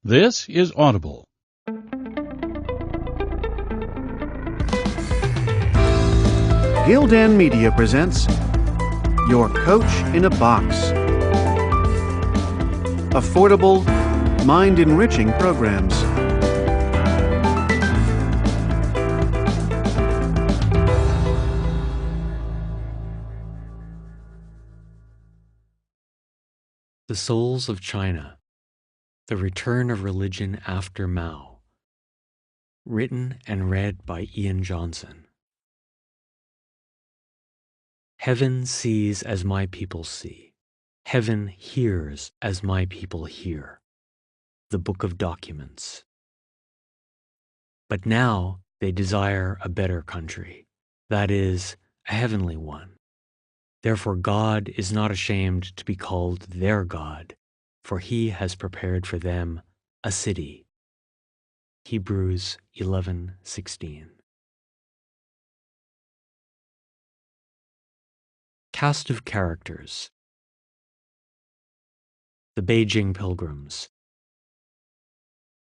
This is Audible. Gildan Media presents Your Coach in a Box. Affordable, mind-enriching programs. The Souls of China, The Return of Religion After Mao. Written and read by Ian Johnson. Heaven sees as my people see. Heaven hears as my people hear. The Book of Documents. But now they desire a better country, that is, a heavenly one. Therefore God is not ashamed to be called their God, for he has prepared for them a city. Hebrews 11:16. Cast of characters. The Beijing Pilgrims.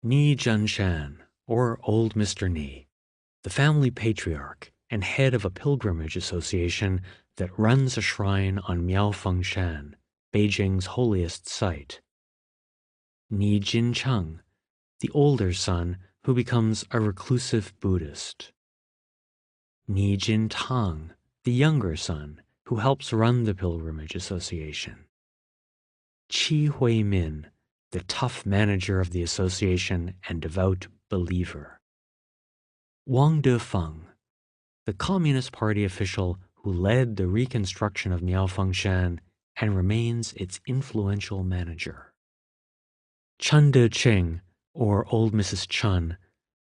Ni Zhenshan, or Old Mr. Ni, the family patriarch and head of a pilgrimage association that runs a shrine on Miaofengshan, Beijing's holiest site. Ni Jincheng, the older son who becomes a reclusive Buddhist. Ni Jintang, the younger son who helps run the pilgrimage association. Qi Huimin, the tough manager of the association and devout believer. Wang Defeng, the Communist Party official who led the reconstruction of Miaofengshan and remains its influential manager. Chen Deqing, or Old Mrs. Chen,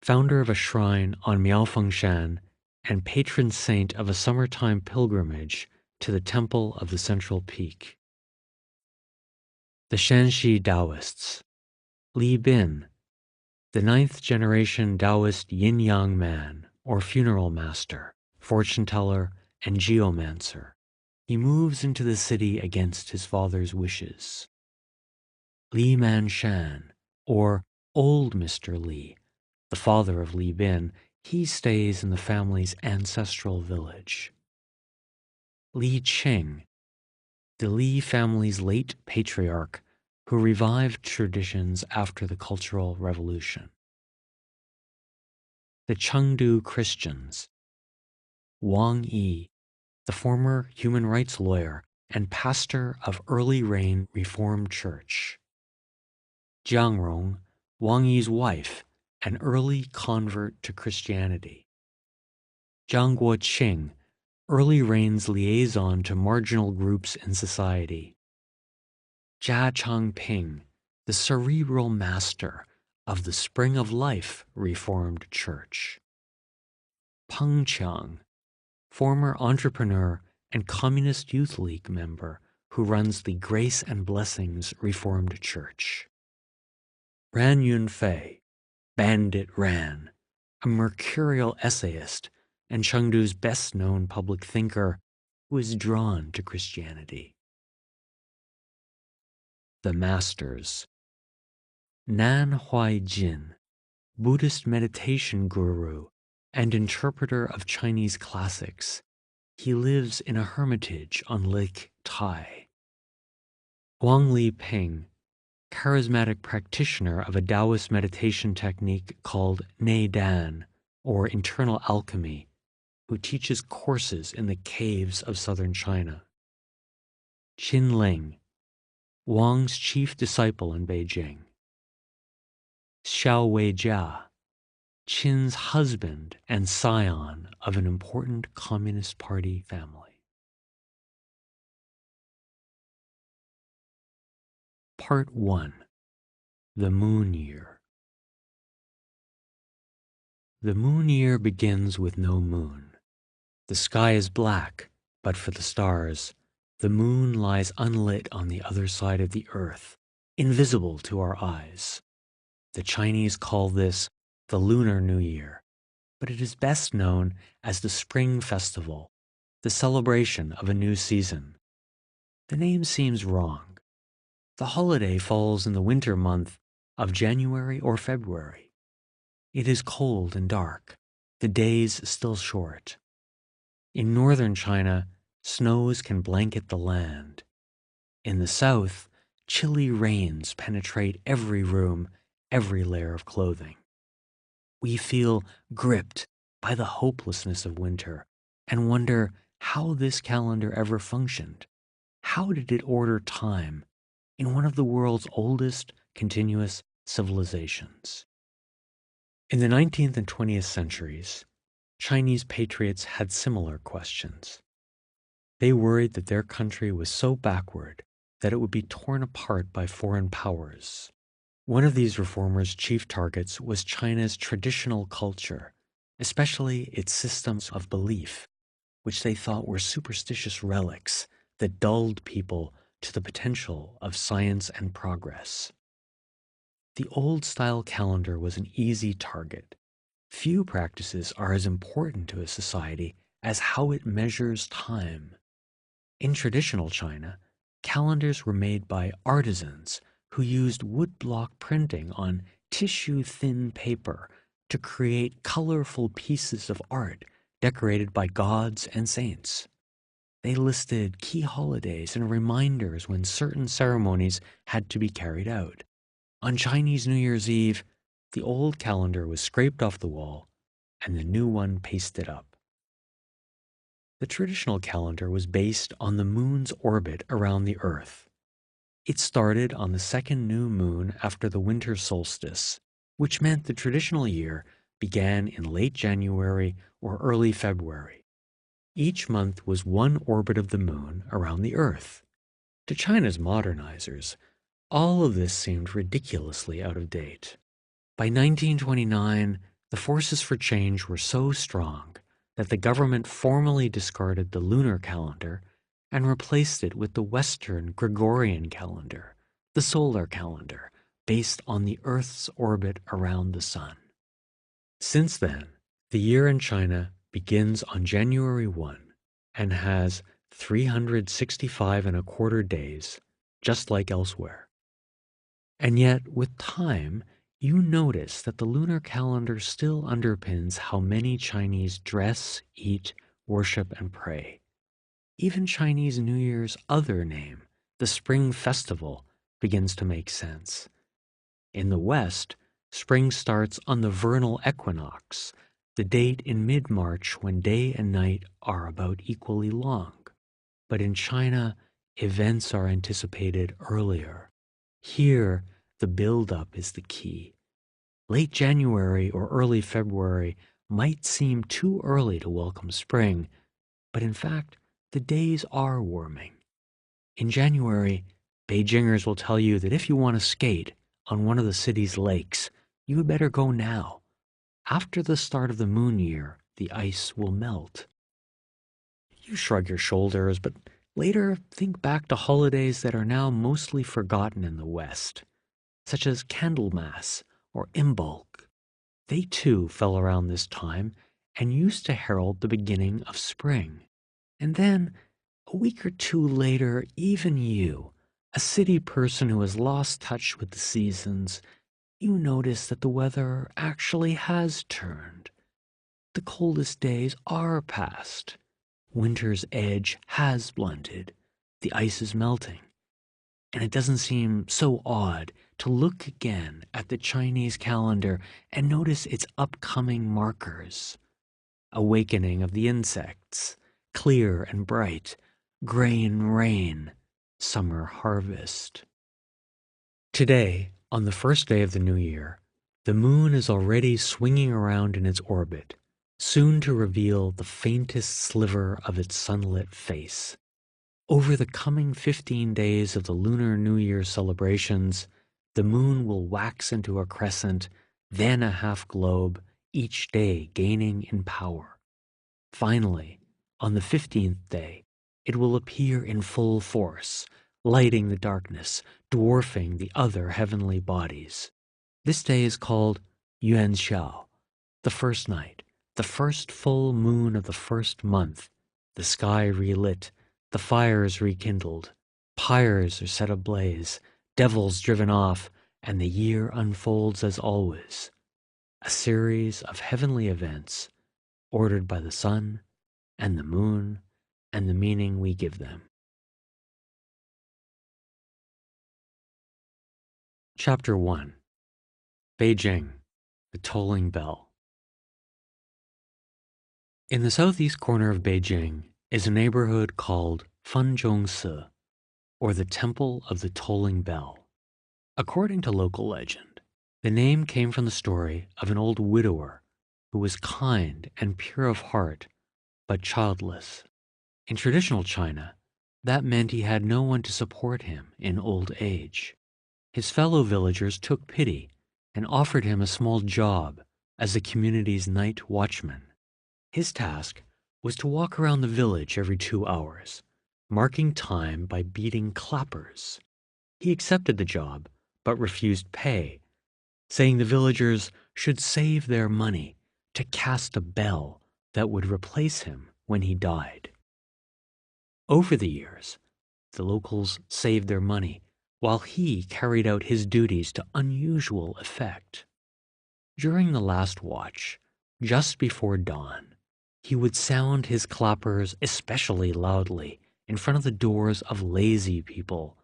founder of a shrine on Miaofengshan and patron saint of a summertime pilgrimage to the Temple of the Central Peak. The Shanxi Taoists. Li Bin, the 9th generation Taoist yin-yang man, or funeral master, fortune teller, and geomancer. He moves into the city against his father's wishes. Li Manshan, or Old Mr. Li, the father of Li Bin, he stays in the family's ancestral village. Li Qing, the Li family's late patriarch who revived traditions after the Cultural Revolution. The Chengdu Christians. Wang Yi, the former human rights lawyer and pastor of Early Rain Reformed Church. Jiang Rong, Wang Yi's wife, an early convert to Christianity. Zhang Guoqing, Early Rain's liaison to marginal groups in society. Jia Changping, the cerebral master of the Spring of Life Reformed Church. Peng Qiang, former entrepreneur and Communist Youth League member who runs the Grace and Blessings Reformed Church. Ran Yunfei, Bandit Ran, a mercurial essayist and Chengdu's best-known public thinker who is drawn to Christianity. The Masters. Nan Huaijin, Buddhist meditation guru and interpreter of Chinese classics. He lives in a hermitage on Lake Tai. Huang Li Ping, charismatic practitioner of a Taoist meditation technique called Nei Dan, or internal alchemy, who teaches courses in the caves of southern China. Qin Ling, Wang's chief disciple in Beijing. Xiao Weijia, Qin's husband and scion of an important Communist Party family. Part 1. The Moon Year. The moon year begins with no moon. The sky is black, but for the stars, the moon lies unlit on the other side of the earth, invisible to our eyes. The Chinese call this the Lunar New Year, but it is best known as the Spring Festival, the celebration of a new season. The name seems wrong. The holiday falls in the winter month of January or February. It is cold and dark, the days still short. In northern China, snows can blanket the land. In the south, chilly rains penetrate every room, every layer of clothing. We feel gripped by the hopelessness of winter and wonder how this calendar ever functioned. How did it order time in one of the world's oldest continuous civilizations? In the 19th and 20th centuries, Chinese patriots had similar questions. They worried that their country was so backward that it would be torn apart by foreign powers. One of these reformers' chief targets was China's traditional culture, especially its systems of belief, which they thought were superstitious relics that dulled people to the potential of science and progress. The old-style calendar was an easy target. Few practices are as important to a society as how it measures time. In traditional China, calendars were made by artisans who used woodblock printing on tissue-thin paper to create colorful pieces of art decorated by gods and saints. They listed key holidays and reminders when certain ceremonies had to be carried out. On Chinese New Year's Eve, the old calendar was scraped off the wall and the new one pasted up. The traditional calendar was based on the moon's orbit around the Earth. It started on the second new moon after the winter solstice, which meant the traditional year began in late January or early February. Each month was one orbit of the moon around the Earth. To China's modernizers, all of this seemed ridiculously out of date. By 1929, the forces for change were so strong that the government formally discarded the lunar calendar and replaced it with the Western Gregorian calendar, the solar calendar, based on the Earth's orbit around the sun. Since then, the year in China begins on January 1 and has 365 and a quarter days, just like elsewhere. And yet, with time, you notice that the lunar calendar still underpins how many Chinese dress, eat, worship, and pray. Even Chinese New Year's other name, the Spring Festival, begins to make sense. In the West, spring starts on the vernal equinox, the date in mid-March when day and night are about equally long. But in China, events are anticipated earlier. Here, the build-up is the key. Late January or early February might seem too early to welcome spring, but in fact, the days are warming. In January, Beijingers will tell you that if you want to skate on one of the city's lakes, you had better go now. After the start of the moon year, the ice will melt. You shrug your shoulders, but later think back to holidays that are now mostly forgotten in the West, such as Candlemas or Imbolc. They too fell around this time and used to herald the beginning of spring. And then, a week or two later, even you, a city person who has lost touch with the seasons, you notice that the weather actually has turned. The coldest days are past. Winter's edge has blunted. The ice is melting. And it doesn't seem so odd to look again at the Chinese calendar and notice its upcoming markers. Awakening of the insects, clear and bright, grain rain, summer harvest. Today, on the first day of the new year, the moon is already swinging around in its orbit, soon to reveal the faintest sliver of its sunlit face. Over the coming 15 days of the Lunar New Year celebrations, the moon will wax into a crescent, then a half globe, each day gaining in power. Finally, on the 15th day, it will appear in full force, lighting the darkness, dwarfing the other heavenly bodies. This day is called Yuan Xiao, the first night, the first full moon of the first month, the sky relit, the fires rekindled, pyres are set ablaze, devils driven off, and the year unfolds as always, a series of heavenly events ordered by the sun and the moon and the meaning we give them. Chapter 1. Beijing, the Tolling Bell. In the southeast corner of Beijing is a neighborhood called Fenzhongsi, or the Temple of the Tolling Bell. According to local legend, the name came from the story of an old widower who was kind and pure of heart, but childless. In traditional China, that meant he had no one to support him in old age. His fellow villagers took pity and offered him a small job as the community's night watchman. His task was to walk around the village every 2 hours, marking time by beating clappers. He accepted the job, but refused pay, saying the villagers should save their money to cast a bell that would replace him when he died. Over the years, the locals saved their money while he carried out his duties to unusual effect. During the last watch, just before dawn, he would sound his clappers especially loudly in front of the doors of lazy people,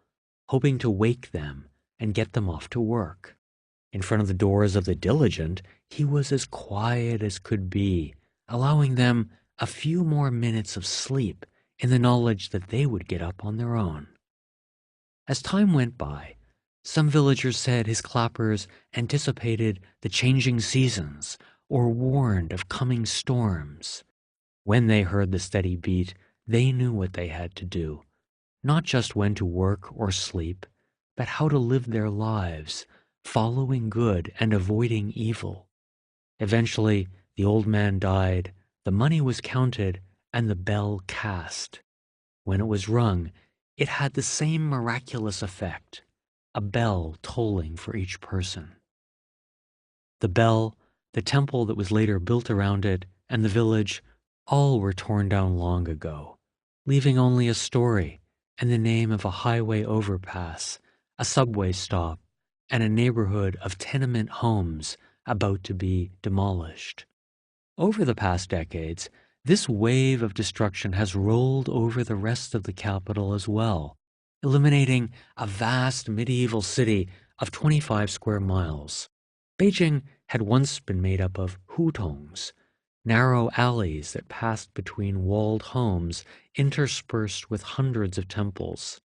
hoping to wake them and get them off to work. In front of the doors of the diligent, he was as quiet as could be, allowing them a few more minutes of sleep in the knowledge that they would get up on their own. As time went by, some villagers said his clappers anticipated the changing seasons or warned of coming storms. When they heard the steady beat, they knew what they had to do, not just when to work or sleep, but how to live their lives, following good and avoiding evil. Eventually, the old man died, the money was counted, and the bell cast. When it was rung, it had the same miraculous effect, a bell tolling for each person. The bell, the temple that was later built around it, and the village, all were torn down long ago, leaving only a story and the name of a highway overpass, a subway stop, and a neighborhood of tenement homes about to be demolished. Over the past decades, this wave of destruction has rolled over the rest of the capital as well, eliminating a vast medieval city of 25 square miles. Beijing had once been made up of hutongs, narrow alleys that passed between walled homes interspersed with hundreds of temples.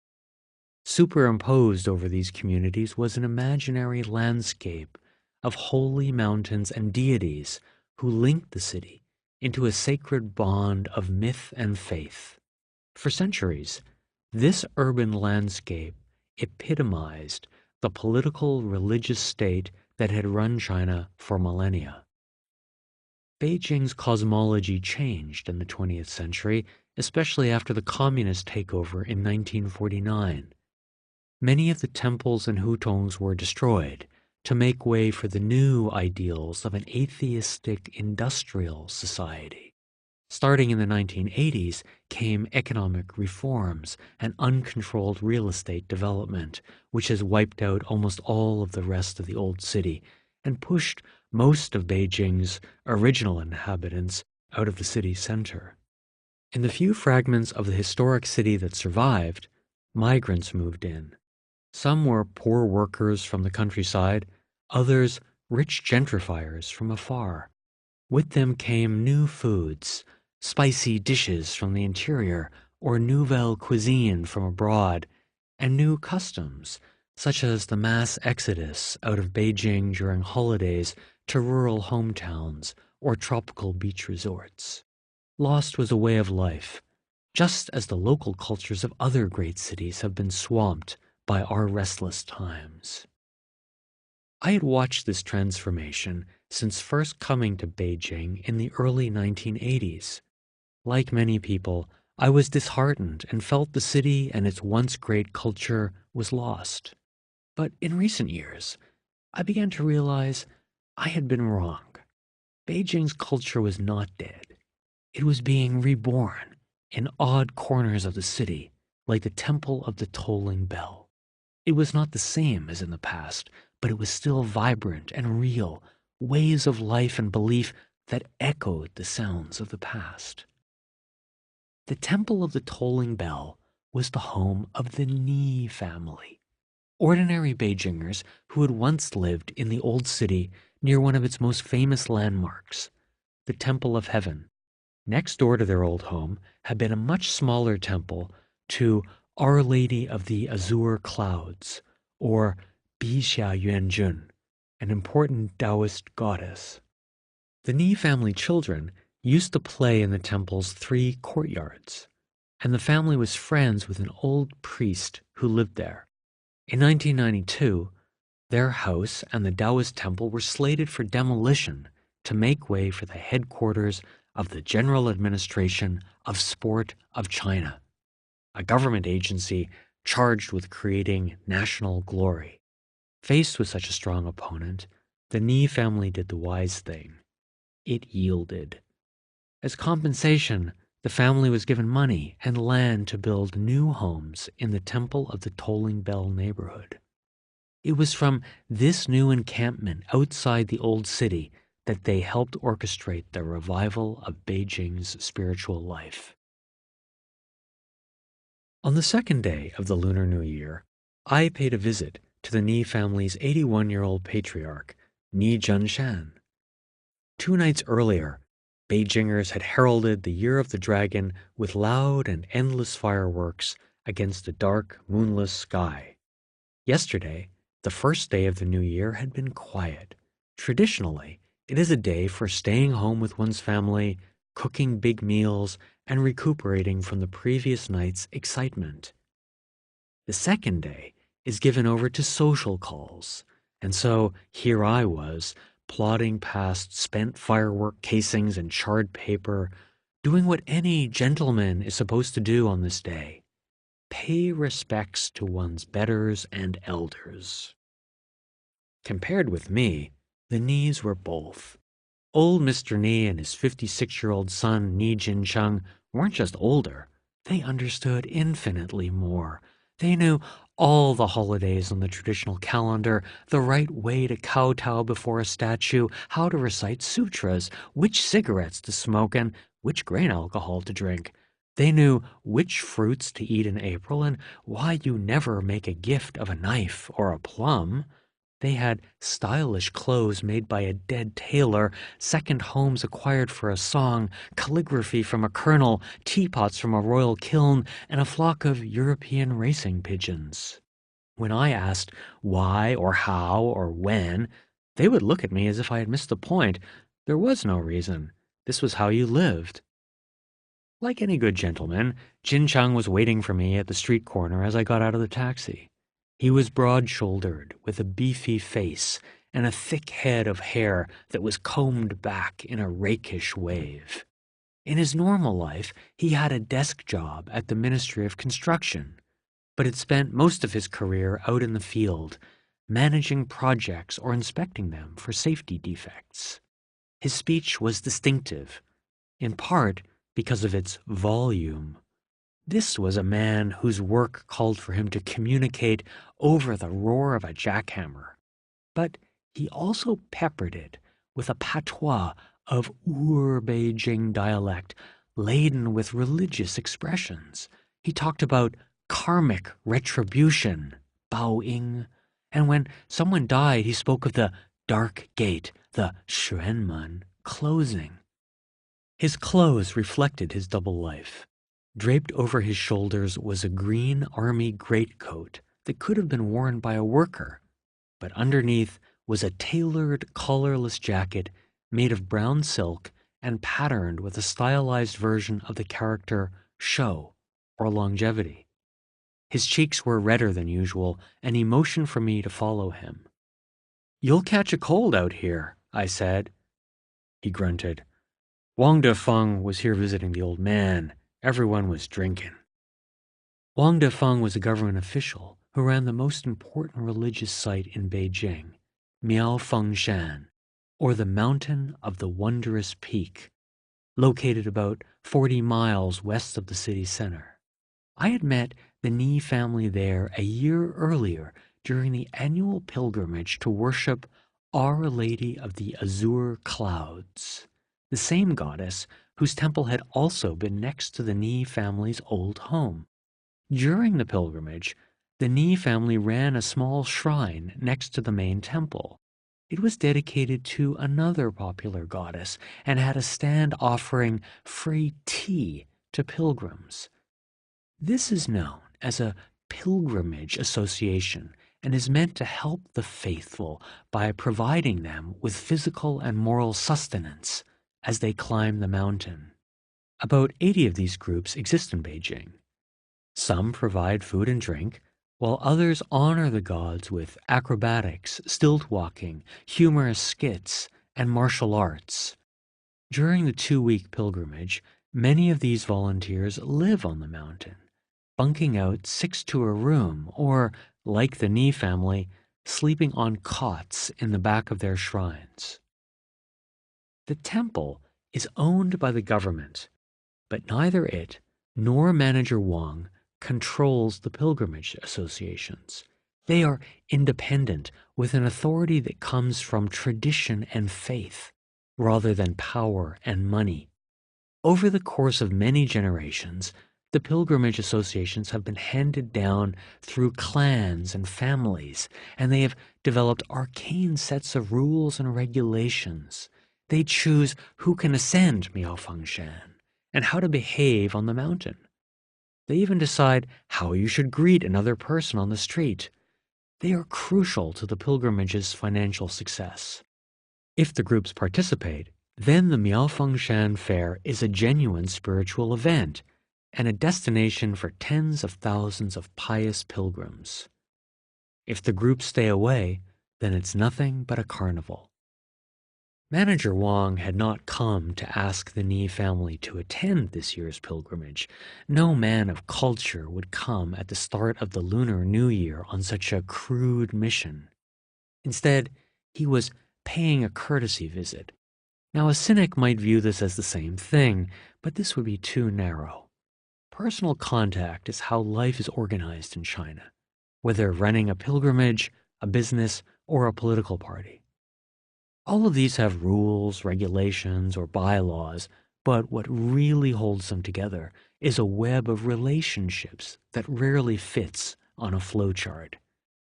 Superimposed over these communities was an imaginary landscape of holy mountains and deities who linked the city into a sacred bond of myth and faith. For centuries, this urban landscape epitomized the political religious state that had run China for millennia. Beijing's cosmology changed in the 20th century, especially after the communist takeover in 1949. Many of the temples and hutongs were destroyed to make way for the new ideals of an atheistic industrial society. Starting in the 1980s came economic reforms and uncontrolled real estate development, which has wiped out almost all of the rest of the old city and pushed most of Beijing's original inhabitants out of the city center. In the few fragments of the historic city that survived, migrants moved in. Some were poor workers from the countryside, others rich gentrifiers from afar. With them came new foods, spicy dishes from the interior or nouvelle cuisine from abroad, and new customs, such as the mass exodus out of Beijing during holidays to rural hometowns or tropical beach resorts. Lost was a way of life, just as the local cultures of other great cities have been swamped by our restless times. I had watched this transformation since first coming to Beijing in the early 1980s. Like many people, I was disheartened and felt the city and its once great culture was lost. But in recent years, I began to realize I had been wrong. Beijing's culture was not dead. It was being reborn in odd corners of the city, like the Temple of the Tolling Bell. It was not the same as in the past, but it was still vibrant and real, waves of life and belief that echoed the sounds of the past. The Temple of the Tolling Bell was the home of the Ni family, ordinary Beijingers who had once lived in the old city near one of its most famous landmarks, the Temple of Heaven. Next door to their old home had been a much smaller temple to Our Lady of the Azure Clouds, or Bixia Yuanjun, an important Taoist goddess. The Ni family children used to play in the temple's 3 courtyards, and the family was friends with an old priest who lived there. In 1992, their house and the Taoist temple were slated for demolition to make way for the headquarters of the General Administration of Sport of China, a government agency charged with creating national glory. Faced with such a strong opponent, the Ni family did the wise thing. It yielded. As compensation, the family was given money and land to build new homes in the Temple of the Tolling Bell neighborhood. It was from this new encampment outside the old city that they helped orchestrate the revival of Beijing's spiritual life. On the second day of the Lunar New Year, I paid a visit to the Ni family's 81-year-old patriarch, Ni Zhenshan. 2 nights earlier, Beijingers had heralded the Year of the Dragon with loud and endless fireworks against a dark, moonless sky. Yesterday, the first day of the new year, had been quiet. Traditionally, it is a day for staying home with one's family, cooking big meals, and recuperating from the previous night's excitement. The second day is given over to social calls, and so here I was, plodding past spent firework casings and charred paper, doing what any gentleman is supposed to do on this day: pay respects to one's betters and elders. Compared with me, the Nis were both. Old Mr. Ni and his 56-year-old son, Ni Jincheng, weren't just older. They understood infinitely more. They knew all the holidays on the traditional calendar, the right way to kowtow before a statue, how to recite sutras, which cigarettes to smoke, and which grain alcohol to drink. They knew which fruits to eat in April and why you never make a gift of a knife or a plum. They had stylish clothes made by a dead tailor, second homes acquired for a song, calligraphy from a colonel, teapots from a royal kiln, and a flock of European racing pigeons. When I asked why or how or when, they would look at me as if I had missed the point. There was no reason. This was how you lived. Like any good gentleman, Jin Chang was waiting for me at the street corner as I got out of the taxi. He was broad-shouldered, with a beefy face and a thick head of hair that was combed back in a rakish wave. In his normal life, he had a desk job at the Ministry of Construction, but had spent most of his career out in the field, managing projects or inspecting them for safety defects. His speech was distinctive, in part because of its volume. This was a man whose work called for him to communicate over the roar of a jackhammer, but he also peppered it with a patois of Ur-Beijing dialect laden with religious expressions. He talked about karmic retribution, Baoying, and when someone died, he spoke of the dark gate, the Xuanmen, closing. His clothes reflected his double life. Draped over his shoulders was a green army greatcoat that could have been worn by a worker, but underneath was a tailored, collarless jacket made of brown silk and patterned with a stylized version of the character Shou, or longevity. His cheeks were redder than usual, and he motioned for me to follow him. "You'll catch a cold out here," I said. He grunted. "Wang Defeng was here visiting the old man. Everyone was drinking." Wang Defeng was a government official who ran the most important religious site in Beijing, Miaofengshan, or the Mountain of the Wondrous Peak, located about 40 miles west of the city center. I had met the Ni family there a year earlier during the annual pilgrimage to worship Our Lady of the Azure Clouds, the same goddess whose temple had also been next to the Ni family's old home. During the pilgrimage, the Ni family ran a small shrine next to the main temple. It was dedicated to another popular goddess and had a stand offering free tea to pilgrims. This is known as a pilgrimage association and is meant to help the faithful by providing them with physical and moral sustenance as they climb the mountain. About 80 of these groups exist in Beijing. Some provide food and drink, while others honor the gods with acrobatics, stilt walking, humorous skits, and martial arts. During the 2-week pilgrimage, many of these volunteers live on the mountain, bunking out 6 to a room, or, like the Ni family, sleeping on cots in the back of their shrines. The temple is owned by the government, but neither it nor Manager Wang controls the pilgrimage associations. They are independent, with an authority that comes from tradition and faith, rather than power and money. Over the course of many generations, the pilgrimage associations have been handed down through clans and families, and they have developed arcane sets of rules and regulations. They choose who can ascend Miaofangshan and how to behave on the mountain. They even decide how you should greet another person on the street. They are crucial to the pilgrimage's financial success. If the groups participate, then the Miaofangshan Fair is a genuine spiritual event and a destination for tens of thousands of pious pilgrims. If the groups stay away, then it's nothing but a carnival. Manager Wang had not come to ask the Ni family to attend this year's pilgrimage. No man of culture would come at the start of the Lunar New Year on such a crude mission. Instead, he was paying a courtesy visit. Now, a cynic might view this as the same thing, but this would be too narrow. Personal contact is how life is organized in China, whether running a pilgrimage, a business, or a political party. All of these have rules, regulations, or bylaws, but what really holds them together is a web of relationships that rarely fits on a flowchart.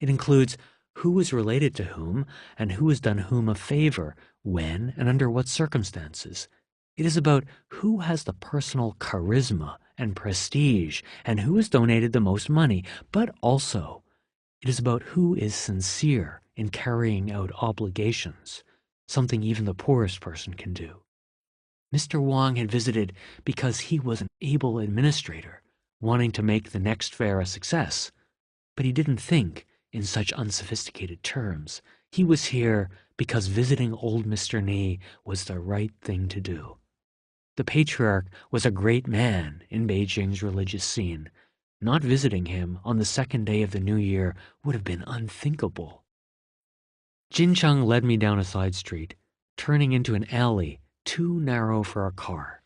It includes who is related to whom and who has done whom a favor, when and under what circumstances. It is about who has the personal charisma and prestige and who has donated the most money, but also it is about who is sincere in carrying out obligations, something even the poorest person can do. Mr. Wang had visited because he was an able administrator, wanting to make the next fair a success, but he didn't think in such unsophisticated terms. He was here because visiting old Mr. Ni was the right thing to do. The patriarch was a great man in Beijing's religious scene. Not visiting him on the second day of the new year would have been unthinkable. Jin Cheng led me down a side street, turning into an alley too narrow for a car.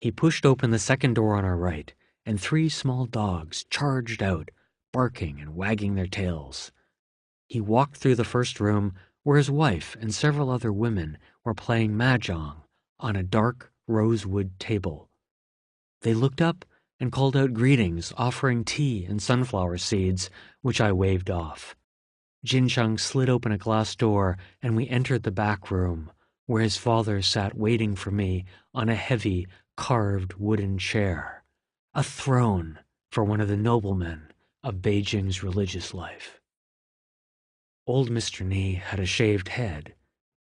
He pushed open the second door on our right, and 3 small dogs charged out, barking and wagging their tails. He walked through the first room where his wife and several other women were playing mahjong on a dark rosewood table. They looked up and called out greetings, offering tea and sunflower seeds, which I waved off. Jin Cheng slid open a glass door, and we entered the back room, where his father sat waiting for me on a heavy, carved wooden chair, a throne for one of the noblemen of Beijing's religious life. Old Mr. Ni had a shaved head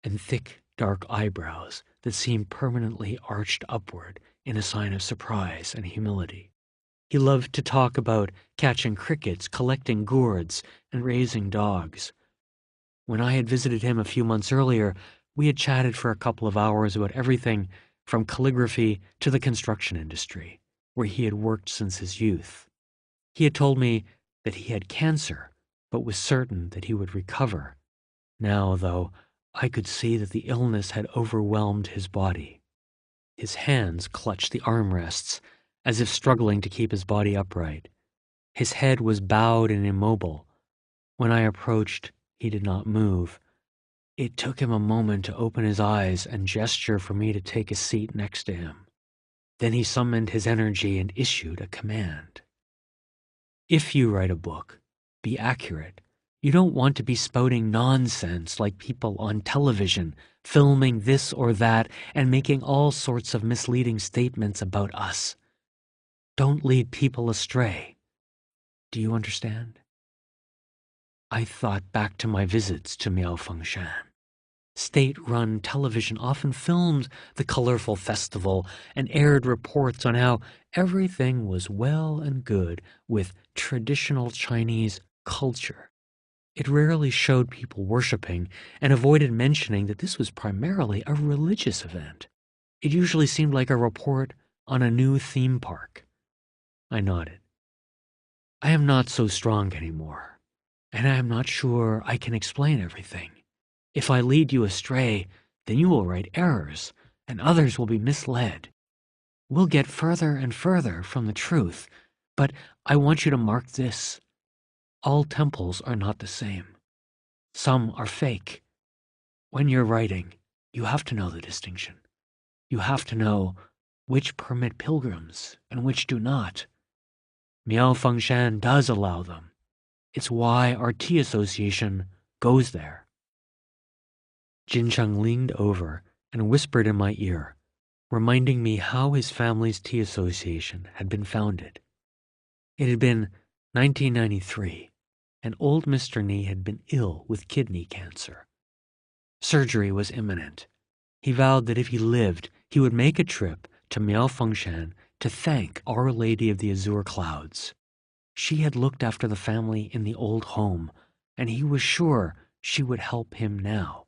and thick, dark eyebrows that seemed permanently arched upward in a sign of surprise and humility. He loved to talk about catching crickets, collecting gourds, and raising dogs. When I had visited him a few months earlier, we had chatted for a couple of hours about everything from calligraphy to the construction industry, where he had worked since his youth. He had told me that he had cancer, but was certain that he would recover. Now, though, I could see that the illness had overwhelmed his body. His hands clutched the armrests, as if struggling to keep his body upright. His head was bowed and immobile. When I approached, he did not move. It took him a moment to open his eyes and gesture for me to take a seat next to him. Then he summoned his energy and issued a command. If you write a book, be accurate. You don't want to be spouting nonsense like people on television, filming this or that and making all sorts of misleading statements about us. Don't lead people astray. Do you understand? I thought back to my visits to Miaofengshan. State-run television often filmed the colorful festival and aired reports on how everything was well and good with traditional Chinese culture. It rarely showed people worshiping and avoided mentioning that this was primarily a religious event. It usually seemed like a report on a new theme park. I nodded. I am not so strong anymore, and I am not sure I can explain everything. If I lead you astray, then you will write errors, and others will be misled. We'll get further and further from the truth, but I want you to mark this. All temples are not the same. Some are fake. When you're writing, you have to know the distinction. You have to know which permit pilgrims and which do not. Miaofengshan does allow them. It's why our tea association goes there. Jincheng leaned over and whispered in my ear, reminding me how his family's tea association had been founded. It had been 1993, and old Mr. Ni had been ill with kidney cancer. Surgery was imminent. He vowed that if he lived, he would make a trip to Miaofengshan to thank Our Lady of the Azure Clouds. She had looked after the family in the old home, and he was sure she would help him now.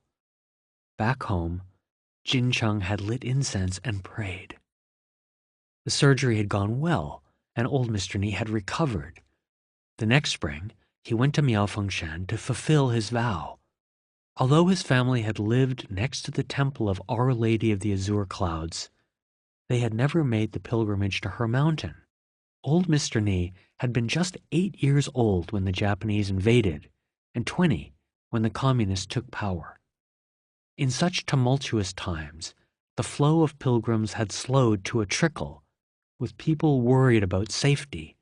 Back home, Jincheng had lit incense and prayed. The surgery had gone well, and old Mr. Ni had recovered. The next spring, he went to Miaofengshan to fulfill his vow. Although his family had lived next to the temple of Our Lady of the Azure Clouds, they had never made the pilgrimage to her mountain. Old Mr. Ni had been just 8 years old when the Japanese invaded, and 20 when the communists took power. In such tumultuous times, the flow of pilgrims had slowed to a trickle, with people worried about safety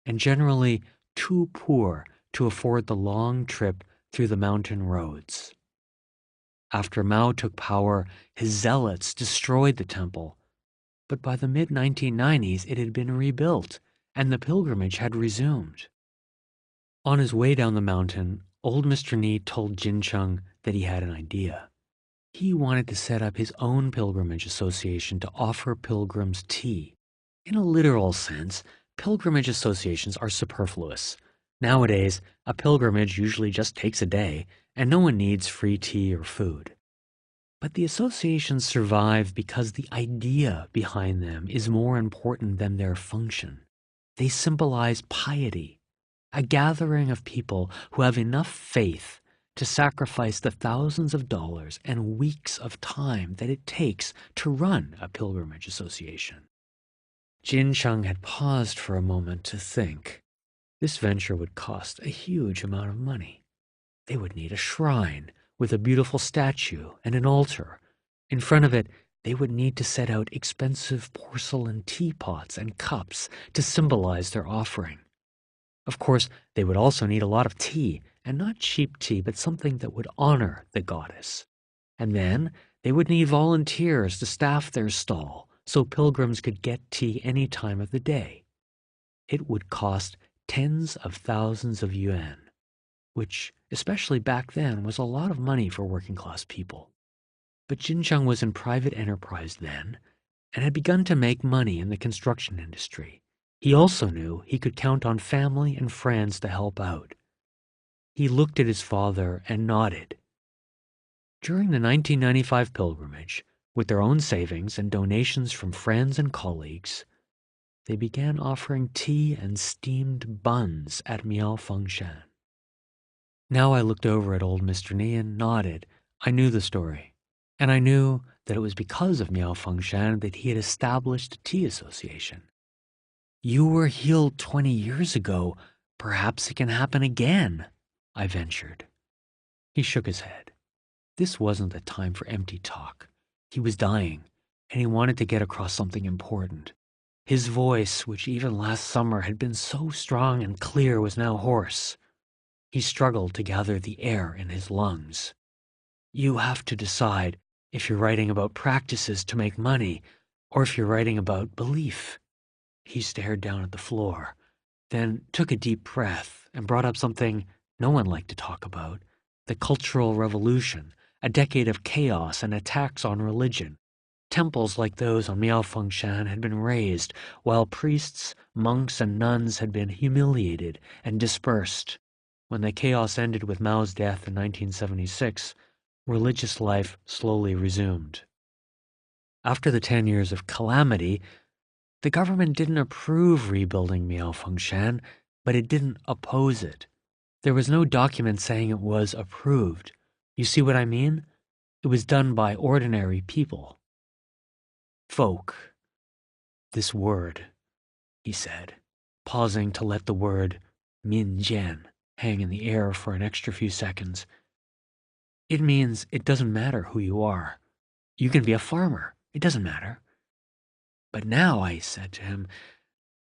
and generally too poor to afford the long trip through the mountain roads. After Mao took power, his zealots destroyed the temple, but by the mid-1990s it had been rebuilt and the pilgrimage had resumed. On his way down the mountain, old Mr. Ni told Jincheng that he had an idea. He wanted to set up his own pilgrimage association to offer pilgrims tea. In a literal sense, pilgrimage associations are superfluous. Nowadays, a pilgrimage usually just takes a day, and no one needs free tea or food. But the associations survive because the idea behind them is more important than their function. They symbolize piety, a gathering of people who have enough faith to sacrifice the thousands of dollars and weeks of time that it takes to run a pilgrimage association. Jincheng had paused for a moment to think. This venture would cost a huge amount of money. They would need a shrine with a beautiful statue and an altar. In front of it, they would need to set out expensive porcelain teapots and cups to symbolize their offering. Of course, they would also need a lot of tea, and not cheap tea, but something that would honor the goddess. And then they would need volunteers to staff their stall so pilgrims could get tea any time of the day. It would cost tens of thousands of yuan, which, especially back then, was a lot of money for working-class people. But Jincheng was in private enterprise then and had begun to make money in the construction industry. He also knew he could count on family and friends to help out. He looked at his father and nodded. During the 1995 pilgrimage, with their own savings and donations from friends and colleagues, they began offering tea and steamed buns at Miaofengshan. Now I looked over at old Mr. Ni and nodded. I knew the story, and I knew that it was because of Miaofengshan that he had established a tea association. You were healed 20 years ago. Perhaps it can happen again, I ventured. He shook his head. This wasn't the time for empty talk. He was dying, and he wanted to get across something important. His voice, which even last summer had been so strong and clear, was now hoarse. He struggled to gather the air in his lungs. You have to decide if you're writing about practices to make money or if you're writing about belief. He stared down at the floor, then took a deep breath and brought up something no one liked to talk about: the Cultural Revolution, a decade of chaos and attacks on religion. Temples like those on Miaofengshan had been razed, while priests, monks, and nuns had been humiliated and dispersed. When the chaos ended with Mao's death in 1976, religious life slowly resumed. After the 10 years of calamity, the government didn't approve rebuilding Miaofengshan, but it didn't oppose it. There was no document saying it was approved. You see what I mean? It was done by ordinary people. Folk. This word, he said, pausing to let the word minjian hang in the air for an extra few seconds. It means it doesn't matter who you are. You can be a farmer. It doesn't matter. But now, I said to him,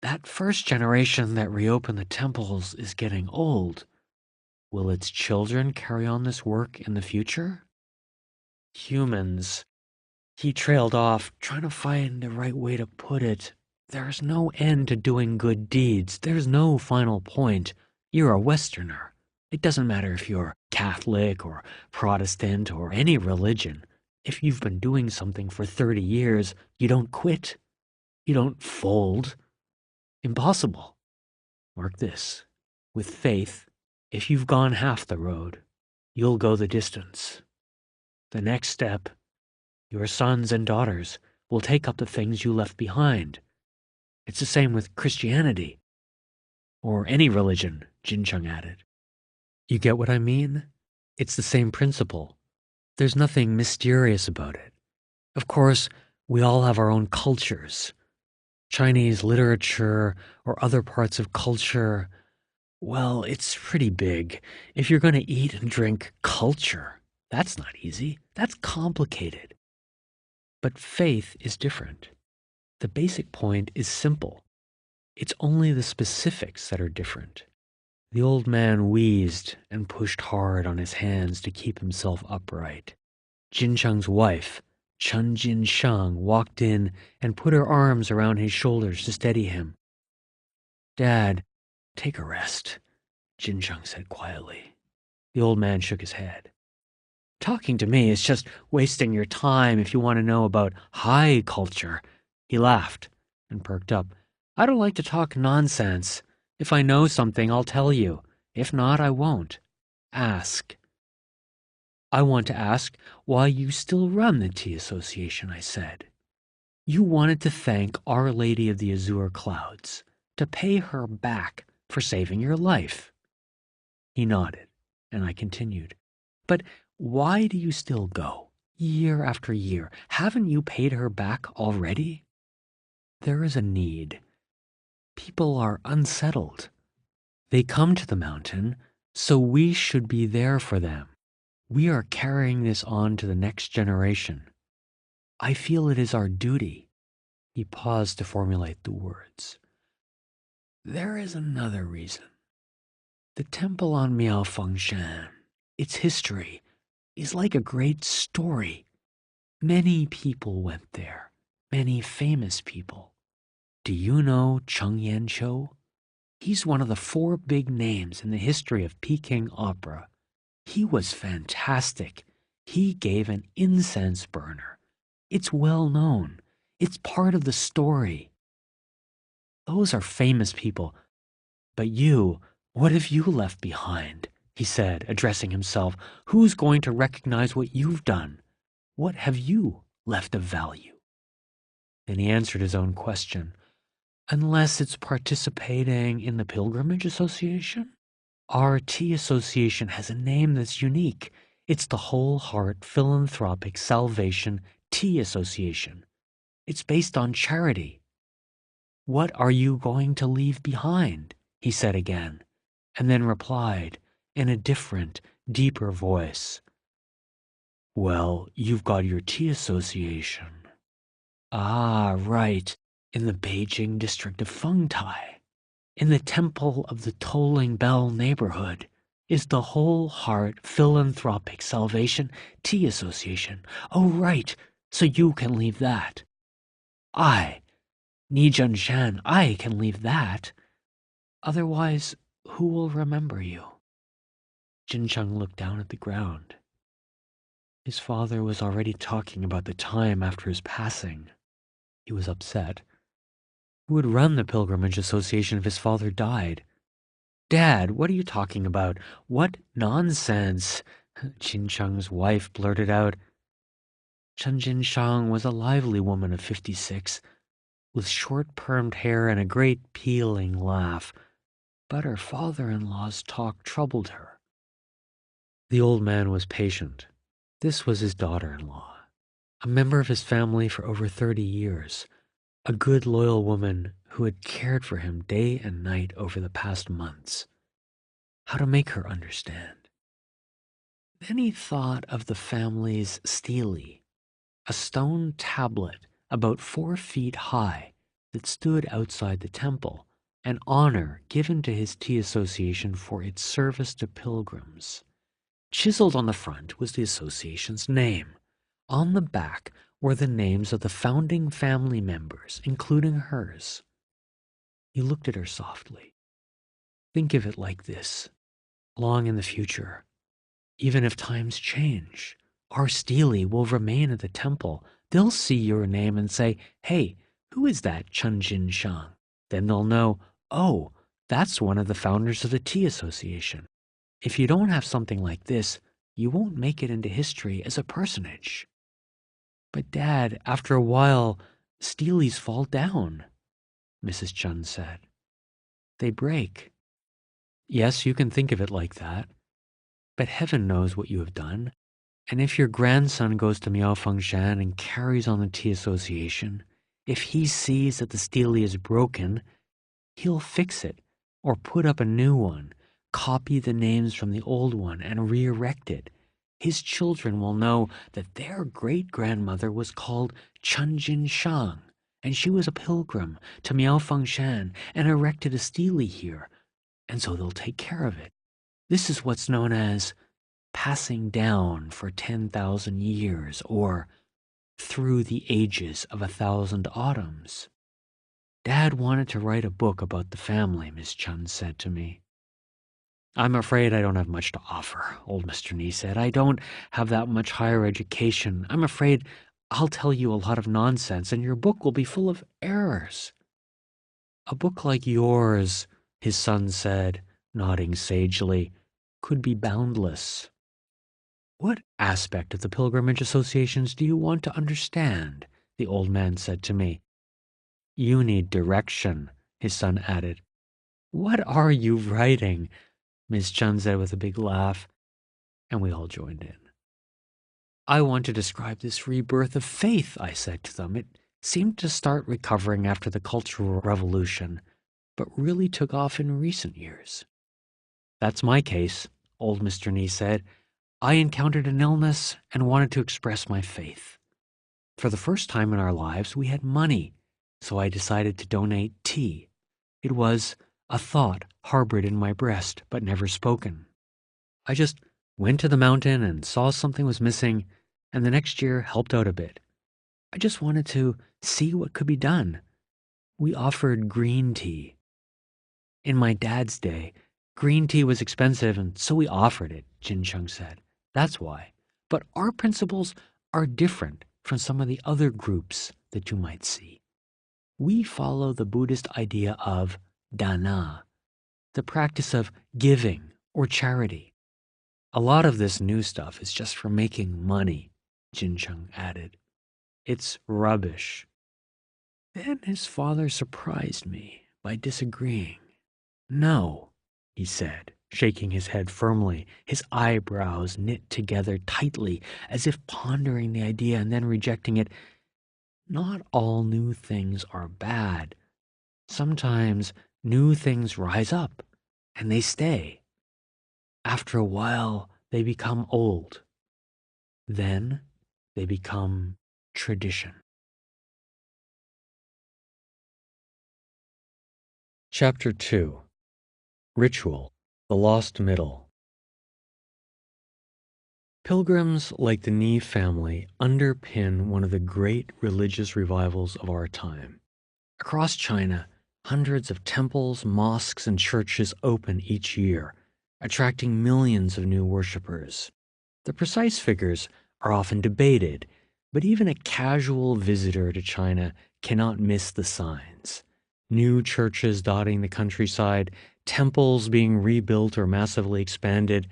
that first generation that reopened the temples is getting old. Will its children carry on this work in the future? Humans. He trailed off, trying to find the right way to put it. There's no end to doing good deeds. There's no final point. You're a Westerner. It doesn't matter if you're Catholic or Protestant or any religion. If you've been doing something for 30 years, you don't quit. You don't fold. Impossible. Mark this. With faith, if you've gone half the road, you'll go the distance. The next step, your sons and daughters will take up the things you left behind. It's the same with Christianity. Or any religion, Jincheng added. You get what I mean? It's the same principle. There's nothing mysterious about it. Of course, we all have our own cultures. Chinese literature or other parts of culture, well, it's pretty big. If you're going to eat and drink culture, that's not easy. That's complicated. But faith is different. The basic point is simple. It's only the specifics that are different. The old man wheezed and pushed hard on his hands to keep himself upright. Jincheng's wife, Chen Jinsheng, walked in and put her arms around his shoulders to steady him. Dad, take a rest, Jincheng said quietly. The old man shook his head. Talking to me is just wasting your time if you want to know about high culture. He laughed and perked up. I don't like to talk nonsense. If I know something, I'll tell you. If not, I won't. Ask. I want to ask why you still run the Tea Association, I said. You wanted to thank Our Lady of the Azure Clouds, to pay her back for saving your life. He nodded, and I continued. But why do you still go, year after year? Haven't you paid her back already? There is a need. People are unsettled. They come to the mountain, so we should be there for them. We are carrying this on to the next generation. I feel it is our duty. He paused to formulate the words. There is another reason. The temple on Miaofengshan, its history, is like a great story. Many people went there, many famous people. Do you know Cheng Yanqiu? He's one of the 4 big names in the history of Peking opera. He was fantastic. He gave an incense burner. It's well known. It's part of the story. Those are famous people. But you, what have you left behind? He said, addressing himself. Who's going to recognize what you've done? What have you left of value? Then he answered his own question. Unless it's participating in the Pilgrimage Association? Our tea association has a name that's unique. It's the Whole Heart Philanthropic Salvation Tea Association. It's based on charity. What are you going to leave behind? He said again, and then replied, in a different, deeper voice. Well, you've got your tea association. Ah, right, in the Beijing district of Fengtai. In the Temple of the Tolling Bell neighborhood is the Whole Heart Philanthropic Salvation Tea Association. Oh, right, so you can leave that. I, Ni Junshan, I can leave that. Otherwise, who will remember you? Jincheng looked down at the ground. His father was already talking about the time after his passing. He was upset. Who would run the Pilgrimage Association if his father died? Dad, what are you talking about? What nonsense? Jincheng's wife blurted out. Chen Jinshang was a lively woman of 56, with short permed hair and a great pealing laugh, but her father-in-law's talk troubled her. The old man was patient. This was his daughter-in-law, a member of his family for over 30 years, a good, loyal woman who had cared for him day and night over the past months. How to make her understand? Then he thought of the family's stele, a stone tablet about 4 feet high that stood outside the temple, an honor given to his tea association for its service to pilgrims. Chiseled on the front was the association's name. On the back were the names of the founding family members, including hers. He looked at her softly. Think of it like this. Long in the future, even if times change, our stele will remain at the temple. They'll see your name and say, hey, who is that Chen Jinshang? Then they'll know, oh, that's one of the founders of the Tea Association. If you don't have something like this, you won't make it into history as a personage. But Dad, after a while, steles fall down, Mrs. Chun said. They break. Yes, you can think of it like that. But heaven knows what you have done. And if your grandson goes to Miao Fengshan and carries on the tea association, if he sees that the stele is broken, he'll fix it or put up a new one, copy the names from the old one and re-erect it. His children will know that their great-grandmother was called Chen Jinshang, and she was a pilgrim to Miao Fengshan and erected a stele here, and so they'll take care of it. This is what's known as passing down for 10,000 years, or through the ages of 1,000 autumns. Dad wanted to write a book about the family, Miss Chun said to me. I'm afraid I don't have much to offer, old Mr. Nee said. I don't have that much higher education. I'm afraid I'll tell you a lot of nonsense, and your book will be full of errors. A book like yours, his son said, nodding sagely, could be boundless. What aspect of the pilgrimage associations do you want to understand? The old man said to me. You need direction, his son added. What are you writing? Miss Chun said with a big laugh, and we all joined in. I want to describe this rebirth of faith, I said to them. It seemed to start recovering after the Cultural Revolution, but really took off in recent years. That's my case, old Mr. Nee said. I encountered an illness and wanted to express my faith. For the first time in our lives, we had money, so I decided to donate tea. It was a thought harbored in my breast, but never spoken. I just went to the mountain and saw something was missing, and the next year helped out a bit. I just wanted to see what could be done. We offered green tea. In my dad's day, green tea was expensive, and so we offered it, Jin Chung said. That's why. But our principles are different from some of the other groups that you might see. We follow the Buddhist idea of dana, the practice of giving or charity. A lot of this new stuff is just for making money, Jin Chung added. It's rubbish. Then his father surprised me by disagreeing. No, he said, shaking his head firmly, his eyebrows knit together tightly, as if pondering the idea and then rejecting it. Not all new things are bad. Sometimes new things rise up, and they stay. After a while, they become old. Then they become tradition. Chapter 2: Ritual, the Lost Middle. Pilgrims like the Ni family underpin one of the great religious revivals of our time. Across China, hundreds of temples, mosques, and churches open each year, attracting millions of new worshippers. The precise figures are often debated, but even a casual visitor to China cannot miss the signs. New churches dotting the countryside, temples being rebuilt or massively expanded,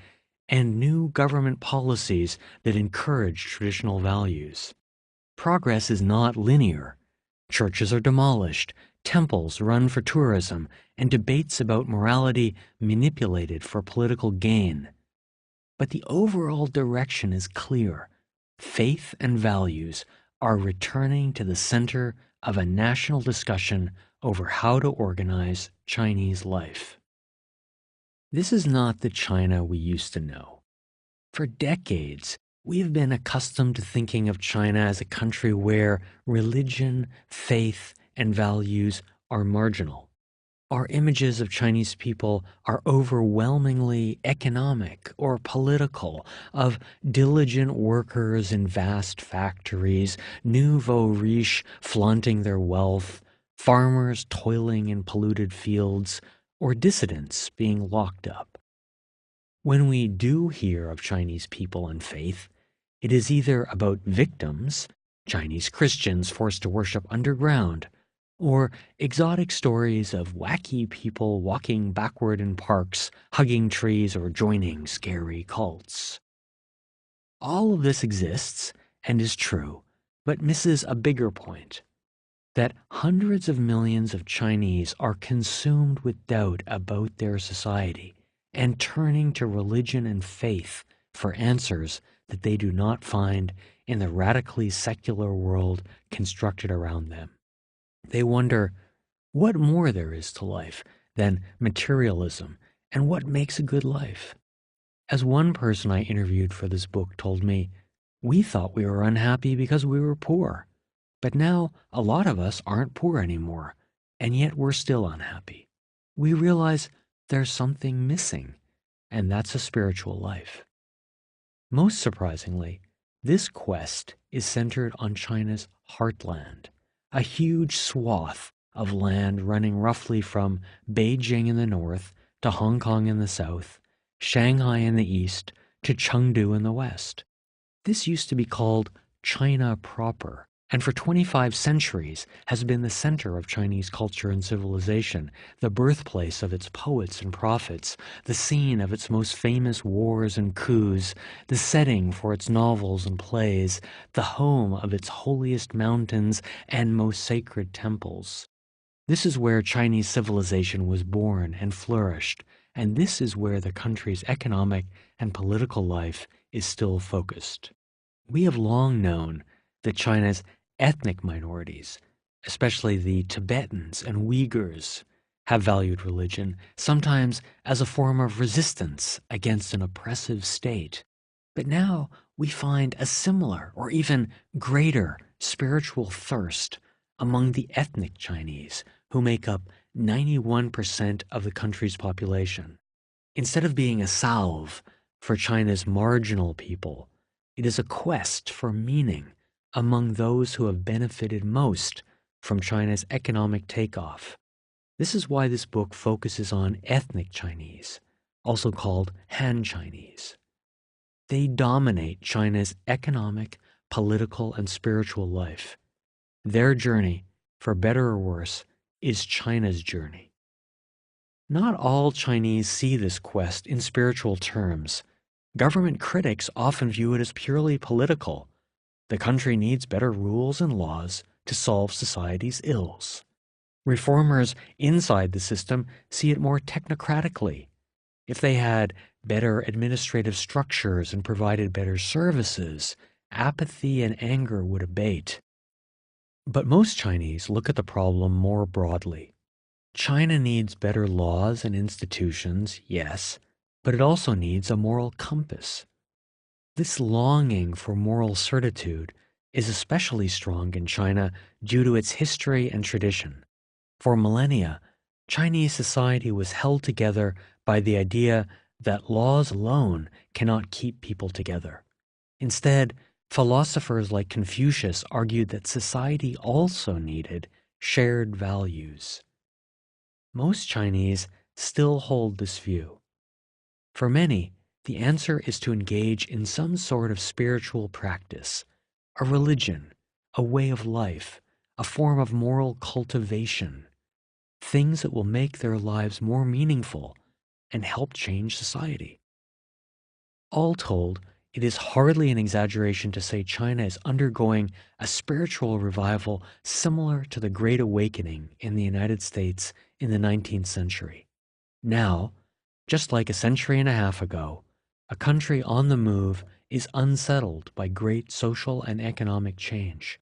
and new government policies that encourage traditional values. Progress is not linear. Churches are demolished, temples run for tourism, and debates about morality manipulated for political gain. But the overall direction is clear. Faith and values are returning to the center of a national discussion over how to organize Chinese life. This is not the China we used to know. For decades, we have been accustomed to thinking of China as a country where religion, faith, and values are marginal. Our images of Chinese people are overwhelmingly economic or political, of diligent workers in vast factories, nouveau riche flaunting their wealth, farmers toiling in polluted fields, or dissidents being locked up. When we do hear of Chinese people and faith, it is either about victims, Chinese Christians forced to worship underground, or exotic stories of wacky people walking backward in parks, hugging trees, or joining scary cults. All of this exists and is true, but misses a bigger point: that hundreds of millions of Chinese are consumed with doubt about their society and turning to religion and faith for answers that they do not find in the radically secular world constructed around them. They wonder what more there is to life than materialism and what makes a good life. As one person I interviewed for this book told me, we thought we were unhappy because we were poor. But now a lot of us aren't poor anymore, and yet we're still unhappy. We realize there's something missing, and that's a spiritual life. Most surprisingly, this quest is centered on China's heartland, a huge swath of land running roughly from Beijing in the north to Hong Kong in the south, Shanghai in the east to Chengdu in the west. This used to be called China proper, and for 25 centuries has been the center of Chinese culture and civilization, the birthplace of its poets and prophets, the scene of its most famous wars and coups, the setting for its novels and plays, the home of its holiest mountains and most sacred temples. This is where Chinese civilization was born and flourished, and this is where the country's economic and political life is still focused. We have long known that China's ethnic minorities, especially the Tibetans and Uyghurs, have valued religion, sometimes as a form of resistance against an oppressive state. But now we find a similar or even greater spiritual thirst among the ethnic Chinese, who make up 91% of the country's population. Instead of being a salve for China's marginal people, it is a quest for meaning among those who have benefited most from China's economic takeoff. This is why this book focuses on ethnic Chinese, also called Han Chinese. They dominate China's economic, political, and spiritual life. Their journey, for better or worse, is China's journey. Not all Chinese see this quest in spiritual terms. Government critics often view it as purely political. The country needs better rules and laws to solve society's ills. Reformers inside the system see it more technocratically. If they had better administrative structures and provided better services, apathy and anger would abate. But most Chinese look at the problem more broadly. China needs better laws and institutions, yes, but it also needs a moral compass. This longing for moral certitude is especially strong in China due to its history and tradition. For millennia, Chinese society was held together by the idea that laws alone cannot keep people together. Instead, philosophers like Confucius argued that society also needed shared values. Most Chinese still hold this view. For many, the answer is to engage in some sort of spiritual practice, a religion, a way of life, a form of moral cultivation, things that will make their lives more meaningful and help change society. All told, it is hardly an exaggeration to say China is undergoing a spiritual revival similar to the Great Awakening in the United States in the 19th century. Now, just like a century and a half ago, a country on the move is unsettled by great social and economic change.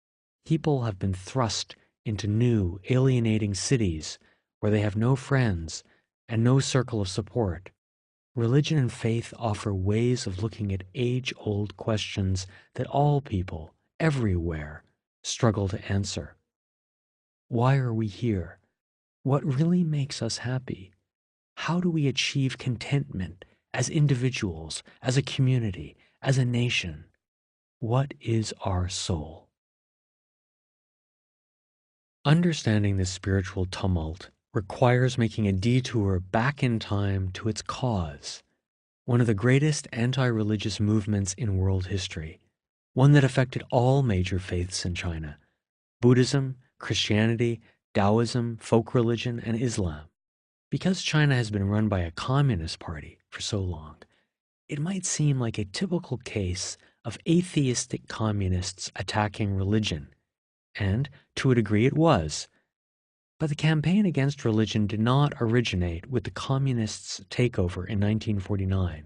People have been thrust into new, alienating cities where they have no friends and no circle of support. Religion and faith offer ways of looking at age-old questions that all people, everywhere, struggle to answer. Why are we here? What really makes us happy? How do we achieve contentment as individuals, as a community, as a nation? What is our soul? Understanding this spiritual tumult requires making a detour back in time to its cause, one of the greatest anti-religious movements in world history, one that affected all major faiths in China: Buddhism, Christianity, Taoism, folk religion, and Islam. Because China has been run by a communist party for so long, it might seem like a typical case of atheistic communists attacking religion, and to a degree it was. But the campaign against religion did not originate with the communists' takeover in 1949.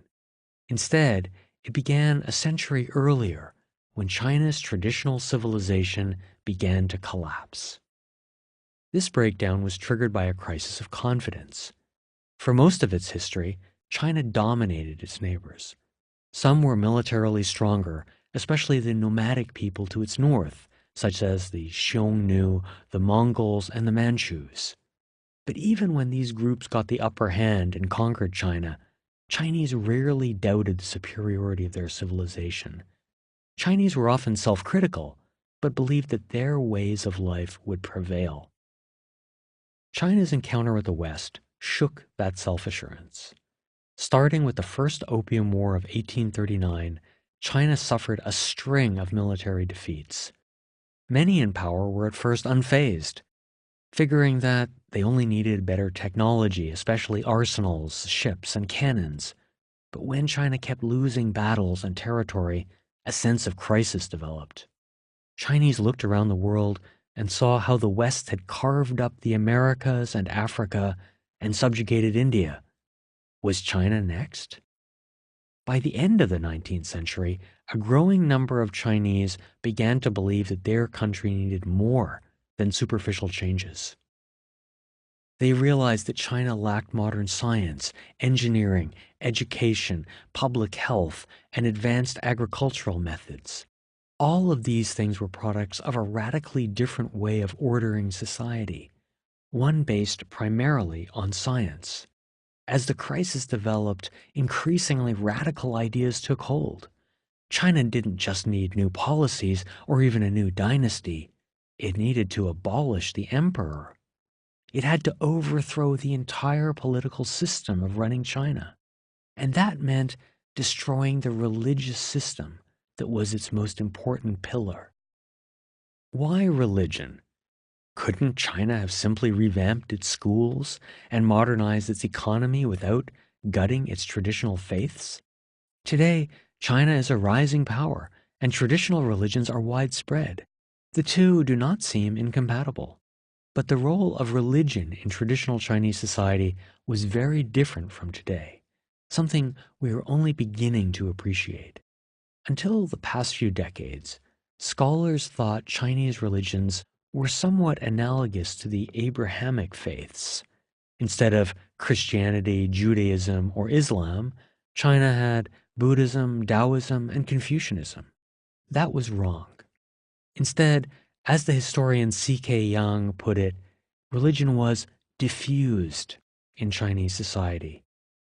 Instead, it began a century earlier when China's traditional civilization began to collapse. This breakdown was triggered by a crisis of confidence. For most of its history, China dominated its neighbors. Some were militarily stronger, especially the nomadic people to its north, such as the Xiongnu, the Mongols, and the Manchus. But even when these groups got the upper hand and conquered China, Chinese rarely doubted the superiority of their civilization. Chinese were often self-critical, but believed that their ways of life would prevail. China's encounter with the West shook that self-assurance. Starting with the First Opium War of 1839, China suffered a string of military defeats. Many in power were at first unfazed, figuring that they only needed better technology, especially arsenals, ships, and cannons. But when China kept losing battles and territory, a sense of crisis developed. Chinese looked around the world and saw how the West had carved up the Americas and Africa and subjugated India. Was China next? By the end of the 19th century, a growing number of Chinese began to believe that their country needed more than superficial changes. They realized that China lacked modern science, engineering, education, public health, and advanced agricultural methods. All of these things were products of a radically different way of ordering society, one based primarily on science. As the crisis developed, increasingly radical ideas took hold. China didn't just need new policies or even a new dynasty. It needed to abolish the emperor. It had to overthrow the entire political system of running China. And that meant destroying the religious system that was its most important pillar. Why religion? Couldn't China have simply revamped its schools and modernized its economy without gutting its traditional faiths? Today, China is a rising power, and traditional religions are widespread. The two do not seem incompatible. But the role of religion in traditional Chinese society was very different from today, something we are only beginning to appreciate. Until the past few decades, scholars thought Chinese religions were somewhat analogous to the Abrahamic faiths. Instead of Christianity, Judaism, or Islam, China had Buddhism, Taoism, and Confucianism. That was wrong. Instead, as the historian C.K. Yang put it, religion was diffused in Chinese society.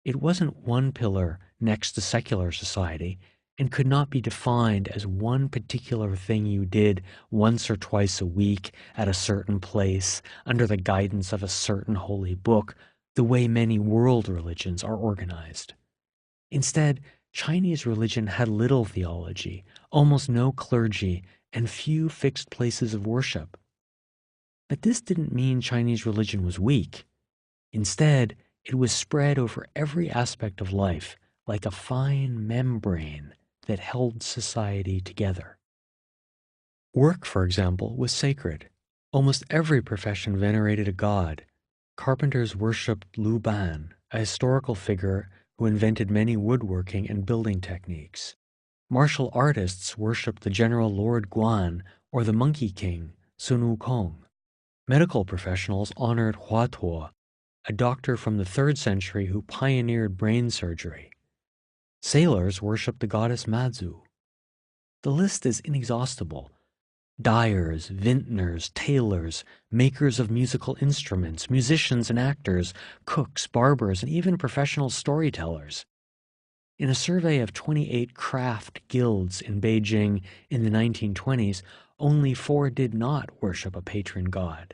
It wasn't one pillar next to secular society and could not be defined as one particular thing you did once or twice a week at a certain place under the guidance of a certain holy book, the way many world religions are organized. Instead, Chinese religion had little theology, almost no clergy, and few fixed places of worship. But this didn't mean Chinese religion was weak. Instead, it was spread over every aspect of life, like a fine membrane that held society together. Work, for example, was sacred. Almost every profession venerated a god. Carpenters worshipped Lu Ban, a historical figure who invented many woodworking and building techniques. Martial artists worshipped the general Lord Guan or the Monkey King, Sun Wukong. Medical professionals honored Hua Tuo, a doctor from the 3rd century who pioneered brain surgery. Sailors worshipped the goddess Mazu. The list is inexhaustible. Dyers, vintners, tailors, makers of musical instruments, musicians and actors, cooks, barbers, and even professional storytellers. In a survey of 28 craft guilds in Beijing in the 1920s, only 4 did not worship a patron god.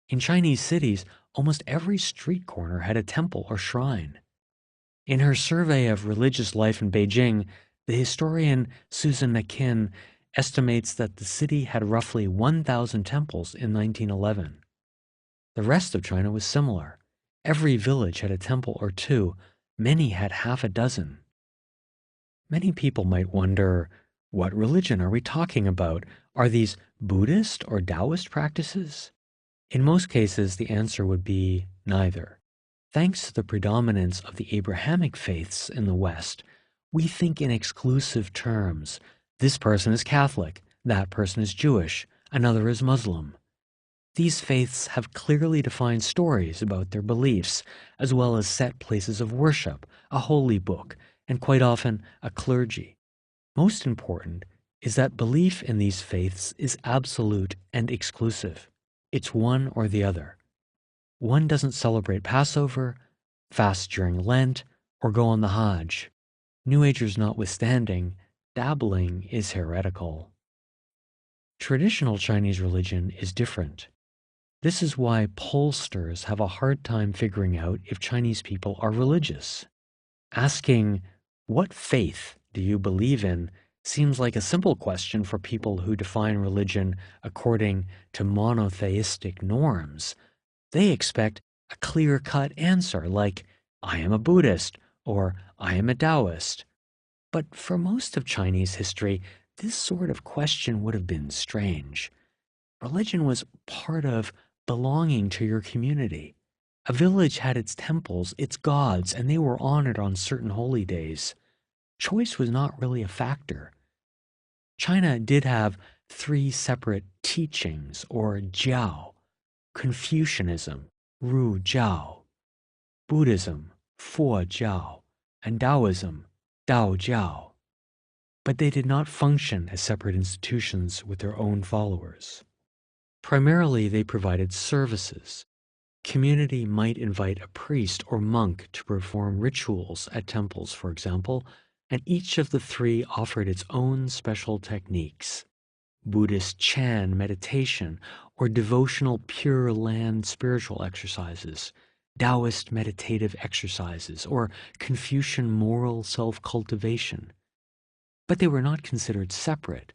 In Chinese cities, almost every street corner had a temple or shrine. In her survey of religious life in Beijing, the historian Susan McKinn estimates that the city had roughly 1,000 temples in 1911. The rest of China was similar. Every village had a temple or 2. Many had half a dozen. Many people might wonder, what religion are we talking about? Are these Buddhist or Taoist practices? In most cases, the answer would be neither. Thanks to the predominance of the Abrahamic faiths in the West, we think in exclusive terms. This person is Catholic, that person is Jewish, another is Muslim. These faiths have clearly defined stories about their beliefs, as well as set places of worship, a holy book, and quite often a clergy. Most important is that belief in these faiths is absolute and exclusive. It's one or the other. One doesn't celebrate Passover, fast during Lent, or go on the Hajj. New Agers notwithstanding, dabbling is heretical. Traditional Chinese religion is different. This is why pollsters have a hard time figuring out if Chinese people are religious. Asking, "What faith do you believe in?" seems like a simple question for people who define religion according to monotheistic norms. They expect a clear-cut answer like, "I am a Buddhist," or "I am a Taoist." But for most of Chinese history, this sort of question would have been strange. Religion was part of belonging to your community. A village had its temples, its gods, and they were honored on certain holy days. Choice was not really a factor. China did have 3 separate teachings, or jiao: Confucianism, Ru Jiao, Buddhism, Fo Jiao, and Taoism, Dao Jiao. But they did not function as separate institutions with their own followers. Primarily, they provided services. Community might invite a priest or monk to perform rituals at temples, for example, and each of the 3 offered its own special techniques. Buddhist Chan meditation, or devotional Pure Land spiritual exercises, Taoist meditative exercises, or Confucian moral self-cultivation. But they were not considered separate.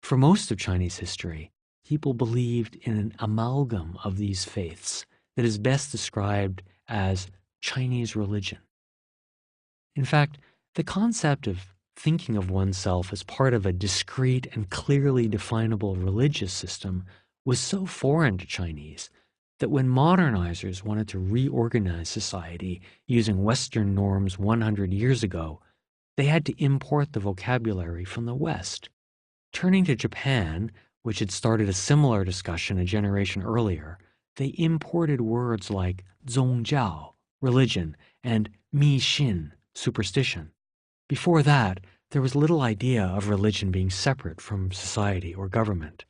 For most of Chinese history, people believed in an amalgam of these faiths that is best described as Chinese religion. In fact, the concept of thinking of oneself as part of a discrete and clearly definable religious system was so foreign to Chinese that when modernizers wanted to reorganize society using Western norms 100 years ago, they had to import the vocabulary from the West. Turning to Japan, which had started a similar discussion a generation earlier, they imported words like zongjiao, religion, and mi xin, superstition. Before that, there was little idea of religion being separate from society or government.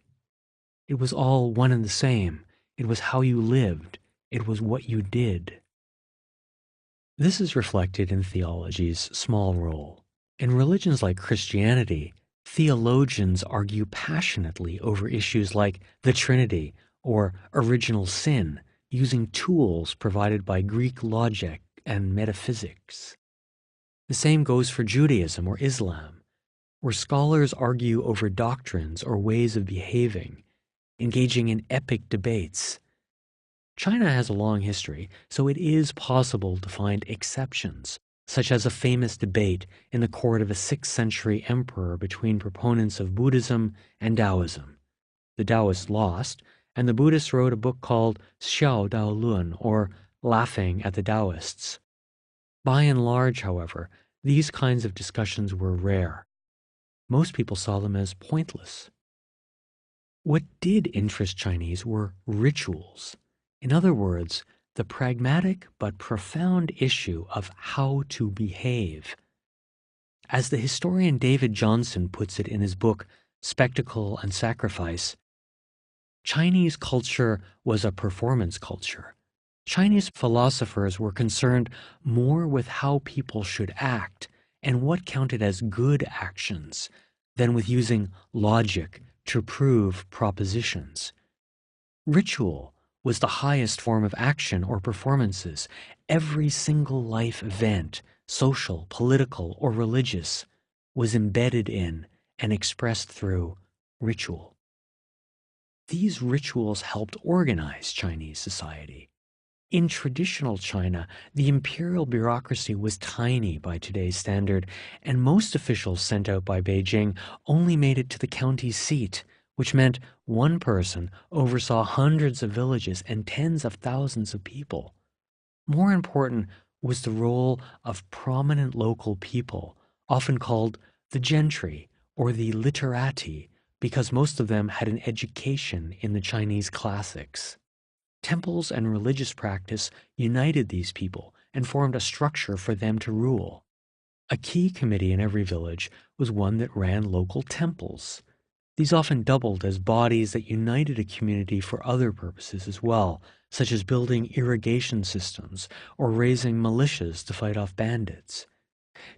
It was all one and the same. It was how you lived. It was what you did. This is reflected in theology's small role. In religions like Christianity, theologians argue passionately over issues like the Trinity or original sin, using tools provided by Greek logic and metaphysics. The same goes for Judaism or Islam, where scholars argue over doctrines or ways of behaving, engaging in epic debates. China has a long history, so it is possible to find exceptions, such as a famous debate in the court of a 6th century emperor between proponents of Buddhism and Taoism. The Taoists lost, and the Buddhists wrote a book called Xiao Dao Lun, or Laughing at the Taoists. By and large, however, these kinds of discussions were rare. Most people saw them as pointless. What did interest Chinese were rituals. In other words, the pragmatic but profound issue of how to behave. As the historian David Johnson puts it in his book, Spectacle and Sacrifice, Chinese culture was a performance culture. Chinese philosophers were concerned more with how people should act and what counted as good actions than with using logic to prove propositions. Ritual was the highest form of action or performances. Every single life event, social, political, or religious, was embedded in and expressed through ritual. These rituals helped organize Chinese society. In traditional China, the imperial bureaucracy was tiny by today's standard, and most officials sent out by Beijing only made it to the county seat, which meant one person oversaw hundreds of villages and tens of thousands of people. More important was the role of prominent local people, often called the gentry or the literati, because most of them had an education in the Chinese classics. Temples and religious practice united these people and formed a structure for them to rule. A key committee in every village was one that ran local temples. These often doubled as bodies that united a community for other purposes as well, such as building irrigation systems or raising militias to fight off bandits.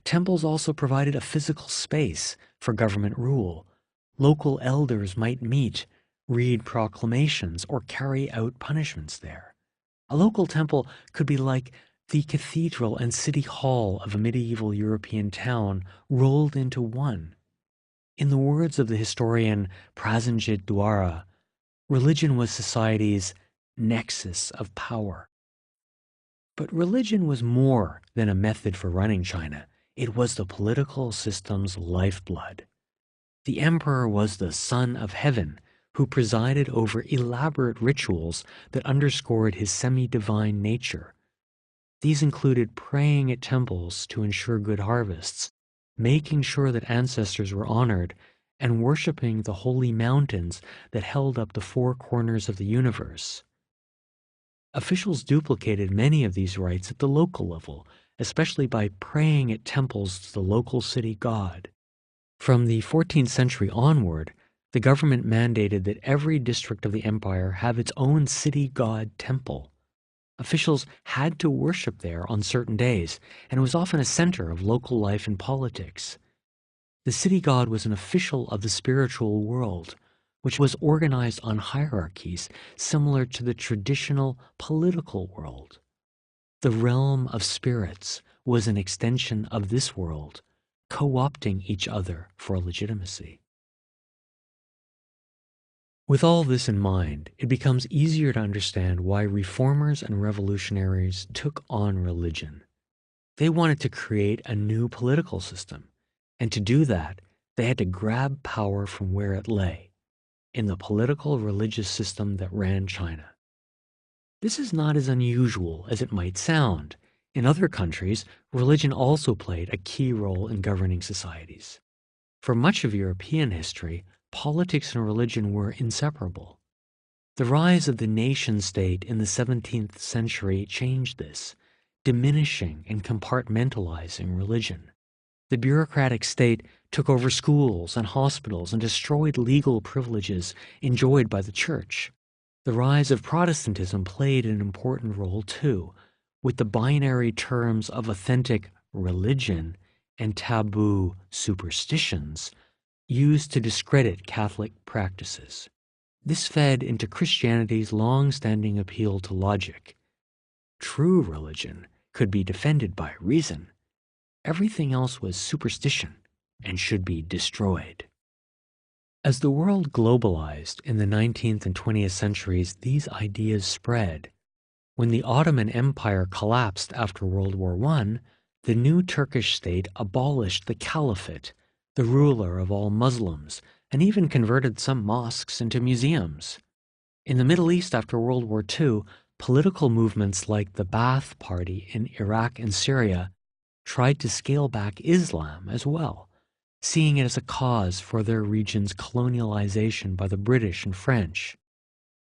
Temples also provided a physical space for government rule. Local elders might meet, read proclamations, or carry out punishments there. A local temple could be like the cathedral and city hall of a medieval European town rolled into one. In the words of the historian Prasenjit Dwara, religion was society's nexus of power. But religion was more than a method for running China. It was the political system's lifeblood. The emperor was the son of heaven, who presided over elaborate rituals that underscored his semi-divine nature. These included praying at temples to ensure good harvests, making sure that ancestors were honored, and worshiping the holy mountains that held up the four corners of the universe. Officials duplicated many of these rites at the local level, especially by praying at temples to the local city god. From the 14th century onward, the government mandated that every district of the empire have its own city god temple. Officials had to worship there on certain days, and it was often a center of local life and politics. The city god was an official of the spiritual world, which was organized on hierarchies similar to the traditional political world. The realm of spirits was an extension of this world, co-opting each other for legitimacy. With all this in mind, it becomes easier to understand why reformers and revolutionaries took on religion. They wanted to create a new political system, and to do that, they had to grab power from where it lay, in the political religious system that ran China. This is not as unusual as it might sound. In other countries, religion also played a key role in governing societies. For much of European history, politics and religion were inseparable. The rise of the nation-state in the 17th century changed this. diminishing and compartmentalizing religion. The bureaucratic state took over schools and hospitals and destroyed legal privileges enjoyed by the church. The rise of Protestantism played an important role too, with the binary terms of authentic religion and taboo superstitions used to discredit Catholic practices. This fed into Christianity's long-standing appeal to logic. True religion could be defended by reason. Everything else was superstition and should be destroyed. As the world globalized in the 19th and 20th centuries, these ideas spread. When the Ottoman Empire collapsed after World War I, the new Turkish state abolished the caliphate, the ruler of all Muslims, and even converted some mosques into museums. In the Middle East after World War II, political movements like the Ba'ath Party in Iraq and Syria tried to scale back Islam as well, seeing it as a cause for their region's colonialization by the British and French.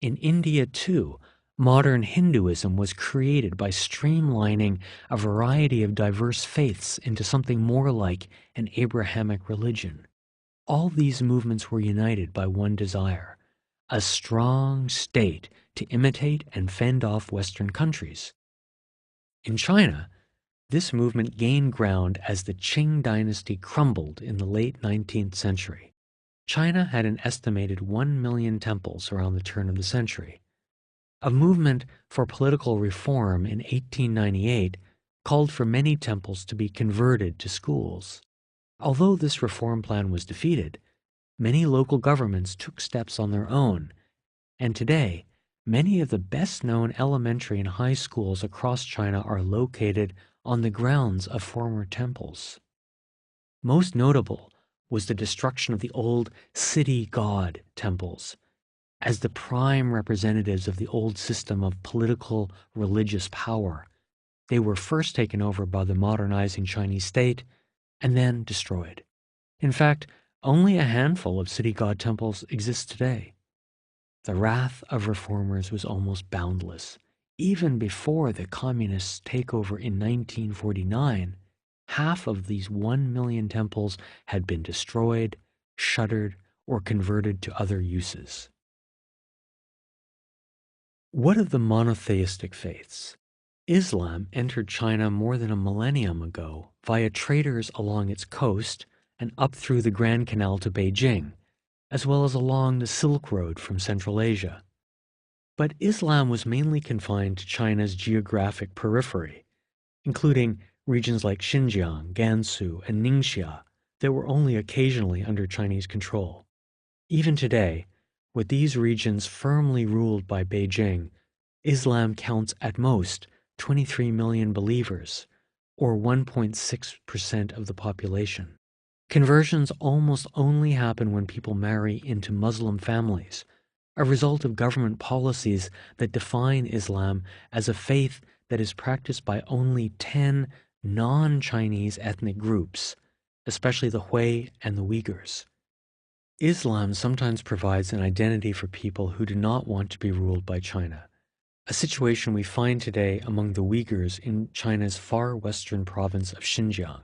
In India, too, modern Hinduism was created by streamlining a variety of diverse faiths into something more like an Abrahamic religion. All these movements were united by one desire: a strong state to imitate and fend off Western countries. In China, this movement gained ground as the Qing dynasty crumbled in the late 19th century. China had an estimated 1 million temples around the turn of the century. A movement for political reform in 1898 called for many temples to be converted to schools. Although this reform plan was defeated, many local governments took steps on their own, and today, many of the best-known elementary and high schools across China are located on the grounds of former temples. Most notable was the destruction of the old city god temples. As the prime representatives of the old system of political religious power, they were first taken over by the modernizing Chinese state and then destroyed. In fact, only a handful of city god temples exist today. The wrath of reformers was almost boundless. Even before the communist takeover in 1949, half of these 1 million temples had been destroyed, shuttered, or converted to other uses. What of the monotheistic faiths? Islam entered China more than a millennium ago via traders along its coast and up through the Grand Canal to Beijing, as well as along the Silk Road from Central Asia. But Islam was mainly confined to China's geographic periphery, including regions like Xinjiang, Gansu, and Ningxia that were only occasionally under Chinese control. Even today, with these regions firmly ruled by Beijing, Islam counts at most 23 million believers, or 1.6% of the population. Conversions almost only happen when people marry into Muslim families, a result of government policies that define Islam as a faith that is practiced by only 10 non-Chinese ethnic groups, especially the Hui and the Uyghurs. Islam sometimes provides an identity for people who do not want to be ruled by China, a situation we find today among the Uyghurs in China's far western province of Xinjiang.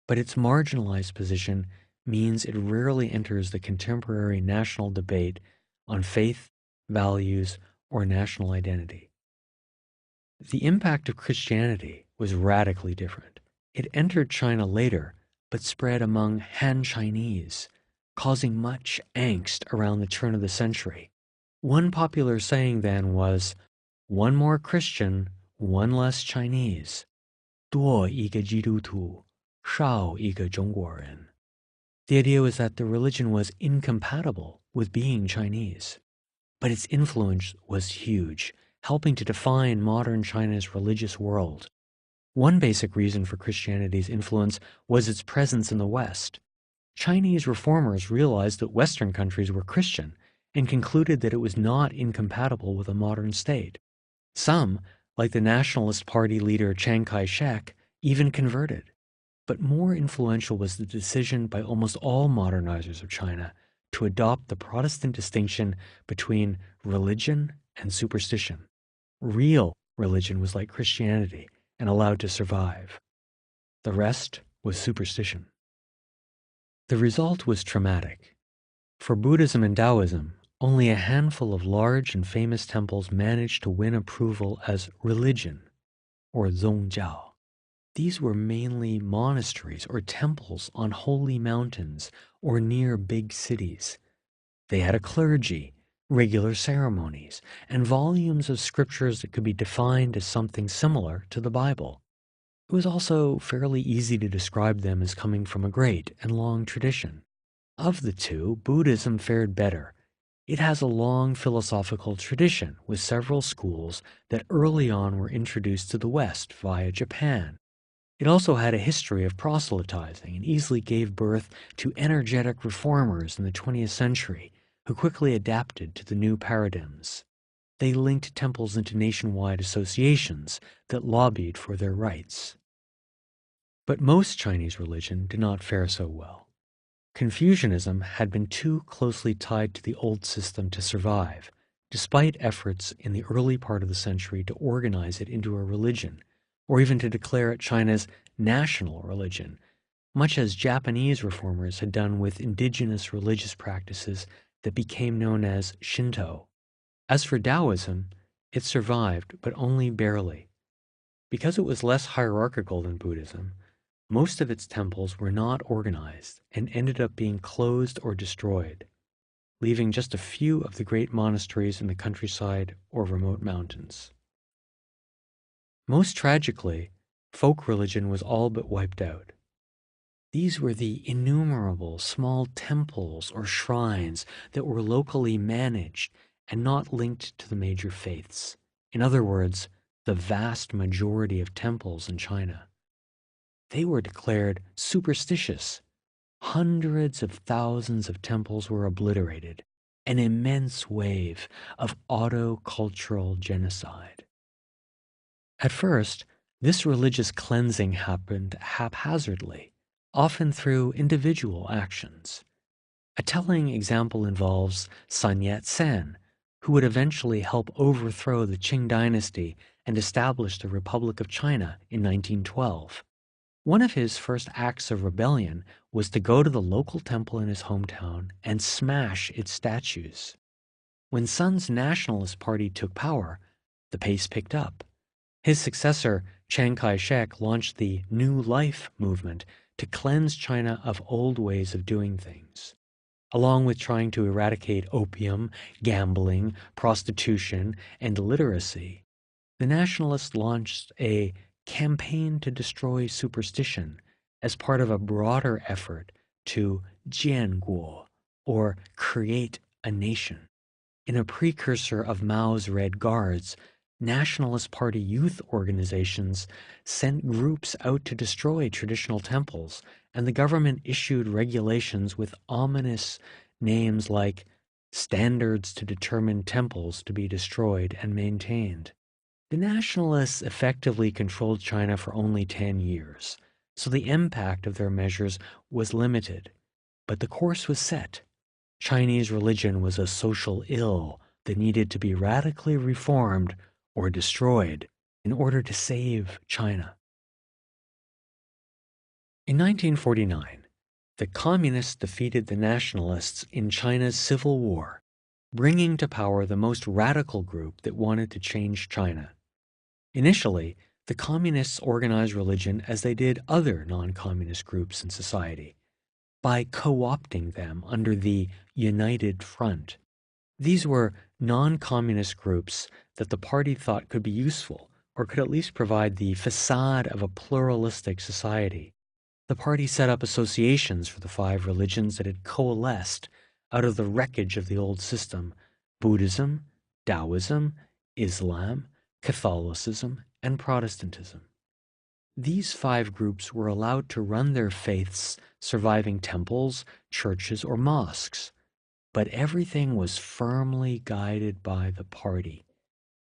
But its marginalized position means it rarely enters the contemporary national debate on faith, values, or national identity. The impact of Christianity was radically different. It entered China later, but spread among Han Chinese, causing much angst around the turn of the century. One popular saying then was, "One more Christian, one less Chinese. 多一个基督徒，少一个中国人." The idea was that the religion was incompatible with being Chinese. But its influence was huge, helping to define modern China's religious world. One basic reason for Christianity's influence was its presence in the West. Chinese reformers realized that Western countries were Christian and concluded that it was not incompatible with a modern state. Some, like the Nationalist Party leader Chiang Kai-shek, even converted. But more influential was the decision by almost all modernizers of China to adopt the Protestant distinction between religion and superstition. Real religion was like Christianity, and allowed to survive. The rest was superstition. The result was traumatic. For Buddhism and Taoism, only a handful of large and famous temples managed to win approval as religion, or zongjiao. These were mainly monasteries or temples on holy mountains or near big cities. They had a clergy, regular ceremonies, and volumes of scriptures that could be defined as something similar to the Bible. It was also fairly easy to describe them as coming from a great and long tradition. Of the two, Buddhism fared better. It has a long philosophical tradition with several schools that early on were introduced to the West via Japan. It also had a history of proselytizing and easily gave birth to energetic reformers in the 20th century who quickly adapted to the new paradigms. They linked temples into nationwide associations that lobbied for their rights. But most Chinese religion did not fare so well. Confucianism had been too closely tied to the old system to survive, despite efforts in the early part of the century to organize it into a religion, or even to declare it China's national religion, much as Japanese reformers had done with indigenous religious practices that became known as Shinto. As for Taoism, it survived, but only barely. Because it was less hierarchical than Buddhism, most of its temples were not organized and ended up being closed or destroyed, leaving just a few of the great monasteries in the countryside or remote mountains. Most tragically, folk religion was all but wiped out. These were the innumerable small temples or shrines that were locally managed and not linked to the major faiths. In other words, the vast majority of temples in China. They were declared superstitious. Hundreds of thousands of temples were obliterated, an immense wave of autocultural genocide. At first, this religious cleansing happened haphazardly, often through individual actions. A telling example involves Sun Yat-sen, who would eventually help overthrow the Qing dynasty and establish the Republic of China in 1912. One of his first acts of rebellion was to go to the local temple in his hometown and smash its statues. When Sun's Nationalist Party took power, the pace picked up. His successor, Chiang Kai-shek, launched the New Life movement to cleanse China of old ways of doing things. Along with trying to eradicate opium, gambling, prostitution, and illiteracy, the nationalists launched a campaign to destroy superstition as part of a broader effort to jianguo, or create a nation. In a precursor of Mao's Red Guards, Nationalist Party youth organizations sent groups out to destroy traditional temples, and the government issued regulations with ominous names like Standards to Determine Temples to be Destroyed and Maintained. The nationalists effectively controlled China for only 10 years, so the impact of their measures was limited. But the course was set. Chinese religion was a social ill that needed to be radically reformed or destroyed in order to save China. In 1949, the communists defeated the nationalists in China's Civil War, bringing to power the most radical group that wanted to change China. Initially, the communists organized religion as they did other non-communist groups in society, by co-opting them under the United Front. These were non-communist groups that the party thought could be useful or could at least provide the facade of a pluralistic society. The party set up associations for the 5 religions that had coalesced out of the wreckage of the old system: Buddhism, Taoism, Islam, Catholicism, and Protestantism. These 5 groups were allowed to run their faiths, surviving temples, churches, or mosques, but everything was firmly guided by the party.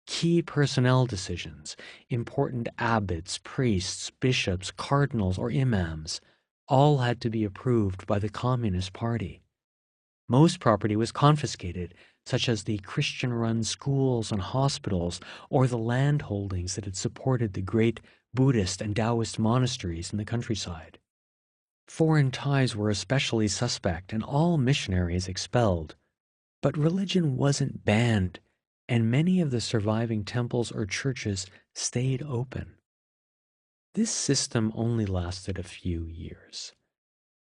Key personnel decisions, important abbots, priests, bishops, cardinals, or imams, all had to be approved by the Communist Party. Most property was confiscated, such as the Christian-run schools and hospitals, or the land holdings that had supported the great Buddhist and Taoist monasteries in the countryside. Foreign ties were especially suspect and all missionaries expelled. But religion wasn't banned, and many of the surviving temples or churches stayed open. This system only lasted a few years.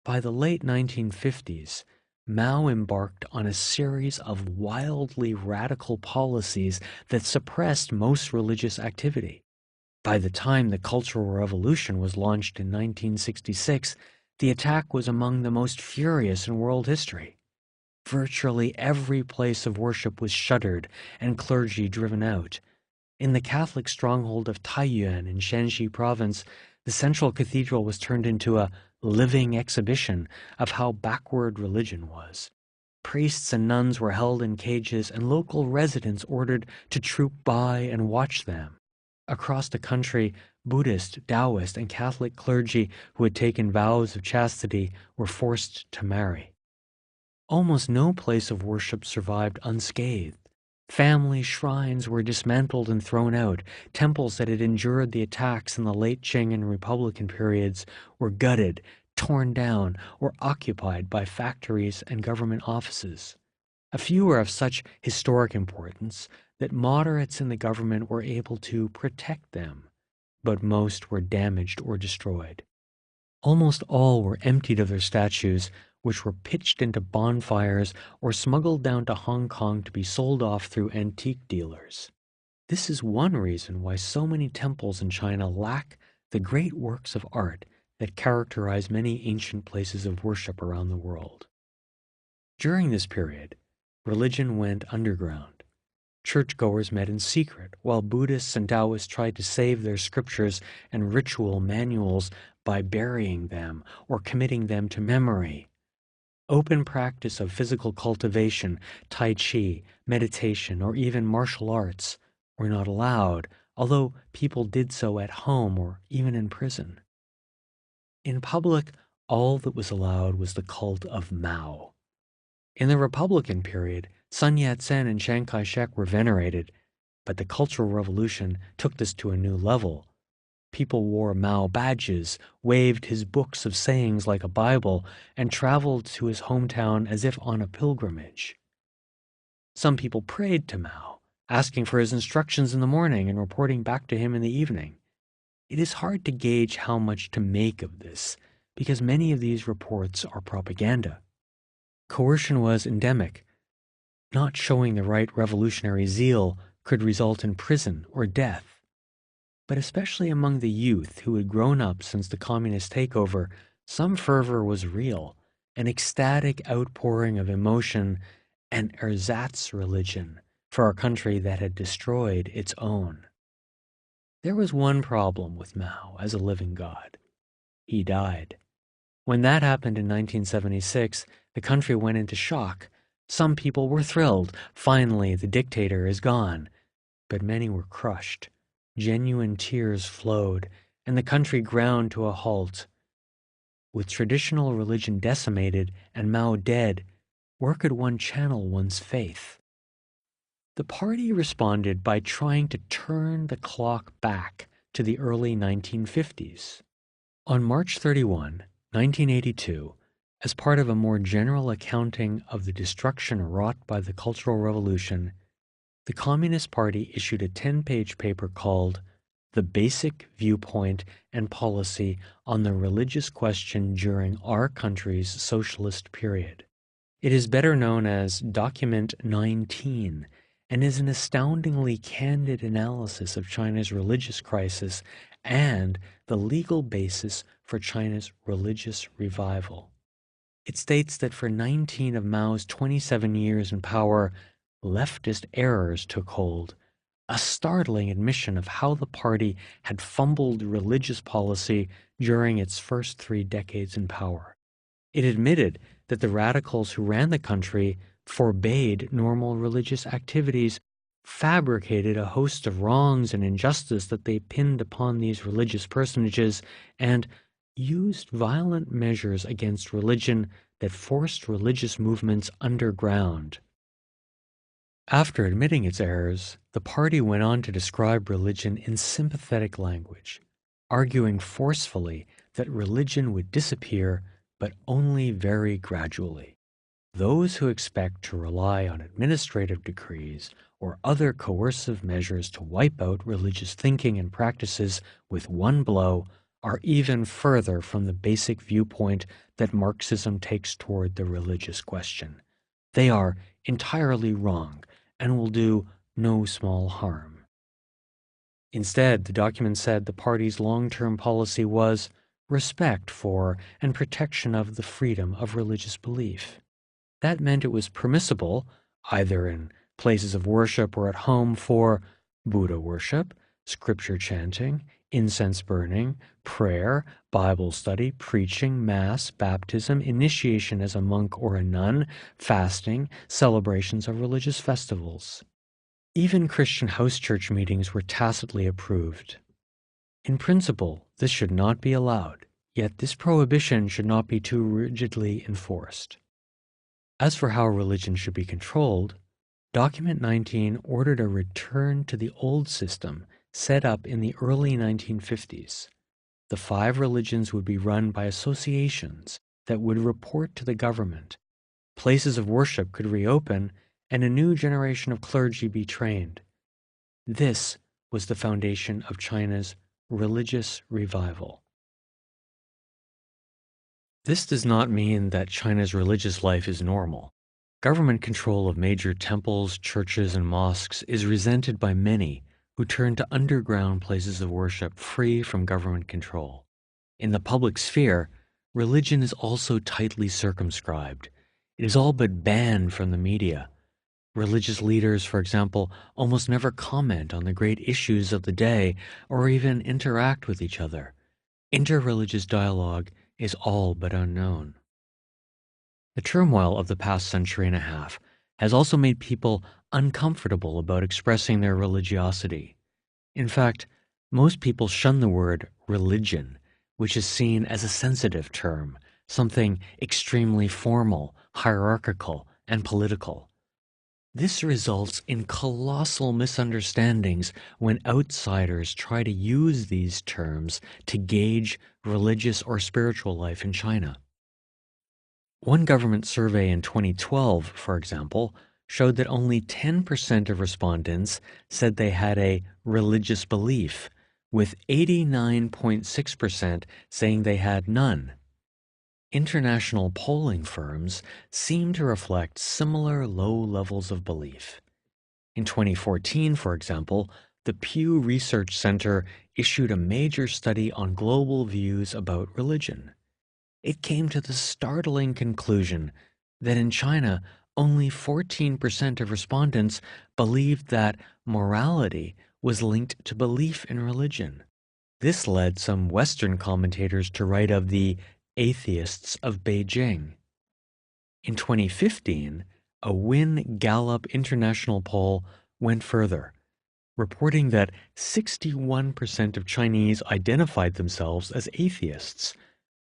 By the late 1950s, Mao embarked on a series of wildly radical policies that suppressed most religious activity. By the time the Cultural Revolution was launched in 1966, the attack was among the most furious in world history. Virtually every place of worship was shuttered and clergy driven out. In the Catholic stronghold of Taiyuan in Shanxi province, the central cathedral was turned into a living exhibition of how backward religion was. Priests and nuns were held in cages and local residents ordered to troop by and watch them. Across the country, Buddhist, Taoist, and Catholic clergy who had taken vows of chastity were forced to marry. Almost no place of worship survived unscathed. Family shrines were dismantled and thrown out. Temples that had endured the attacks in the late Qing and Republican periods were gutted, torn down, or occupied by factories and government offices. A few were of such historic importance that moderates in the government were able to protect them, but most were damaged or destroyed. Almost all were emptied of their statues, which were pitched into bonfires or smuggled down to Hong Kong to be sold off through antique dealers. This is one reason why so many temples in China lack the great works of art that characterize many ancient places of worship around the world. During this period, religion went underground. Churchgoers met in secret, while Buddhists and Taoists tried to save their scriptures and ritual manuals by burying them or committing them to memory. Open practice of physical cultivation, tai chi, meditation, or even martial arts were not allowed, although people did so at home or even in prison. In public, all that was allowed was the cult of Mao. In the Republican period, Sun Yat-sen and Chiang Kai-shek were venerated, but the Cultural Revolution took this to a new level. People wore Mao badges, waved his books of sayings like a Bible, and traveled to his hometown as if on a pilgrimage. Some people prayed to Mao, asking for his instructions in the morning and reporting back to him in the evening. It is hard to gauge how much to make of this, because many of these reports are propaganda. Coercion was endemic. Not showing the right revolutionary zeal could result in prison or death. But especially among the youth who had grown up since the communist takeover, some fervor was real, an ecstatic outpouring of emotion, an ersatz religion for a country that had destroyed its own. There was one problem with Mao as a living god. He died. When that happened in 1976, the country went into shock. Some people were thrilled. Finally, the dictator is gone. But many were crushed. Genuine tears flowed, and the country ground to a halt. With traditional religion decimated and Mao dead, where could one channel one's faith? The party responded by trying to turn the clock back to the early 1950s. On March 31, 1982, as part of a more general accounting of the destruction wrought by the Cultural Revolution, the Communist Party issued a 10-page paper called The Basic Viewpoint and Policy on the Religious Question During Our Country's Socialist Period. It is better known as Document 19 and is an astoundingly candid analysis of China's religious crisis and the legal basis for China's religious revival. It states that for 19 of Mao's 27 years in power, leftist errors took hold, a startling admission of how the party had fumbled religious policy during its first 3 decades in power. It admitted that the radicals who ran the country forbade normal religious activities, fabricated a host of wrongs and injustice that they pinned upon these religious personages, and used violent measures against religion that forced religious movements underground. After admitting its errors, the party went on to describe religion in sympathetic language. arguing forcefully that religion would disappear, but only very gradually. Those who expect to rely on administrative decrees or other coercive measures to wipe out religious thinking and practices with one blow are even further from the basic viewpoint that Marxism takes toward the religious question. They are entirely wrong and will do no small harm. Instead, the document said the party's long-term policy was respect for and protection of the freedom of religious belief. That meant it was permissible, either in places of worship or at home, for Buddha worship, scripture chanting, incense burning, prayer, Bible study, preaching, mass, baptism, initiation as a monk or a nun, fasting, celebrations of religious festivals. Even Christian house church meetings were tacitly approved. In principle, this should not be allowed, yet this prohibition should not be too rigidly enforced. As for how religion should be controlled, Document 19 ordered a return to the old system set up in the early 1950s. The 5 religions would be run by associations that would report to the government. Places of worship could reopen and a new generation of clergy be trained. This was the foundation of China's religious revival. This does not mean that China's religious life is normal. Government control of major temples, churches, and mosques is resented by many who turn to underground places of worship free from government control. In the public sphere, religion is also tightly circumscribed. It is all but banned from the media. Religious leaders, for example, almost never comment on the great issues of the day or even interact with each other. Interreligious dialogue is all but unknown. The turmoil of the past century and a half has also made people uncomfortable about expressing their religiosity. In fact, most people shun the word religion, which is seen as a sensitive term, something extremely formal, hierarchical, and political. This results in colossal misunderstandings when outsiders try to use these terms to gauge religious or spiritual life in China. One government survey in 2012, for example, showed that only 10% of respondents said they had a religious belief, with 89.6% saying they had none. International polling firms seem to reflect similar low levels of belief. In 2014, for example, the Pew Research Center issued a major study on global views about religion. It came to the startling conclusion that in China, only 14% of respondents believed that morality was linked to belief in religion. This led some Western commentators to write of the atheists of Beijing. In 2015, a Wynne Gallup International poll went further, reporting that 61% of Chinese identified themselves as atheists,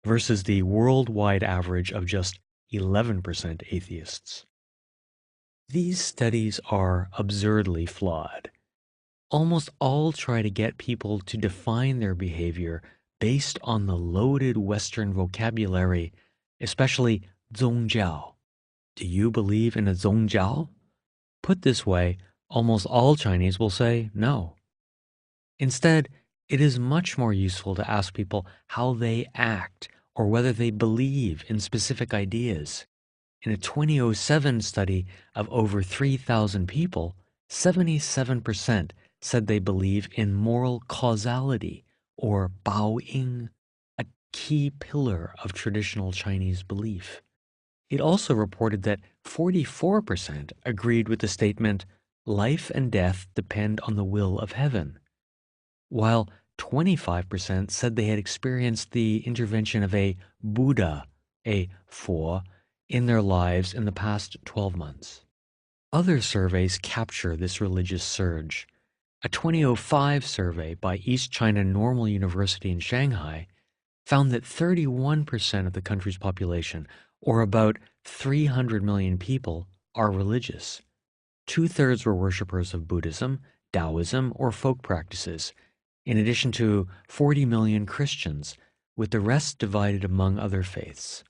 versus the worldwide average of just 11% atheists. These studies are absurdly flawed. Almost all try to get people to define their behavior based on the loaded Western vocabulary, especially 宗教. Do you believe in a 宗教? Put this way, almost all Chinese will say no. Instead, it is much more useful to ask people how they act or whether they believe in specific ideas. In a 2007 study of over 3,000 people, 77% said they believe in moral causality, or baoying, a key pillar of traditional Chinese belief. It also reported that 44% agreed with the statement, life and death depend on the will of heaven, while 25% said they had experienced the intervention of a Buddha, a Fo, in their lives in the past 12 months. Other surveys capture this religious surge. A 2005 survey by East China Normal University in Shanghai found that 31% of the country's population, or about 300 million people, are religious. 2/3 were worshippers of Buddhism, Taoism, or folk practices, in addition to 40 million Christians, with the rest divided among other faiths.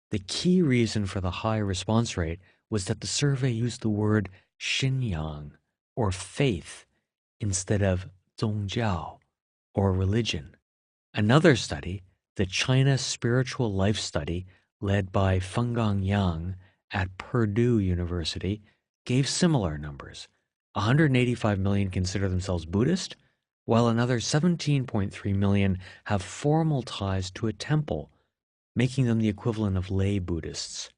The key reason for the high response rate was that the survey used the word 信仰, or faith, instead of 宗教, or religion. Another study, the China Spiritual Life Study, led by Fenggang Yang at Purdue University, gave similar numbers. 185 million consider themselves Buddhist, while another 17.3 million have formal ties to a temple, making them the equivalent of lay Buddhists.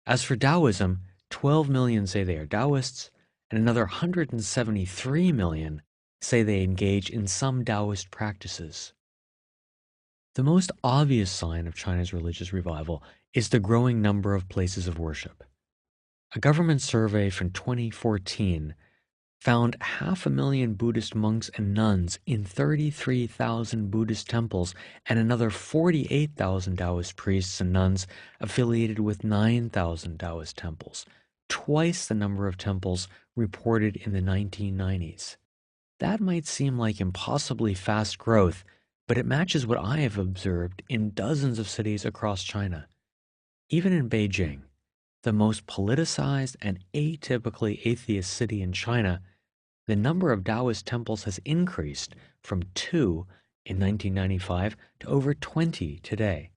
As for Taoism, 12 million say they are Taoists, and another 173 million say they engage in some Taoist practices. The most obvious sign of China's religious revival is the growing number of places of worship. A government survey from 2014 found 500,000 Buddhist monks and nuns in 33,000 Buddhist temples and another 48,000 Taoist priests and nuns affiliated with 9,000 Taoist temples, twice the number of temples reported in the 1990s. That might seem like impossibly fast growth, but it matches what I have observed in dozens of cities across China. Even in Beijing, the most politicized and atypically atheist city in China, the number of Taoist temples has increased from 2 in 1995 to over 20 today.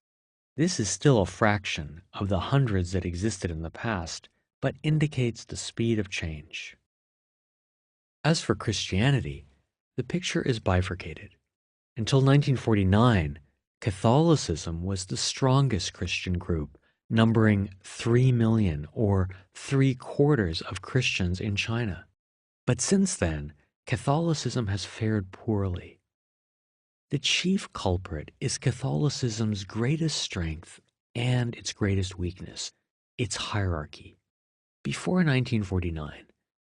This is still a fraction of the hundreds that existed in the past, but indicates the speed of change. As for Christianity, the picture is bifurcated. Until 1949, Catholicism was the strongest Christian group, numbering 3 million, or 3/4 of Christians in China. But since then, Catholicism has fared poorly. The chief culprit is Catholicism's greatest strength and its greatest weakness, its hierarchy. Before 1949,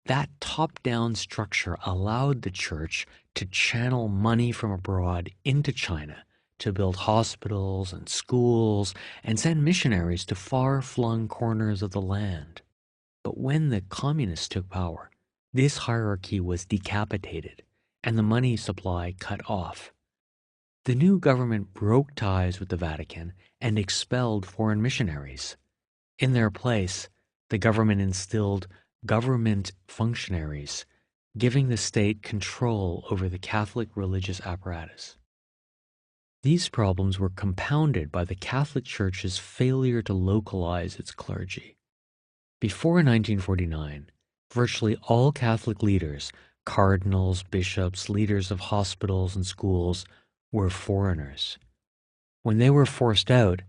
that top-down structure allowed the church to channel money from abroad into China to build hospitals and schools and send missionaries to far-flung corners of the land. But when the communists took power, this hierarchy was decapitated and the money supply cut off. The new government broke ties with the Vatican and expelled foreign missionaries. In their place, the government instilled government functionaries, giving the state control over the Catholic religious apparatus. These problems were compounded by the Catholic Church's failure to localize its clergy. Before 1949, virtually all Catholic leaders, cardinals, bishops, leaders of hospitals and schools, were foreigners. When they were forced out,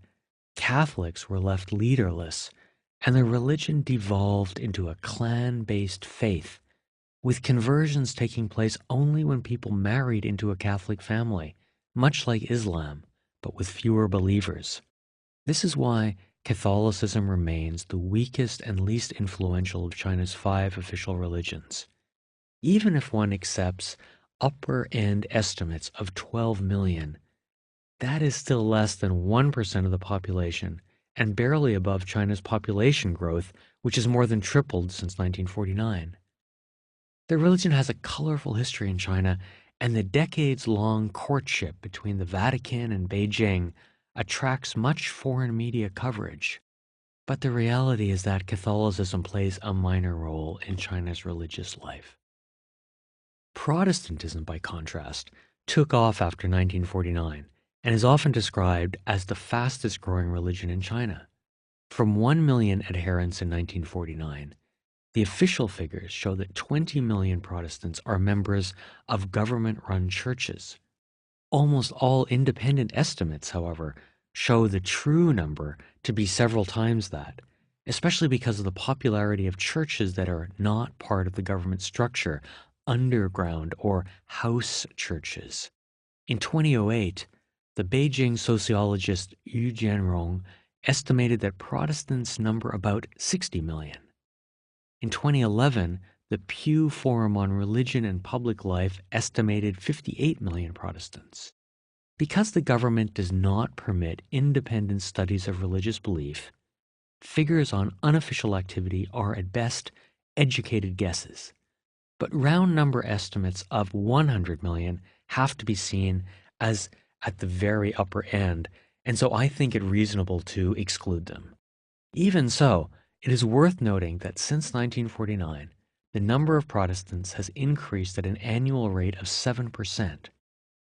Catholics were left leaderless, and their religion devolved into a clan-based faith, with conversions taking place only when people married into a Catholic family, much like Islam, but with fewer believers. This is why Catholicism remains the weakest and least influential of China's 5 official religions. Even if one accepts upper-end estimates of 12 million, that is still less than 1% of the population and barely above China's population growth, which has more than tripled since 1949. The religion has a colorful history in China, and the decades-long courtship between the Vatican and Beijing attracts much foreign media coverage. But the reality is that Catholicism plays a minor role in China's religious life. Protestantism, by contrast, took off after 1949 and is often described as the fastest growing religion in China. From 1 million adherents in 1949, the official figures show that 20 million Protestants are members of government-run churches. Almost all independent estimates, however, show the true number to be several times that, especially because of the popularity of churches that are not part of the government structure, underground or house churches. In 2008, the Beijing sociologist Yu Jianrong estimated that Protestants number about 60 million. In 2011, the Pew Forum on Religion and Public Life estimated 58 million Protestants. Because the government does not permit independent studies of religious belief, figures on unofficial activity are at best educated guesses. But round number estimates of 100 million have to be seen as at the very upper end, and so I think it reasonable to exclude them. Even so, it is worth noting that since 1949, the number of Protestants has increased at an annual rate of 7%.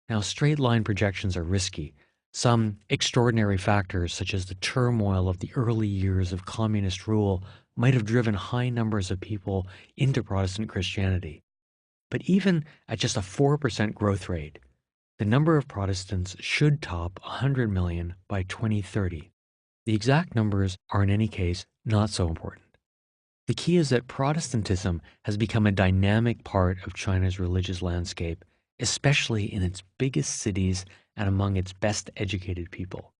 Now, straight line projections are risky. Some extraordinary factors, such as the turmoil of the early years of communist rule, might have driven high numbers of people into Protestant Christianity. But even at just a 4% growth rate, the number of Protestants should top 100 million by 2030. The exact numbers are in any case not so important. The key is that Protestantism has become a dynamic part of China's religious landscape, especially in its biggest cities and among its best educated people.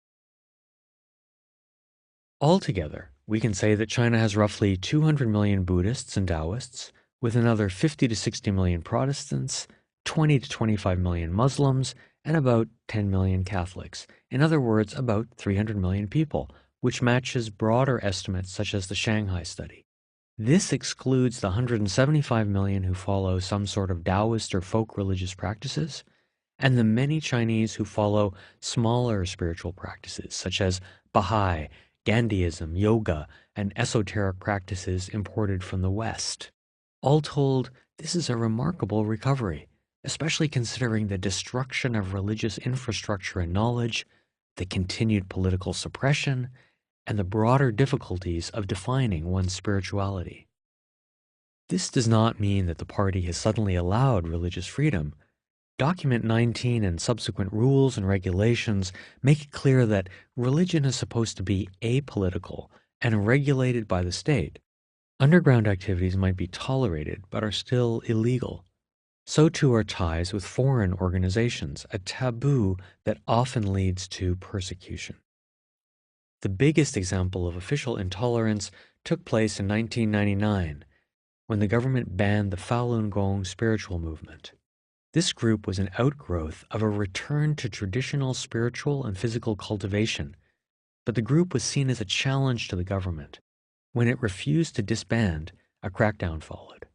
Altogether, we can say that China has roughly 200 million Buddhists and Taoists, with another 50 to 60 million Protestants, 20 to 25 million Muslims, and about 10 million Catholics. In other words, about 300 million people, which matches broader estimates such as the Shanghai study. This excludes the 175 million who follow some sort of Taoist or folk religious practices, and the many Chinese who follow smaller spiritual practices such as Baha'i, Gandhism, yoga, and esoteric practices imported from the West. All told, this is a remarkable recovery, especially considering the destruction of religious infrastructure and knowledge, the continued political suppression, and the broader difficulties of defining one's spirituality. This does not mean that the party has suddenly allowed religious freedom. Document 19 and subsequent rules and regulations make it clear that religion is supposed to be apolitical and regulated by the state. Underground activities might be tolerated but are still illegal. So too are ties with foreign organizations, a taboo that often leads to persecution. The biggest example of official intolerance took place in 1999, when the government banned the Falun Gong spiritual movement. This group was an outgrowth of a return to traditional spiritual and physical cultivation, but the group was seen as a challenge to the government. When it refused to disband, a crackdown followed.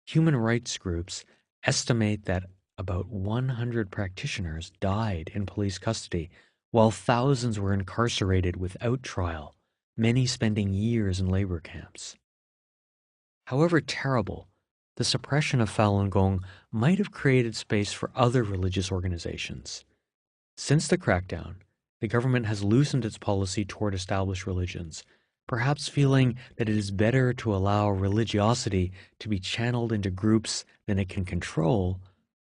Human rights groups estimate that about 100 practitioners died in police custody, while thousands were incarcerated without trial, many spending years in labor camps. However terrible, the suppression of Falun Gong might have created space for other religious organizations. Since the crackdown, the government has loosened its policy toward established religions, perhaps feeling that it is better to allow religiosity to be channeled into groups than it can control,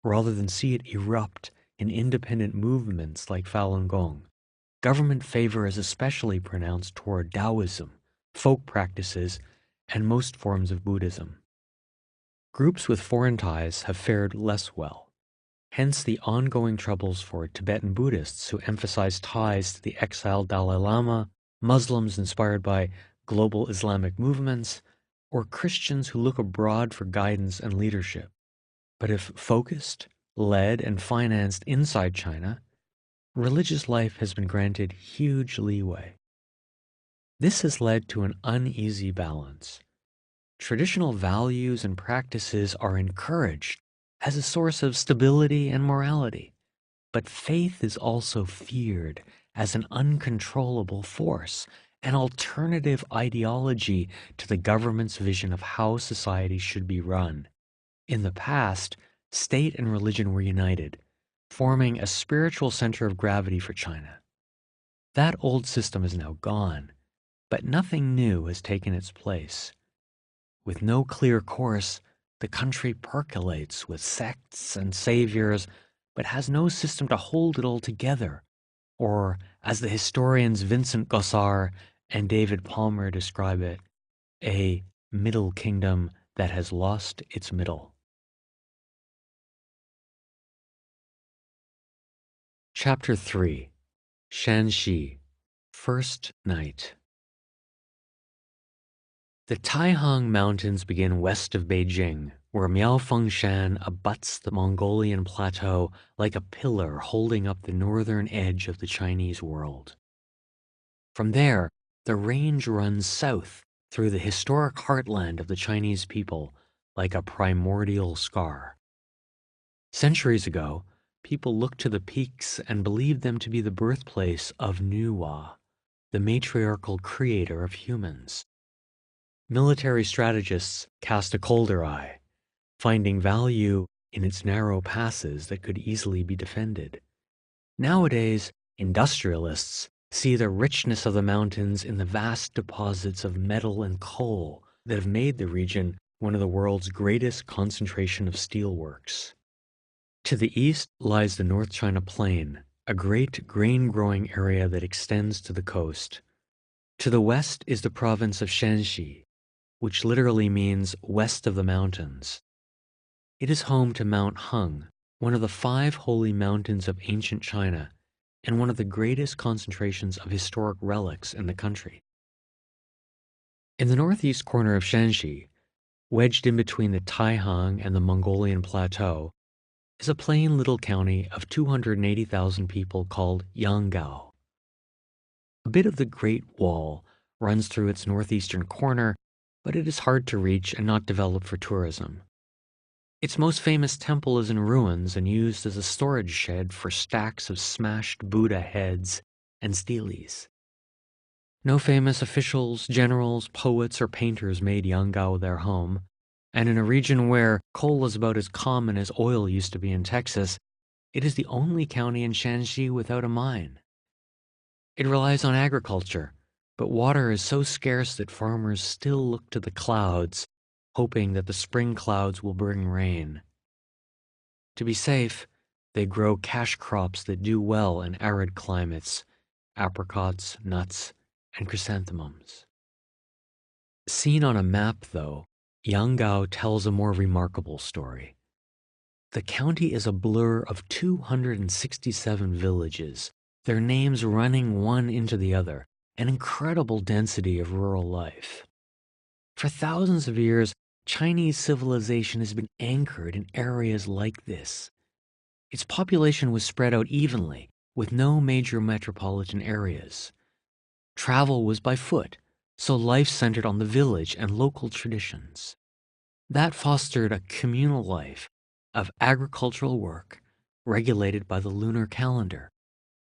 rather than see it erupt in independent movements like Falun Gong. Government favor is especially pronounced toward Taoism, folk practices, and most forms of Buddhism. Groups with foreign ties have fared less well. Hence the ongoing troubles for Tibetan Buddhists who emphasize ties to the exiled Dalai Lama, Muslims inspired by global Islamic movements, or Christians who look abroad for guidance and leadership. But if focused, led, and financed inside China, religious life has been granted huge leeway. This has led to an uneasy balance. Traditional values and practices are encouraged as a source of stability and morality, but faith is also feared as an uncontrollable force, an alternative ideology to the government's vision of how society should be run. In the past, state and religion were united, forming a spiritual center of gravity for China. That old system is now gone, but nothing new has taken its place. With no clear course, the country percolates with sects and saviors, but has no system to hold it all together, or, as the historians Vincent Gossard and David Palmer describe it, a middle kingdom that has lost its middle. Chapter 3, Shanxi, First Night. The Taihang Mountains begin west of Beijing, where Miaofengshan abuts the Mongolian plateau like a pillar holding up the northern edge of the Chinese world. From there, the range runs south through the historic heartland of the Chinese people like a primordial scar. Centuries ago, People looked to the peaks and believed them to be the birthplace of Nuwa, the matriarchal creator of humans. Military strategists cast a colder eye, finding value in its narrow passes that could easily be defended. Nowadays, industrialists see the richness of the mountains in the vast deposits of metal and coal that have made the region one of the world's greatest concentration of steelworks. To the east lies the North China Plain, a great grain-growing area that extends to the coast. To the west is the province of Shanxi, which literally means west of the mountains. It is home to Mount Hung, one of the 5 holy mountains of ancient China, and one of the greatest concentrations of historic relics in the country. In the northeast corner of Shanxi, wedged in between the Taihang and the Mongolian Plateau, is a plain little county of 280,000 people called Yangao. A bit of the Great Wall runs through its northeastern corner, but it is hard to reach and not developed for tourism. Its most famous temple is in ruins and used as a storage shed for stacks of smashed Buddha heads and steles. No famous officials, generals, poets, or painters made Yangao their home, and in a region where coal is about as common as oil used to be in Texas, it is the only county in Shanxi without a mine. It relies on agriculture, but water is so scarce that farmers still look to the clouds, hoping that the spring clouds will bring rain. To be safe, they grow cash crops that do well in arid climates: apricots, nuts, and chrysanthemums. Seen on a map, though, Yangao tells a more remarkable story. The county is a blur of 267 villages, their names running one into the other, an incredible density of rural life. For thousands of years, Chinese civilization has been anchored in areas like this. Its population was spread out evenly, with no major metropolitan areas. Travel was by foot, so life centered on the village and local traditions. That fostered a communal life of agricultural work regulated by the lunar calendar,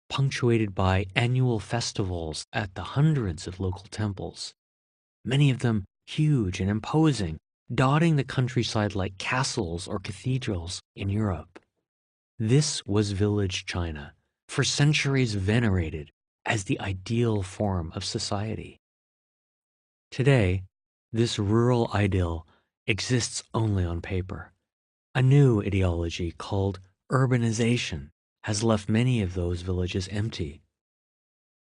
punctuated by annual festivals at the hundreds of local temples, many of them huge and imposing, dotting the countryside like castles or cathedrals in Europe. This was village China, for centuries venerated as the ideal form of society. Today, this rural idyll exists only on paper. A new ideology called urbanization has left many of those villages empty.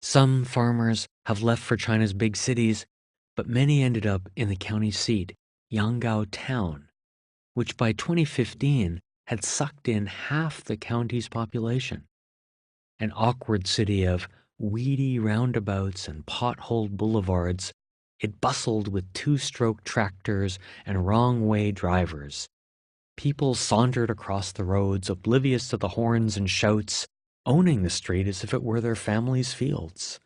Some farmers have left for China's big cities, but many ended up in the county seat, Yangao Town, which by 2015 had sucked in half the county's population. An awkward city of weedy roundabouts and potholed boulevards, it bustled with 2-stroke tractors and wrong-way drivers. People sauntered across the roads, oblivious to the horns and shouts, owning the street as if it were their family's fields.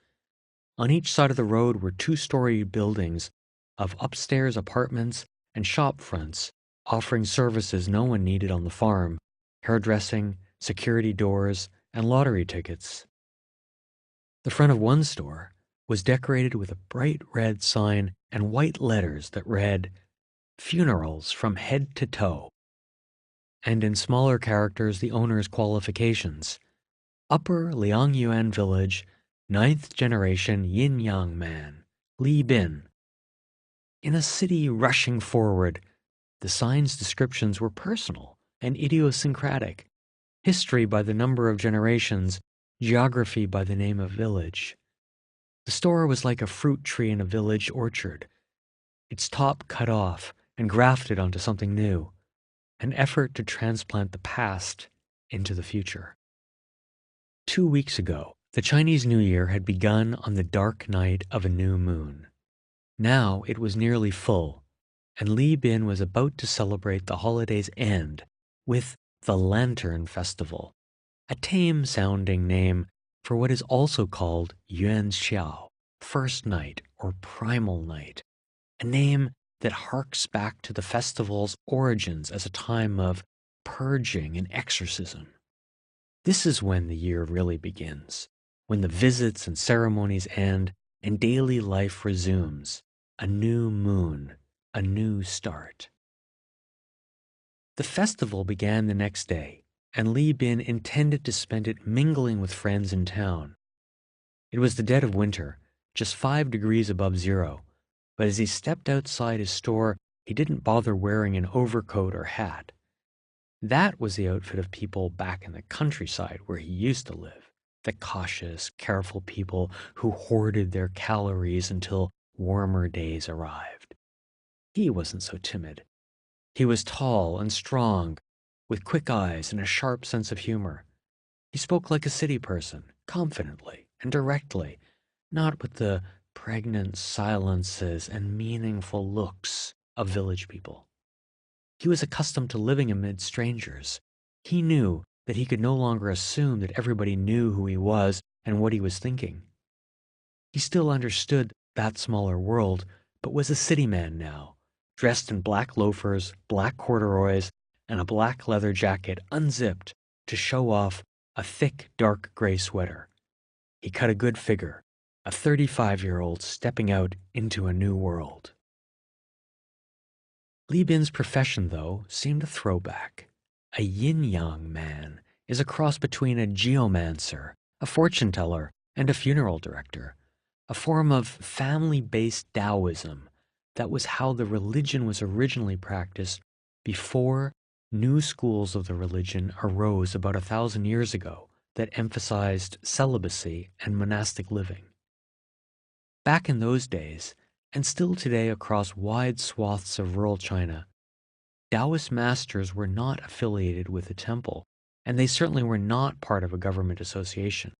On each side of the road were 2-story buildings of upstairs apartments and shop fronts, offering services no one needed on the farm: hairdressing, security doors, and lottery tickets. The front of one store was decorated with a bright red sign and white letters that read, "Funerals from head to toe," and in smaller characters the owner's qualifications: Upper Liangyuan Village, 9th generation yin-yang man, Li Bin. In a city rushing forward, the sign's descriptions were personal and idiosyncratic: history by the number of generations, geography by the name of village. The store was like a fruit tree in a village orchard, its top cut off and grafted onto something new, an effort to transplant the past into the future. 2 weeks ago, the Chinese New Year had begun on the dark night of a new moon. Now it was nearly full, and Li Bin was about to celebrate the holiday's end with the Lantern Festival, a tame-sounding name for what is also called Yuan Xiao, first night or primal night, a name that harks back to the festival's origins as a time of purging and exorcism. This is when the year really begins, when the visits and ceremonies end and daily life resumes. A new moon, a new start. The festival began the next day, and Li Bin intended to spend it mingling with friends in town. It was the dead of winter, just 5 degrees above zero, but as he stepped outside his store, he didn't bother wearing an overcoat or hat. That was the outfit of people back in the countryside where he used to live, the cautious, careful people who hoarded their calories until warmer days arrived. He wasn't so timid. He was tall and strong, with quick eyes and a sharp sense of humor. He spoke like a city person, confidently and directly, not with the pregnant silences and meaningful looks of village people. He was accustomed to living amid strangers. He knew that he could no longer assume that everybody knew who he was and what he was thinking. He still understood that smaller world, but was a city man now, dressed in black loafers, black corduroys, and a black leather jacket unzipped to show off a thick, dark gray sweater. He cut a good figure, a 35-year-old stepping out into a new world. Li Bin's profession, though, seemed a throwback. A yin-yang man is a cross between a geomancer, a fortune teller, and a funeral director, a form of family-based Taoism. That was how the religion was originally practiced before new schools of the religion arose about 1,000 years ago that emphasized celibacy and monastic living. Back in those days, and still today across wide swaths of rural China, Taoist masters were not affiliated with a temple, and they certainly were not part of a government association.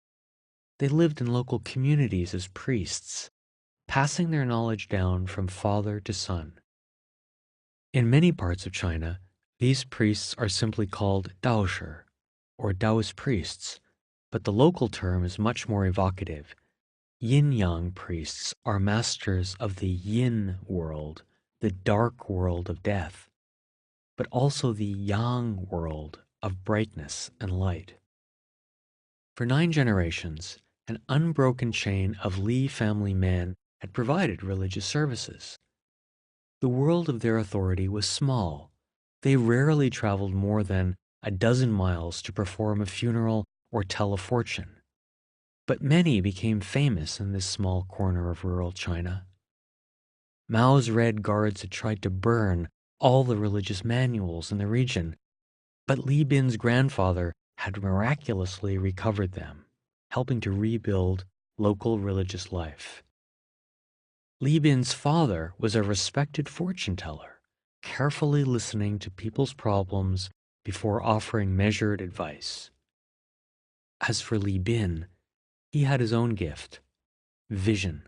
They lived in local communities as priests, passing their knowledge down from father to son. In many parts of China, these priests are simply called Daoshi, or Taoist priests, but the local term is much more evocative. Yin-yang priests are masters of the yin world, the dark world of death, but also the yang world of brightness and light. For 9 generations, an unbroken chain of Li family men had provided religious services. The world of their authority was small. They rarely traveled more than a dozen miles to perform a funeral or tell a fortune. But many became famous in this small corner of rural China. Mao's Red Guards had tried to burn all the religious manuals in the region, but Li Bin's grandfather had miraculously recovered them, helping to rebuild local religious life. Li Bin's father was a respected fortune teller, carefully listening to people's problems before offering measured advice. As for Li Bin, he had his own gift, vision.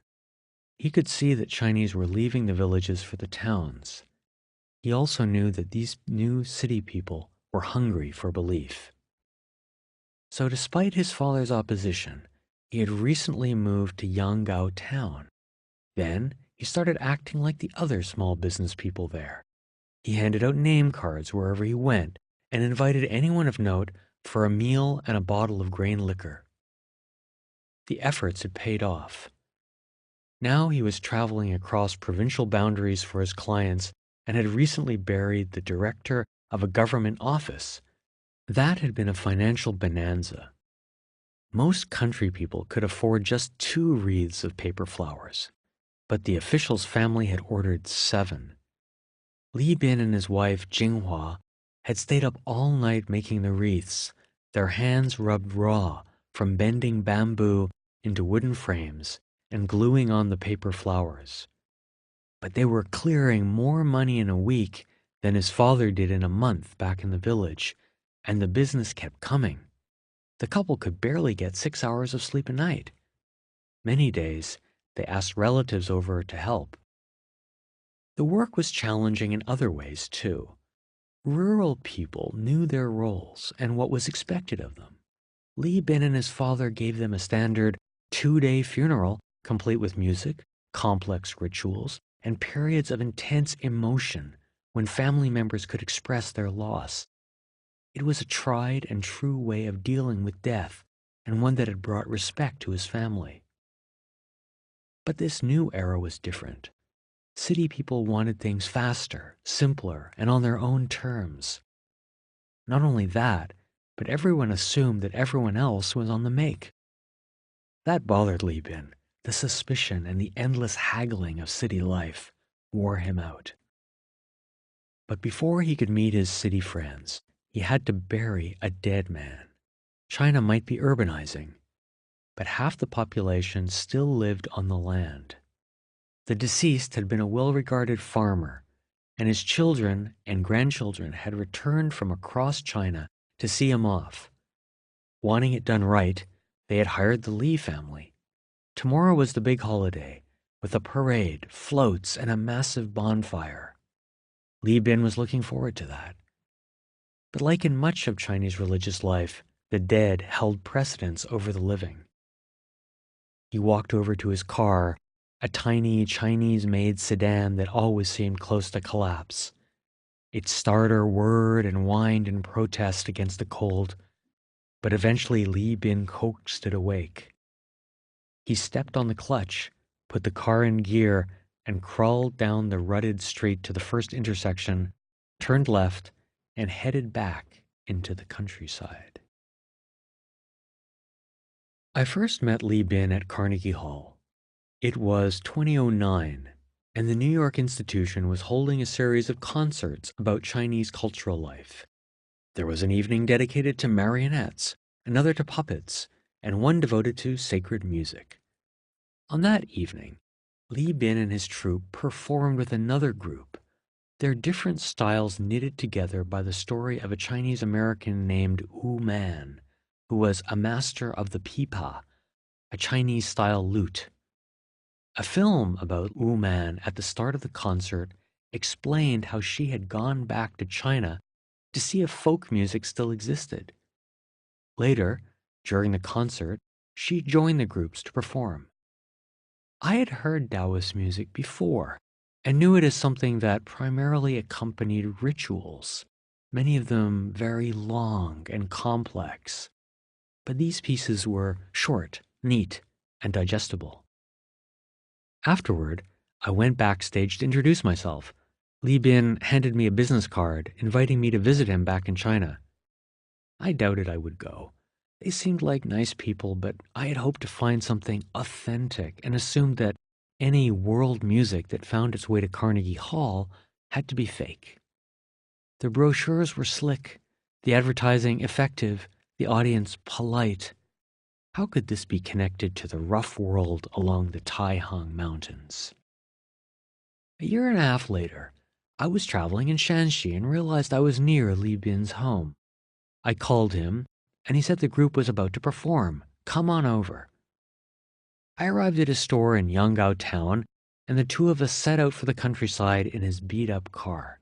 He could see that Chinese were leaving the villages for the towns. He also knew that these new city people were hungry for belief. So despite his father's opposition, he had recently moved to Yanggao town. Then he started acting like the other small business people there. He handed out name cards wherever he went and invited anyone of note for a meal and a bottle of grain liquor. The efforts had paid off. Now he was traveling across provincial boundaries for his clients and had recently buried the director of a government office. That had been a financial bonanza. Most country people could afford just 2 wreaths of paper flowers, but the official's family had ordered 7. Li Bin and his wife, Jinghua, had stayed up all night making the wreaths, their hands rubbed raw from bending bamboo into wooden frames and gluing on the paper flowers. But they were clearing more money in a week than his father did in a month back in the village, and the business kept coming. The couple could barely get 6 hours of sleep a night. Many days, they asked relatives over to help. The work was challenging in other ways, too. Rural people knew their roles and what was expected of them. Li Bin and his father gave them a standard 2-day funeral, complete with music, complex rituals, and periods of intense emotion when family members could express their loss. It was a tried and true way of dealing with death, and one that had brought respect to his family. But this new era was different. City people wanted things faster, simpler, and on their own terms. Not only that, but everyone assumed that everyone else was on the make. That bothered Li Bin. The suspicion and the endless haggling of city life wore him out. But before he could meet his city friends, he had to bury a dead man. China might be urbanizing, but half the population still lived on the land. The deceased had been a well-regarded farmer, and his children and grandchildren had returned from across China to see him off. Wanting it done right, they had hired the Li family. Tomorrow was the big holiday, with a parade, floats, and a massive bonfire. Li Bin was looking forward to that. But like in much of Chinese religious life, the dead held precedence over the living. He walked over to his car, a tiny Chinese-made sedan that always seemed close to collapse. Its starter whirred and whined in protest against the cold, but eventually Li Bin coaxed it awake. He stepped on the clutch, put the car in gear, and crawled down the rutted street to the first intersection, turned left, and headed back into the countryside. I first met Li Bin at Carnegie Hall. It was 2009, and the New York institution was holding a series of concerts about Chinese cultural life. There was an evening dedicated to marionettes, another to puppets, and one devoted to sacred music. On that evening, Li Bin and his troupe performed with another group, their different styles knitted together by the story of a Chinese American named Wu Man, who was a master of the pipa, a Chinese-style lute. A film about Wu Man at the start of the concert explained how she had gone back to China to see if folk music still existed. Later, during the concert, she joined the groups to perform. I had heard Taoist music before and knew it as something that primarily accompanied rituals, many of them very long and complex. But these pieces were short, neat, and digestible. Afterward, I went backstage to introduce myself. Li Bin handed me a business card, inviting me to visit him back in China. I doubted I would go. They seemed like nice people, but I had hoped to find something authentic and assumed that any world music that found its way to Carnegie Hall had to be fake. The brochures were slick, the advertising effective, the audience polite. How could this be connected to the rough world along the Taihang Mountains? A year and a half later, I was traveling in Shanxi and realized I was near Li Bin's home. I called him, and he said the group was about to perform. Come on over. I arrived at his store in Yanggao town, and the two of us set out for the countryside in his beat-up car.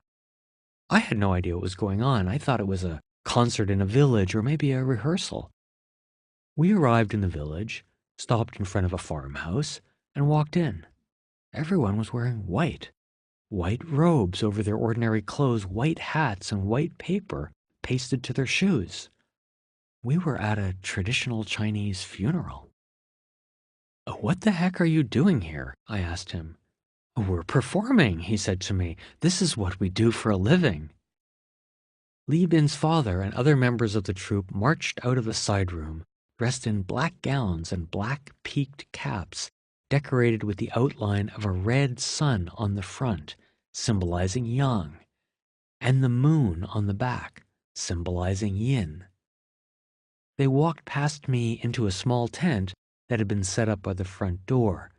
I had no idea what was going on. I thought it was a concert in a village or maybe a rehearsal. We arrived in the village, stopped in front of a farmhouse, and walked in. Everyone was wearing white. White robes over their ordinary clothes, white hats, and white paper pasted to their shoes. We were at a traditional Chinese funeral. What the heck are you doing here? I asked him. We're performing, he said to me. This is what we do for a living. Li Bin's father and other members of the troupe marched out of the side room, dressed in black gowns and black peaked caps, decorated with the outline of a red sun on the front, symbolizing yang, and the moon on the back, symbolizing yin. They walked past me into a small tent that had been set up by the front door.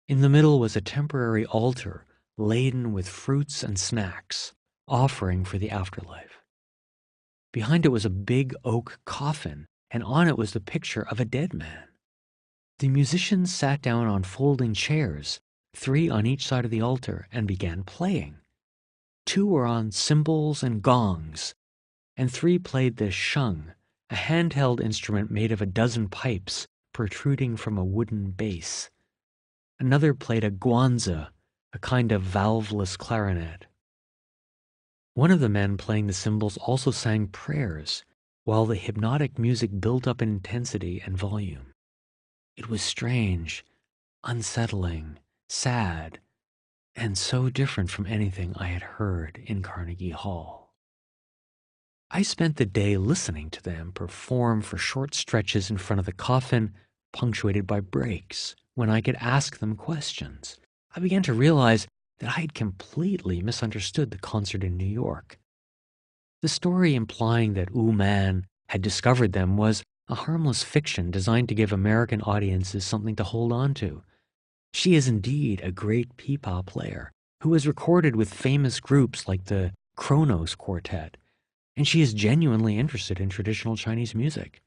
In the middle was a temporary altar laden with fruits and snacks, offering for the afterlife. Behind it was a big oak coffin, and on it was the picture of a dead man. The musicians sat down on folding chairs, 3 on each side of the altar, and began playing. 2 were on cymbals and gongs, and 3 played the sheng, a handheld instrument made of a dozen pipes protruding from a wooden base. Another played a guanzi, a kind of valveless clarinet. One of the men playing the cymbals also sang prayers, while the hypnotic music built up in intensity and volume. It was strange, unsettling, sad, and so different from anything I had heard in Carnegie Hall. I spent the day listening to them perform for short stretches in front of the coffin, punctuated by breaks, when I could ask them questions. I began to realize that I had completely misunderstood the concert in New York. The story implying that Wu Man had discovered them was a harmless fiction designed to give American audiences something to hold on to. She is indeed a great pipa player who has recorded with famous groups like the Kronos Quartet, and she is genuinely interested in traditional Chinese music.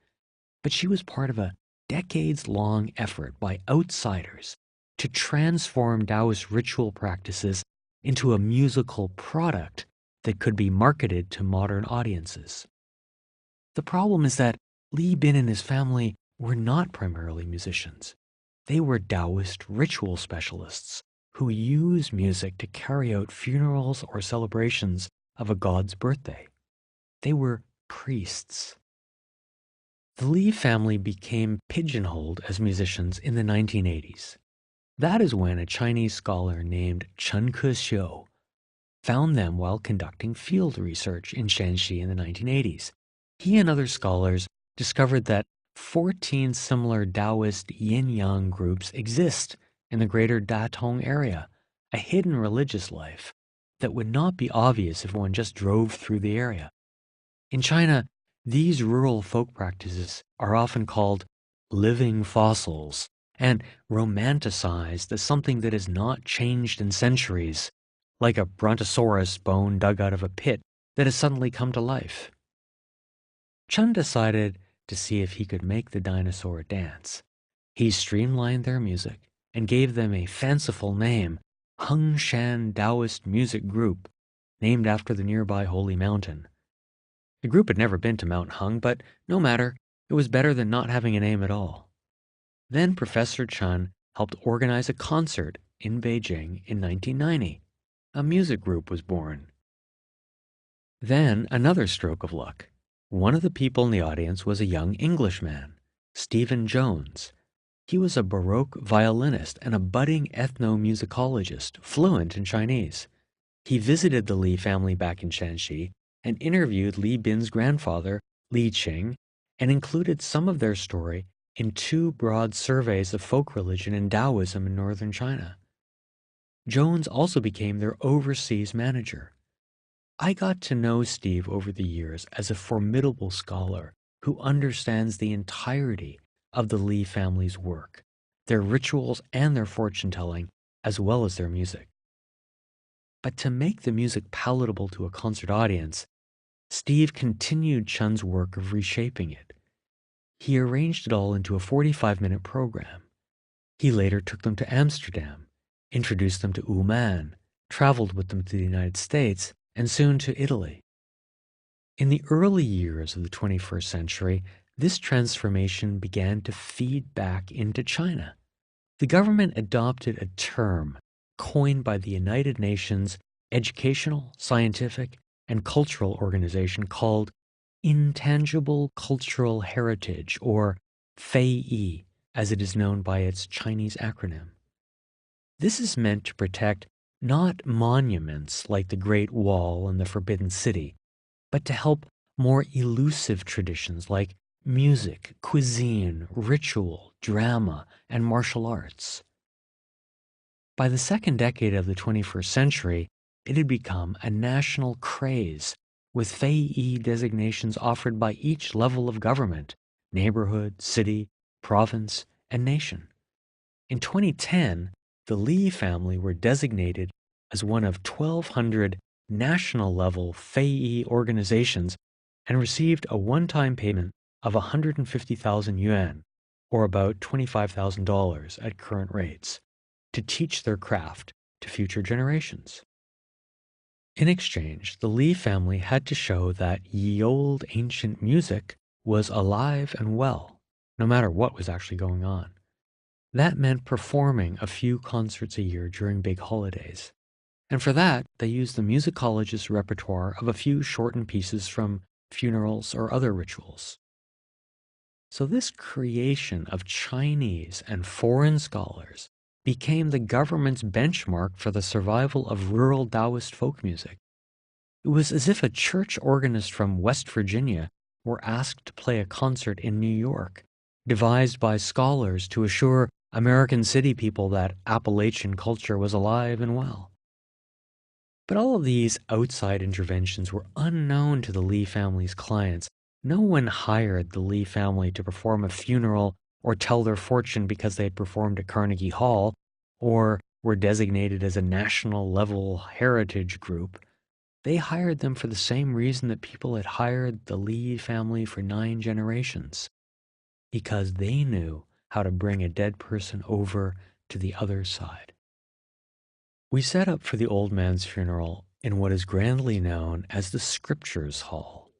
But she was part of a decades-long effort by outsiders to transform Taoist ritual practices into a musical product that could be marketed to modern audiences. The problem is that Li Bin and his family were not primarily musicians. They were Taoist ritual specialists who used music to carry out funerals or celebrations of a god's birthday. They were priests. The Li family became pigeonholed as musicians in the 1980s. That is when a Chinese scholar named Chen Kexiu found them while conducting field research in Shanxi in the 1980s. He and other scholars discovered that 14 similar Taoist yin-yang groups exist in the greater Datong area, a hidden religious life that would not be obvious if one just drove through the area. In China, these rural folk practices are often called living fossils and romanticized as something that has not changed in centuries, like a brontosaurus bone dug out of a pit that has suddenly come to life. Chen decided to see if he could make the dinosaur dance. He streamlined their music and gave them a fanciful name, Hung Shan Taoist Music Group, named after the nearby holy mountain. The group had never been to Mount Hung, but no matter, it was better than not having a name at all. Then Professor Chen helped organize a concert in Beijing in 1990. A music group was born. Then another stroke of luck. One of the people in the audience was a young Englishman, Stephen Jones. He was a Baroque violinist and a budding ethnomusicologist, fluent in Chinese. He visited the Li family back in Shanxi and interviewed Li Bin's grandfather, Li Qing, and included some of their story in 2 broad surveys of folk religion and Taoism in northern China. Jones also became their overseas manager. I got to know Steve over the years as a formidable scholar who understands the entirety of the Li family's work, their rituals and their fortune-telling, as well as their music. But to make the music palatable to a concert audience, Steve continued Chen's work of reshaping it. He arranged it all into a 45-minute program. He later took them to Amsterdam, introduced them to Wu Man, traveled with them to the United States, and soon to Italy. In the early years of the 21st century, this transformation began to feed back into China. The government adopted a term coined by the United Nations Educational, Scientific, and Cultural Organization called Intangible Cultural Heritage, or Fei, as it is known by its Chinese acronym. This is meant to protect not monuments like the Great Wall and the Forbidden City, but to help more elusive traditions like music, cuisine, ritual, drama, and martial arts. By the second decade of the 21st century, it had become a national craze, with Fei designations offered by each level of government, neighborhood, city, province, and nation. In 2010, the Li family were designated as one of 1,200 national-level Fei organizations and received a one-time payment of 150,000 yuan, or about $25,000 at current rates, to teach their craft to future generations. In exchange, the Li family had to show that ye olde ancient music was alive and well, no matter what was actually going on. That meant performing a few concerts a year during big holidays. And for that, they used the musicologist's repertoire of a few shortened pieces from funerals or other rituals. So this creation of Chinese and foreign scholars became the government's benchmark for the survival of rural Taoist folk music. It was as if a church organist from West Virginia were asked to play a concert in New York, devised by scholars to assure American city people that Appalachian culture was alive and well. But all of these outside interventions were unknown to the Lee family's clients. No one hired the Lee family to perform a funeral or tell their fortune because they had performed at Carnegie Hall or were designated as a national level heritage group. They hired them for the same reason that people had hired the Lee family for 9 generations, because they knew how to bring a dead person over to the other side. We set up for the old man's funeral in what is grandly known as the Scriptures Hall.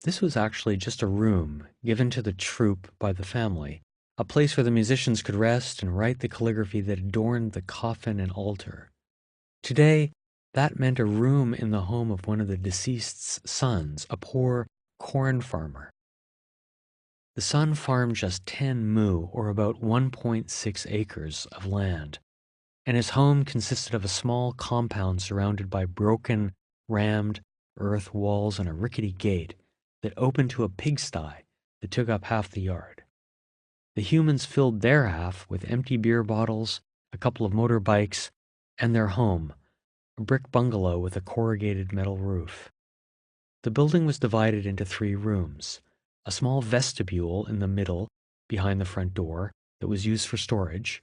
This was actually just a room given to the troupe by the family, a place where the musicians could rest and write the calligraphy that adorned the coffin and altar. Today, that meant a room in the home of one of the deceased's sons, a poor corn farmer. The son farmed just 10 mu, or about 1.6 acres of land, and his home consisted of a small compound surrounded by broken, rammed earth walls and a rickety gate that opened to a pigsty that took up half the yard. The humans filled their half with empty beer bottles, a couple of motorbikes, and their home, a brick bungalow with a corrugated metal roof. The building was divided into 3 rooms, a small vestibule in the middle behind the front door that was used for storage,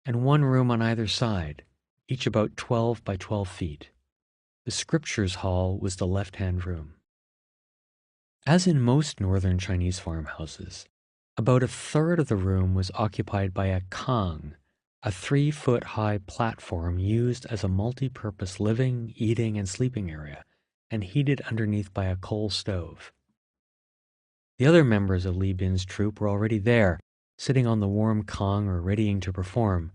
and 1 room on either side, each about 12 by 12 feet. The Scriptures Hall was the left-hand room. As in most northern Chinese farmhouses, about a third of the room was occupied by a kang, a 3-foot-high platform used as a multi-purpose living, eating, and sleeping area, and heated underneath by a coal stove. The other members of Li Bin's troupe were already there, sitting on the warm kang or readying to perform.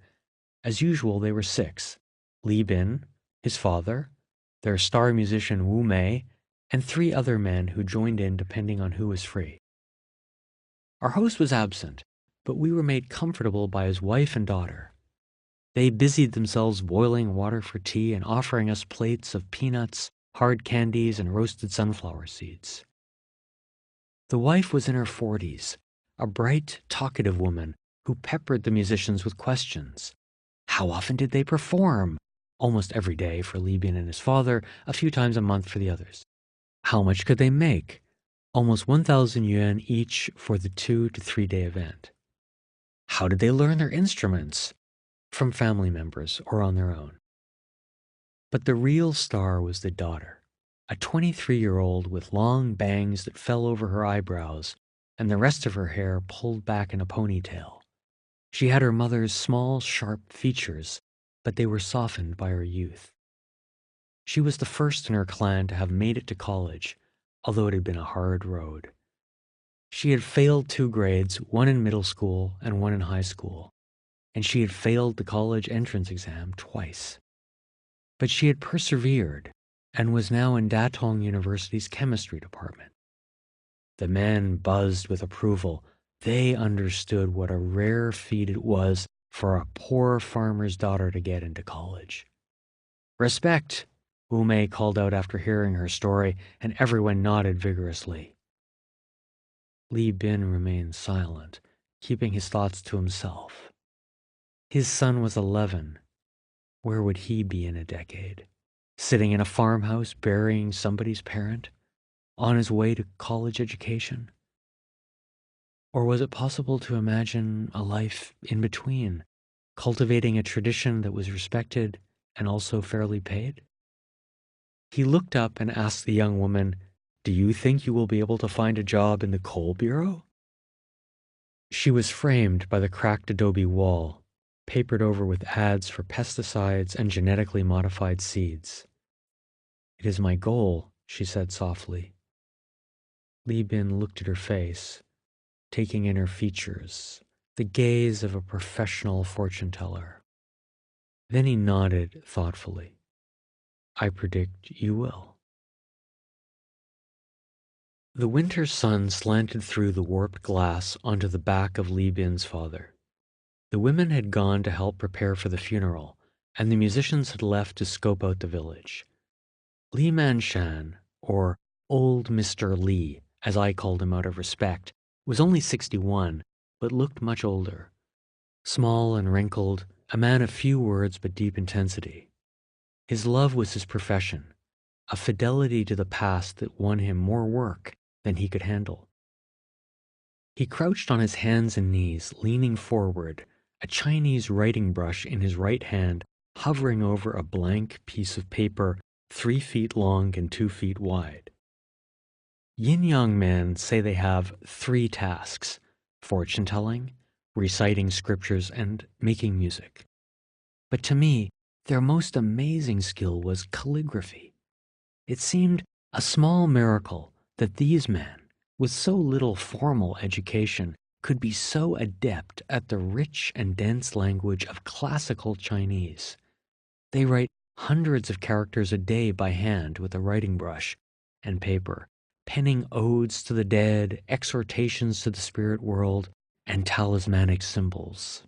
As usual, they were 6: Li Bin, his father, their star musician Wu Mei, and 3 other men who joined in depending on who was free. Our host was absent, but we were made comfortable by his wife and daughter. They busied themselves boiling water for tea and offering us plates of peanuts, hard candies, and roasted sunflower seeds. The wife was in her 40s, a bright, talkative woman who peppered the musicians with questions. How often did they perform? Almost every day for Li Bin and his father, a few times a month for the others. How much could they make? Almost 1,000 yuan each for the 2 to 3 day event. How did they learn their instruments? From family members or on their own. But the real star was the daughter, a 23-year-old with long bangs that fell over her eyebrows and the rest of her hair pulled back in a ponytail. She had her mother's small, sharp features, but they were softened by her youth. She was the first in her clan to have made it to college, although it had been a hard road. She had failed 2 grades, one in middle school and one in high school, and she had failed the college entrance exam twice. But she had persevered and was now in Datong University's chemistry department. The men buzzed with approval. They understood what a rare feat it was for a poor farmer's daughter to get into college. "Respect," Wu Mei called out after hearing her story, and everyone nodded vigorously. Li Bin remained silent, keeping his thoughts to himself. His son was 11. Where would he be in a decade? Sitting in a farmhouse burying somebody's parent? On his way to college education? Or was it possible to imagine a life in between, cultivating a tradition that was respected and also fairly paid? He looked up and asked the young woman, "Do you think you will be able to find a job in the coal bureau?" She was framed by the cracked adobe wall, papered over with ads for pesticides and genetically modified seeds. "It is my goal," she said softly. Li Bin looked at her face, taking in her features, the gaze of a professional fortune teller. Then he nodded thoughtfully. I predict you will. The winter sun slanted through the warped glass onto the back of Li Bin's father. The women had gone to help prepare for the funeral, and the musicians had left to scope out the village. Li Manshan, or Old Mr. Li, as I called him out of respect, was only 61, but looked much older. Small and wrinkled, a man of few words but deep intensity. His love was his profession, a fidelity to the past that won him more work than he could handle. He crouched on his hands and knees, leaning forward, a Chinese writing brush in his right hand hovering over a blank piece of paper 3 feet long and 2 feet wide. Yin-yang men say they have 3 tasks: fortune-telling, reciting scriptures, and making music. But to me, their most amazing skill was calligraphy. It seemed a small miracle that these men, with so little formal education, could be so adept at the rich and dense language of classical Chinese. They write hundreds of characters a day by hand with a writing brush and paper, penning odes to the dead, exhortations to the spirit world, and talismanic symbols.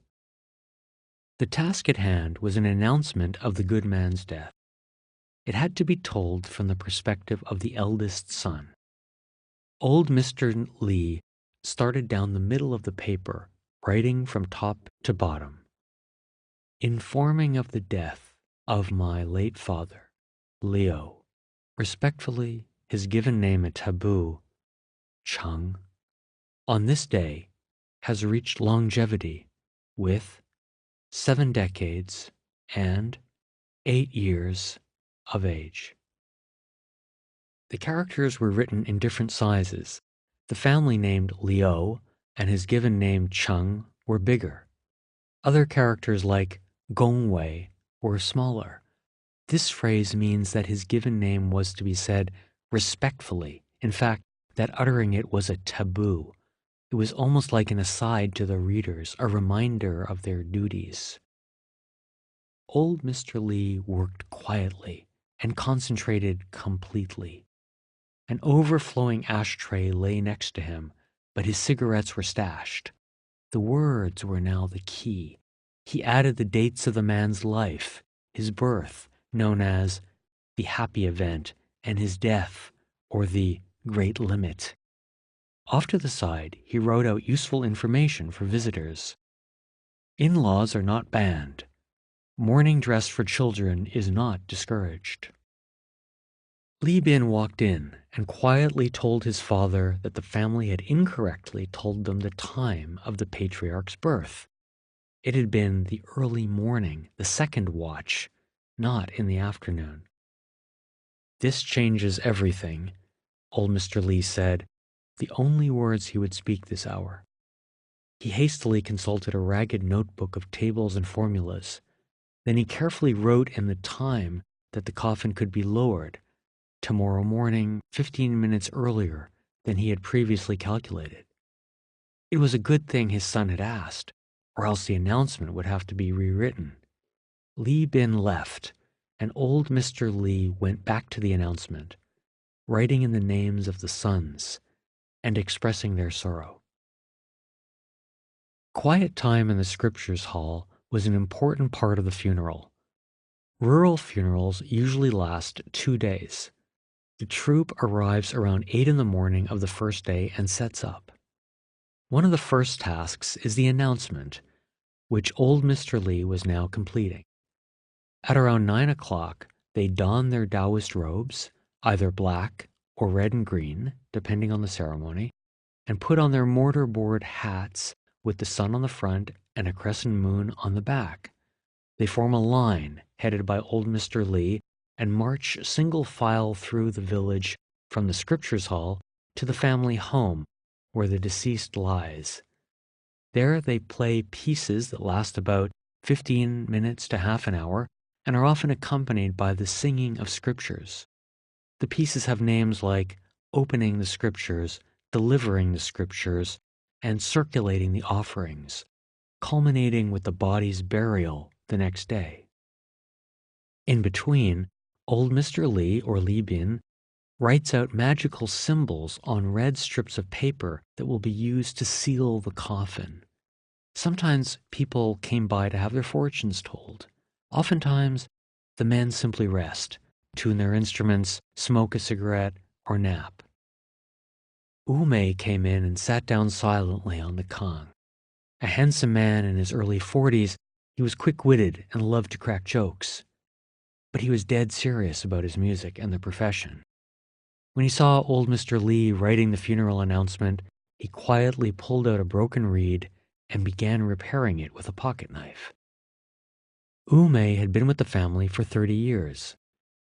The task at hand was an announcement of the good man's death. It had to be told from the perspective of the eldest son. Old Mr. Li started down the middle of the paper, writing from top to bottom. Informing of the death of my late father, Liu. Respectfully, his given name a taboo, Cheng, on this day has reached longevity with 7 decades and 8 years of age. The characters were written in different sizes. The family named Liu and his given name Cheng were bigger. Other characters like Gongwei were smaller. This phrase means that his given name was to be said respectfully. In fact, that uttering it was a taboo. It was almost like an aside to the readers, a reminder of their duties. Old Mr. Li worked quietly and concentrated completely. An overflowing ashtray lay next to him, but his cigarettes were stashed. The words were now the key. He added the dates of the man's life, his birth, known as the happy event, and his death, or the great limit. Off to the side, he wrote out useful information for visitors. In-laws are not banned. Mourning dress for children is not discouraged. Li Bin walked in and quietly told his father that the family had incorrectly told them the time of the patriarch's birth. It had been the early morning, the second watch, not in the afternoon. This changes everything, old Mr. Li said, the only words he would speak this hour. He hastily consulted a ragged notebook of tables and formulas. Then he carefully wrote in the time that the coffin could be lowered, tomorrow morning, 15 minutes earlier than he had previously calculated. It was a good thing his son had asked, or else the announcement would have to be rewritten. Li Bin left, and old Mr. Li went back to the announcement, writing in the names of the sons and expressing their sorrow. Quiet time in the scriptures hall was an important part of the funeral. Rural funerals usually last 2 days. The troupe arrives around 8 in the morning of the first day and sets up. One of the first tasks is the announcement, which old Mr. Li was now completing. At around 9 o'clock, they don their Taoist robes, either black or red and green, depending on the ceremony, and put on their mortarboard hats with the sun on the front and a crescent moon on the back. They form a line headed by old Mr. Li and march single file through the village from the scriptures hall to the family home where the deceased lies. There they play pieces that last about 15 minutes to half an hour and are often accompanied by the singing of scriptures. The pieces have names like opening the scriptures, delivering the scriptures, and circulating the offerings, culminating with the body's burial the next day. In between, Old Mr. Li, or Li Bin, writes out magical symbols on red strips of paper that will be used to seal the coffin. Sometimes people came by to have their fortunes told. Oftentimes, the men simply rest, tune their instruments, smoke a cigarette, or nap. Mei came in and sat down silently on the kang. A handsome man in his early 40s, he was quick-witted and loved to crack jokes. But he was dead serious about his music and the profession. When he saw old Mr. Li writing the funeral announcement, he quietly pulled out a broken reed and began repairing it with a pocket knife. Mei had been with the family for 30 years.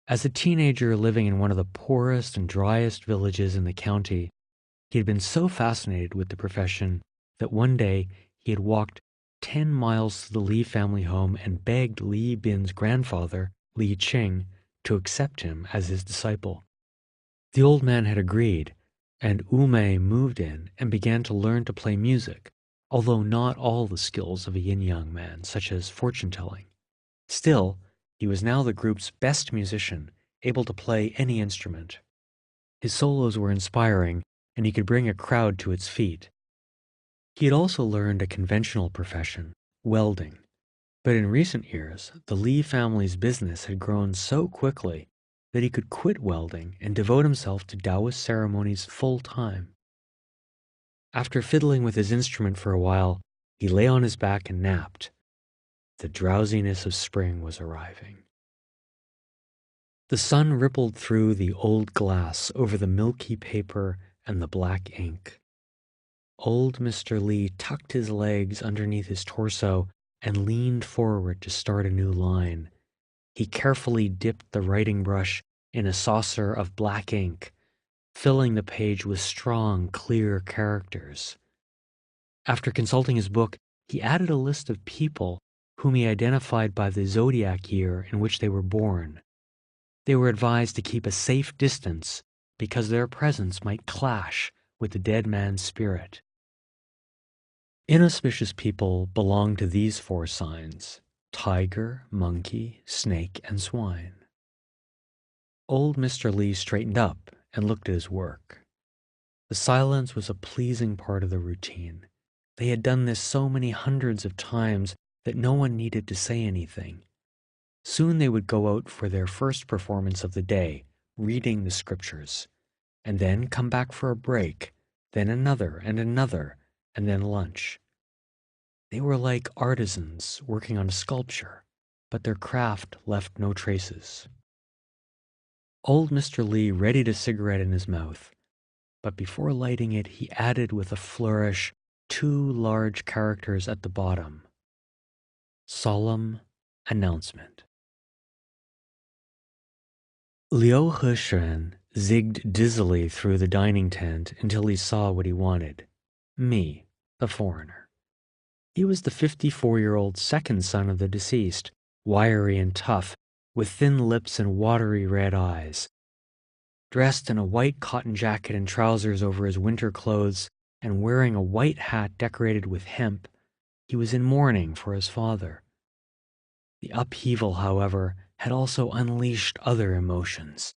As a teenager living in one of the poorest and driest villages in the county, he had been so fascinated with the profession that one day he had walked 10 miles to the Li family home and begged Li Bin's grandfather, Li Qing, to accept him as his disciple. The old man had agreed, and Mei moved in and began to learn to play music, although not all the skills of a yin-yang man, such as fortune-telling. Still, he was now the group's best musician, able to play any instrument. His solos were inspiring, and he could bring a crowd to its feet. He had also learned a conventional profession, welding. But in recent years, the Li family's business had grown so quickly that he could quit welding and devote himself to Taoist ceremonies full-time. After fiddling with his instrument for a while, he lay on his back and napped. The drowsiness of spring was arriving. The sun rippled through the old glass over the milky paper and the black ink. Old Mr. Li tucked his legs underneath his torso and leaned forward to start a new line. He carefully dipped the writing brush in a saucer of black ink, filling the page with strong, clear characters. After consulting his book, he added a list of people whom he identified by the zodiac year in which they were born. They were advised to keep a safe distance because their presence might clash with the dead man's spirit. Inauspicious people belong to these 4 signs: tiger, monkey, snake, and swine. Old Mr. Li straightened up and looked at his work. The silence was a pleasing part of the routine. They had done this so many hundreds of times that no one needed to say anything. Soon they would go out for their first performance of the day, reading the scriptures, and then come back for a break, then another, and then lunch. They were like artisans working on a sculpture, but their craft left no traces. Old Mr. Li readied a cigarette in his mouth, but before lighting it, he added with a flourish 2 large characters at the bottom: solemn announcement. Liu Heshen zigged dizzily through the dining tent until he saw what he wanted: me, the foreigner. He was the 54-year-old second son of the deceased, wiry and tough, with thin lips and watery red eyes. Dressed in a white cotton jacket and trousers over his winter clothes and wearing a white hat decorated with hemp, he was in mourning for his father. The upheaval, however, had also unleashed other emotions.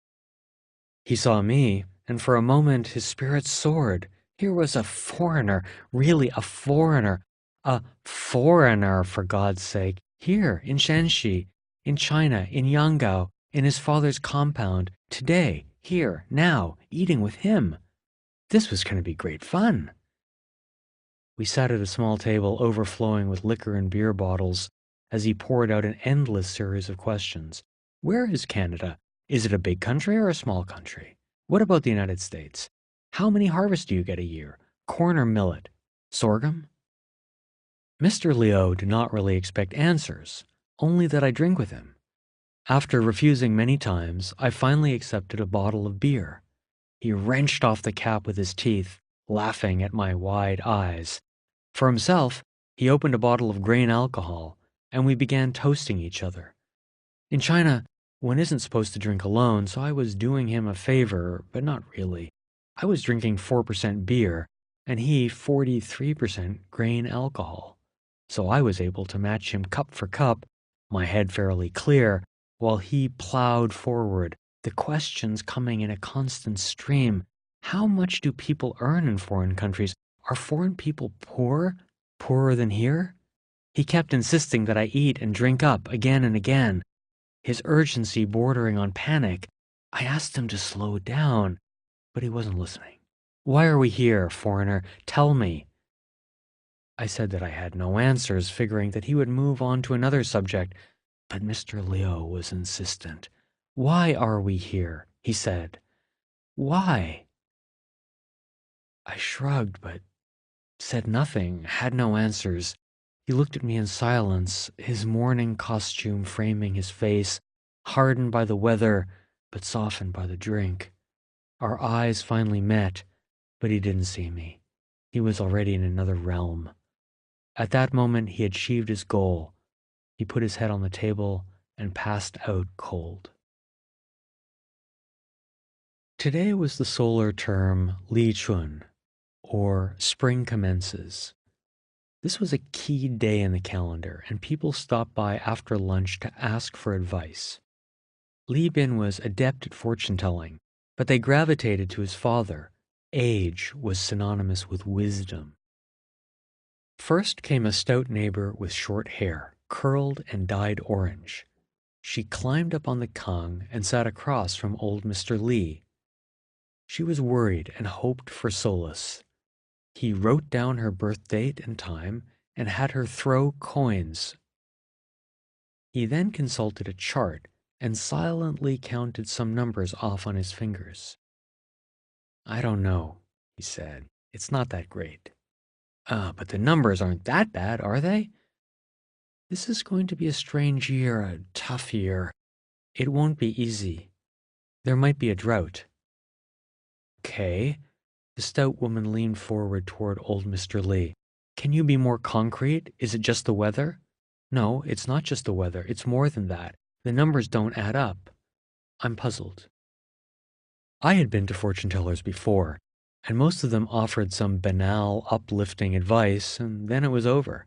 He saw me, and for a moment his spirits soared. Here was a foreigner, really a foreigner, for God's sake, here in Shanxi, in China, in Yangao, in his father's compound, today, here, now, eating with him. This was going to be great fun. We sat at a small table overflowing with liquor and beer bottles as he poured out an endless series of questions. Where is Canada? Is it a big country or a small country? What about the United States? How many harvests do you get a year? Corn or millet? Sorghum? Mr. Liu did not really expect answers, only that I drink with him. After refusing many times, I finally accepted a bottle of beer. He wrenched off the cap with his teeth, laughing at my wide eyes. For himself, he opened a bottle of grain alcohol, and we began toasting each other. In China, one isn't supposed to drink alone, so I was doing him a favor, but not really. I was drinking 4% beer, and he 43% grain alcohol. So I was able to match him cup for cup, my head fairly clear, while he plowed forward, the questions coming in a constant stream. How much do people earn in foreign countries? Are foreign people poor? Poorer than here? He kept insisting that I eat and drink up again and again, his urgency bordering on panic. I asked him to slow down, but he wasn't listening. Why are we here, foreigner? Tell me. I said that I had no answers, figuring that he would move on to another subject, but Mr. Leo was insistent. Why are we here? He said. Why? I shrugged, but said nothing, had no answers. He looked at me in silence, his mourning costume framing his face, hardened by the weather, but softened by the drink. Our eyes finally met, but he didn't see me. He was already in another realm. At that moment, he achieved his goal. He put his head on the table and passed out cold. Today was the solar term Li Chun, or spring commences. This was a key day in the calendar, and people stopped by after lunch to ask for advice. Li Bin was adept at fortune-telling, but they gravitated to his father. Age was synonymous with wisdom. First came a stout neighbor with short hair, curled and dyed orange. She climbed up on the kang and sat across from old Mr. Li. She was worried and hoped for solace. He wrote down her birth date and time and had her throw coins. He then consulted a chart and silently counted some numbers off on his fingers. I don't know, he said. It's not that great. But the numbers aren't that bad, are they? This is going to be a strange year, a tough year. It won't be easy. There might be a drought. Okay. The stout woman leaned forward toward old Mr. Li. Can you be more concrete? Is it just the weather? No, it's not just the weather. It's more than that. The numbers don't add up. I'm puzzled. I had been to fortune tellers before, and most of them offered some banal, uplifting advice, and then it was over.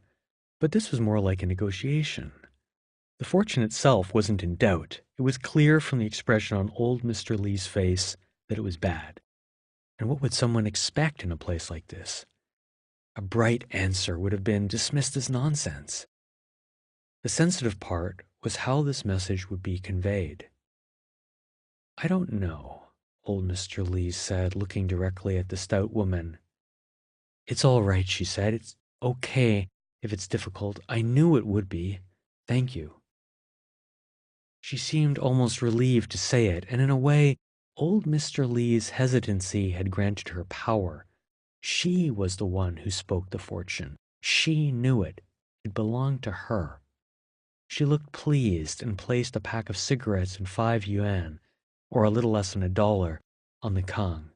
But this was more like a negotiation. The fortune itself wasn't in doubt. It was clear from the expression on old Mr. Li's face that it was bad. And what would someone expect in a place like this? A bright answer would have been dismissed as nonsense. The sensitive part was how this message would be conveyed. I don't know, old Mr. Li said, looking directly at the stout woman. It's all right, she said. It's okay if it's difficult. I knew it would be. Thank you. She seemed almost relieved to say it, and in a way, old Mr. Li's hesitancy had granted her power. She was the one who spoke the fortune. She knew it. It belonged to her. She looked pleased and placed a pack of cigarettes and 5 yuan, or a little less than $1, on the kang.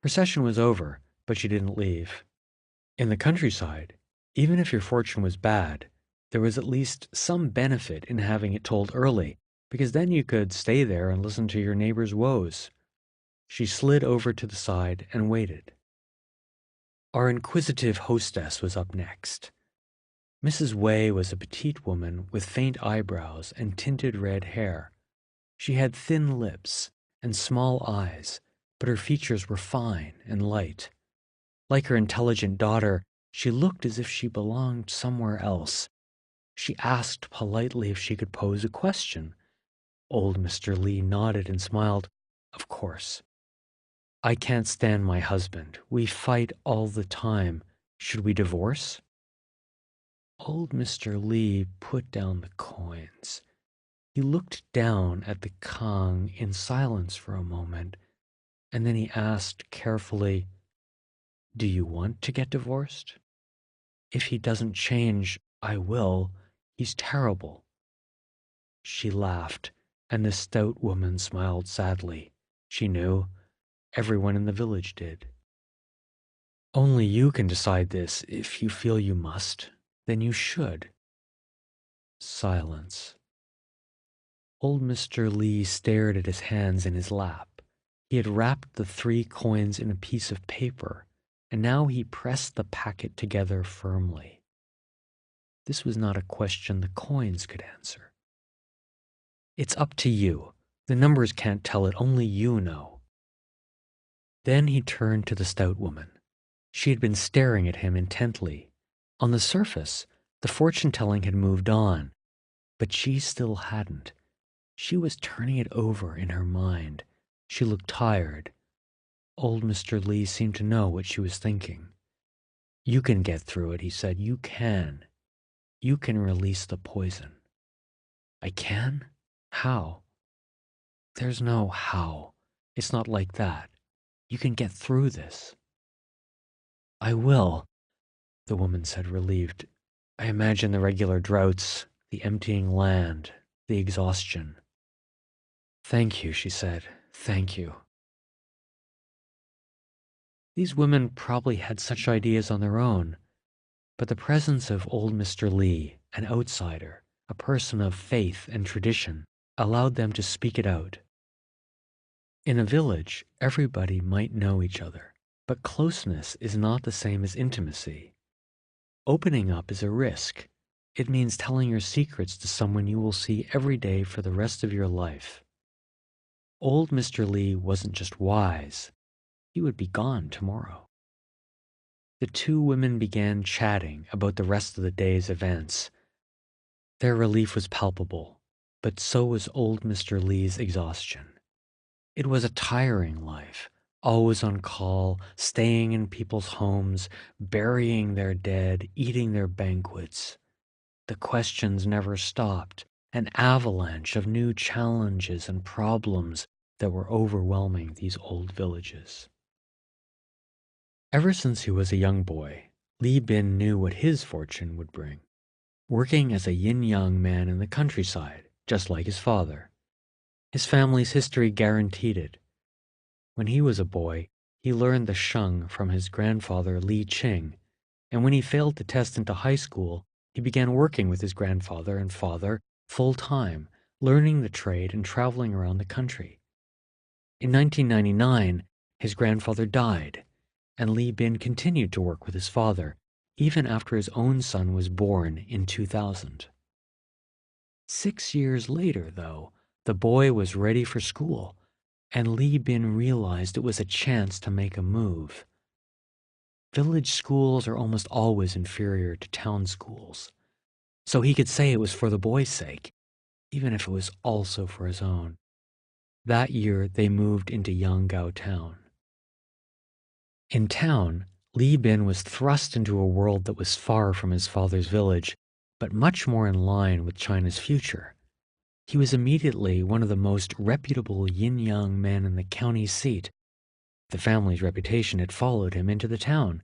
Her session was over, but she didn't leave. In the countryside, even if your fortune was bad, there was at least some benefit in having it told early, because then you could stay there and listen to your neighbor's woes. She slid over to the side and waited. Our inquisitive hostess was up next. Mrs. Wei was a petite woman with faint eyebrows and tinted red hair. She had thin lips and small eyes, but her features were fine and light. Like her intelligent daughter, she looked as if she belonged somewhere else. She asked politely if she could pose a question. Old Mr. Li nodded and smiled. Of course. I can't stand my husband. We fight all the time. Should we divorce? Old Mr. Li put down the coins. He looked down at the kang in silence for a moment, and then he asked carefully, Do you want to get divorced? If he doesn't change, I will. He's terrible. She laughed, and the stout woman smiled sadly. She knew. Everyone in the village did. Only you can decide this. If you feel you must, then you should. Silence. Old Mr. Li stared at his hands in his lap. He had wrapped the 3 coins in a piece of paper, and now he pressed the packet together firmly. This was not a question the coins could answer. It's up to you. The numbers can't tell it, only you know. Then he turned to the stout woman. She had been staring at him intently. On the surface, the fortune-telling had moved on, but she still hadn't. She was turning it over in her mind. She looked tired. Old Mr. Li seemed to know what she was thinking. You can get through it, he said. You can. You can release the poison. I can? How? There's no how. It's not like that. You can get through this. I will, the woman said, relieved. I imagine the regular droughts, the emptying land, the exhaustion. Thank you, she said. Thank you. These women probably had such ideas on their own, but the presence of old Mr. Li, an outsider, a person of faith and tradition, allowed them to speak it out. In a village, everybody might know each other, but closeness is not the same as intimacy. Opening up is a risk. It means telling your secrets to someone you will see every day for the rest of your life. Old Mr. Li wasn't just wise. He would be gone tomorrow. The two women began chatting about the rest of the day's events. Their relief was palpable, but so was old Mr. Li's exhaustion. It was a tiring life, always on call, staying in people's homes, burying their dead, eating their banquets. The questions never stopped, an avalanche of new challenges and problems that were overwhelming these old villages. Ever since he was a young boy, Li Bin knew what his fortune would bring. Working as a yin-yang man in the countryside, just like his father. His family's history guaranteed it. When he was a boy, he learned the sheng from his grandfather Li Qing, and when he failed the test into high school, he began working with his grandfather and father full-time, learning the trade and traveling around the country. In 1999, his grandfather died, and Li Bin continued to work with his father, even after his own son was born in 2000. 6 years later, though, the boy was ready for school, and Li Bin realized it was a chance to make a move. Village schools are almost always inferior to town schools, so he could say it was for the boy's sake, even if it was also for his own. That year, they moved into Yanggao town. In town, Li Bin was thrust into a world that was far from his father's village, but much more in line with China's future. He was immediately one of the most reputable yin-yang men in the county seat. The family's reputation had followed him into the town,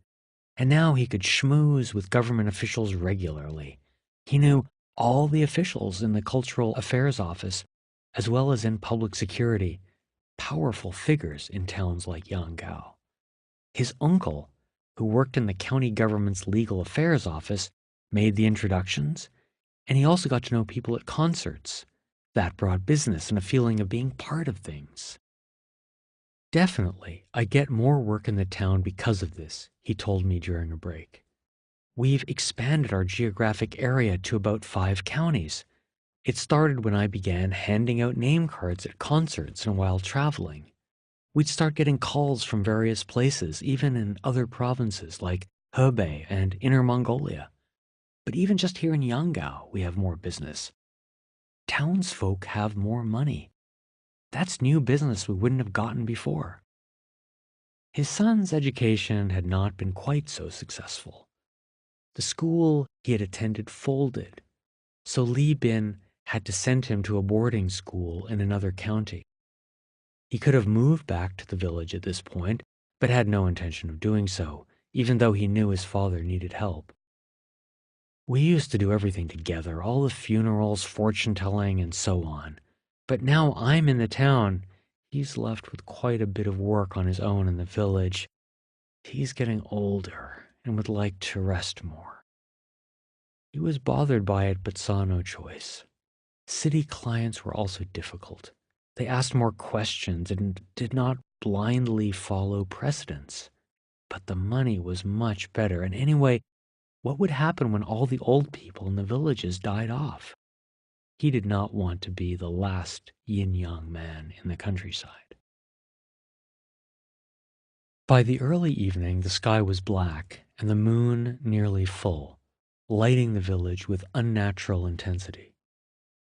and now he could schmooze with government officials regularly. He knew all the officials in the Cultural Affairs Office, as well as in public security, powerful figures in towns like Yanggao. His uncle, who worked in the county government's legal affairs office, made the introductions, and he also got to know people at concerts. That brought business and a feeling of being part of things. Definitely, I get more work in the town because of this, he told me during a break. We've expanded our geographic area to about 5 counties. It started when I began handing out name cards at concerts and while traveling. We'd start getting calls from various places, even in other provinces like Hebei and Inner Mongolia. But even just here in Yanggao, we have more business. Townsfolk have more money. That's new business we wouldn't have gotten before. His son's education had not been quite so successful. The school he had attended folded, so Li Bin had to send him to a boarding school in another county. He could have moved back to the village at this point, but had no intention of doing so, even though he knew his father needed help. We used to do everything together, all the funerals, fortune-telling, and so on. But now I'm in the town. He's left with quite a bit of work on his own in the village. He's getting older and would like to rest more. He was bothered by it, but saw no choice. City clients were also difficult. They asked more questions and did not blindly follow precedents. But the money was much better, and anyway, what would happen when all the old people in the villages died off? He did not want to be the last yin-yang man in the countryside. By the early evening, the sky was black and the moon nearly full, lighting the village with unnatural intensity.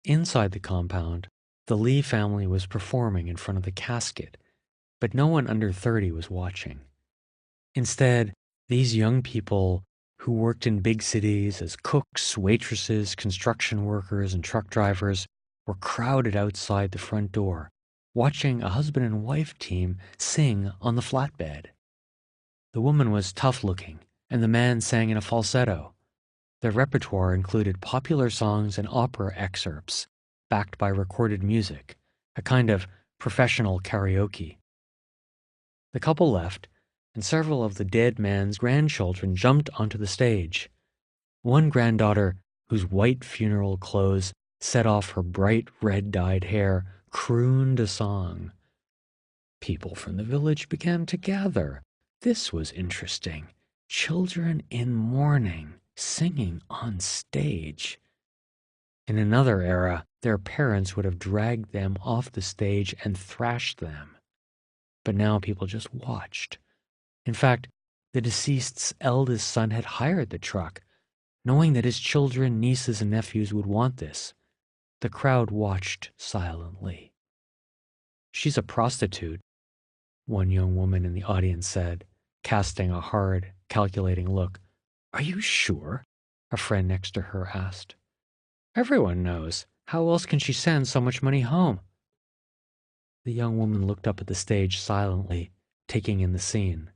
Inside the compound, the Lee family was performing in front of the casket, but no one under 30 was watching. Instead, these young people who worked in big cities as cooks, waitresses, construction workers, and truck drivers were crowded outside the front door, watching a husband and wife team sing on the flatbed. The woman was tough-looking, and the man sang in a falsetto. Their repertoire included popular songs and opera excerpts, backed by recorded music, a kind of professional karaoke. The couple left, and several of the dead man's grandchildren jumped onto the stage. One granddaughter, whose white funeral clothes set off her bright red-dyed hair, crooned a song. People from the village began to gather. This was interesting. Children in mourning, singing on stage. In another era, their parents would have dragged them off the stage and thrashed them. But now people just watched. In fact, the deceased's eldest son had hired the truck, knowing that his children, nieces, and nephews would want this. The crowd watched silently. "She's a prostitute," one young woman in the audience said, casting a hard, calculating look. "Are you sure?" a friend next to her asked. "Everyone knows. How else can she send so much money home?" The young woman looked up at the stage silently, taking in the scene.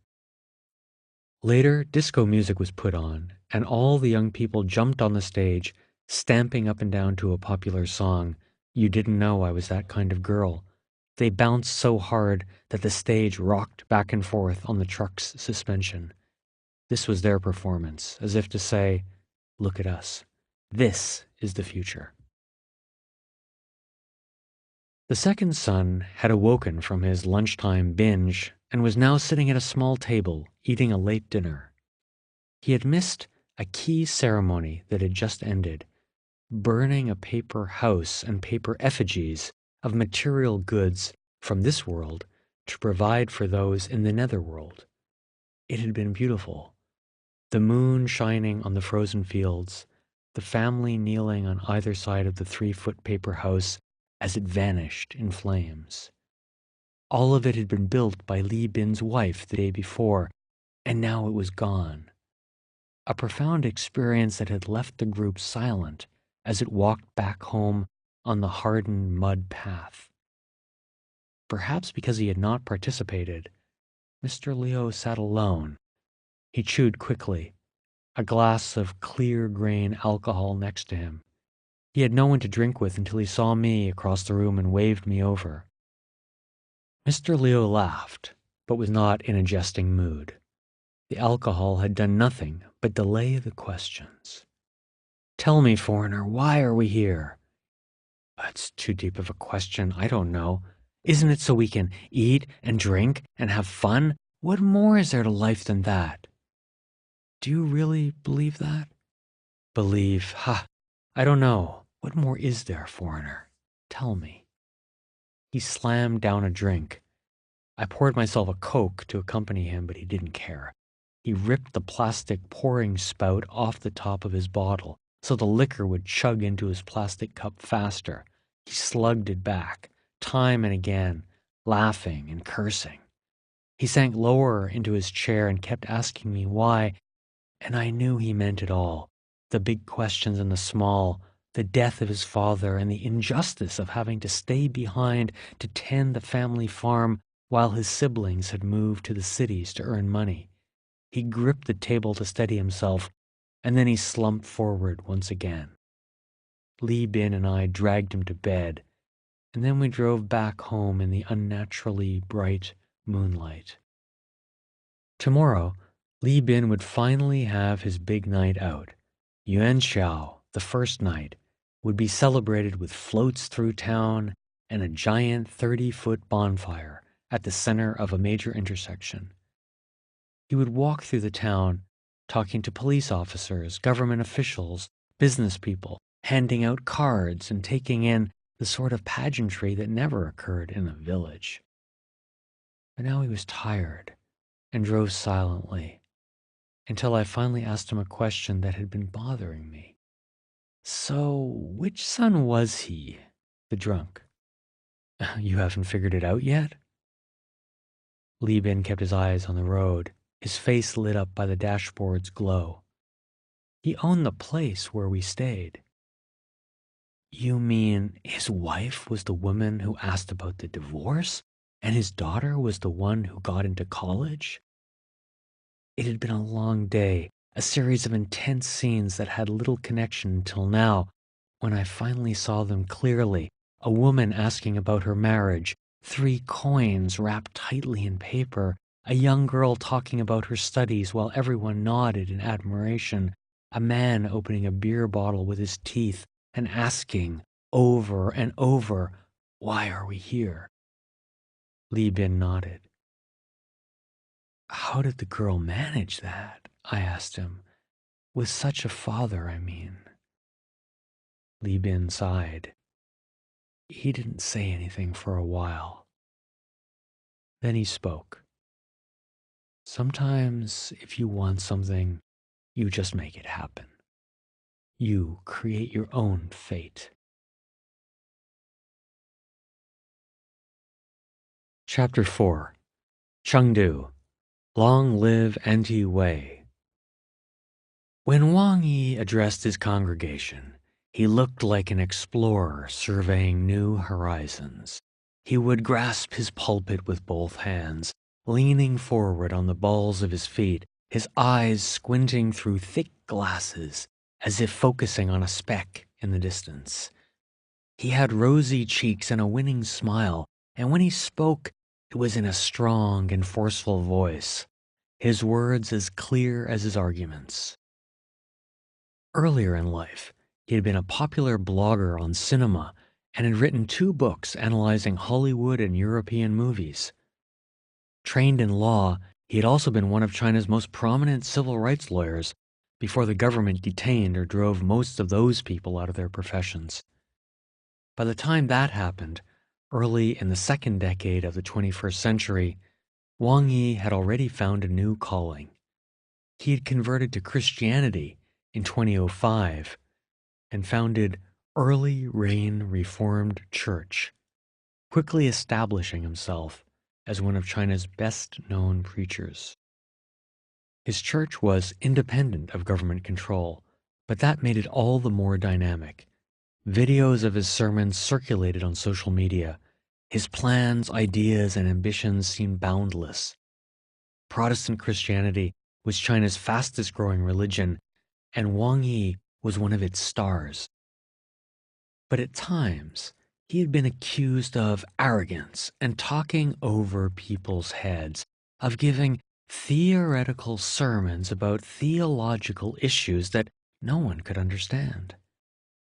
Later, disco music was put on, and all the young people jumped on the stage, stamping up and down to a popular song, "You Didn't Know I Was That Kind of Girl." They bounced so hard that the stage rocked back and forth on the truck's suspension. This was their performance, as if to say, "Look at us. This is the future." The second son had awoken from his lunchtime binge and was now sitting at a small table, eating a late dinner. He had missed a key ceremony that had just ended, burning a paper house and paper effigies of material goods from this world to provide for those in the netherworld. It had been beautiful. The moon shining on the frozen fields, the family kneeling on either side of the 3-foot paper house as it vanished in flames. All of it had been built by Li Bin's wife the day before, and now it was gone. A profound experience that had left the group silent as it walked back home on the hardened mud path. Perhaps because he had not participated, Mr. Liu sat alone. He chewed quickly, a glass of clear grain alcohol next to him. He had no one to drink with until he saw me across the room and waved me over. Mr. Liu laughed, but was not in a jesting mood. The alcohol had done nothing but delay the questions. "Tell me, foreigner, why are we here?" "It's too deep of a question. I don't know. Isn't it so we can eat and drink and have fun? What more is there to life than that?" "Do you really believe that?" "Believe? Ha! I don't know. What more is there, foreigner? Tell me." He slammed down a drink. I poured myself a Coke to accompany him, but he didn't care. He ripped the plastic pouring spout off the top of his bottle so the liquor would chug into his plastic cup faster. He slugged it back, time and again, laughing and cursing. He sank lower into his chair and kept asking me why, and I knew he meant it all. The big questions and the small, the death of his father and the injustice of having to stay behind to tend the family farm while his siblings had moved to the cities to earn money. He gripped the table to steady himself, and then he slumped forward once again. Li Bin and I dragged him to bed, and then we drove back home in the unnaturally bright moonlight. Tomorrow, Li Bin would finally have his big night out. Yuan Xiao, the first night, would be celebrated with floats through town and a giant 30-foot bonfire at the center of a major intersection. He would walk through the town, talking to police officers, government officials, business people, handing out cards and taking in the sort of pageantry that never occurred in a village. But now he was tired and drove silently until I finally asked him a question that had been bothering me. So, which son was he, the drunk? You haven't figured it out yet? Li Bin kept his eyes on the road, his face lit up by the dashboard's glow. He owned the place where we stayed. You mean his wife was the woman who asked about the divorce, and his daughter was the one who got into college? It had been a long day, a series of intense scenes that had little connection until now, when I finally saw them clearly. A woman asking about her marriage, 3 coins wrapped tightly in paper, a young girl talking about her studies while everyone nodded in admiration, a man opening a beer bottle with his teeth and asking over and over, "Why are we here?" Li Bin nodded. How did the girl manage that? I asked him. With such a father, I mean. Li Bin sighed. He didn't say anything for a while. Then he spoke. Sometimes, if you want something, you just make it happen. You create your own fate. Chapter 4. Chengdu. Long live Anti Wei. When Wang Yi addressed his congregation, he looked like an explorer surveying new horizons. He would grasp his pulpit with both hands, leaning forward on the balls of his feet, his eyes squinting through thick glasses, as if focusing on a speck in the distance. He had rosy cheeks and a winning smile, and when he spoke, it was in a strong and forceful voice, his words as clear as his arguments. Earlier in life, he had been a popular blogger on cinema and had written 2 books analyzing Hollywood and European movies. Trained in law, he had also been one of China's most prominent civil rights lawyers before the government detained or drove most of those people out of their professions. By the time that happened, early in the 2nd decade of the 21st century, Wang Yi had already found a new calling. He had converted to Christianity in 2005 and founded Early Rain Reformed Church, quickly establishing himself as one of China's best-known preachers. His church was independent of government control, but that made it all the more dynamic. Videos of his sermons circulated on social media. His plans, ideas, and ambitions seemed boundless. Protestant Christianity was China's fastest-growing religion, and Wang Yi was one of its stars. But at times, he had been accused of arrogance and talking over people's heads, of giving theoretical sermons about theological issues that no one could understand.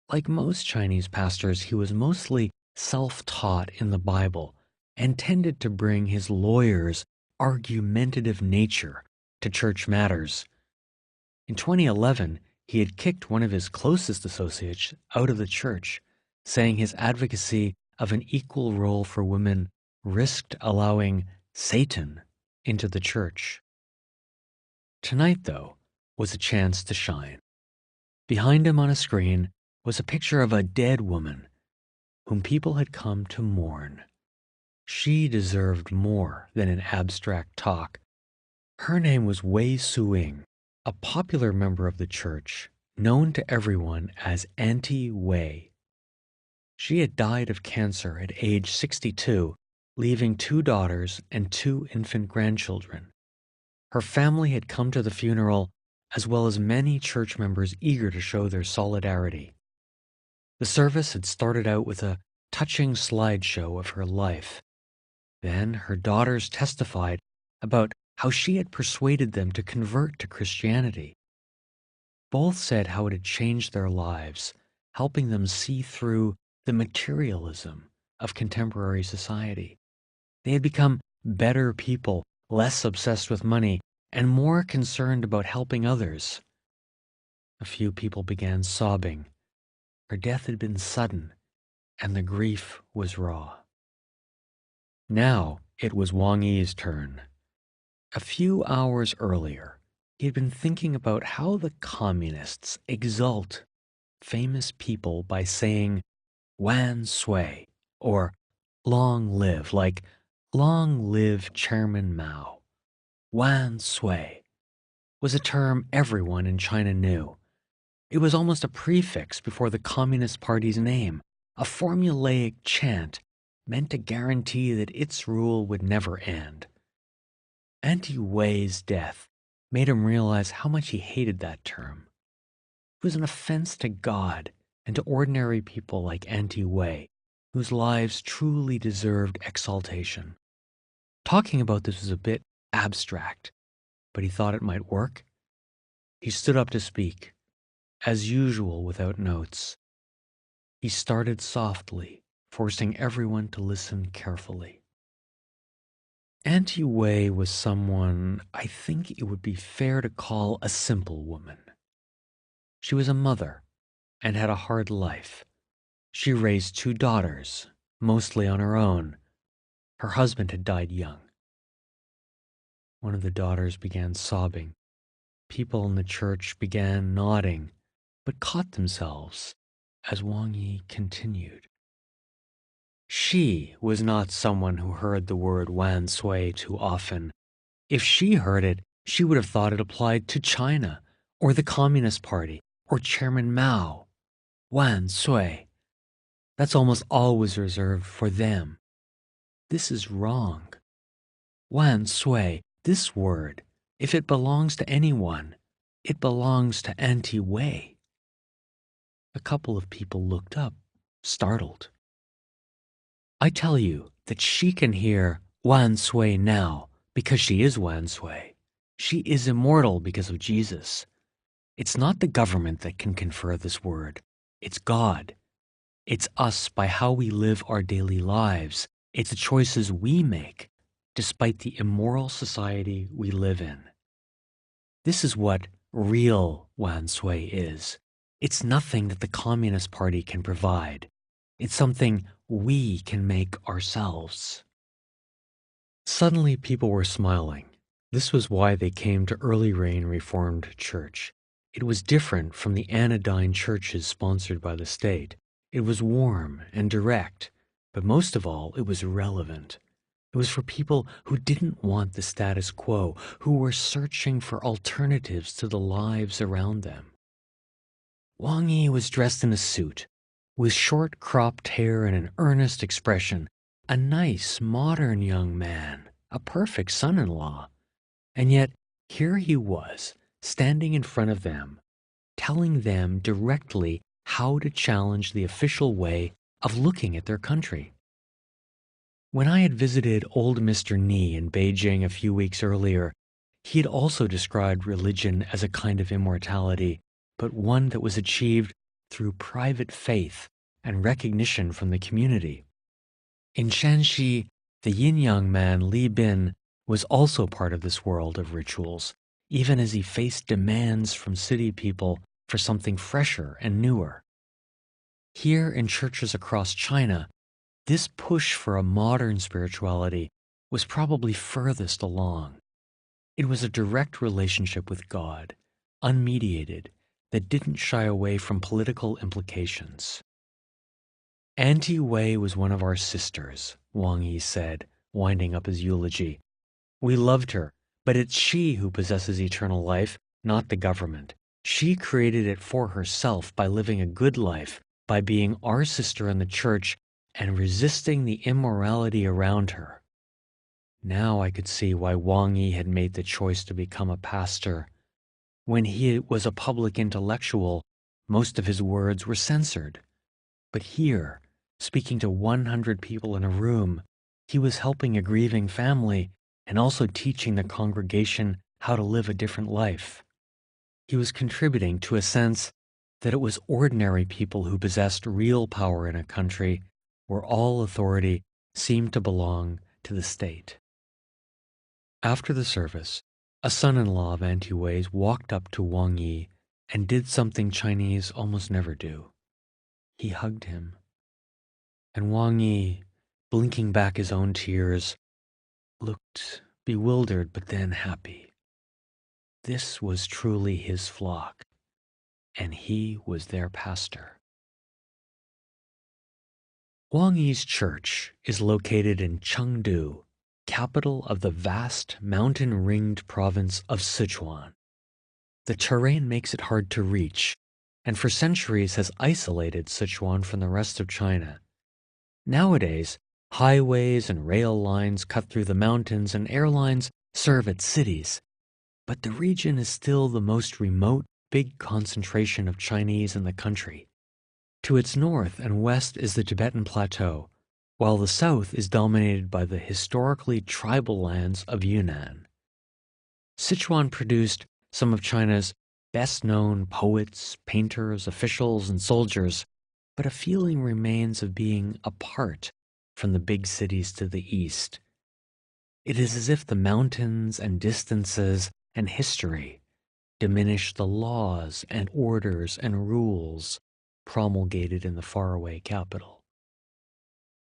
Like most Chinese pastors, he was mostly self-taught in the Bible and tended to bring his lawyer's argumentative nature to church matters. In 2011, he had kicked one of his closest associates out of the church, saying his advocacy of an equal role for women risked allowing Satan into the church. Tonight, though, was a chance to shine. Behind him on a screen was a picture of a dead woman whom people had come to mourn. She deserved more than an abstract talk. Her name was Wei Suing, a popular member of the church, known to everyone as Auntie Wei. She had died of cancer at age 62, leaving 2 daughters and 2 infant grandchildren. Her family had come to the funeral, as well as many church members eager to show their solidarity. The service had started out with a touching slideshow of her life. Then her daughters testified about how she had persuaded them to convert to Christianity. Both said how it had changed their lives, helping them see through the materialism of contemporary society. They had become better people, less obsessed with money, and more concerned about helping others. A few people began sobbing. Her death had been sudden, and the grief was raw. Now it was Wang Yi's turn. A few hours earlier, he had been thinking about how the communists exalt famous people by saying Wan Sui, or long live, like long live Chairman Mao. Wan Sui was a term everyone in China knew. It was almost a prefix before the Communist Party's name, a formulaic chant meant to guarantee that its rule would never end. Auntie Wei's death made him realize how much he hated that term. It was an offense to God and to ordinary people like Auntie Wei, whose lives truly deserved exaltation. Talking about this was a bit abstract, but he thought it might work. He stood up to speak, as usual without notes. He started softly, forcing everyone to listen carefully. Auntie Wei was someone I think it would be fair to call a simple woman. She was a mother and had a hard life. She raised 2 daughters, mostly on her own. Her husband had died young. One of the daughters began sobbing. People in the church began nodding, but caught themselves as Wang Yi continued. She was not someone who heard the word Wan Sui too often. If she heard it, she would have thought it applied to China, or the Communist Party, or Chairman Mao. Wan Sui. That's almost always reserved for them. This is wrong. Wan Sui, this word, if it belongs to anyone, it belongs to Auntie Wei. A couple of people looked up, startled. I tell you that she can hear Wan Sui now because she is Wan Sui. She is immortal because of Jesus. It's not the government that can confer this word. It's God. It's us by how we live our daily lives. It's the choices we make, despite the immoral society we live in. This is what real Wan Sui is. It's nothing that the Communist Party can provide. It's something we can make ourselves. Suddenly people were smiling. This was why they came to Early Rain Reformed Church. It was different from the anodyne churches sponsored by the state. It was warm and direct, but most of all, it was relevant. It was for people who didn't want the status quo, who were searching for alternatives to the lives around them. Wang Yi was dressed in a suit, with short cropped hair and an earnest expression, a nice, modern young man, a perfect son-in-law. And yet, here he was, standing in front of them, telling them directly how to challenge the official way of looking at their country. When I had visited old Mr. Ni in Beijing a few weeks earlier, he had also described religion as a kind of immortality, but one that was achieved through private faith and recognition from the community. In Shanxi, the yin-yang man Li Bin was also part of this world of rituals, even as he faced demands from city people for something fresher and newer. Here in churches across China, this push for a modern spirituality was probably furthest along. It was a direct relationship with God, unmediated, that didn't shy away from political implications. Auntie Wei was one of our sisters, Wang Yi said, winding up his eulogy. We loved her, but it's she who possesses eternal life, not the government. She created it for herself by living a good life, by being our sister in the church and resisting the immorality around her. Now I could see why Wang Yi had made the choice to become a pastor. When he was a public intellectual, most of his words were censored. But here, speaking to 100 people in a room, he was helping a grieving family and also teaching the congregation how to live a different life. He was contributing to a sense that it was ordinary people who possessed real power in a country where all authority seemed to belong to the state. After the service, a son-in-law of Auntie Wei's walked up to Wang Yi and did something Chinese almost never do. He hugged him. And Wang Yi, blinking back his own tears, looked bewildered but then happy. This was truly his flock, and he was their pastor. Wang Yi's church is located in Chengdu, capital of the vast mountain-ringed province of Sichuan. The terrain makes it hard to reach, and for centuries has isolated Sichuan from the rest of China. Nowadays, highways and rail lines cut through the mountains and airlines serve its cities, but the region is still the most remote, big concentration of Chinese in the country. To its north and west is the Tibetan Plateau, while the south is dominated by the historically tribal lands of Yunnan. Sichuan produced some of China's best-known poets, painters, officials, and soldiers, but a feeling remains of being apart from the big cities to the east. It is as if the mountains and distances and history diminish the laws and orders and rules promulgated in the faraway capital.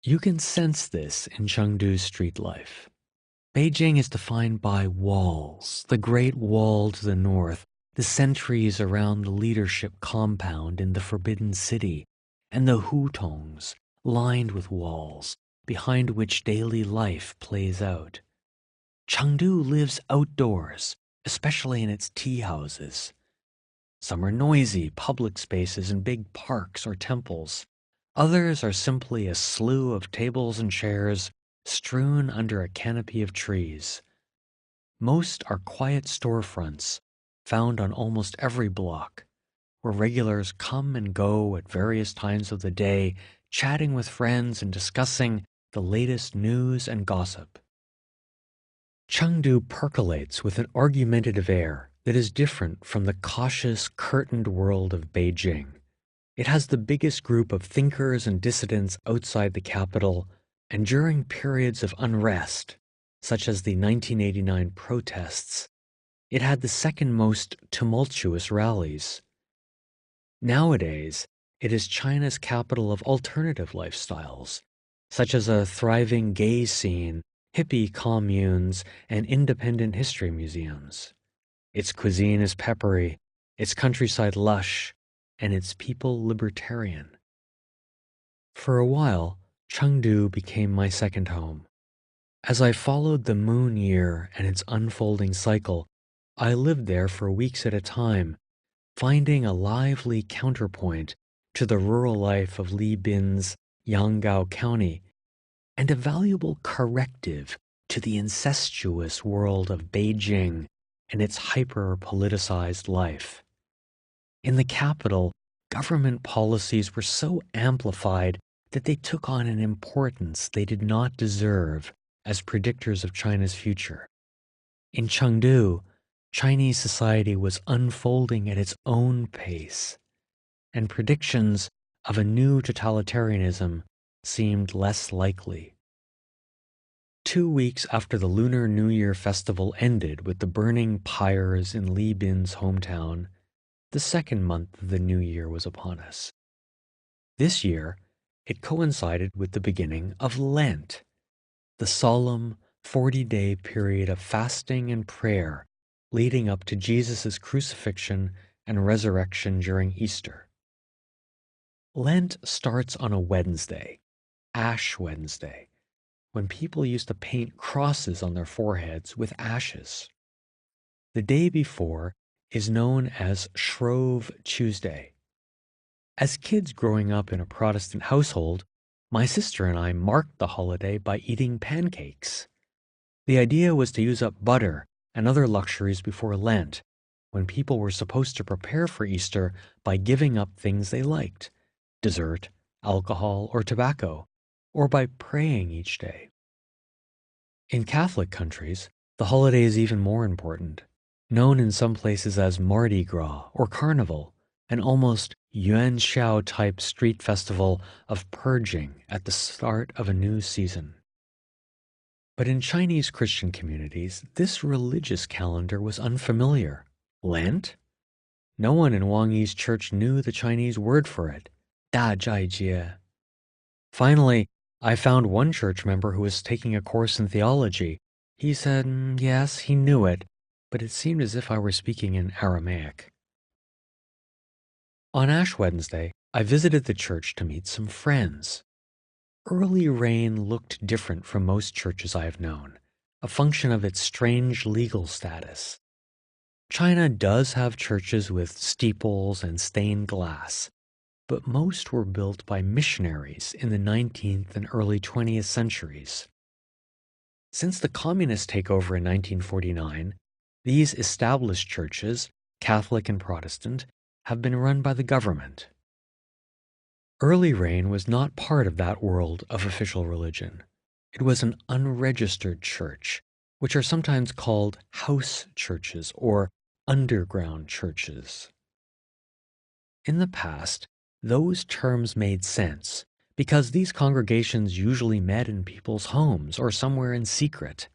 You can sense this in Chengdu's street life. Beijing is defined by walls, the Great Wall to the north, the sentries around the leadership compound in the Forbidden City, and the hutongs lined with walls, behind which daily life plays out. Chengdu lives outdoors, especially in its tea houses. Some are noisy public spaces in big parks or temples. Others are simply a slew of tables and chairs strewn under a canopy of trees. Most are quiet storefronts found on almost every block, where regulars come and go at various times of the day, chatting with friends and discussing the latest news and gossip. Chengdu percolates with an argumentative air that is different from the cautious, curtained world of Beijing. It has the biggest group of thinkers and dissidents outside the capital, and during periods of unrest, such as the 1989 protests, it had the second most tumultuous rallies. Nowadays, it is China's capital of alternative lifestyles, such as a thriving gay scene, hippie communes, and independent history museums. Its cuisine is peppery, its countryside lush, and its people libertarian. For a while, Chengdu became my second home. As I followed the moon year and its unfolding cycle, I lived there for weeks at a time, finding a lively counterpoint to the rural life of Li Bin's Yanggao County, and a valuable corrective to the incestuous world of Beijing and its hyper-politicized life. In the capital, government policies were so amplified that they took on an importance they did not deserve as predictors of China's future. In Chengdu, Chinese society was unfolding at its own pace, and predictions of a new totalitarianism seemed less likely. 2 weeks after the Lunar New Year festival ended with the burning pyres in Li Bin's hometown, the second month of the new year was upon us. This year, it coincided with the beginning of Lent, the solemn 40-day period of fasting and prayer leading up to Jesus' crucifixion and resurrection during Easter. Lent starts on a Wednesday, Ash Wednesday, when people used to paint crosses on their foreheads with ashes. The day before is known as Shrove Tuesday. As kids growing up in a Protestant household, my sister and I marked the holiday by eating pancakes. The idea was to use up butter and other luxuries before Lent, when people were supposed to prepare for Easter by giving up things they liked, dessert, alcohol, or tobacco, or by praying each day. In Catholic countries, the holiday is even more important, known in some places as Mardi Gras or Carnival, an almost Yuan Shao type street festival of purging at the start of a new season. But in Chinese Christian communities, this religious calendar was unfamiliar. Lent? No one in Wang Yi's church knew the Chinese word for it, 大斋街. Finally, I found one church member who was taking a course in theology. He said, yes, he knew it, but it seemed as if I were speaking in Aramaic. On Ash Wednesday, I visited the church to meet some friends. Early Rain looked different from most churches I have known, a function of its strange legal status. China does have churches with steeples and stained glass, but most were built by missionaries in the 19th and early 20th centuries. Since the communist takeover in 1949, these established churches, Catholic and Protestant, have been run by the government. Early Rain was not part of that world of official religion. It was an unregistered church, which are sometimes called house churches or underground churches. In the past, those terms made sense because these congregations usually met in people's homes or somewhere in secret.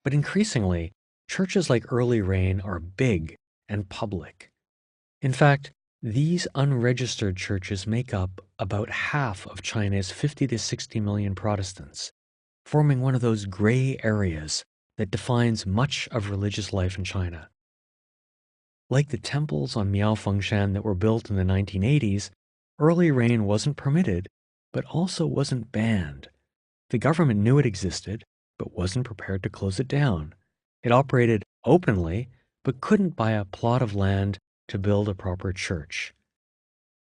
But increasingly, churches like Early Rain are big and public. In fact, these unregistered churches make up about half of China's 50 to 60 million Protestants, forming one of those gray areas that defines much of religious life in China. Like the temples on Miaofengshan that were built in the 1980s, Early Rain wasn't permitted, but also wasn't banned. The government knew it existed, but wasn't prepared to close it down. It operated openly, but couldn't buy a plot of land to build a proper church.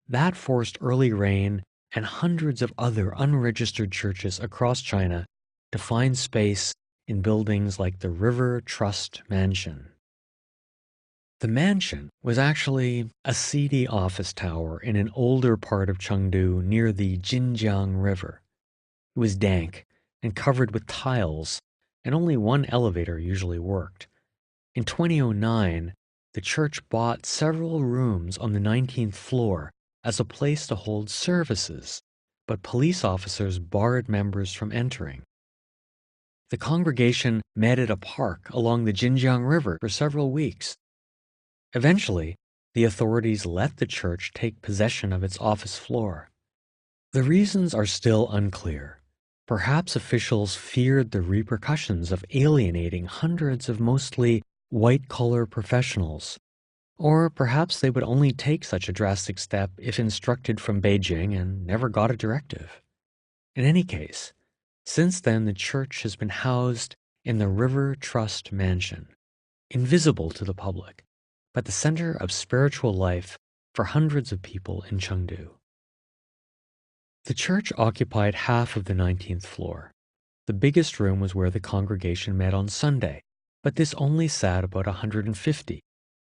That forced Early Rain and hundreds of other unregistered churches across China to find space in buildings like the River Trust Mansion. The mansion was actually a seedy office tower in an older part of Chengdu near the Jinjiang River. It was dank and covered with tiles, and only one elevator usually worked. In 2009, the church bought several rooms on the 19th floor as a place to hold services, but police officers barred members from entering. The congregation met at a park along the Jinjiang River for several weeks. Eventually, the authorities let the church take possession of its office floor. The reasons are still unclear. Perhaps officials feared the repercussions of alienating hundreds of mostly white-collar professionals, or perhaps they would only take such a drastic step if instructed from Beijing and never got a directive. In any case, since then the church has been housed in the River Trust Mansion, invisible to the public, but the center of spiritual life for hundreds of people in Chengdu. The church occupied half of the 19th floor. The biggest room was where the congregation met on Sunday, but this only sat about 150,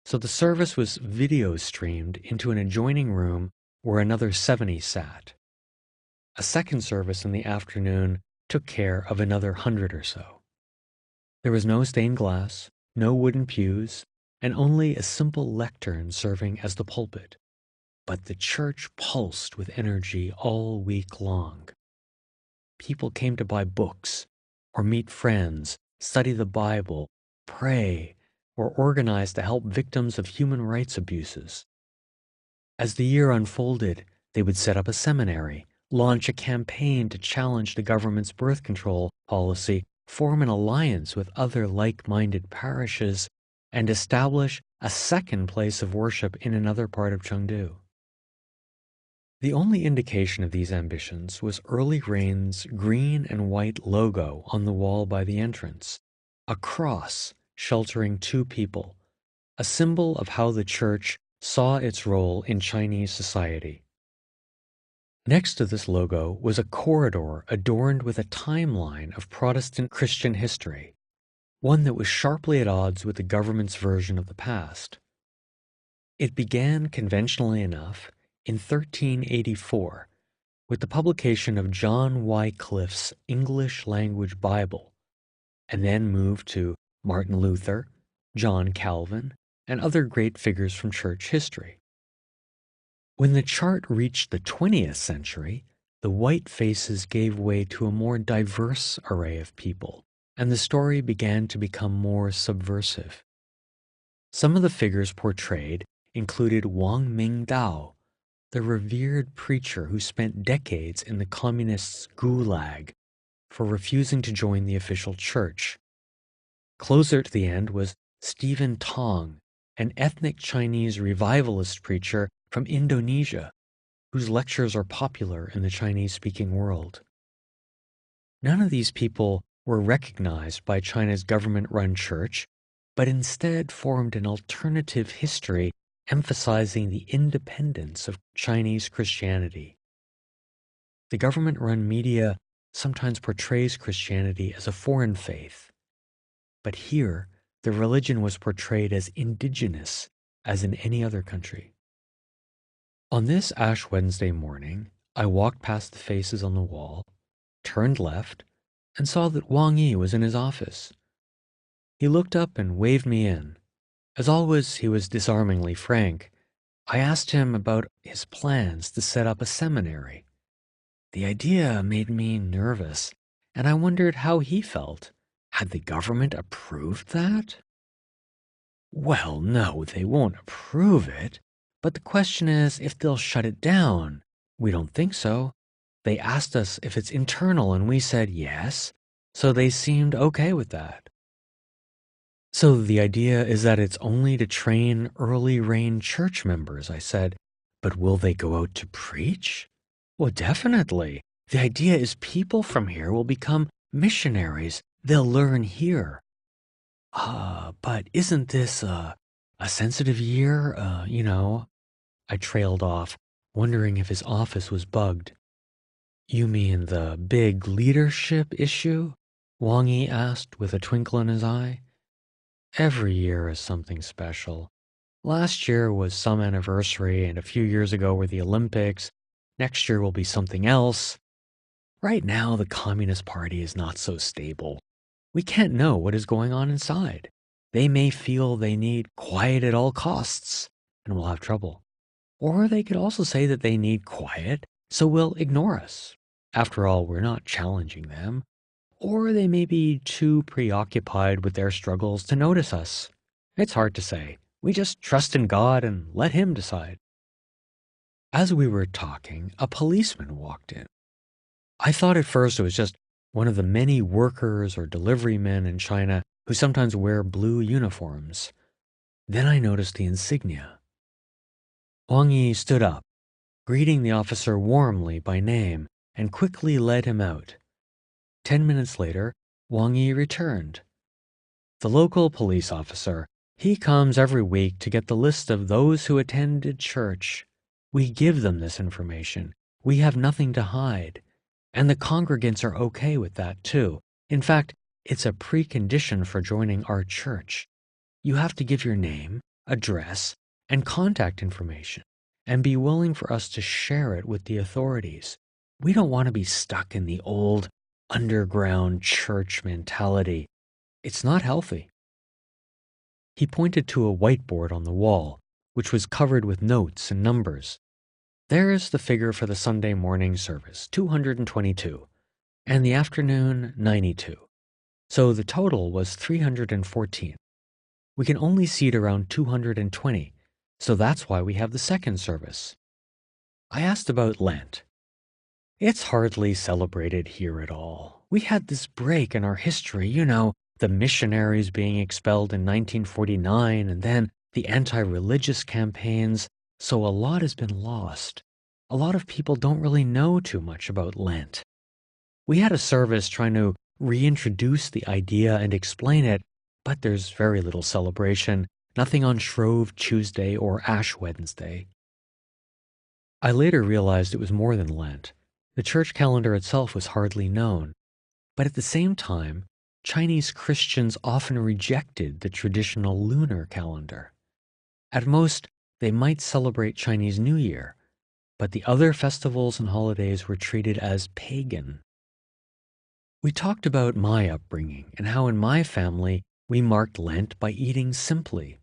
so the service was video streamed into an adjoining room where another 70 sat. A second service in the afternoon took care of another 100 or so. There was no stained glass, no wooden pews, and only a simple lectern serving as the pulpit. But the church pulsed with energy all week long. People came to buy books, or meet friends, study the Bible, pray, or organize to help victims of human rights abuses. As the year unfolded, they would set up a seminary, launch a campaign to challenge the government's birth control policy, form an alliance with other like-minded parishes, and establish a second place of worship in another part of Chengdu. The only indication of these ambitions was Early Rain's green and white logo on the wall by the entrance, a cross sheltering two people, a symbol of how the church saw its role in Chinese society. Next to this logo was a corridor adorned with a timeline of Protestant Christian history, one that was sharply at odds with the government's version of the past. It began conventionally enough in 1384 with the publication of John Wycliffe's English language Bible, and then moved to Martin Luther, John Calvin, and other great figures from church history. When the chart reached the 20th century, the white faces gave way to a more diverse array of people, and the story began to become more subversive. Some of the figures portrayed included Wang Mingdao, the revered preacher who spent decades in the communists' gulag for refusing to join the official church. Closer to the end was Stephen Tong, an ethnic Chinese revivalist preacher from Indonesia, whose lectures are popular in the Chinese-speaking world. None of these people were recognized by China's government-run church, but instead formed an alternative history emphasizing the independence of Chinese Christianity. The government-run media sometimes portrays Christianity as a foreign faith, but here the religion was portrayed as indigenous, as in any other country. On this Ash Wednesday morning, I walked past the faces on the wall, turned left, and saw that Wang Yi was in his office. He looked up and waved me in. As always, he was disarmingly frank. I asked him about his plans to set up a seminary. The idea made me nervous, and I wondered how he felt. Had the government approved that? Well, no, they won't approve it. But the question is if they'll shut it down. We don't think so. They asked us if it's internal, and we said yes, so they seemed okay with that. So the idea is that it's only to train early rain church members, I said. But will they go out to preach? Well, definitely. The idea is people from here will become missionaries. They'll learn here. But isn't this a sensitive year? I trailed off, wondering if his office was bugged. You mean the big leadership issue? Wang Yi asked with a twinkle in his eye. Every year is something special. Last year was some anniversary, and a few years ago were the Olympics. Next year will be something else. Right now, the Communist Party is not so stable. We can't know what is going on inside. They may feel they need quiet at all costs, and we'll have trouble. Or they could also say that they need quiet, so will ignore us. After all, we're not challenging them. Or they may be too preoccupied with their struggles to notice us. It's hard to say. We just trust in God and let Him decide. As we were talking, a policeman walked in. I thought at first it was just one of the many workers or delivery men in China who sometimes wear blue uniforms. Then I noticed the insignia. Wang Yi stood up, greeting the officer warmly by name, and quickly led him out. 10 minutes later, Wang Yi returned. The local police officer, he comes every week to get the list of those who attended church. We give them this information. We have nothing to hide. And the congregants are okay with that too. In fact, it's a precondition for joining our church. You have to give your name, address, and contact information, and be willing for us to share it with the authorities. We don't want to be stuck in the old underground church mentality. It's not healthy. He pointed to a whiteboard on the wall, which was covered with notes and numbers. There's the figure for the Sunday morning service, 222, and the afternoon, 92. So the total was 314. We can only seat around 220, so that's why we have the second service. I asked about Lent. It's hardly celebrated here at all. We had this break in our history, the missionaries being expelled in 1949 and then the anti-religious campaigns, so a lot has been lost. A lot of people don't really know too much about Lent. We had a service trying to reintroduce the idea and explain it, but there's very little celebration, nothing on Shrove Tuesday or Ash Wednesday. I later realized it was more than Lent. The church calendar itself was hardly known. But at the same time, Chinese Christians often rejected the traditional lunar calendar. At most, they might celebrate Chinese New Year, but the other festivals and holidays were treated as pagan. We talked about my upbringing and how in my family we marked Lent by eating simply.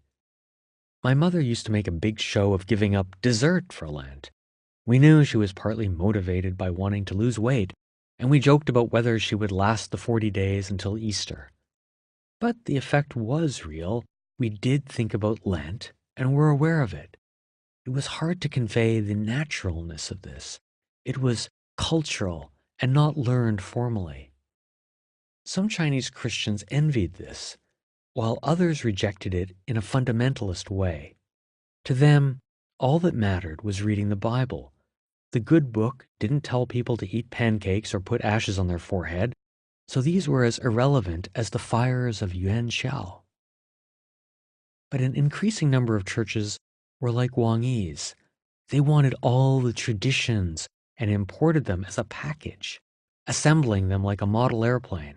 My mother used to make a big show of giving up dessert for Lent. We knew she was partly motivated by wanting to lose weight, and we joked about whether she would last the 40 days until Easter. But the effect was real. We did think about Lent, and were aware of it. it was hard to convey the naturalness of this. It was cultural and not learned formally. Some Chinese Christians envied this, while others rejected it in a fundamentalist way. To them, all that mattered was reading the Bible. The good book didn't tell people to eat pancakes or put ashes on their forehead, so these were as irrelevant as the fires of Yuan Xiao. But an increasing number of churches were like Wang Yi's. They wanted all the traditions and imported them as a package, assembling them like a model airplane.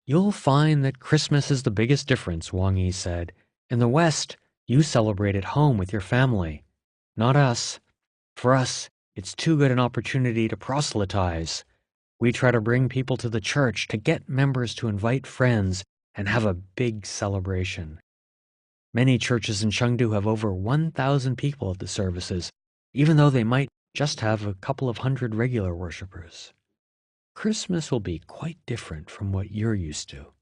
"You'll find that Christmas is the biggest difference," Wang Yi said. "In the West, you celebrate at home with your family. Not us. For us, it's too good an opportunity to proselytize. We try to bring people to the church to get members to invite friends and have a big celebration. Many churches in Chengdu have over 1,000 people at the services, even though they might just have a couple of hundred regular worshippers. Christmas will be quite different from what you're used to."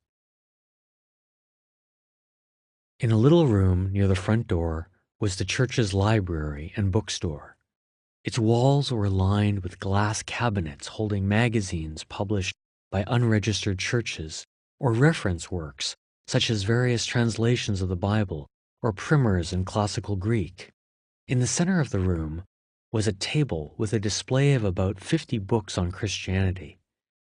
In a little room near the front door was the church's library and bookstore. Its walls were lined with glass cabinets holding magazines published by unregistered churches or reference works, such as various translations of the Bible or primers in classical Greek. In the center of the room was a table with a display of about 50 books on Christianity,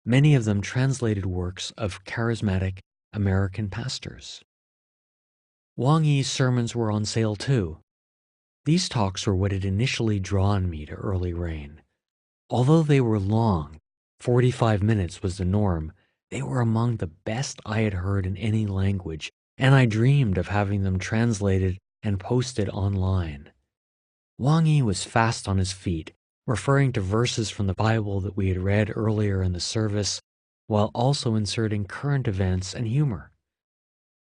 many of them translated works of charismatic American pastors. Wang Yi's sermons were on sale too. These talks were what had initially drawn me to Early Rain. Although they were long, 45 minutes was the norm, they were among the best I had heard in any language, and I dreamed of having them translated and posted online. Wang Yi was fast on his feet, referring to verses from the Bible that we had read earlier in the service, while also inserting current events and humor.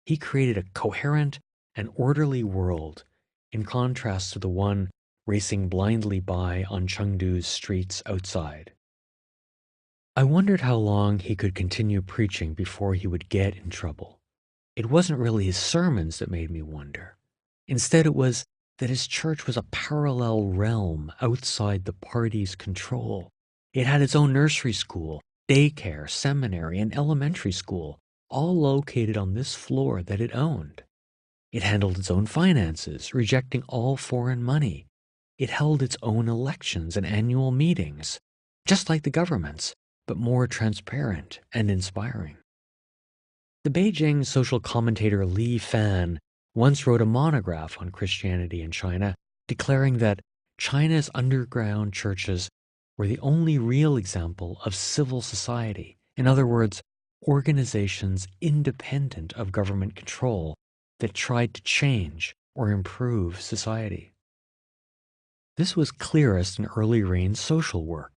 He created a coherent and orderly world, in contrast to the one racing blindly by on Chengdu's streets outside. I wondered how long he could continue preaching before he would get in trouble. It wasn't really his sermons that made me wonder. Instead, it was that his church was a parallel realm outside the party's control. It had its own nursery school, daycare, seminary, and elementary school, all located on this floor that it owned. It handled its own finances, rejecting all foreign money. It held its own elections and annual meetings, just like the government's, but more transparent and inspiring. The Beijing social commentator Li Fan once wrote a monograph on Christianity in China, declaring that China's underground churches were the only real example of civil society. In other words, organizations independent of government control that tried to change or improve society. This was clearest in Early Rain's social work.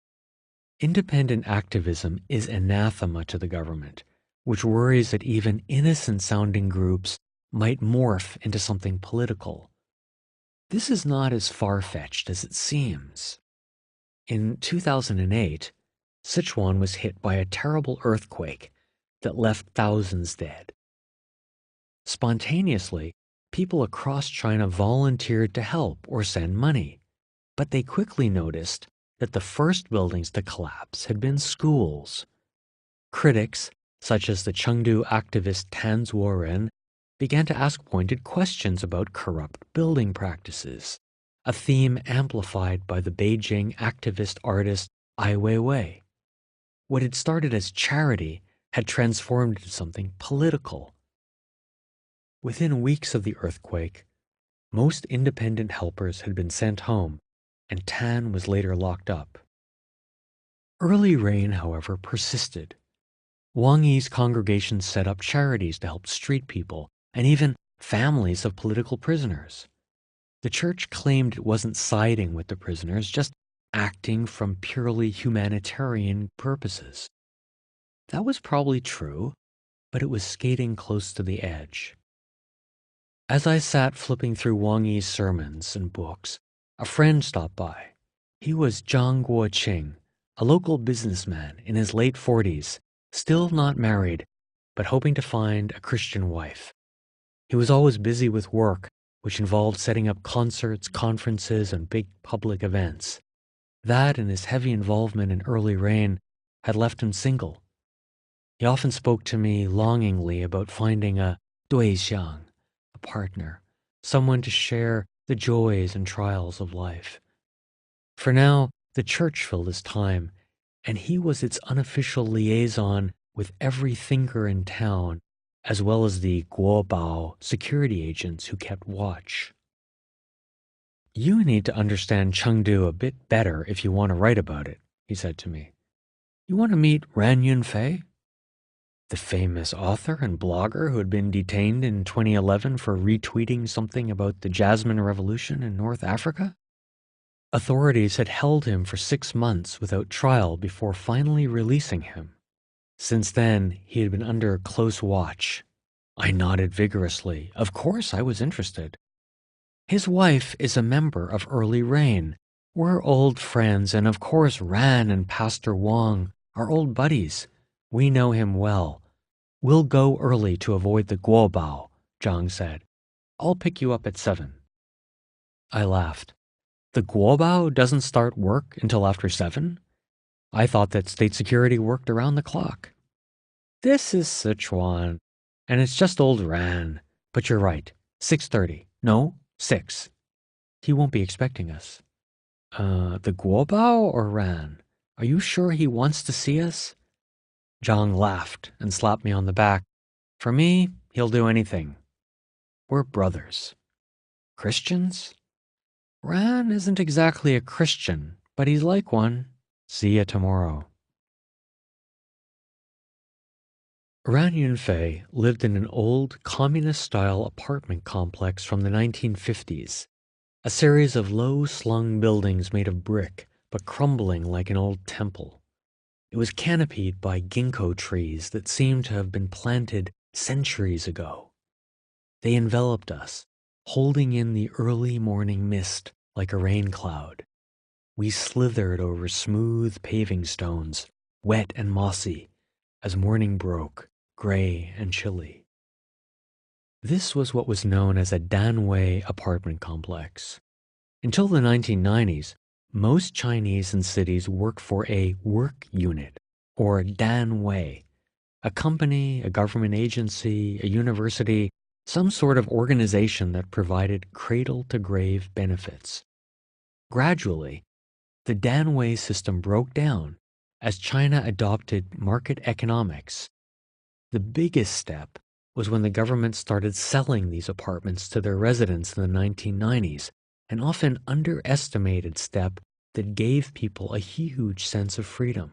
Independent activism is anathema to the government, which worries that even innocent-sounding groups might morph into something political. This is not as far-fetched as it seems. In 2008, Sichuan was hit by a terrible earthquake that left thousands dead. Spontaneously, people across China volunteered to help or send money, but they quickly noticed that the first buildings to collapse had been schools. Critics, such as the Chengdu activist Tan Zuoren, began to ask pointed questions about corrupt building practices, a theme amplified by the Beijing activist artist Ai Weiwei. What had started as charity had transformed into something political. Within weeks of the earthquake, most independent helpers had been sent home, and Tan was later locked up. Early Rain, however, persisted. Wang Yi's congregation set up charities to help street people and even families of political prisoners. The church claimed it wasn't siding with the prisoners, just acting from purely humanitarian purposes. That was probably true, but it was skating close to the edge. As I sat flipping through Wang Yi's sermons and books, a friend stopped by. He was Zhang Guoqing, a local businessman in his late 40s, still not married, but hoping to find a Christian wife. He was always busy with work, which involved setting up concerts, conferences, and big public events. That and his heavy involvement in early rain had left him single. He often spoke to me longingly about finding a 对象, a partner, someone to share the joys and trials of life. For now, the church filled his time, and he was its unofficial liaison with every thinker in town, as well as the Guobao security agents who kept watch. You need to understand Chengdu a bit better if you want to write about it, he said to me. You want to meet Ran Yunfei? The famous author and blogger who had been detained in 2011 for retweeting something about the Jasmine Revolution in North Africa? Authorities had held him for 6 months without trial before finally releasing him. Since then, he had been under close watch. I nodded vigorously. Of course, I was interested. His wife is a member of Early Rain. We're old friends, and of course Ran and Pastor Wang are old buddies. We know him well. We'll go early to avoid the Guobao, Zhang said. I'll pick you up at 7. I laughed. The Guobao doesn't start work until after 7? I thought that state security worked around the clock. This is Sichuan, and it's just old Ran. But you're right, 6:30. No, 6. He won't be expecting us. The Guobao or Ran? Are you sure he wants to see us? Zhang laughed and slapped me on the back. For me, he'll do anything. We're brothers. Christians? Ran isn't exactly a Christian, but he's like one. See ya tomorrow. Ran Yunfei lived in an old communist-style apartment complex from the 1950s, a series of low-slung buildings made of brick, but crumbling like an old temple. It was canopied by ginkgo trees that seemed to have been planted centuries ago. They enveloped us, holding in the early morning mist like a rain cloud. We slithered over smooth paving stones, wet and mossy, as morning broke, gray and chilly. This was what was known as a Danwei apartment complex. Until the 1990s, most Chinese in cities worked for a work unit, or Danwei, a company, a government agency, a university, some sort of organization that provided cradle-to-grave benefits. Gradually, the Danwei system broke down as China adopted market economics. The biggest step was when the government started selling these apartments to their residents in the 1990s, an often underestimated step that gave people a huge sense of freedom.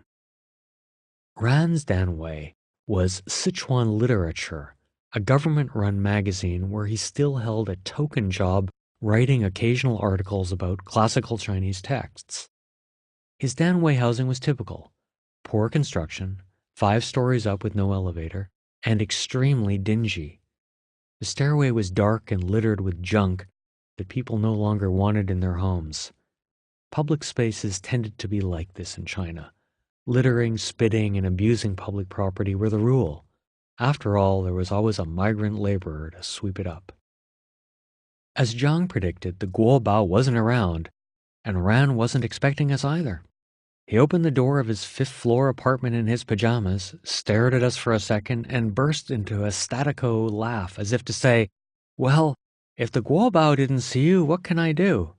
Ran's Danwei was Sichuan Literature, a government-run magazine where he still held a token job writing occasional articles about classical Chinese texts. His Danwei housing was typical: poor construction, 5 stories up with no elevator, and extremely dingy. The stairway was dark and littered with junk that people no longer wanted in their homes. Public spaces tended to be like this in China. Littering, spitting, and abusing public property were the rule. After all, there was always a migrant laborer to sweep it up. As Zhang predicted, the Guobao wasn't around, and Ran wasn't expecting us either. He opened the door of his 5th-floor apartment in his pajamas, stared at us for a second, and burst into a staccato laugh as if to say, well, if the Guobao didn't see you, what can I do?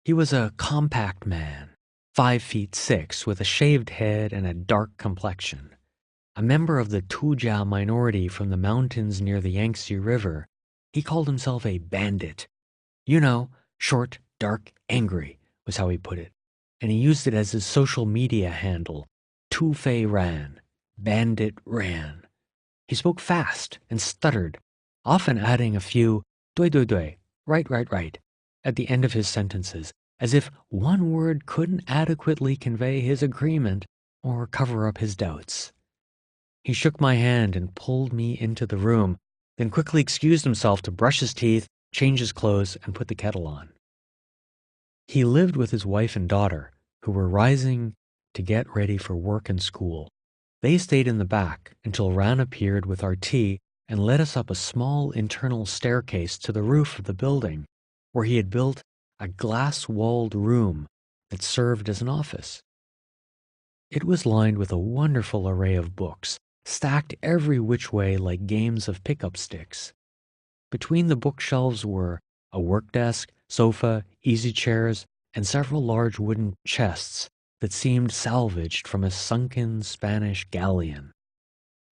He was a compact man, 5'6", with a shaved head and a dark complexion. A member of the Tujia minority from the mountains near the Yangtze River, he called himself a bandit. You know, short, dark, angry, was how he put it. And he used it as his social media handle, Tufei Ran, Bandit Ran. He spoke fast and stuttered, often adding a few dui, right, at the end of his sentences, as if one word couldn't adequately convey his agreement or cover up his doubts. He shook my hand and pulled me into the room, then quickly excused himself to brush his teeth, change his clothes, and put the kettle on. He lived with his wife and daughter, who were rising to get ready for work and school. They stayed in the back until Ran appeared with our tea and led us up a small internal staircase to the roof of the building, where he had built a glass-walled room that served as an office. It was lined with a wonderful array of books, stacked every which way like games of pickup sticks. Between the bookshelves were a work desk, sofa, easy chairs, and several large wooden chests that seemed salvaged from a sunken Spanish galleon.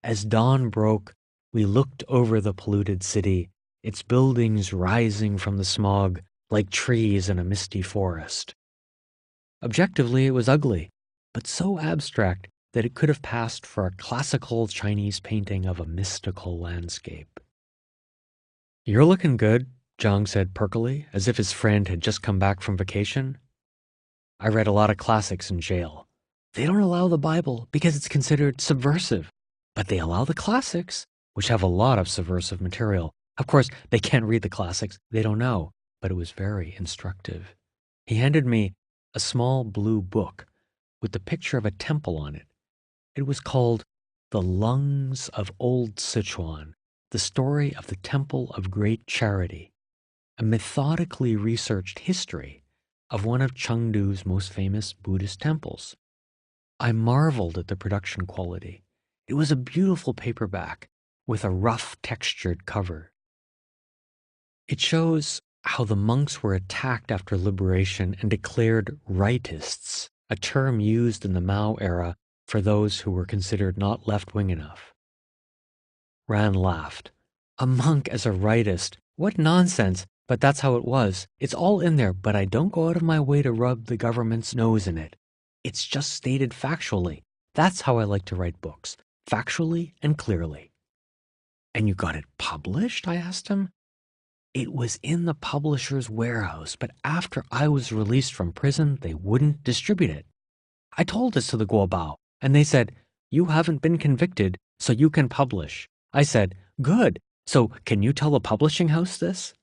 As dawn broke, we looked over the polluted city, its buildings rising from the smog like trees in a misty forest. Objectively, it was ugly, but so abstract that it could have passed for a classical Chinese painting of a mystical landscape. "You're looking good," Zhang said perkily, as if his friend had just come back from vacation. "I read a lot of classics in jail. They don't allow the Bible because it's considered subversive, but they allow the classics, which have a lot of subversive material. Of course, they can't read the classics. They don't know, but it was very instructive." He handed me a small blue book with the picture of a temple on it. It was called The Lungs of Old Sichuan, the story of the Temple of Great Charity, a methodically researched history of one of Chengdu's most famous Buddhist temples. I marveled at the production quality. It was a beautiful paperback with a rough textured cover. It shows how the monks were attacked after liberation and declared rightists, a term used in the Mao era for those who were considered not left-wing enough. Ran laughed. "A monk as a rightist? What nonsense! But that's how it was. It's all in there, but I don't go out of my way to rub the government's nose in it. It's just stated factually. That's how I like to write books, factually and clearly." "And you got it published?" I asked him. "It was in the publisher's warehouse, but after I was released from prison, they wouldn't distribute it. I told this to the Guobao, and they said, 'You haven't been convicted, so you can publish.' I said, 'Good, so can you tell the publishing house this?'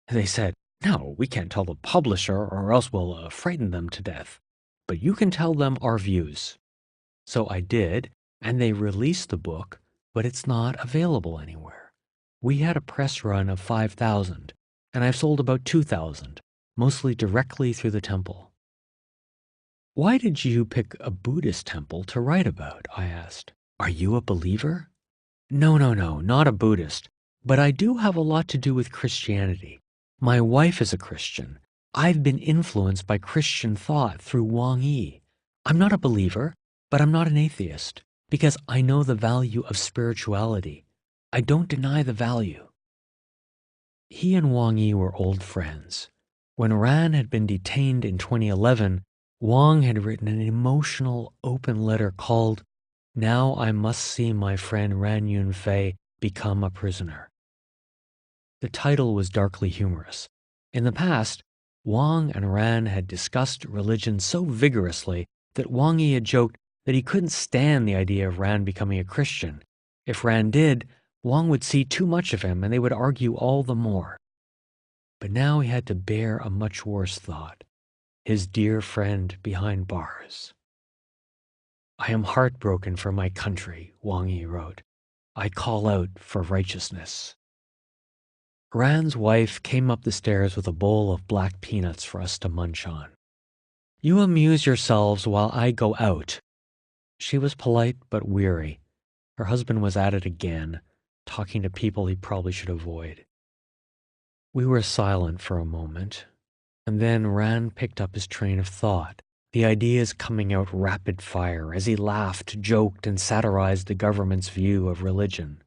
They said, 'No, we can't tell the publisher or else we'll frighten them to death. But you can tell them our views.' So I did, and they released the book, but it's not available anywhere. We had a press run of 5,000, and I've sold about 2,000, mostly directly through the temple." "Why did you pick a Buddhist temple to write about?" I asked. "Are you a believer?" No, not a Buddhist, but I do have a lot to do with Christianity. My wife is a Christian. I've been influenced by Christian thought through Wang Yi. I'm not a believer, but I'm not an atheist, because I know the value of spirituality. I don't deny the value." He and Wang Yi were old friends. When Ran had been detained in 2011, Wang had written an emotional open letter called "Now I Must See My Friend Ran Yunfei Become a Prisoner." The title was darkly humorous. In the past, Wang and Ran had discussed religion so vigorously that Wang Yi had joked that he couldn't stand the idea of Ran becoming a Christian. If Ran did, Wang would see too much of him and they would argue all the more. But now he had to bear a much worse thought: his dear friend behind bars. "I am heartbroken for my country," Wang Yi wrote. "I call out for righteousness." Ran's wife came up the stairs with a bowl of black peanuts for us to munch on. "You amuse yourselves while I go out." She was polite but weary. Her husband was at it again, talking to people he probably should avoid. We were silent for a moment, and then Ran picked up his train of thought, the ideas coming out rapid fire as he laughed, joked, and satirized the government's view of religion.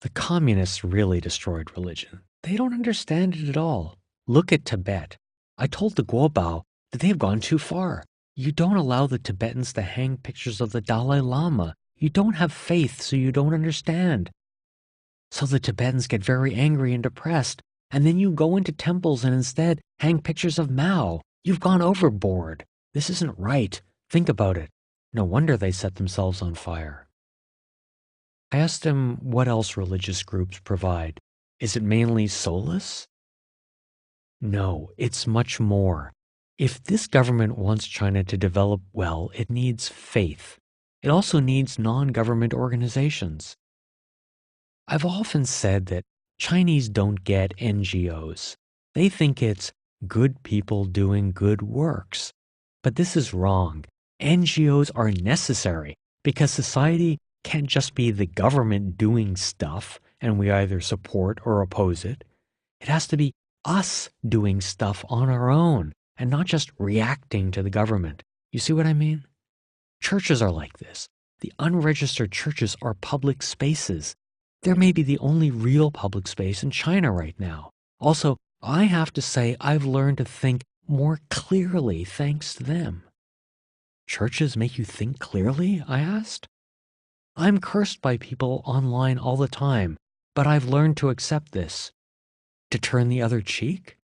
"The communists really destroyed religion. They don't understand it at all. Look at Tibet. I told the Guobao that they've gone too far. You don't allow the Tibetans to hang pictures of the Dalai Lama. You don't have faith, so you don't understand. So the Tibetans get very angry and depressed, and then you go into temples and instead hang pictures of Mao. You've gone overboard. This isn't right. Think about it. No wonder they set themselves on fire." I asked him what else religious groups provide. Is it mainly solace? No, it's much more. If this government wants China to develop well, it needs faith. It also needs non-government organizations. I've often said that Chinese don't get NGOs. They think it's good people doing good works. But this is wrong. NGOs are necessary because society can't just be the government doing stuff and we either support or oppose it. It has to be us doing stuff on our own and not just reacting to the government. You see what I mean? Churches are like this. The unregistered churches are public spaces. They're maybe the only real public space in China right now. Also, I have to say I've learned to think more clearly thanks to them. Churches make you think clearly? I asked. I'm cursed by people online all the time, but I've learned to accept this. To turn the other cheek?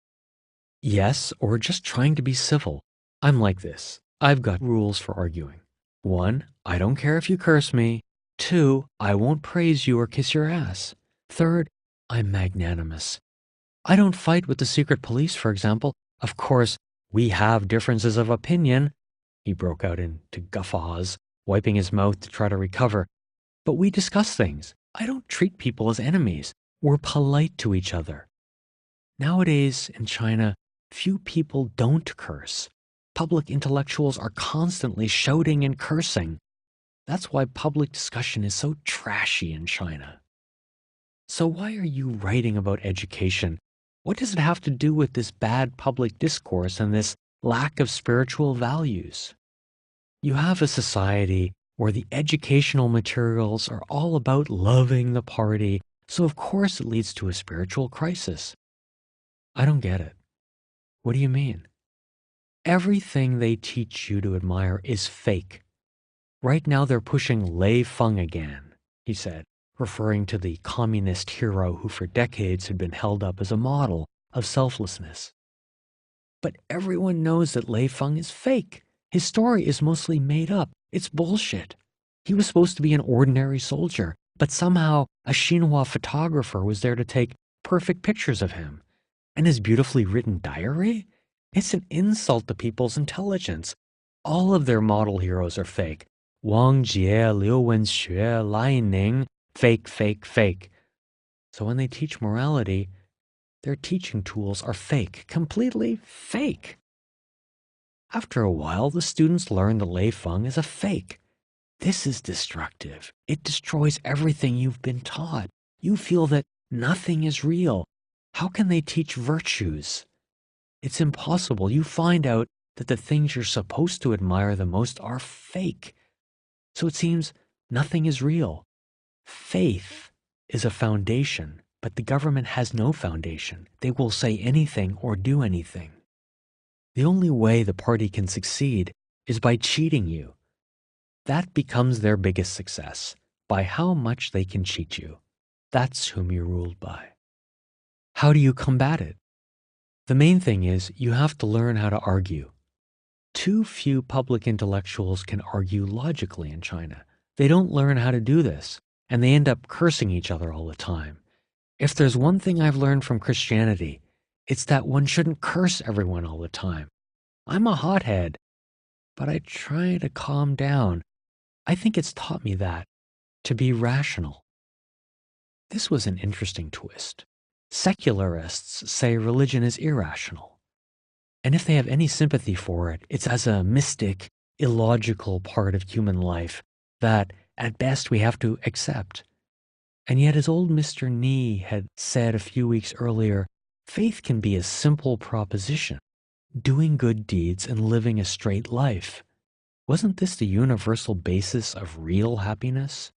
Yes, or just trying to be civil. I'm like this. I've got rules for arguing. 1, I don't care if you curse me. 2, I won't praise you or kiss your ass. 3rd, I'm magnanimous. I don't fight with the secret police, for example. Of course, we have differences of opinion. He broke out into guffaws, wiping his mouth to try to recover. But we discuss things. I don't treat people as enemies. We're polite to each other. Nowadays in China, few people don't curse. Public intellectuals are constantly shouting and cursing. That's why public discussion is so trashy in China. So why are you writing about education? What does it have to do with this bad public discourse and this lack of spiritual values? You have a society where the educational materials are all about loving the party, so of course it leads to a spiritual crisis. I don't get it. What do you mean? Everything they teach you to admire is fake. Right now they're pushing Lei Feng again, he said, referring to the communist hero who for decades had been held up as a model of selflessness. But everyone knows that Lei Feng is fake. His story is mostly made up. It's bullshit. He was supposed to be an ordinary soldier, but somehow a Xinhua photographer was there to take perfect pictures of him. And his beautifully written diary? It's an insult to people's intelligence. All of their model heroes are fake. Wang Jie, Liu Wenxue, Lai Ning, fake, fake, fake. So when they teach morality, their teaching tools are fake, completely fake. After a while, the students learn that Lei Feng is a fake. This is destructive. It destroys everything you've been taught. You feel that nothing is real. How can they teach virtues? It's impossible. You find out that the things you're supposed to admire the most are fake. So it seems nothing is real. Faith is a foundation, but the government has no foundation. They will say anything or do anything. The only way the party can succeed is by cheating you. That becomes their biggest success, by how much they can cheat you. That's whom you're ruled by. How do you combat it? The main thing is you have to learn how to argue. Too few public intellectuals can argue logically in China. They don't learn how to do this, and they end up cursing each other all the time. If there's one thing I've learned from Christianity, it's that one shouldn't curse everyone all the time. I'm a hothead, but I try to calm down. I think it's taught me that, to be rational. This was an interesting twist. Secularists say religion is irrational. And if they have any sympathy for it, it's as a mystic, illogical part of human life that, at best, we have to accept. And yet, as old Mr. Ni had said a few weeks earlier, faith can be a simple proposition, doing good deeds and living a straight life. Wasn't this the universal basis of real happiness?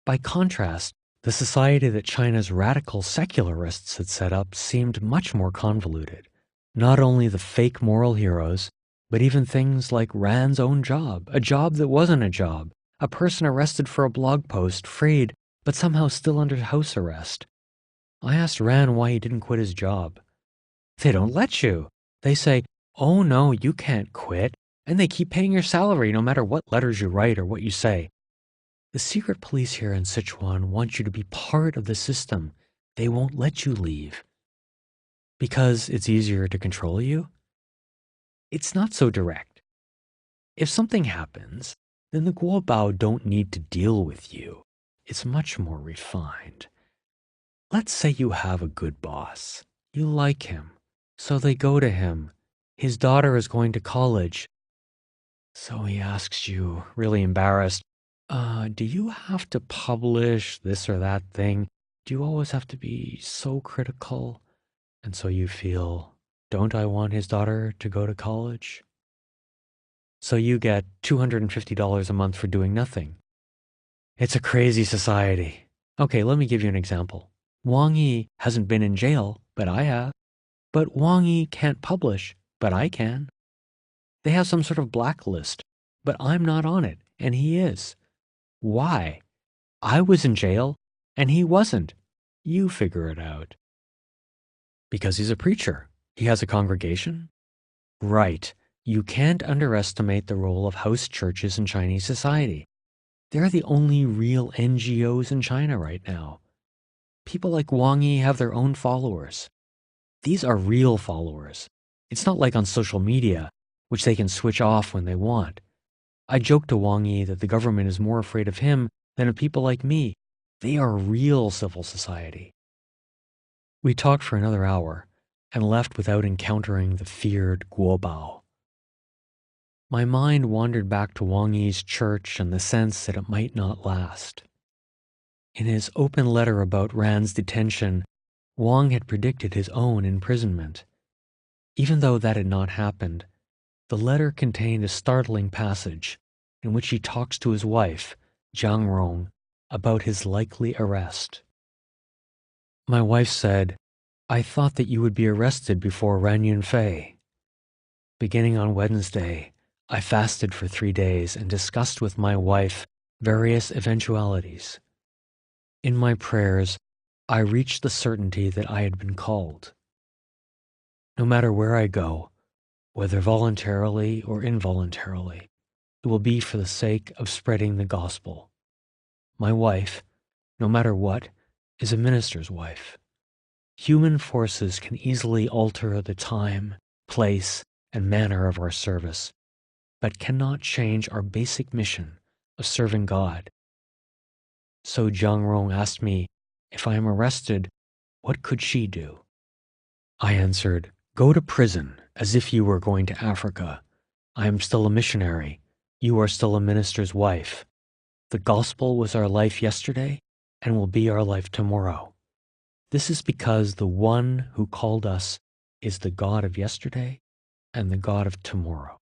By contrast, the society that China's radical secularists had set up seemed much more convoluted. Not only the fake moral heroes, but even things like Rand's own job, a job that wasn't a job, a person arrested for a blog post, freed, but somehow still under house arrest. I asked Rand why he didn't quit his job. They don't let you. They say, oh no, you can't quit, and they keep paying your salary no matter what letters you write or what you say. The secret police here in Sichuan want you to be part of the system. They won't let you leave. Because it's easier to control you? It's not so direct. If something happens, then the Guobao don't need to deal with you. It's much more refined. Let's say you have a good boss. You like him. So they go to him. His daughter is going to college. So he asks you, really embarrassed, do you have to publish this or that thing? Do you always have to be so critical? And so you feel, don't I want his daughter to go to college? So you get $250 a month for doing nothing. It's a crazy society. Okay, let me give you an example. Wang Yi hasn't been in jail, but I have. But Wang Yi can't publish, but I can. They have some sort of blacklist, but I'm not on it, and he is. Why? I was in jail, and he wasn't. You figure it out. Because he's a preacher. He has a congregation. Right. You can't underestimate the role of house churches in Chinese society. They're the only real NGOs in China right now. People like Wang Yi have their own followers. These are real followers. It's not like on social media, which they can switch off when they want. I joke to Wang Yi that the government is more afraid of him than of people like me. They are real civil society. We talked for another hour and left without encountering the feared Guobao. My mind wandered back to Wang Yi's church and the sense that it might not last. In his open letter about Ran's detention, Wang had predicted his own imprisonment. Even though that had not happened, the letter contained a startling passage in which he talks to his wife, Jiang Rong, about his likely arrest. My wife said, I thought that you would be arrested before Ran Yunfei. Beginning on Wednesday, I fasted for 3 days and discussed with my wife various eventualities. In my prayers, I reached the certainty that I had been called. No matter where I go, whether voluntarily or involuntarily, it will be for the sake of spreading the gospel. My wife, no matter what, is a minister's wife. Human forces can easily alter the time, place, and manner of our service, but cannot change our basic mission of serving God. So Jiang Rong asked me, if I am arrested, what could she do? I answered, go to prison as if you were going to Africa. I am still a missionary. You are still a minister's wife. The gospel was our life yesterday and will be our life tomorrow. This is because the one who called us is the God of yesterday and the God of tomorrow.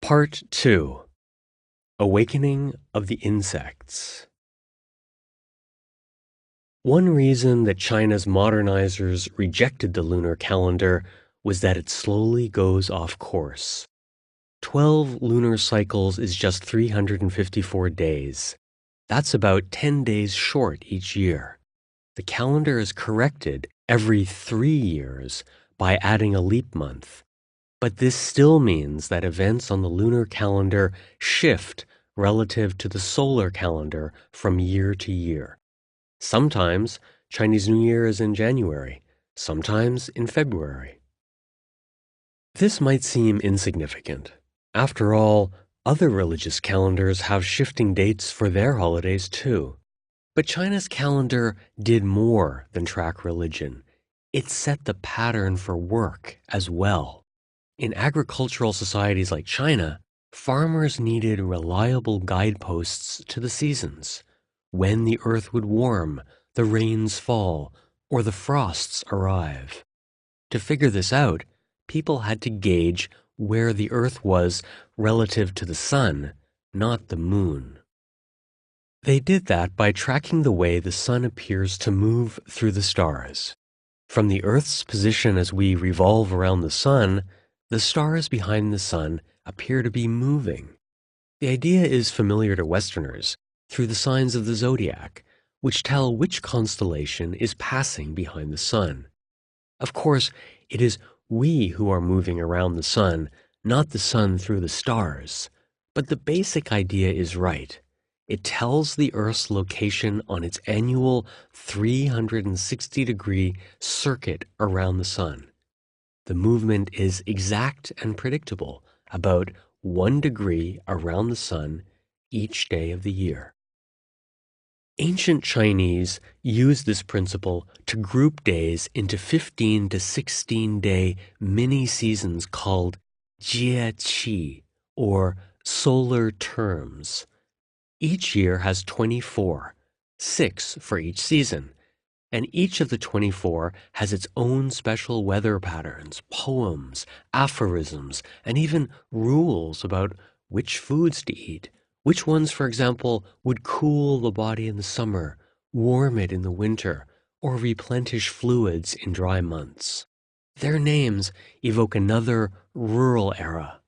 Part 2. Awakening of the Insects. One reason that China's modernizers rejected the lunar calendar was that it slowly goes off course. 12 lunar cycles is just 354 days. That's about 10 days short each year. The calendar is corrected every 3 years by adding a leap month. But this still means that events on the lunar calendar shift relative to the solar calendar from year to year. Sometimes Chinese New Year is in January, sometimes in February. This might seem insignificant. After all, other religious calendars have shifting dates for their holidays too. But China's calendar did more than track religion. It set the pattern for work as well. In agricultural societies like China, farmers needed reliable guideposts to the seasons. When the earth would warm, the rains fall, or the frosts arrive. To figure this out, people had to gauge where the earth was relative to the sun, not the moon. They did that by tracking the way the sun appears to move through the stars. From the earth's position as we revolve around the sun, the stars behind the sun appear to be moving. The idea is familiar to Westerners through the signs of the zodiac, which tell which constellation is passing behind the sun. Of course, it is we who are moving around the sun, not the sun through the stars. But the basic idea is right. It tells the Earth's location on its annual 360-degree circuit around the sun. The movement is exact and predictable, about 1 degree around the sun each day of the year. Ancient Chinese used this principle to group days into 15 to 16-day mini-seasons called jie-qi, or solar terms. Each year has 24, 6 for each season, and each of the 24 has its own special weather patterns, poems, aphorisms, and even rules about which foods to eat. Which ones, for example, would cool the body in the summer, warm it in the winter, or replenish fluids in dry months. Their names evoke another rural era.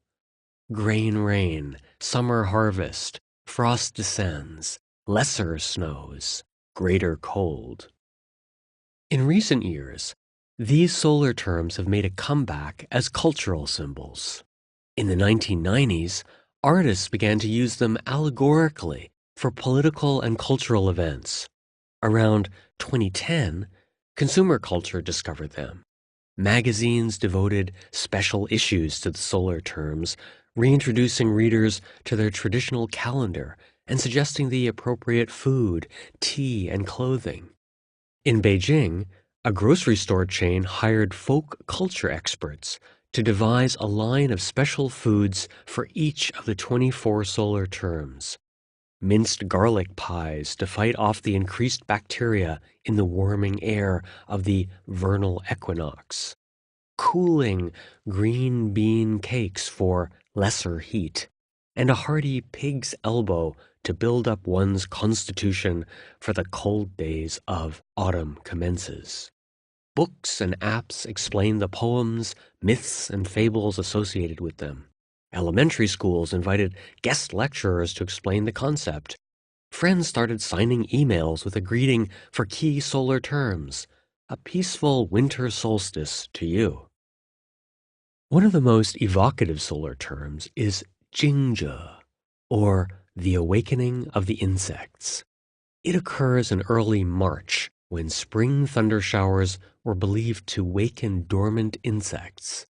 Grain rain, summer harvest, frost descends, lesser snows, greater cold. In recent years, these solar terms have made a comeback as cultural symbols. In the 1990s, artists began to use them allegorically for political and cultural events. Around 2010, consumer culture discovered them. Magazines devoted special issues to the solar terms, reintroducing readers to their traditional calendar and suggesting the appropriate food, tea, and clothing. In Beijing, a grocery store chain hired folk culture experts to devise a line of special foods for each of the 24 solar terms. Minced garlic pies to fight off the increased bacteria in the warming air of the vernal equinox. Cooling green bean cakes for lesser heat. And a hearty pig's elbow to build up one's constitution for the cold days of autumn commences. Books and apps explain the poems, myths, and fables associated with them. Elementary schools invited guest lecturers to explain the concept. Friends started signing emails with a greeting for key solar terms. A peaceful winter solstice to you. One of the most evocative solar terms is Jingzhe, or the awakening of the insects. It occurs in early March, when spring thunder showers were believed to waken dormant insects.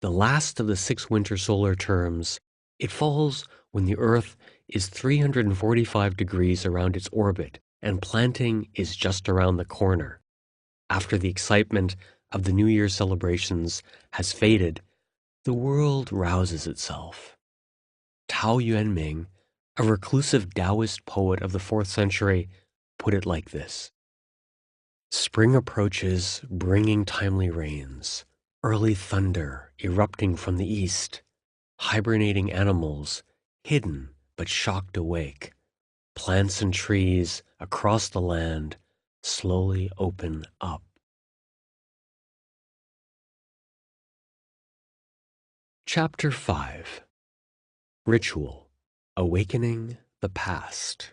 The last of the 6 winter solar terms, it falls when the Earth is 345 degrees around its orbit and planting is just around the corner. After the excitement of the New Year celebrations has faded, the world rouses itself. Tao Yuanming, a reclusive Taoist poet of the 4th century, put it like this. Spring approaches, bringing timely rains, early thunder erupting from the east, hibernating animals, hidden but shocked awake, plants and trees across the land slowly open up. Chapter 5. Ritual, Awakening the Past.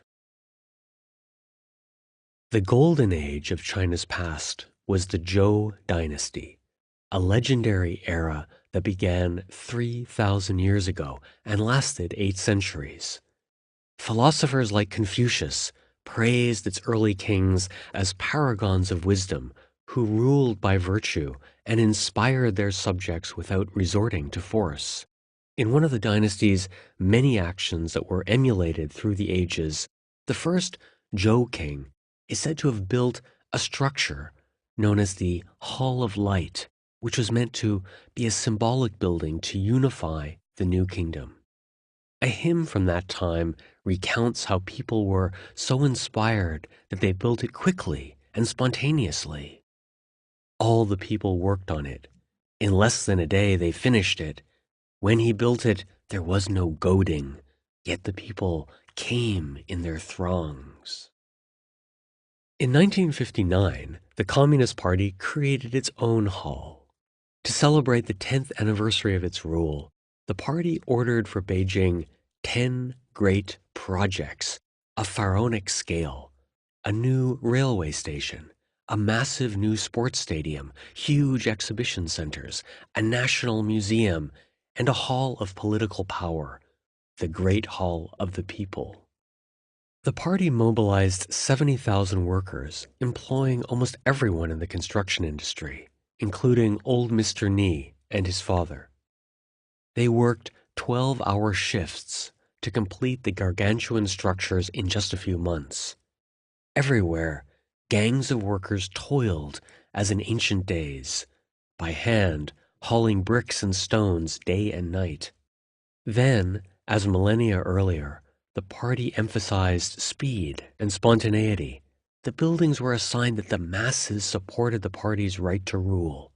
The golden age of China's past was the Zhou dynasty, a legendary era that began 3,000 years ago and lasted 8 centuries. Philosophers like Confucius praised its early kings as paragons of wisdom who ruled by virtue and inspired their subjects without resorting to force. In one of the dynasty's many actions that were emulated through the ages, the first Zhou king is said to have built a structure known as the Hall of Light, which was meant to be a symbolic building to unify the new kingdom. A hymn from that time recounts how people were so inspired that they built it quickly and spontaneously. All the people worked on it. In less than a day they finished it. When he built it, there was no goading, yet the people came in their throngs. In 1959, the Communist Party created its own hall. To celebrate the 10th anniversary of its rule, the party ordered for Beijing 10 great projects, a pharaonic scale, a new railway station, a massive new sports stadium, huge exhibition centers, a national museum, and a hall of political power, the Great Hall of the People. The party mobilized 70,000 workers, employing almost everyone in the construction industry, including old Mr. Ni and his father. They worked 12-hour shifts to complete the gargantuan structures in just a few months. Everywhere, gangs of workers toiled as in ancient days, by hand, hauling bricks and stones day and night. Then, as millennia earlier, the party emphasized speed and spontaneity. The buildings were a sign that the masses supported the party's right to rule.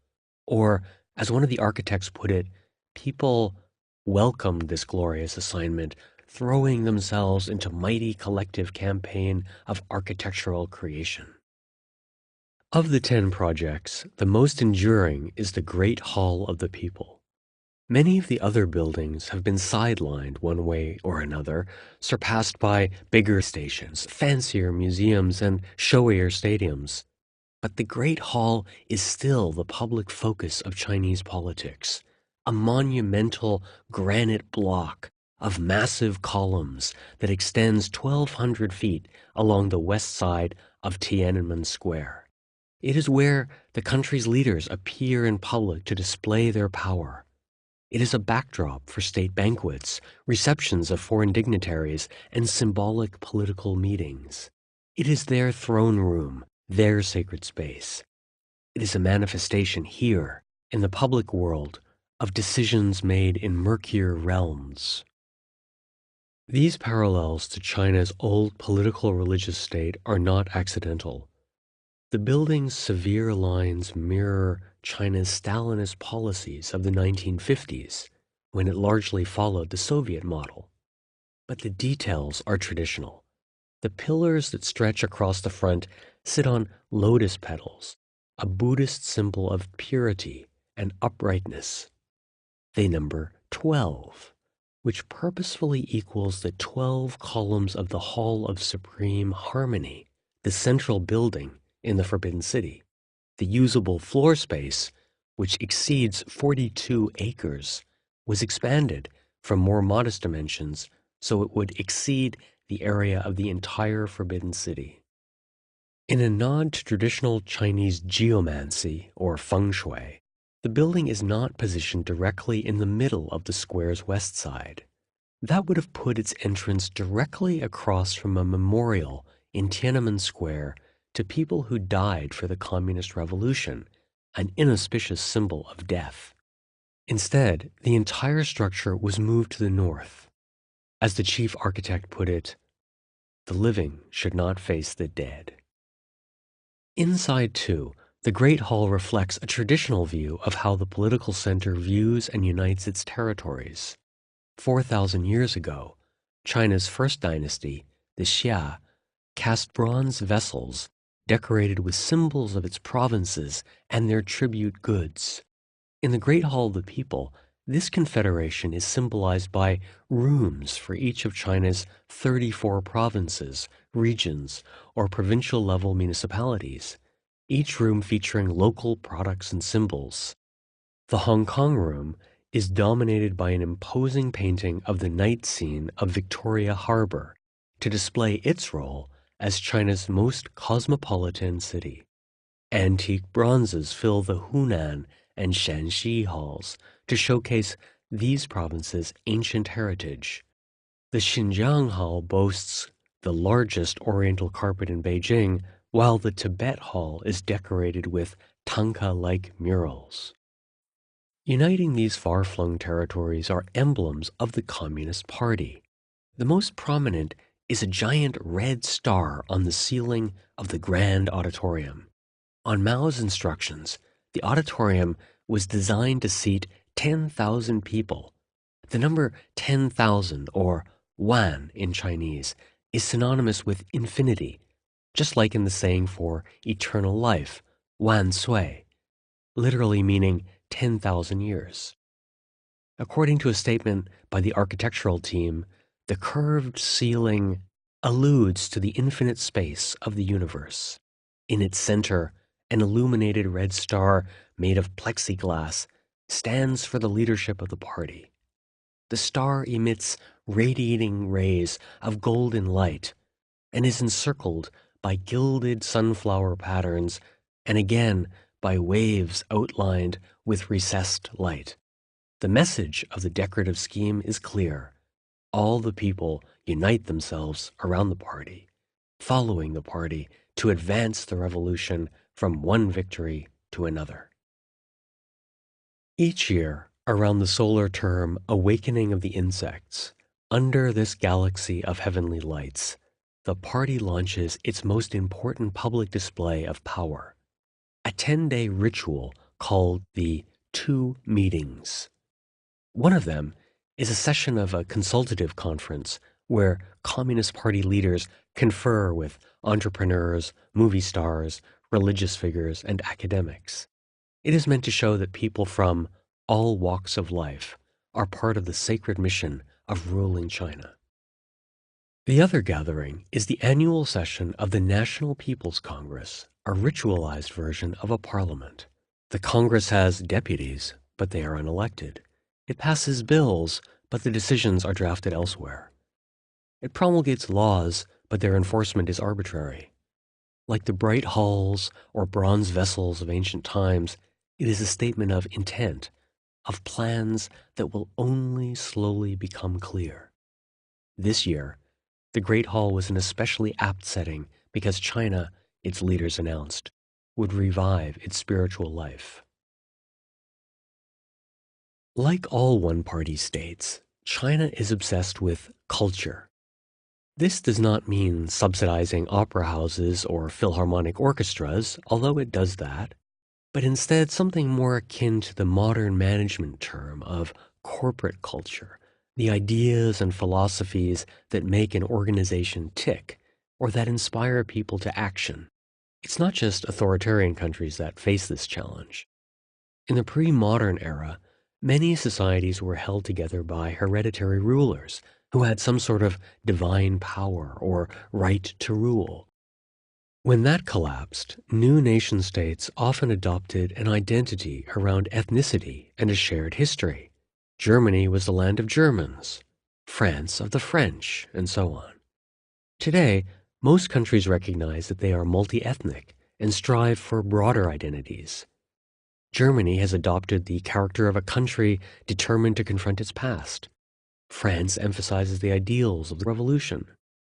Or, as one of the architects put it, people welcomed this glorious assignment, throwing themselves into mighty collective campaign of architectural creation. Of the 10 projects, the most enduring is the Great Hall of the People. Many of the other buildings have been sidelined one way or another, surpassed by bigger stations, fancier museums, and showier stadiums. But the Great Hall is still the public focus of Chinese politics, a monumental granite block of massive columns that extends 1,200 feet along the west side of Tiananmen Square. It is where the country's leaders appear in public to display their power. It is a backdrop for state banquets, receptions of foreign dignitaries, and symbolic political meetings. It is their throne room, their sacred space. It is a manifestation here, in the public world, of decisions made in murkier realms. These parallels to China's old political religious state are not accidental. The building's severe lines mirror China's Stalinist policies of the 1950s, when it largely followed the Soviet model. But the details are traditional. The pillars that stretch across the front sit on lotus petals, a Buddhist symbol of purity and uprightness. They number 12, which purposefully equals the 12 columns of the Hall of Supreme Harmony, the central building in the Forbidden City. The usable floor space, which exceeds 42 acres, was expanded from more modest dimensions so it would exceed the area of the entire Forbidden City. In a nod to traditional Chinese geomancy or feng shui, the building is not positioned directly in the middle of the square's west side. That would have put its entrance directly across from a memorial in Tiananmen Square to people who died for the Communist Revolution, an inauspicious symbol of death. Instead, the entire structure was moved to the north. As the chief architect put it, the living should not face the dead. Inside, too, the Great Hall reflects a traditional view of how the political center views and unites its territories. 4,000 years ago, China's first dynasty, the Xia, cast bronze vessels decorated with symbols of its provinces and their tribute goods. In the Great Hall of the People, this confederation is symbolized by rooms for each of China's 34 provinces, regions, or provincial-level municipalities, each room featuring local products and symbols. The Hong Kong room is dominated by an imposing painting of the night scene of Victoria Harbor to display its role as China's most cosmopolitan city. Antique bronzes fill the Hunan and Shanxi halls to showcase these provinces' ancient heritage. The Xinjiang Hall boasts the largest oriental carpet in Beijing, while the Tibet Hall is decorated with tanka-like murals. Uniting these far-flung territories are emblems of the Communist Party. The most prominent is a giant red star on the ceiling of the Grand Auditorium. On Mao's instructions, the auditorium was designed to seat 10,000 people. The number 10,000, or wan in Chinese, is synonymous with infinity, just like in the saying for eternal life, wan sui, literally meaning 10,000 years. According to a statement by the architectural team, the curved ceiling alludes to the infinite space of the universe. In its center, an illuminated red star made of plexiglass stands for the leadership of the party. The star emits radiating rays of golden light and is encircled by gilded sunflower patterns and again by waves outlined with recessed light. The message of the decorative scheme is clear. All the people unite themselves around the party, following the party to advance the revolution from one victory to another. Each year, around the solar term Awakening of the Insects, under this galaxy of heavenly lights, the party launches its most important public display of power, a 10-day ritual called the Two Meetings. One of them is a session of a consultative conference where Communist Party leaders confer with entrepreneurs, movie stars, religious figures, and academics. It is meant to show that people from all walks of life are part of the sacred mission of ruling China. The other gathering is the annual session of the National People's Congress, a ritualized version of a parliament. The Congress has deputies, but they are unelected. It passes bills, but the decisions are drafted elsewhere. It promulgates laws, but their enforcement is arbitrary. Like the bright halls or bronze vessels of ancient times, it is a statement of intent, of plans that will only slowly become clear. This year, the Great Hall was an especially apt setting because China, its leaders announced, would revive its spiritual life. Like all one-party states, China is obsessed with culture. This does not mean subsidizing opera houses or philharmonic orchestras, although it does that, but instead something more akin to the modern management term of corporate culture, the ideas and philosophies that make an organization tick or that inspire people to action. It's not just authoritarian countries that face this challenge. In the pre-modern era, many societies were held together by hereditary rulers who had some sort of divine power or right to rule. When that collapsed, new nation-states often adopted an identity around ethnicity and a shared history. Germany was the land of Germans, France of the French, and so on. Today, most countries recognize that they are multi-ethnic and strive for broader identities. Germany has adopted the character of a country determined to confront its past. France emphasizes the ideals of the revolution.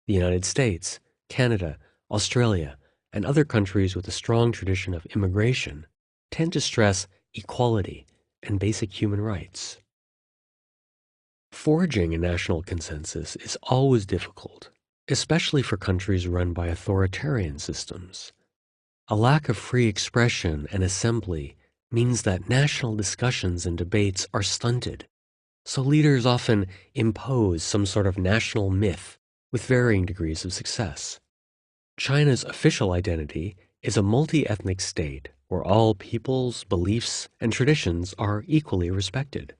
The United States, Canada, Australia, and other countries with a strong tradition of immigration tend to stress equality and basic human rights. Forging a national consensus is always difficult, especially for countries run by authoritarian systems. A lack of free expression and assembly means that national discussions and debates are stunted, so leaders often impose some sort of national myth with varying degrees of success. China's official identity is a multi-ethnic state where all peoples, beliefs, and traditions are equally respected.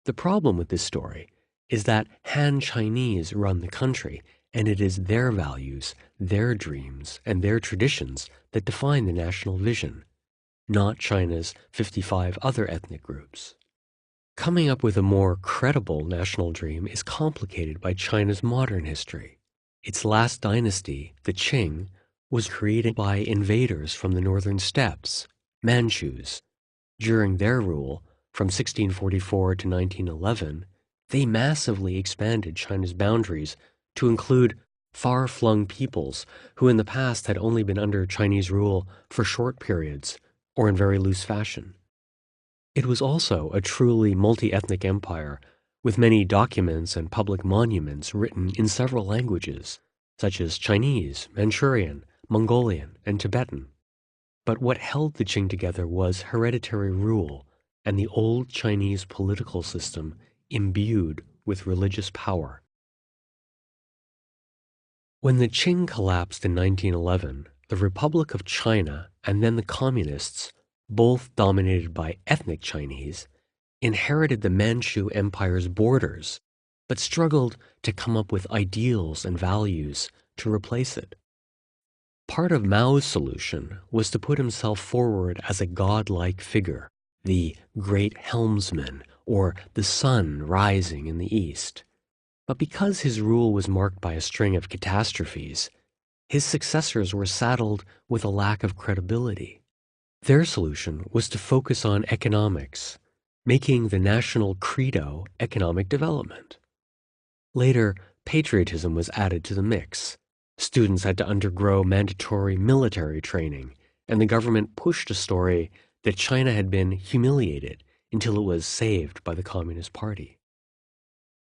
The problem with this story is that Han Chinese run the country, and it is their values, their dreams, and their traditions that define the national vision, not China's 55 other ethnic groups. Coming up with a more credible national dream is complicated by China's modern history. Its last dynasty, the Qing, was created by invaders from the northern steppes, Manchus. During their rule, from 1644 to 1911, they massively expanded China's boundaries to include far-flung peoples who in the past had only been under Chinese rule for short periods or in very loose fashion. It was also a truly multi-ethnic empire with many documents and public monuments written in several languages, such as Chinese, Manchurian, Mongolian, and Tibetan. But what held the Qing together was hereditary rule and the old Chinese political system imbued with religious power. When the Qing collapsed in 1911, the Republic of China and then the Communists, both dominated by ethnic Chinese, inherited the Manchu Empire's borders, but struggled to come up with ideals and values to replace it. Part of Mao's solution was to put himself forward as a godlike figure, the great helmsman, or the sun rising in the east. But because his rule was marked by a string of catastrophes, his successors were saddled with a lack of credibility. Their solution was to focus on economics, making the national credo economic development. Later, patriotism was added to the mix. Students had to undergo mandatory military training, and the government pushed a story that China had been humiliated until it was saved by the Communist Party.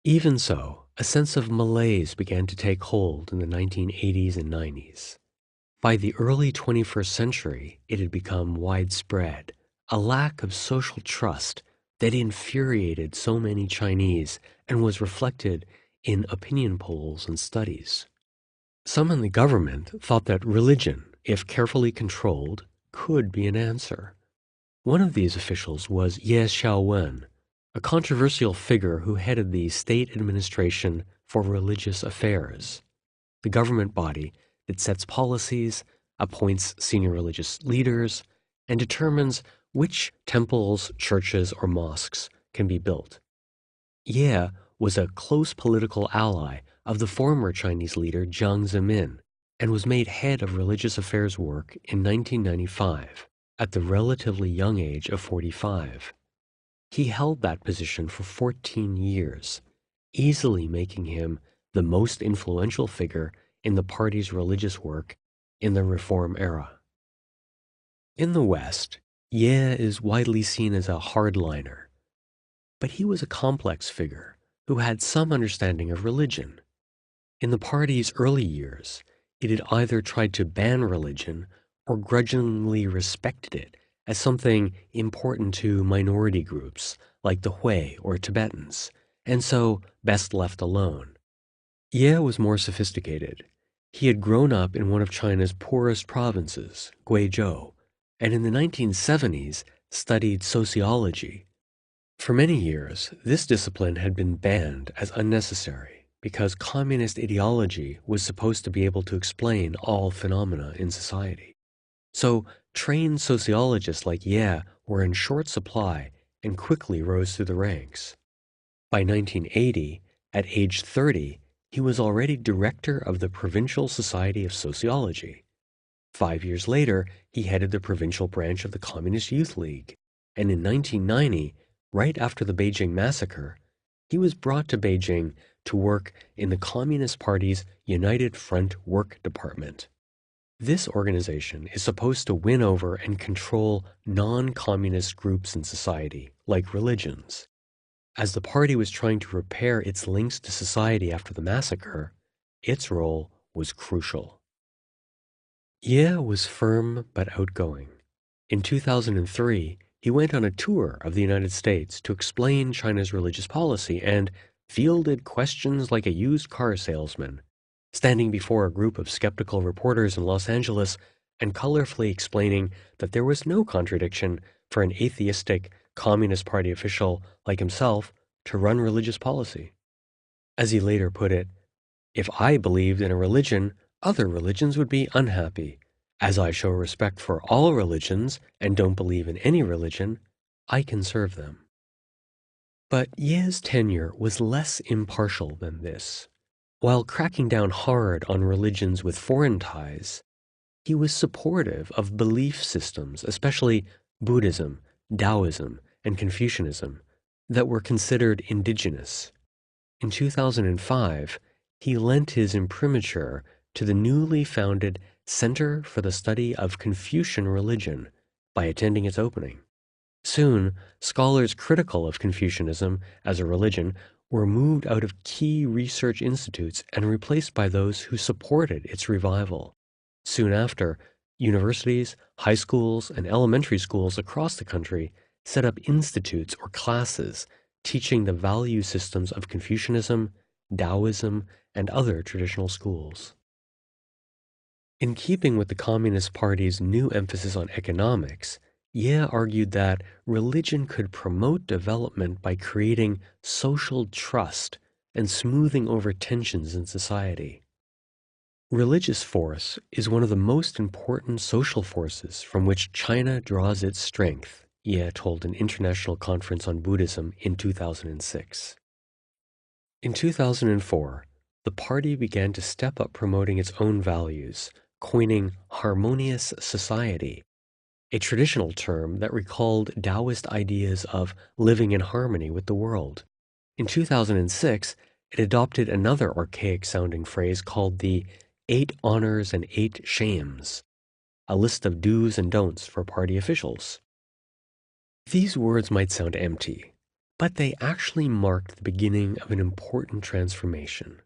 Even so, a sense of malaise began to take hold in the 1980s and 90s. By the early 21st century, it had become widespread, a lack of social trust that infuriated so many Chinese and was reflected in opinion polls and studies. Some in the government thought that religion, if carefully controlled, could be an answer. One of these officials was Ye Xiaowen, a controversial figure who headed the State Administration for Religious Affairs, the government body that sets policies, appoints senior religious leaders, and determines which temples, churches, or mosques can be built. Ye was a close political ally of the former Chinese leader Jiang Zemin and was made head of religious affairs work in 1995 at the relatively young age of 45. He held that position for 14 years, easily making him the most influential figure in the party's religious work in the Reform era. In the West, Ye is widely seen as a hardliner, but he was a complex figure who had some understanding of religion. In the party's early years, it had either tried to ban religion or grudgingly respected it as something important to minority groups like the Hui or Tibetans, and so best left alone. Ye was more sophisticated. He had grown up in one of China's poorest provinces, Guizhou, and in the 1970s studied sociology. For many years, this discipline had been banned as unnecessary because communist ideology was supposed to be able to explain all phenomena in society. So trained sociologists like Ye were in short supply and quickly rose through the ranks. By 1980, at age 30, he was already director of the Provincial Society of Sociology. 5 years later, he headed the provincial branch of the Communist Youth League, and in 1990, right after the Beijing massacre, he was brought to Beijing to work in the Communist Party's United Front Work Department. This organization is supposed to win over and control non-communist groups in society, like religions. As the party was trying to repair its links to society after the massacre, its role was crucial. Ye was firm but outgoing. In 2003, he went on a tour of the United States to explain China's religious policy and fielded questions like a used car salesman, standing before a group of skeptical reporters in Los Angeles and colorfully explaining that there was no contradiction for an atheistic Communist Party official like himself to run religious policy. As he later put it, "If I believed in a religion, other religions would be unhappy. As I show respect for all religions and don't believe in any religion, I can serve them." But Ye's tenure was less impartial than this. While cracking down hard on religions with foreign ties, he was supportive of belief systems, especially Buddhism, Taoism, and Confucianism, that were considered indigenous. In 2005, he lent his imprimatur to the newly founded Center for the Study of Confucian Religion by attending its opening. Soon, scholars critical of Confucianism as a religion were moved out of key research institutes and replaced by those who supported its revival. Soon after, universities, high schools, and elementary schools across the country set up institutes or classes teaching the value systems of Confucianism, Taoism, and other traditional schools. In keeping with the Communist Party's new emphasis on economics, Ye argued that religion could promote development by creating social trust and smoothing over tensions in society. Religious force is one of the most important social forces from which China draws its strength, Ye told an international conference on Buddhism in 2006. In 2004, the party began to step up promoting its own values, coining harmonious society, a traditional term that recalled Taoist ideas of living in harmony with the world. In 2006, it adopted another archaic sounding phrase called the 8 honors and 8 shames, a list of do's and don'ts for party officials. These words might sound empty, but they actually marked the beginning of an important transformation.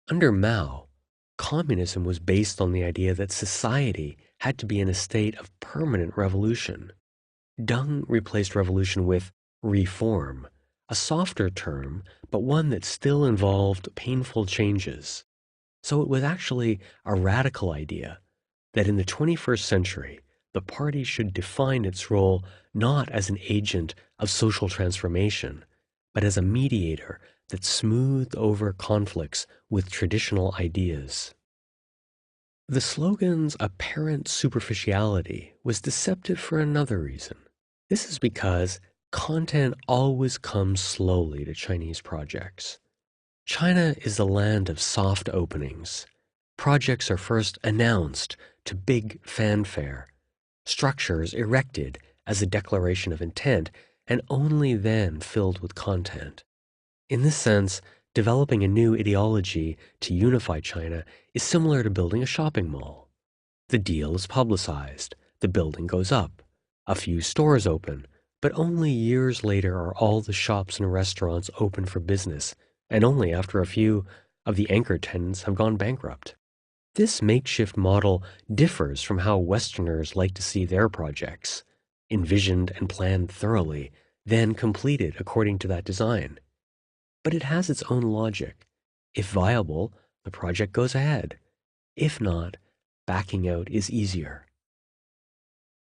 Under Mao, communism was based on the idea that society had to be in a state of permanent revolution. Deng replaced revolution with reform, a softer term, but one that still involved painful changes. So it was actually a radical idea that in the 21st century, the party should define its role not as an agent of social transformation, but as a mediator that smoothed over conflicts with traditional ideas. The slogan's apparent superficiality was deceptive for another reason. This is because content always comes slowly to Chinese projects. China is the land of soft openings. Projects are first announced to big fanfare, structures erected as a declaration of intent, and only then filled with content. In this sense, developing a new ideology to unify China is similar to building a shopping mall. The deal is publicized, the building goes up, a few stores open, but only years later are all the shops and restaurants open for business, and only after a few of the anchor tenants have gone bankrupt. This makeshift model differs from how Westerners like to see their projects, envisioned and planned thoroughly, then completed according to that design. But it has its own logic. If viable, the project goes ahead. If not, backing out is easier.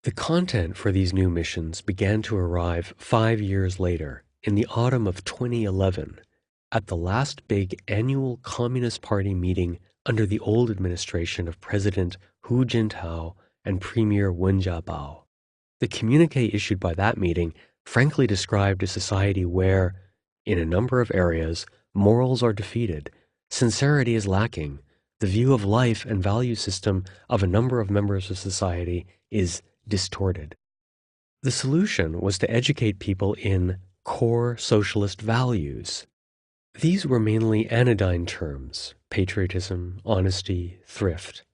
The content for these new missions began to arrive 5 years later, in the autumn of 2011, at the last big annual Communist Party meeting under the old administration of President Hu Jintao and Premier Wen Jiabao. The communique issued by that meeting frankly described a society where, in a number of areas, morals are defeated, sincerity is lacking, the view of life and value system of a number of members of society is distorted. The solution was to educate people in core socialist values. These were mainly anodyne terms: patriotism, honesty, thrift.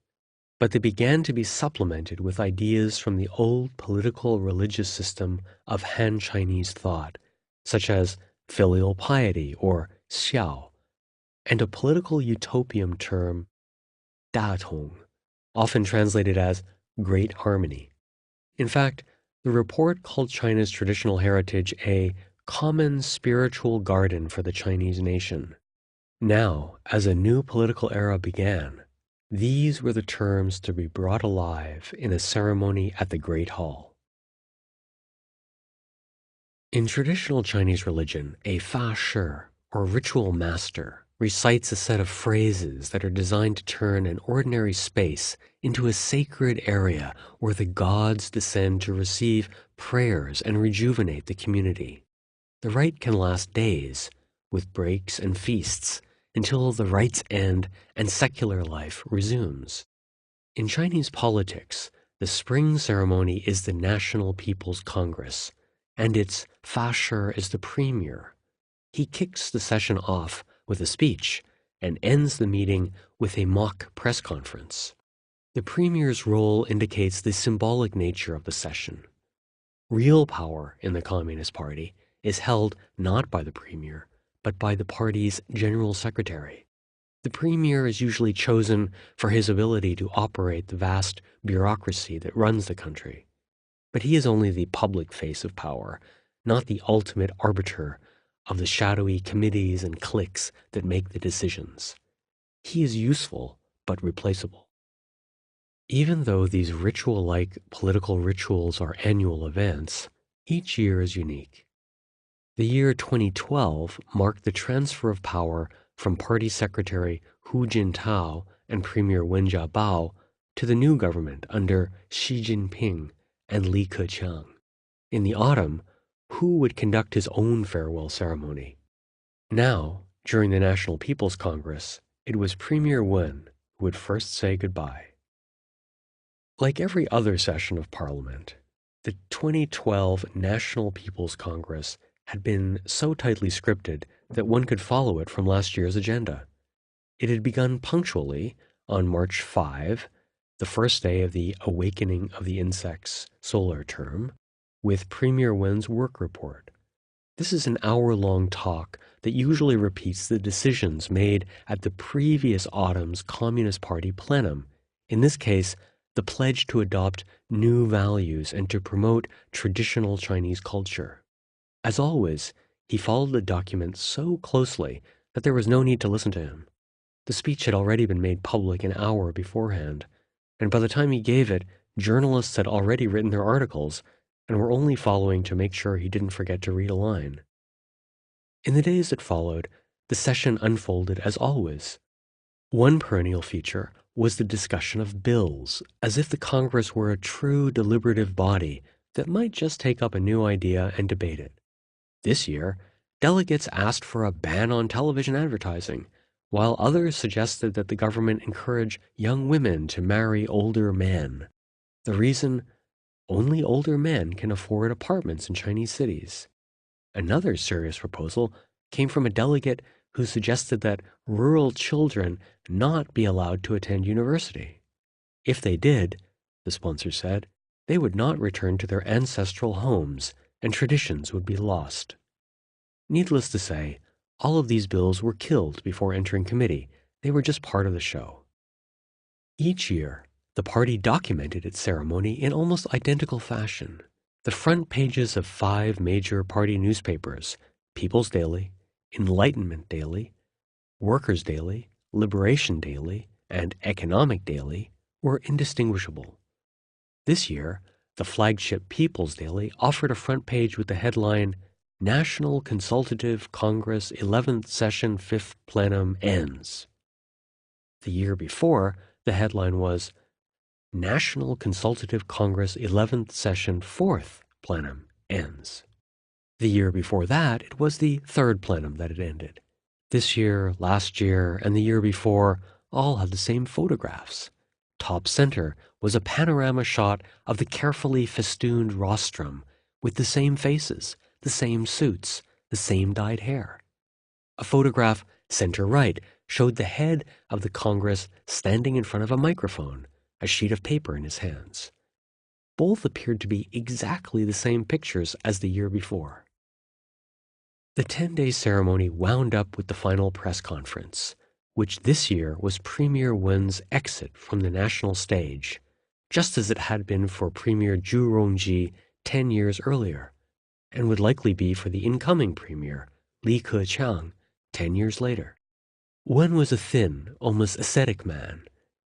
But they began to be supplemented with ideas from the old political religious system of Han Chinese thought, such as filial piety or xiao, and a political utopian term, datong, often translated as great harmony. In fact, the report called China's traditional heritage a common spiritual garden for the Chinese nation. Now, as a new political era began, these were the terms to be brought alive in a ceremony at the Great Hall. In traditional Chinese religion, a fa shi, or ritual master, recites a set of phrases that are designed to turn an ordinary space into a sacred area where the gods descend to receive prayers and rejuvenate the community. The rite can last days, with breaks and feasts, until the rites end and secular life resumes. In Chinese politics, the spring ceremony is the National People's Congress, and its fa shi is the premier. He kicks the session off with a speech and ends the meeting with a mock press conference. The premier's role indicates the symbolic nature of the session. Real power in the Communist Party is held not by the premier, but by the party's general secretary. The premier is usually chosen for his ability to operate the vast bureaucracy that runs the country. But he is only the public face of power, not the ultimate arbiter of the shadowy committees and cliques that make the decisions. He is useful, but replaceable. Even though these ritual-like political rituals are annual events, each year is unique. The year 2012 marked the transfer of power from Party Secretary Hu Jintao and Premier Wen Jiabao to the new government under Xi Jinping and Li Keqiang. In the autumn, Hu would conduct his own farewell ceremony. Now, during the National People's Congress, it was Premier Wen who would first say goodbye. Like every other session of Parliament, the 2012 National People's Congress had been so tightly scripted that one could follow it from last year's agenda. It had begun punctually on March 5, the first day of the Awakening of the Insects solar term, with Premier Wen's work report. This is an hour-long talk that usually repeats the decisions made at the previous autumn's Communist Party plenum, in this case, the pledge to adopt new values and to promote traditional Chinese culture. As always, he followed the document so closely that there was no need to listen to him. The speech had already been made public an hour beforehand, and by the time he gave it, journalists had already written their articles and were only following to make sure he didn't forget to read a line. In the days that followed, the session unfolded as always. One perennial feature was the discussion of bills, as if the Congress were a true deliberative body that might just take up a new idea and debate it. This year, delegates asked for a ban on television advertising, while others suggested that the government encourage young women to marry older men. The reason? Only older men can afford apartments in Chinese cities. Another serious proposal came from a delegate who suggested that rural children not be allowed to attend university. If they did, the sponsor said, they would not return to their ancestral homes and traditions would be lost. Needless to say, all of these bills were killed before entering committee. They were just part of the show. Each year, the party documented its ceremony in almost identical fashion. The front pages of 5 major party newspapers, People's Daily, Enlightenment Daily, Workers' Daily, Liberation Daily, and Economic Daily, were indistinguishable. This year, the flagship People's Daily offered a front page with the headline, National Consultative Congress 11th Session 5th Plenum Ends. The year before, the headline was, National Consultative Congress 11th Session 4th Plenum Ends. The year before that, it was the 3rd plenum that had ended. This year, last year, and the year before all had the same photographs. Top center was a panorama shot of the carefully festooned rostrum with the same faces, the same suits, the same dyed hair. A photograph center right showed the head of the Congress standing in front of a microphone, a sheet of paper in his hands. Both appeared to be exactly the same pictures as the year before. The 10-day ceremony wound up with the final press conference, which this year was Premier Wen's exit from the national stage, just as it had been for Premier Zhu Rongji 10 years earlier, and would likely be for the incoming Premier, Li Keqiang, 10 years later. Wen was a thin, almost ascetic man,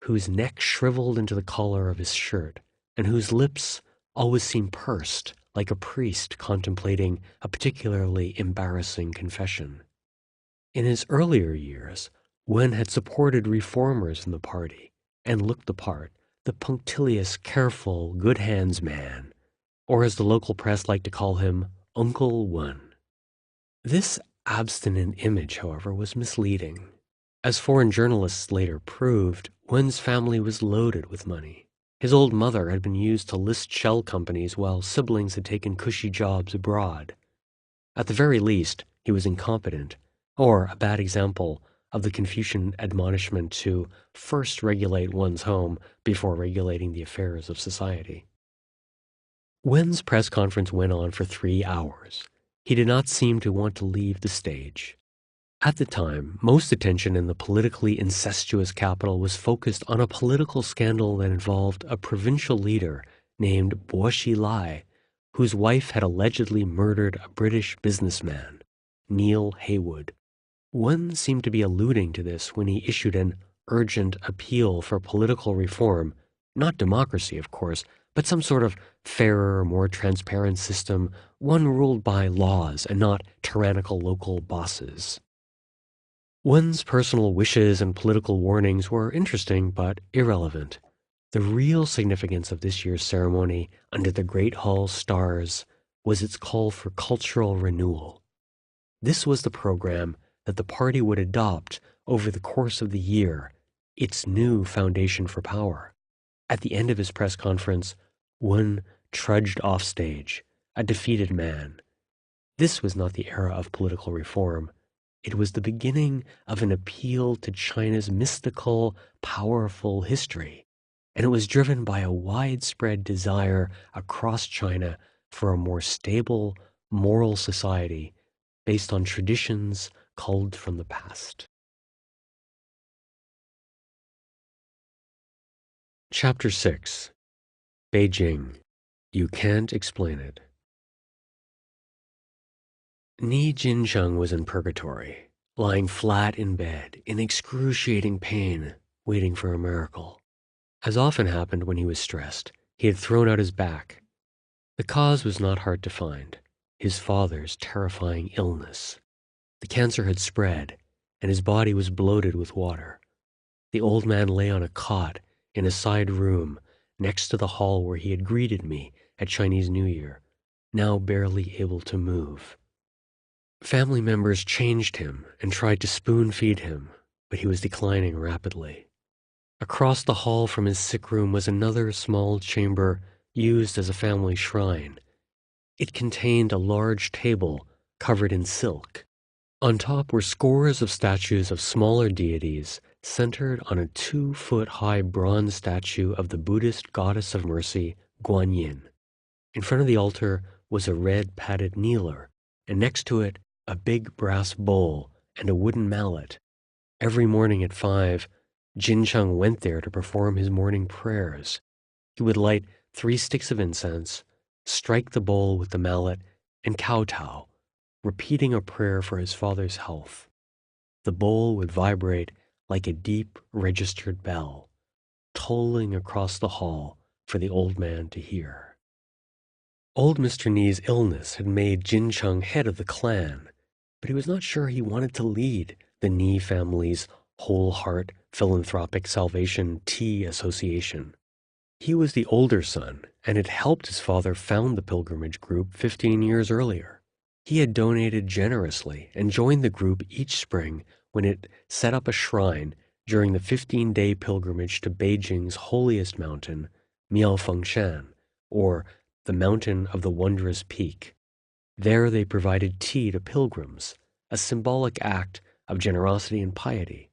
whose neck shriveled into the collar of his shirt, and whose lips always seemed pursed like a priest contemplating a particularly embarrassing confession. In his earlier years, Wen had supported reformers in the party and looked the part, the punctilious, careful, good hands man, or as the local press liked to call him, Uncle Wen. This abstinent image, however, was misleading. As foreign journalists later proved, Wen's family was loaded with money. His old mother had been used to list shell companies while siblings had taken cushy jobs abroad. At the very least, he was incompetent, or a bad example of the Confucian admonishment to first regulate one's home before regulating the affairs of society. Wen's press conference went on for 3 hours. He did not seem to want to leave the stage. At the time, most attention in the politically incestuous capital was focused on a political scandal that involved a provincial leader named Bo Xilai, whose wife had allegedly murdered a British businessman, Neil Haywood. One seemed to be alluding to this when he issued an urgent appeal for political reform, not democracy, of course, but some sort of fairer, more transparent system, one ruled by laws and not tyrannical local bosses. Wen's personal wishes and political warnings were interesting but irrelevant. The real significance of this year's ceremony under the Great Hall's stars was its call for cultural renewal. This was the program that the party would adopt over the course of the year, its new foundation for power. At the end of his press conference, Wen trudged off stage, a defeated man. This was not the era of political reform. It was the beginning of an appeal to China's mystical, powerful history, and it was driven by a widespread desire across China for a more stable, moral society based on traditions culled from the past. Chapter 6. Beijing. You Can't Explain It. Ni Jincheng was in purgatory, lying flat in bed, in excruciating pain, waiting for a miracle. As often happened when he was stressed, he had thrown out his back. The cause was not hard to find: his father's terrifying illness. The cancer had spread, and his body was bloated with water. The old man lay on a cot in a side room next to the hall where he had greeted me at Chinese New Year, now barely able to move. Family members changed him and tried to spoon-feed him, but he was declining rapidly. Across the hall from his sick room was another small chamber used as a family shrine. It contained a large table covered in silk. On top were scores of statues of smaller deities centered on a 2-foot-high bronze statue of the Buddhist goddess of mercy, Guan Yin. In front of the altar was a red padded kneeler, and next to it a big brass bowl and a wooden mallet. Every morning at 5, Jincheng went there to perform his morning prayers. He would light 3 sticks of incense, strike the bowl with the mallet, and kowtow, repeating a prayer for his father's health. The bowl would vibrate like a deep registered bell, tolling across the hall for the old man to hear. Old Mr. Ni's illness had made Jincheng head of the clan, but he was not sure he wanted to lead the Ni family's Whole Heart Philanthropic Salvation Tea Association. He was the older son and had helped his father found the pilgrimage group 15 years earlier. He had donated generously and joined the group each spring when it set up a shrine during the 15-day pilgrimage to Beijing's holiest mountain, Miaofengshan, or the Mountain of the Wondrous Peak. There they provided tea to pilgrims, a symbolic act of generosity and piety.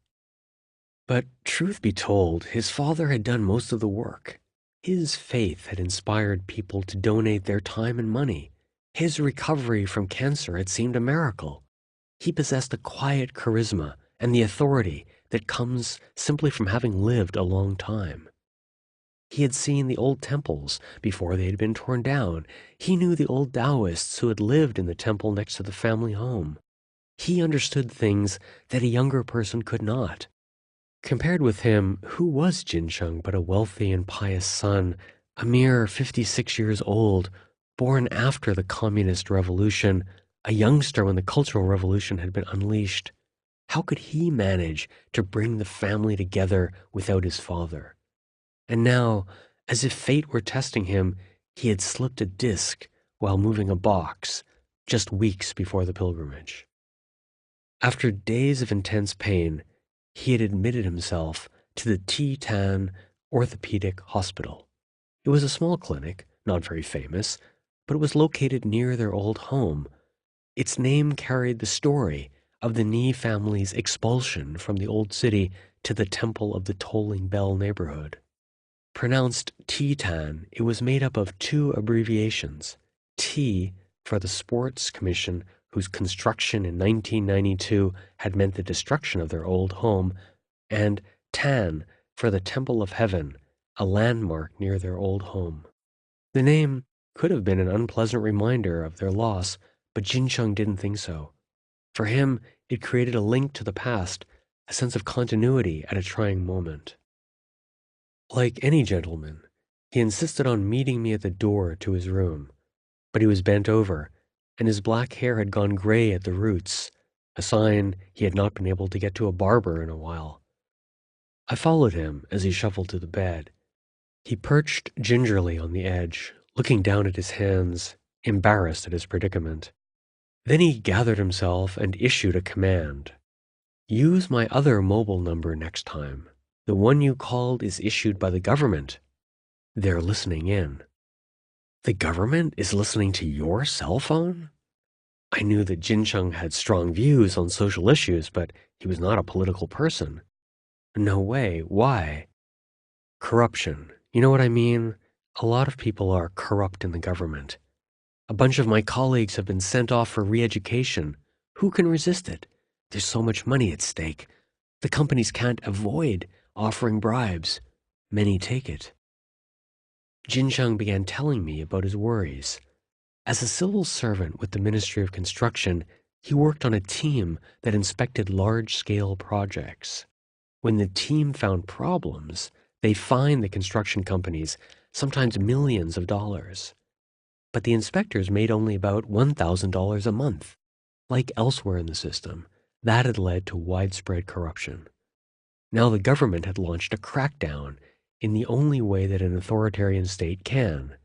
But truth be told, his father had done most of the work. His faith had inspired people to donate their time and money. His recovery from cancer had seemed a miracle. He possessed a quiet charisma and the authority that comes simply from having lived a long time. He had seen the old temples before they had been torn down. He knew the old Taoists who had lived in the temple next to the family home. He understood things that a younger person could not. Compared with him, who was Jincheng but a wealthy and pious son, a mere 56 years old, born after the Communist Revolution, a youngster when the Cultural Revolution had been unleashed? How could he manage to bring the family together without his father? And now, as if fate were testing him, he had slipped a disc while moving a box just weeks before the pilgrimage. After days of intense pain, he had admitted himself to the Titan Orthopedic Hospital. It was a small clinic, not very famous, but it was located near their old home. Its name carried the story of the Ni family's expulsion from the old city to the Temple of the Tolling Bell neighborhood. Pronounced Titan, it was made up of 2 abbreviations: T for the Sports Commission, whose construction in 1992 had meant the destruction of their old home, and Tan for the Temple of Heaven, a landmark near their old home. The name could have been an unpleasant reminder of their loss, but Jincheng didn't think so. For him, it created a link to the past, a sense of continuity at a trying moment. Like any gentleman, he insisted on meeting me at the door to his room, but he was bent over, and his black hair had gone gray at the roots, a sign he had not been able to get to a barber in a while. I followed him as he shuffled to the bed. He perched gingerly on the edge, looking down at his hands, embarrassed at his predicament. Then he gathered himself and issued a command. "Use my other mobile number next time. The one you called is issued by the government. They're listening in. The government is listening to your cell phone? I knew that Jincheng had strong views on social issues, but he was not a political person. No way. Why? Corruption. You know what I mean? A lot of people are corrupt in the government. A bunch of my colleagues have been sent off for re-education. Who can resist it? There's so much money at stake. The companies can't avoid offering bribes. Many take it. Jincheng began telling me about his worries. As a civil servant with the Ministry of Construction, he worked on a team that inspected large-scale projects. When the team found problems, they fined the construction companies, sometimes millions of dollars. But the inspectors made only about $1,000 a month. Like elsewhere in the system, that had led to widespread corruption. Now the government had launched a crackdown in the only way that an authoritarian state can.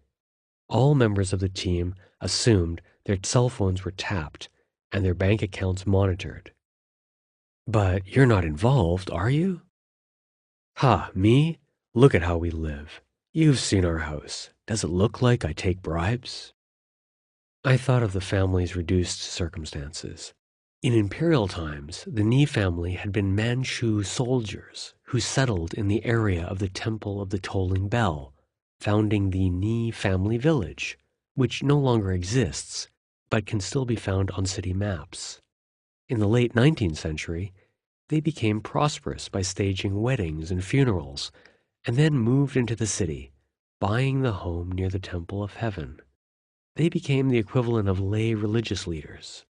All members of the team assumed their cell phones were tapped and their bank accounts monitored. But you're not involved, are you? Ha, me? Look at how we live. You've seen our house. Does it look like I take bribes? I thought of the family's reduced circumstances. In imperial times, the Ni family had been Manchu soldiers who settled in the area of the Temple of the Tolling Bell, founding the Ni family village, which no longer exists, but can still be found on city maps. In the late 19th century, they became prosperous by staging weddings and funerals, and then moved into the city, buying the home near the Temple of Heaven. They became the equivalent of lay religious leaders.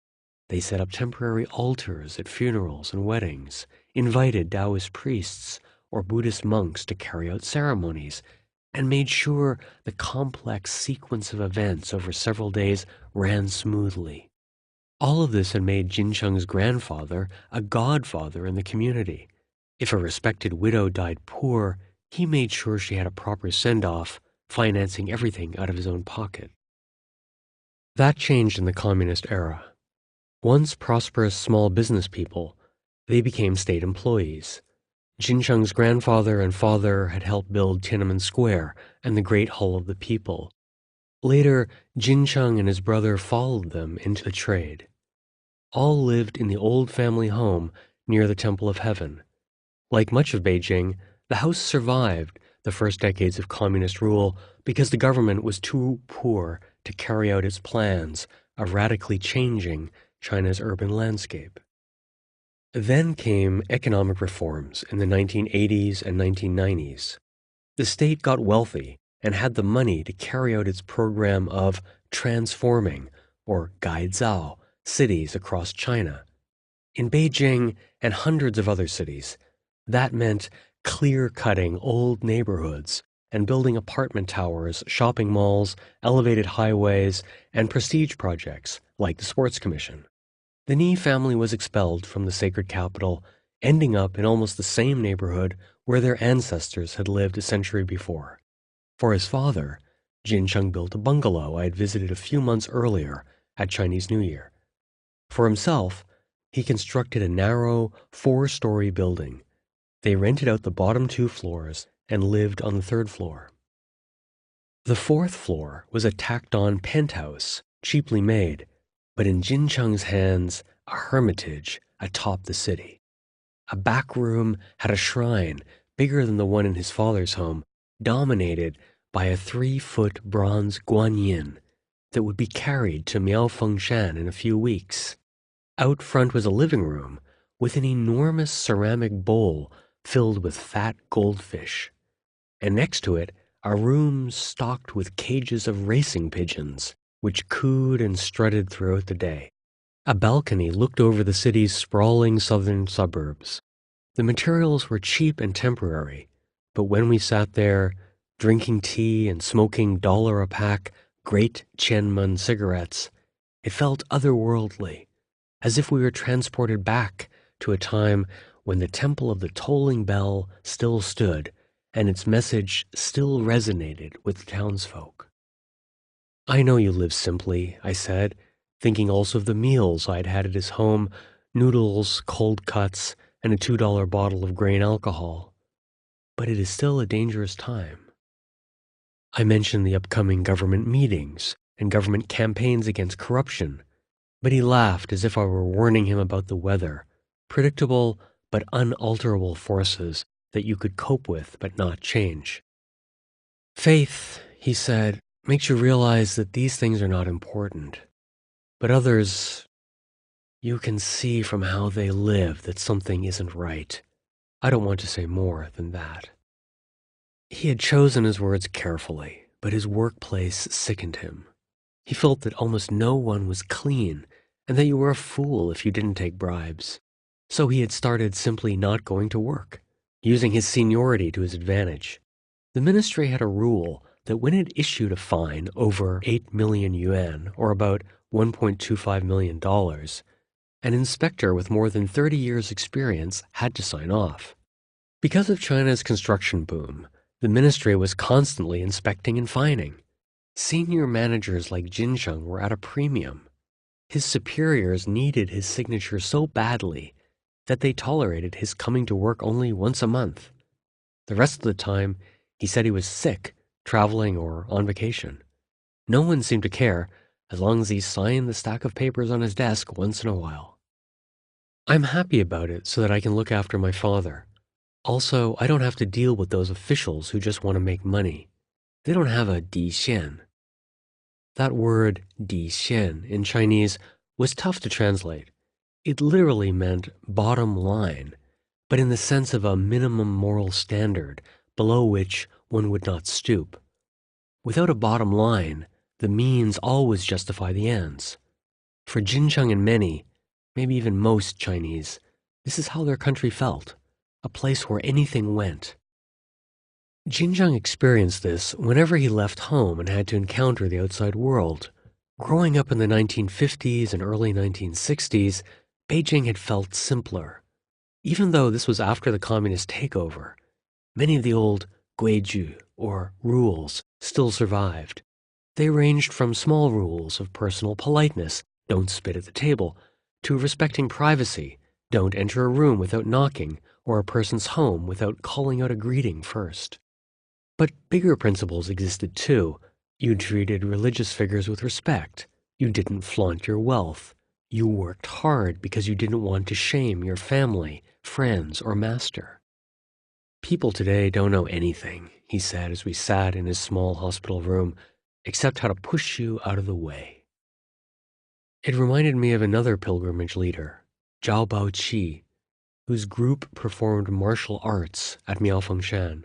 They set up temporary altars at funerals and weddings, invited Taoist priests or Buddhist monks to carry out ceremonies, and made sure the complex sequence of events over several days ran smoothly. All of this had made Jincheng's grandfather a godfather in the community. If a respected widow died poor, he made sure she had a proper send-off, financing everything out of his own pocket. That changed in the communist era. Once prosperous small business people, they became state employees. Jincheng's grandfather and father had helped build Tiananmen Square and the Great Hall of the People. Later, Jincheng and his brother followed them into the trade. All lived in the old family home near the Temple of Heaven. Like much of Beijing, the house survived the first decades of communist rule because the government was too poor to carry out its plans of radically changing China's urban landscape. Then came economic reforms in the 1980s and 1990s. The state got wealthy and had the money to carry out its program of transforming, or gaizao, cities across China. In Beijing and hundreds of other cities, that meant clear-cutting old neighborhoods and building apartment towers, shopping malls, elevated highways, and prestige projects like the Sports Commission. The Ni family was expelled from the sacred capital, ending up in almost the same neighborhood where their ancestors had lived a century before. For his father, Jincheng built a bungalow I had visited a few months earlier at Chinese New Year. For himself, he constructed a narrow, 4-story building. They rented out the bottom 2 floors and lived on the 3rd floor. The 4th floor was a tacked-on penthouse, cheaply made, but in Jincheng's hands, a hermitage atop the city. A back room had a shrine bigger than the one in his father's home, dominated by a 3-foot bronze guanyin that would be carried to Miaofengshan in a few weeks. Out front was a living room with an enormous ceramic bowl filled with fat goldfish, and next to it a room stocked with cages of racing pigeons, which cooed and strutted throughout the day. A balcony looked over the city's sprawling southern suburbs. The materials were cheap and temporary, but when we sat there, drinking tea and smoking $1-a-pack great Tianmen cigarettes, it felt otherworldly, as if we were transported back to a time when the Temple of the Tolling Bell still stood and its message still resonated with the townsfolk. "I know you live simply," I said, thinking also of the meals I'd had at his home, noodles, cold cuts, and a $2 bottle of grain alcohol. But it is still a dangerous time. I mentioned the upcoming government meetings and government campaigns against corruption, but he laughed as if I were warning him about the weather, predictable but unalterable forces that you could cope with but not change. Faith, he said, makes you realize that these things are not important, but others, you can see from how they live that something isn't right. I don't want to say more than that. He had chosen his words carefully, but his workplace sickened him. He felt that almost no one was clean and that you were a fool if you didn't take bribes. So he had started simply not going to work, using his seniority to his advantage. The ministry had a rule that when it issued a fine over 8 million yuan, or about $1.25 million, an inspector with more than 30 years' experience had to sign off. Because of China's construction boom, the ministry was constantly inspecting and fining. Senior managers like Jinsheng were at a premium. His superiors needed his signature so badly that they tolerated his coming to work only once a month. The rest of the time, he said he was sick, traveling, or on vacation. No one seemed to care as long as he signed the stack of papers on his desk once in a while. I'm happy about it so that I can look after my father. Also, I don't have to deal with those officials who just want to make money. They don't have a di xian. That word di xian in Chinese was tough to translate. It literally meant bottom line, but in the sense of a minimum moral standard below which one would not stoop. Without a bottom line, the means always justify the ends. For Jincheng and many, maybe even most Chinese, this is how their country felt, a place where anything went. Jincheng experienced this whenever he left home and had to encounter the outside world. Growing up in the 1950s and early 1960s, Beijing had felt simpler. Even though this was after the communist takeover, many of the old guiju, or rules, still survived. They ranged from small rules of personal politeness, don't spit at the table, to respecting privacy, don't enter a room without knocking, or a person's home without calling out a greeting first. But bigger principles existed too. You treated religious figures with respect. You didn't flaunt your wealth. You worked hard because you didn't want to shame your family, friends, or master. People today don't know anything, he said as we sat in his small hospital room, except how to push you out of the way. It reminded me of another pilgrimage leader, Zhao Baoqi, whose group performed martial arts at Miaofengshan.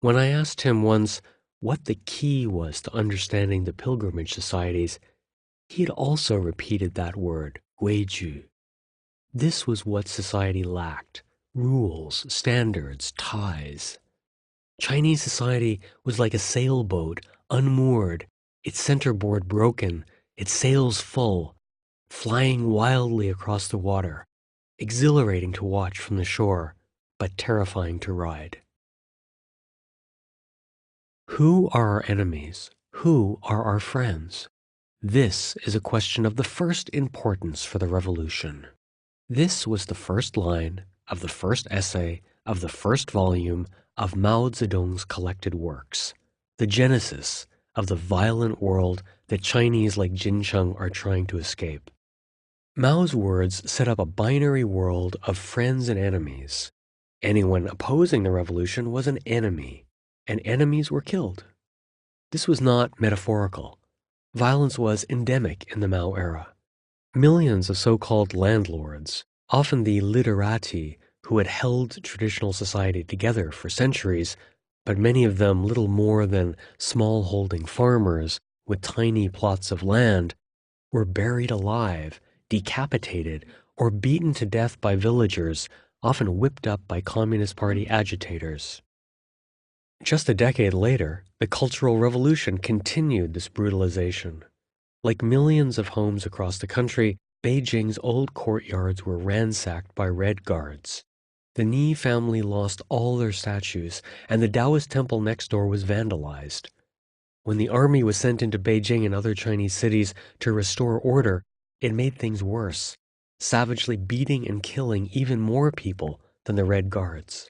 When I asked him once what the key was to understanding the pilgrimage societies, he had also repeated that word, guiju. This was what society lacked: rules, standards, ties. Chinese society was like a sailboat, unmoored, its centerboard broken, its sails full, flying wildly across the water, exhilarating to watch from the shore, but terrifying to ride. Who are our enemies? Who are our friends? This is a question of the first importance for the revolution. This was the first line of the first essay of the first volume of Mao Zedong's collected works, the genesis of the violent world that Chinese like Jincheng are trying to escape. Mao's words set up a binary world of friends and enemies. Anyone opposing the revolution was an enemy, and enemies were killed. This was not metaphorical. Violence was endemic in the Mao era. Millions of so-called landlords, often the literati who had held traditional society together for centuries, but many of them little more than small-holding farmers with tiny plots of land, were buried alive, decapitated, or beaten to death by villagers, often whipped up by Communist Party agitators. Just a decade later, the Cultural Revolution continued this brutalization. Like millions of homes across the country, Beijing's old courtyards were ransacked by Red Guards. The Ni family lost all their statues, and the Taoist temple next door was vandalized. When the army was sent into Beijing and other Chinese cities to restore order, it made things worse, savagely beating and killing even more people than the Red Guards.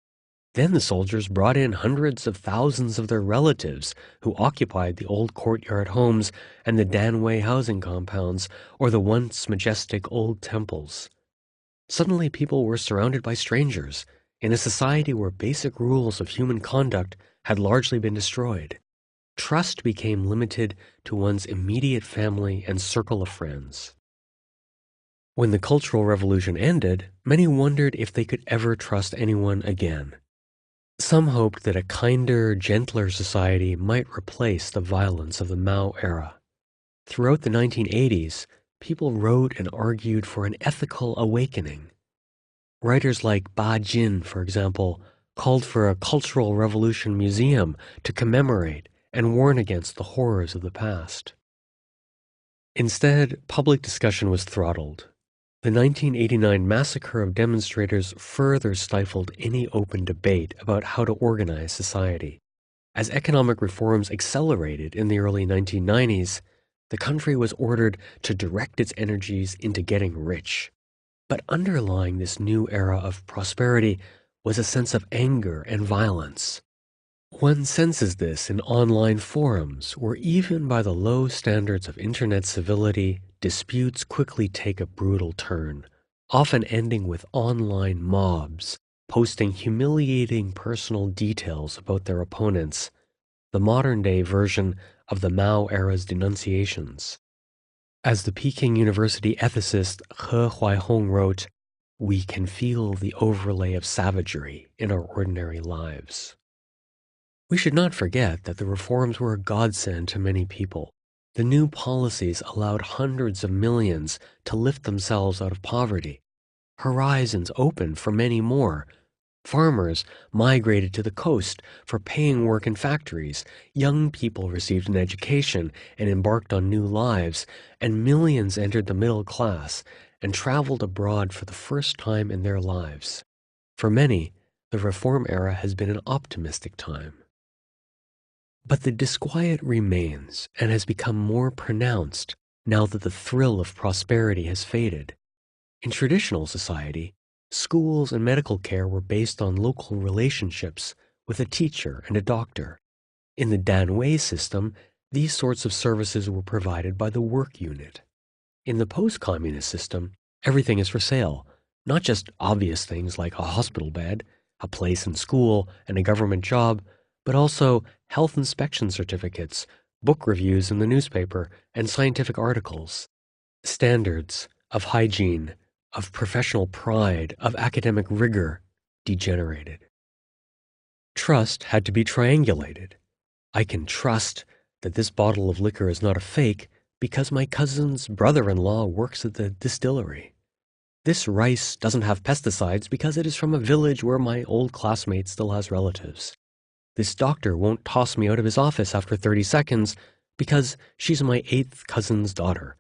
Then the soldiers brought in hundreds of thousands of their relatives who occupied the old courtyard homes and the Danwei housing compounds or the once majestic old temples. Suddenly people were surrounded by strangers in a society where basic rules of human conduct had largely been destroyed. Trust became limited to one's immediate family and circle of friends. When the Cultural Revolution ended, many wondered if they could ever trust anyone again. Some hoped that a kinder, gentler society might replace the violence of the Mao era. Throughout the 1980s, people wrote and argued for an ethical awakening. Writers like Ba Jin, for example, called for a Cultural Revolution museum to commemorate and warn against the horrors of the past. Instead, public discussion was throttled. The 1989 massacre of demonstrators further stifled any open debate about how to organize society. As economic reforms accelerated in the early 1990s, the country was ordered to direct its energies into getting rich. But underlying this new era of prosperity was a sense of anger and violence. One senses this in online forums, where even by the low standards of internet civility, disputes quickly take a brutal turn, often ending with online mobs posting humiliating personal details about their opponents, the modern-day version of the Mao era's denunciations. As the Peking University ethicist He Huaihong wrote, "We can feel the overlay of savagery in our ordinary lives." We should not forget that the reforms were a godsend to many people. The new policies allowed hundreds of millions to lift themselves out of poverty. Horizons opened for many more. Farmers migrated to the coast for paying work in factories. Young people received an education and embarked on new lives, and millions entered the middle class and traveled abroad for the first time in their lives. For many, the reform era has been an optimistic time. But the disquiet remains and has become more pronounced now that the thrill of prosperity has faded. In traditional society, schools and medical care were based on local relationships with a teacher and a doctor. In the Danwei system, these sorts of services were provided by the work unit. In the post-communist system, everything is for sale, not just obvious things like a hospital bed, a place in school, and a government job, but also health inspection certificates, book reviews in the newspaper, and scientific articles. Standards of hygiene, of professional pride, of academic rigor degenerated. Trust had to be triangulated. I can trust that this bottle of liquor is not a fake because my cousin's brother-in-law works at the distillery. This rice doesn't have pesticides because it is from a village where my old classmate still has relatives. This doctor won't toss me out of his office after 30 seconds because she's my 8th cousin's daughter.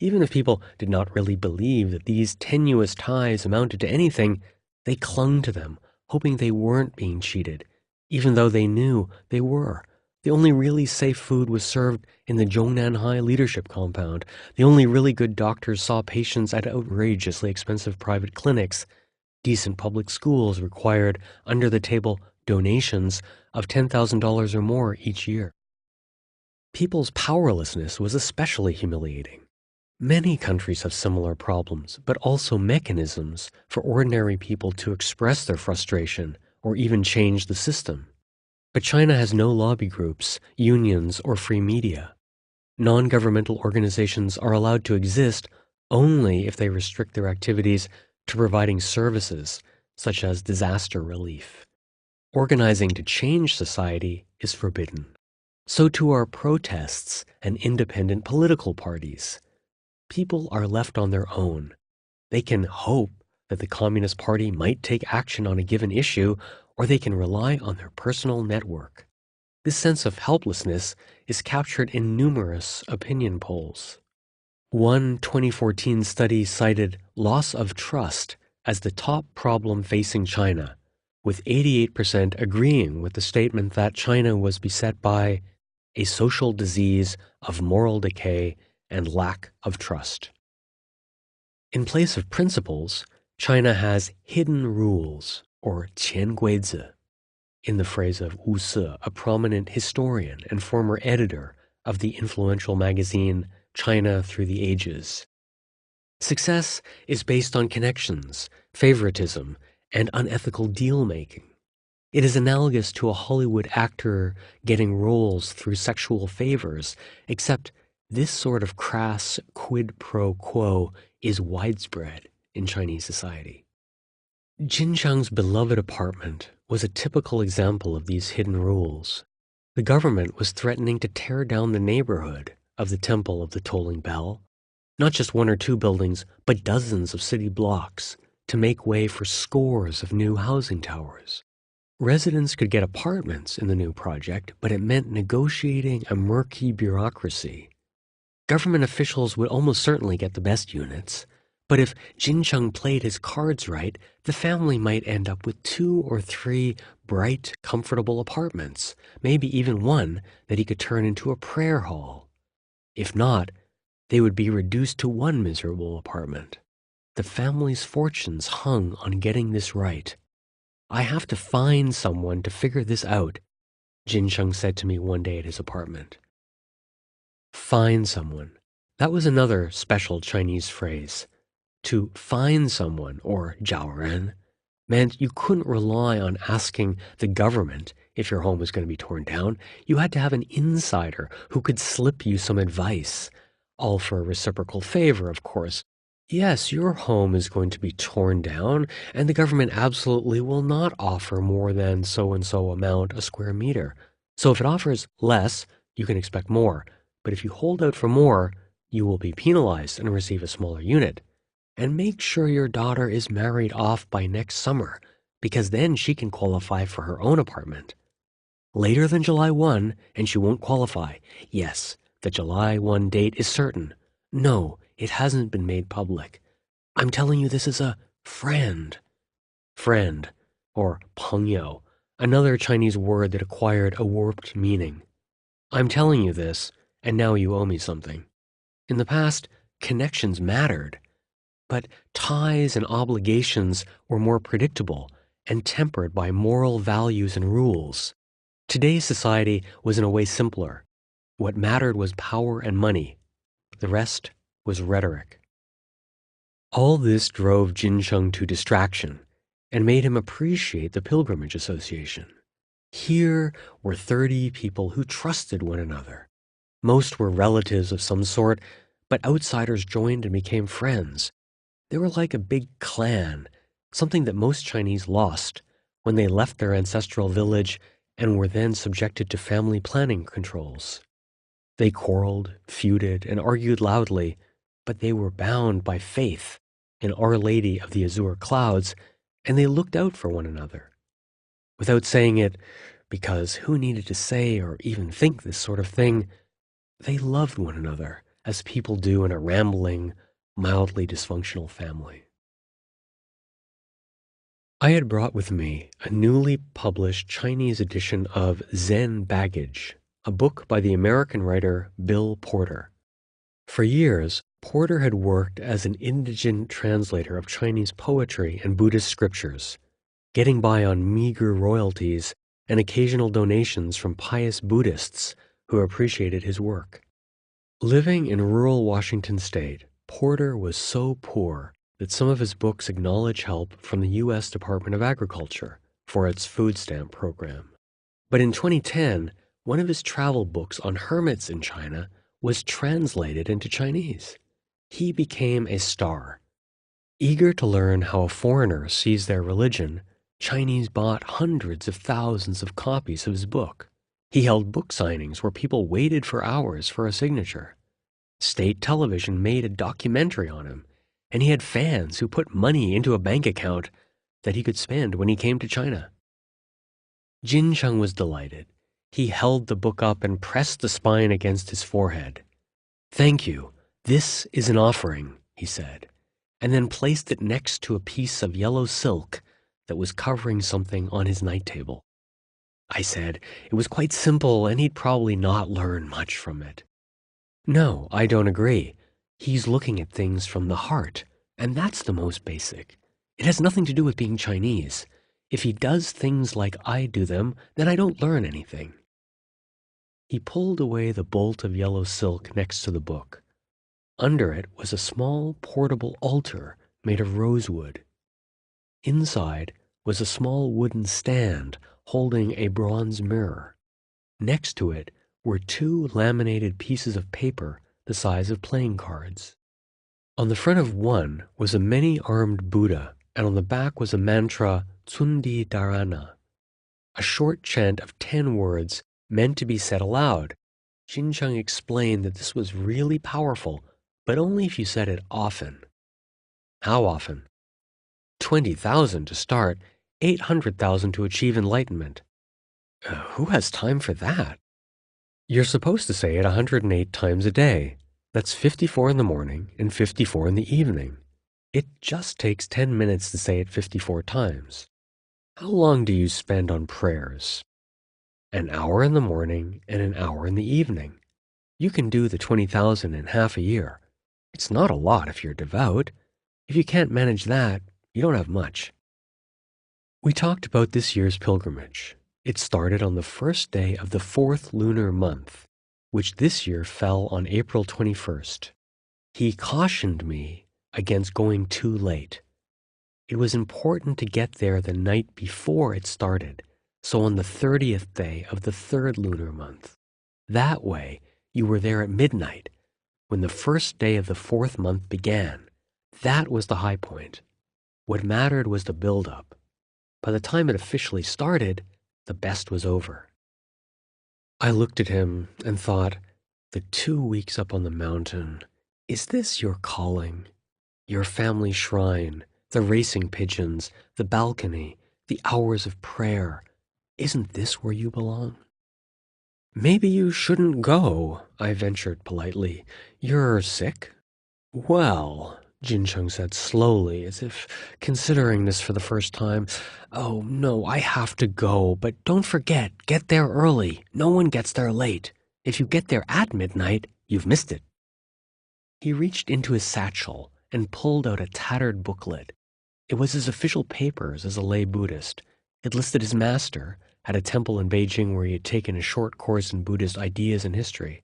Even if people did not really believe that these tenuous ties amounted to anything, they clung to them, hoping they weren't being cheated, even though they knew they were. The only really safe food was served in the Zhongnanhai leadership compound. The only really good doctors saw patients at outrageously expensive private clinics. Decent public schools required under-the-table donations of $10,000 or more each year. People's powerlessness was especially humiliating. Many countries have similar problems, but also mechanisms for ordinary people to express their frustration or even change the system. But China has no lobby groups, unions, or free media. Non-governmental organizations are allowed to exist only if they restrict their activities to providing services, such as disaster relief. Organizing to change society is forbidden. So too are protests and independent political parties. People are left on their own. They can hope that the Communist Party might take action on a given issue, or they can rely on their personal network. This sense of helplessness is captured in numerous opinion polls. One 2014 study cited loss of trust as the top problem facing China, with 88% agreeing with the statement that China was beset by a social disease of moral decay and lack of trust. In place of principles, China has hidden rules, or 潜规则. in the phrase of Wu Se, a prominent historian and former editor of the influential magazine China Through the Ages. Success is based on connections, favoritism, and unethical deal-making. It is analogous to a Hollywood actor getting roles through sexual favors, except this sort of crass quid pro quo is widespread in Chinese society. Jin Chang's beloved apartment was a typical example of these hidden rules. The government was threatening to tear down the neighborhood of the Temple of the Tolling Bell, not just one or two buildings, but dozens of city blocks, to make way for scores of new housing towers. Residents could get apartments in the new project, but it meant negotiating a murky bureaucracy. Government officials would almost certainly get the best units, but if Jin Chang played his cards right, the family might end up with 2 or 3 bright, comfortable apartments, maybe even one that he could turn into a prayer hall. If not, they would be reduced to one miserable apartment. The family's fortunes hung on getting this right. "I have to find someone to figure this out," Jin Chang said to me one day at his apartment. Find someone. That was another special Chinese phrase. To find someone, or 找人, meant you couldn't rely on asking the government if your home was going to be torn down. You had to have an insider who could slip you some advice, all for a reciprocal favor, of course. Yes, your home is going to be torn down, and the government absolutely will not offer more than so-and-so amount a square meter. So if it offers less, you can expect more. But if you hold out for more, you will be penalized and receive a smaller unit. And make sure your daughter is married off by next summer, because then she can qualify for her own apartment. Later than July 1, and she won't qualify. Yes, the July 1 date is certain. No, it hasn't been made public. I'm telling you this as a friend. Friend, or 朋友, another Chinese word that acquired a warped meaning. I'm telling you this, and now you owe me something. In the past, connections mattered. But ties and obligations were more predictable and tempered by moral values and rules. Today's society was in a way simpler. What mattered was power and money. The rest was rhetoric. All this drove Jin Chang to distraction and made him appreciate the Pilgrimage Association. Here were 30 people who trusted one another. Most were relatives of some sort, but outsiders joined and became friends. They were like a big clan, something that most Chinese lost when they left their ancestral village and were then subjected to family planning controls. They quarreled, feuded, and argued loudly, but they were bound by faith in Our Lady of the Azure Clouds, and they looked out for one another. Without saying it, because who needed to say or even think this sort of thing, they loved one another, as people do in a rambling, mildly dysfunctional family. I had brought with me a newly published Chinese edition of Zen Baggage, a book by the American writer Bill Porter. For years, Porter had worked as an indigent translator of Chinese poetry and Buddhist scriptures, getting by on meager royalties and occasional donations from pious Buddhists who appreciated his work. Living in rural Washington state, Porter was so poor that some of his books acknowledge help from the U.S. Department of Agriculture for its food stamp program. But in 2010, one of his travel books on hermits in China was translated into Chinese. He became a star. Eager to learn how a foreigner sees their religion, Chinese bought hundreds of thousands of copies of his book. He held book signings where people waited for hours for a signature. State television made a documentary on him, and he had fans who put money into a bank account that he could spend when he came to China. Jin Chang was delighted. He held the book up and pressed the spine against his forehead. "Thank you. This is an offering," he said, and then placed it next to a piece of yellow silk that was covering something on his night table. I said it was quite simple and he'd probably not learn much from it. "No, I don't agree. He's looking at things from the heart, and that's the most basic. It has nothing to do with being Chinese. If he does things like I do them, then I don't learn anything." He pulled away the bolt of yellow silk next to the book. Under it was a small portable altar made of rosewood. Inside was a small wooden stand holding a bronze mirror. Next to it were two laminated pieces of paper the size of playing cards. On the front of one was a many-armed Buddha, and on the back was a mantra Tsundi Dharana, a short chant of 10 words meant to be said aloud. Jincheng explained that this was really powerful, but only if you said it often. How often? 20,000 to start, 800,000 to achieve enlightenment. Who has time for that? You're supposed to say it 108 times a day. That's 54 in the morning and 54 in the evening. It just takes 10 minutes to say it 54 times. How long do you spend on prayers? An hour in the morning and an hour in the evening. You can do the 20,000 in half a year. It's not a lot if you're devout. If you can't manage that, you don't have much. We talked about this year's pilgrimage. It started on the first day of the 4th lunar month, which this year fell on April 21st. He cautioned me against going too late. It was important to get there the night before it started, so on the 30th day of the 3rd lunar month. That way, you were there at midnight, when the first day of the 4th month began. That was the high point. What mattered was the build-up. By the time it officially started, the best was over. I looked at him and thought, the 2 weeks up on the mountain, is this your calling? Your family shrine, the racing pigeons, the balcony, the hours of prayer. Isn't this where you belong? Maybe you shouldn't go, I ventured politely. You're sick? Well, Jincheng said slowly, as if considering this for the first time. Oh, no, I have to go, but don't forget, get there early. No one gets there late. If you get there at midnight, you've missed it. He reached into his satchel and pulled out a tattered booklet. It was his official papers as a lay Buddhist. It listed his master at a temple in Beijing where he had taken a short course in Buddhist ideas and history.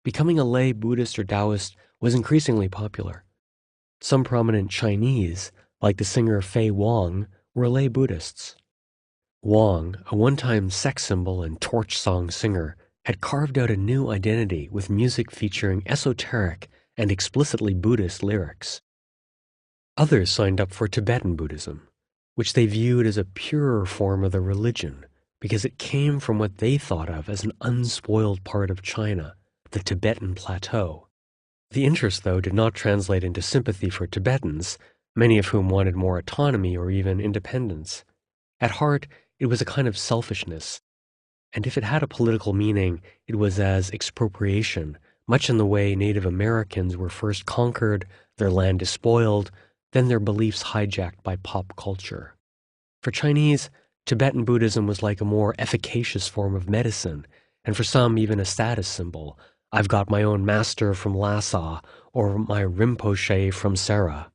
Becoming a lay Buddhist or Taoist was increasingly popular. Some prominent Chinese, like the singer Fei Wang, were lay Buddhists. Wang, a one-time sex symbol and torch song singer, had carved out a new identity with music featuring esoteric and explicitly Buddhist lyrics. Others signed up for Tibetan Buddhism, which they viewed as a purer form of the religion because it came from what they thought of as an unspoiled part of China, the Tibetan Plateau. The interest, though, did not translate into sympathy for Tibetans, many of whom wanted more autonomy or even independence. At heart, it was a kind of selfishness, and if it had a political meaning, it was as expropriation, much in the way Native Americans were first conquered, their land despoiled, then their beliefs hijacked by pop culture. For Chinese, Tibetan Buddhism was like a more efficacious form of medicine, and for some even a status symbol. I've got my own master from Lhasa, or my Rinpoche from Sarah.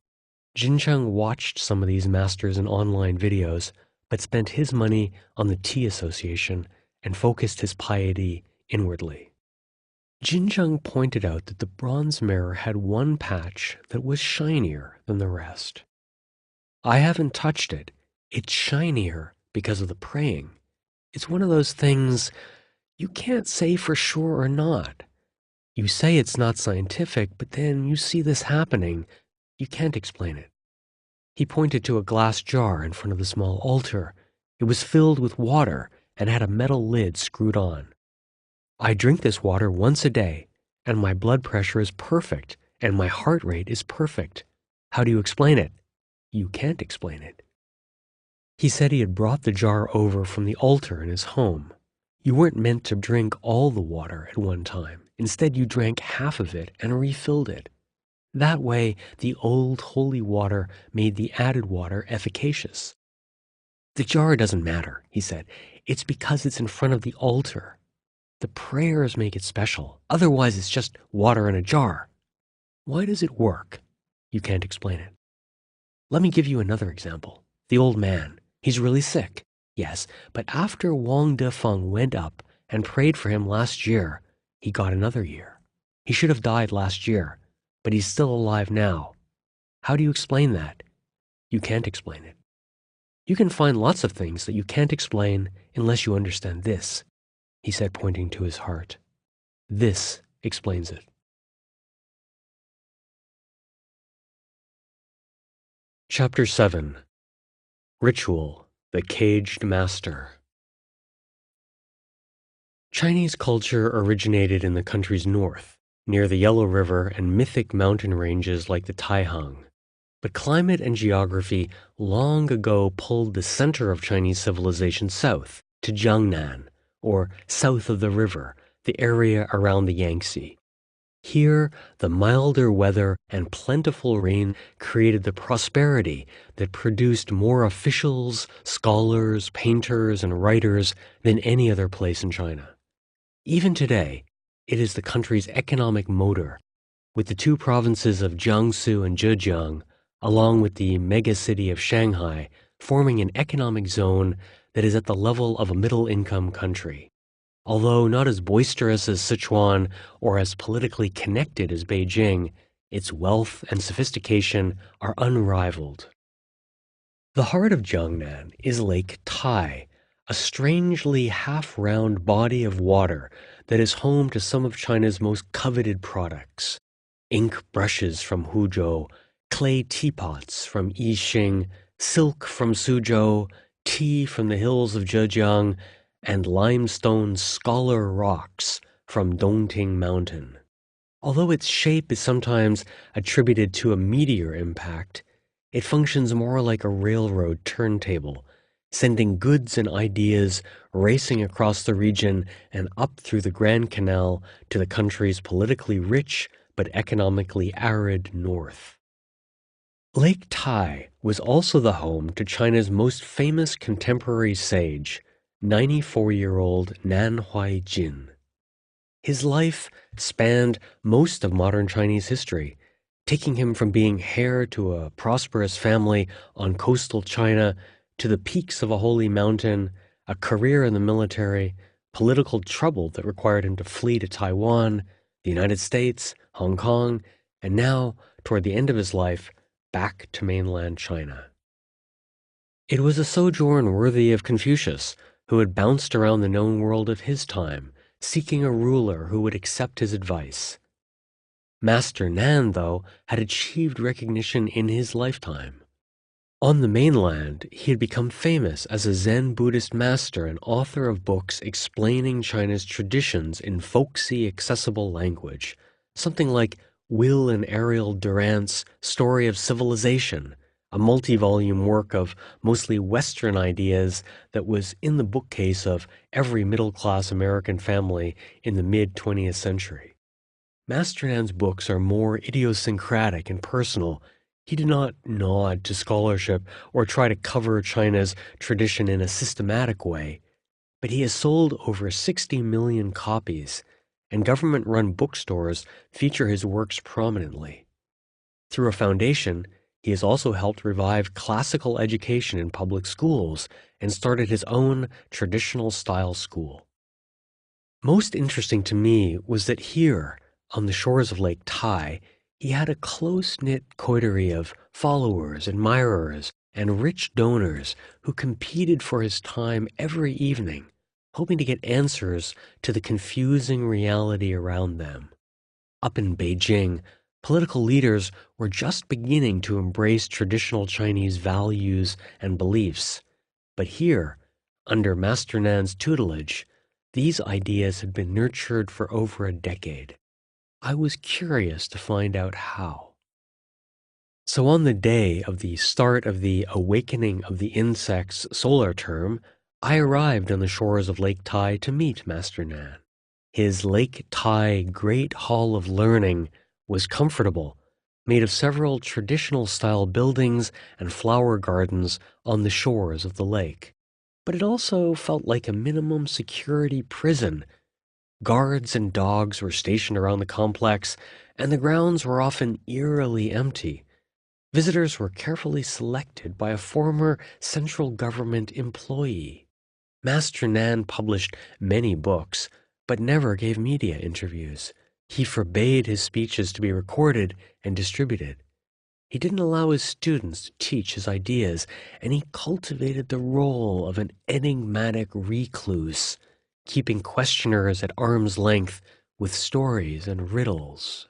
Jincheng watched some of these masters in online videos, but spent his money on the Tea Association and focused his piety inwardly. Jincheng pointed out that the bronze mirror had one patch that was shinier than the rest. I haven't touched it. It's shinier because of the praying. It's one of those things you can't say for sure or not. You say it's not scientific, but then you see this happening. You can't explain it. He pointed to a glass jar in front of the small altar. It was filled with water and had a metal lid screwed on. I drink this water once a day, and my blood pressure is perfect, and my heart rate is perfect. How do you explain it? You can't explain it. He said he had brought the jar over from the altar in his home. You weren't meant to drink all the water at one time. Instead, you drank half of it and refilled it. That way, the old holy water made the added water efficacious. The jar doesn't matter, he said. It's because it's in front of the altar. The prayers make it special. Otherwise, it's just water in a jar. Why does it work? You can't explain it. Let me give you another example. The old man. He's really sick, yes, but after Wang Defeng went up and prayed for him last year, he got another year. He should have died last year, but he's still alive now. How do you explain that? You can't explain it. You can find lots of things that you can't explain unless you understand this, he said, pointing to his heart. This explains it. Chapter 7. Ritual, the Caged Master. Chinese culture originated in the country's north, near the Yellow River and mythic mountain ranges like the Taihang. But climate and geography long ago pulled the center of Chinese civilization south to Jiangnan, or south of the river, the area around the Yangtze. Here, the milder weather and plentiful rain created the prosperity that produced more officials, scholars, painters, and writers than any other place in China. Even today, it is the country's economic motor, with the two provinces of Jiangsu and Zhejiang, along with the megacity of Shanghai, forming an economic zone that is at the level of a middle-income country. Although not as boisterous as Sichuan or as politically connected as Beijing, its wealth and sophistication are unrivaled. The heart of Jiangnan is Lake Tai, a strangely half-round body of water that is home to some of China's most coveted products. Ink brushes from Huzhou, clay teapots from Yixing, silk from Suzhou, tea from the hills of Zhejiang, and limestone scholar rocks from Dongting Mountain. Although its shape is sometimes attributed to a meteor impact, it functions more like a railroad turntable, sending goods and ideas racing across the region and up through the Grand Canal to the country's politically rich but economically arid north. Lake Tai was also the home to China's most famous contemporary sage, 94-year-old Nan Huaijin. His life spanned most of modern Chinese history, taking him from being heir to a prosperous family on coastal China to the peaks of a holy mountain, a career in the military, political trouble that required him to flee to Taiwan, the United States, Hong Kong, and now, toward the end of his life, back to mainland China. It was a sojourn worthy of Confucius, who had bounced around the known world of his time, seeking a ruler who would accept his advice. Master Nan, though, had achieved recognition in his lifetime. On the mainland, he had become famous as a Zen Buddhist master and author of books explaining China's traditions in folksy, accessible language, something like Will and Ariel Durant's Story of Civilization, a multi-volume work of mostly Western ideas that was in the bookcase of every middle-class American family in the mid-20th century. Master Nan's books are more idiosyncratic and personal. He did not nod to scholarship or try to cover China's tradition in a systematic way, but he has sold over 60 million copies, and government-run bookstores feature his works prominently. Through a foundation, he has also helped revive classical education in public schools and started his own traditional-style school. Most interesting to me was that here, on the shores of Lake Tai, he had a close-knit coterie of followers, admirers, and rich donors who competed for his time every evening, hoping to get answers to the confusing reality around them. Up in Beijing, political leaders were just beginning to embrace traditional Chinese values and beliefs. But here, under Master Nan's tutelage, these ideas had been nurtured for over a decade. I was curious to find out how. So on the day of the start of the awakening of the insects solar term, I arrived on the shores of Lake Tai to meet Master Nan. His Lake Tai Great Hall of Learning was comfortable, made of several traditional-style buildings and flower gardens on the shores of the lake. But it also felt like a minimum security prison. Guards and dogs were stationed around the complex, and the grounds were often eerily empty. Visitors were carefully selected by a former central government employee. Master Nan published many books, but never gave media interviews. He forbade his speeches to be recorded and distributed. He didn't allow his students to teach his ideas, and he cultivated the role of an enigmatic recluse, keeping questioners at arm's length with stories and riddles.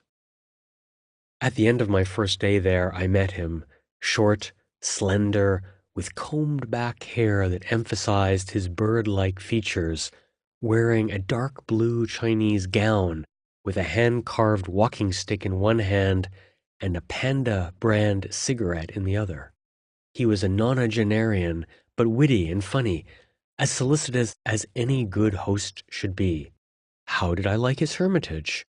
At the end of my first day there, I met him, short, slender, with combed-back hair that emphasized his bird-like features, wearing a dark blue Chinese gown with a hand-carved walking stick in one hand and a Panda brand cigarette in the other. He was a nonagenarian, but witty and funny, as solicitous as any good host should be. How did I like his hermitage?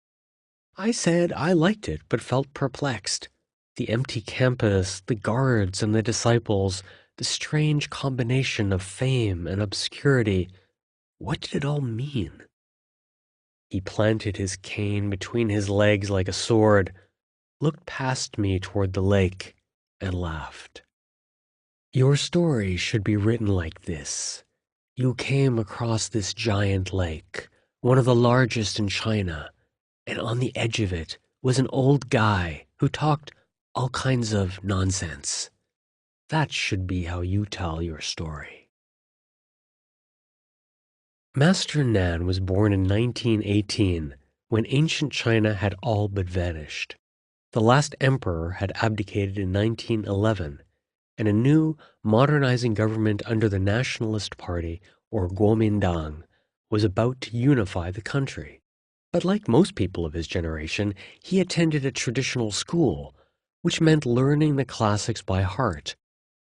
I said I liked it, but felt perplexed. The empty campus, the guards and the disciples, the strange combination of fame and obscurity. What did it all mean? He planted his cane between his legs like a sword, looked past me toward the lake, and laughed. Your story should be written like this. You came across this giant lake, one of the largest in China, and on the edge of it was an old guy who talked all kinds of nonsense. That should be how you tell your story. Master Nan was born in 1918, when ancient China had all but vanished. The last emperor had abdicated in 1911, and a new, modernizing government under the Nationalist Party, or Kuomintang, was about to unify the country. But like most people of his generation, he attended a traditional school, which meant learning the classics by heart.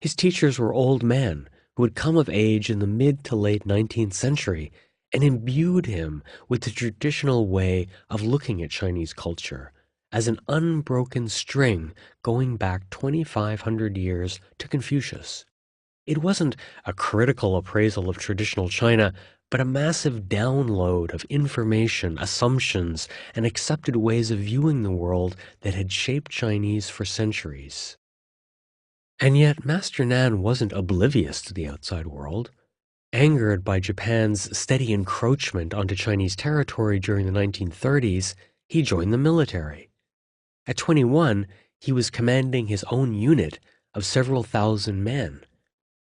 His teachers were old men who had come of age in the mid to late 19th century and imbued him with the traditional way of looking at Chinese culture as an unbroken string going back 2,500 years to Confucius. It wasn't a critical appraisal of traditional China, but a massive download of information, assumptions, and accepted ways of viewing the world that had shaped Chinese for centuries. And yet, Master Nan wasn't oblivious to the outside world. Angered by Japan's steady encroachment onto Chinese territory during the 1930s, he joined the military. At 21, he was commanding his own unit of several thousand men.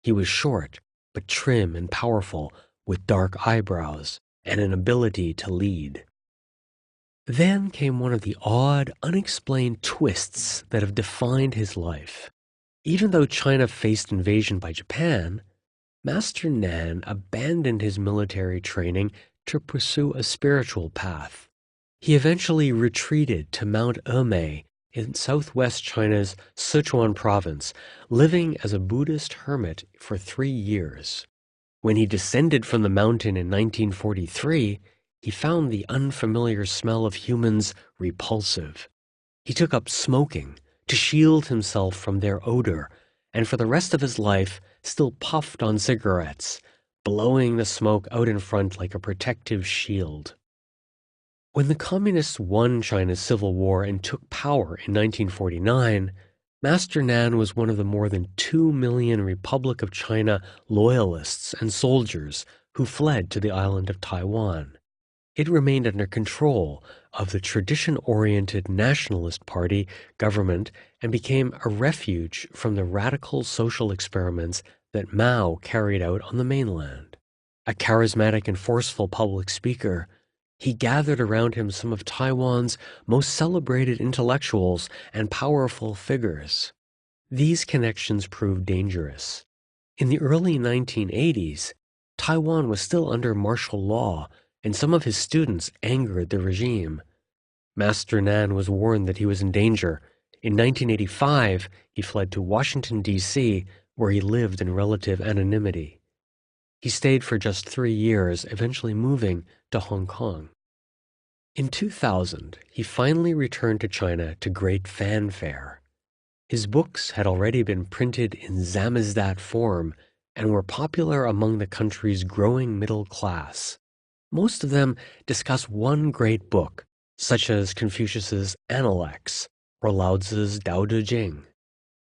He was short, but trim and powerful, with dark eyebrows and an ability to lead. Then came one of the odd, unexplained twists that have defined his life. Even though China faced invasion by Japan, Master Nan abandoned his military training to pursue a spiritual path. He eventually retreated to Mount Emei in southwest China's Sichuan province, living as a Buddhist hermit for 3 years. When he descended from the mountain in 1943, he found the unfamiliar smell of humans repulsive. He took up smoking to shield himself from their odor, and for the rest of his life still puffed on cigarettes, blowing the smoke out in front like a protective shield. When the Communists won China's civil war and took power in 1949, Master Nan was one of the more than 2 million Republic of China loyalists and soldiers who fled to the island of Taiwan. It remained under control of the tradition-oriented Nationalist Party government and became a refuge from the radical social experiments that Mao carried out on the mainland. A charismatic and forceful public speaker, he gathered around him some of Taiwan's most celebrated intellectuals and powerful figures. These connections proved dangerous. In the early 1980s, Taiwan was still under martial law, and some of his students angered the regime. Master Nan was warned that he was in danger. In 1985, he fled to Washington, D.C., where he lived in relative anonymity. He stayed for just 3 years, eventually moving to Hong Kong. In 2000, he finally returned to China to great fanfare. His books had already been printed in samizdat form and were popular among the country's growing middle class. Most of them discuss one great book, such as Confucius's Analects or Lao Tzu's Tao Te Ching.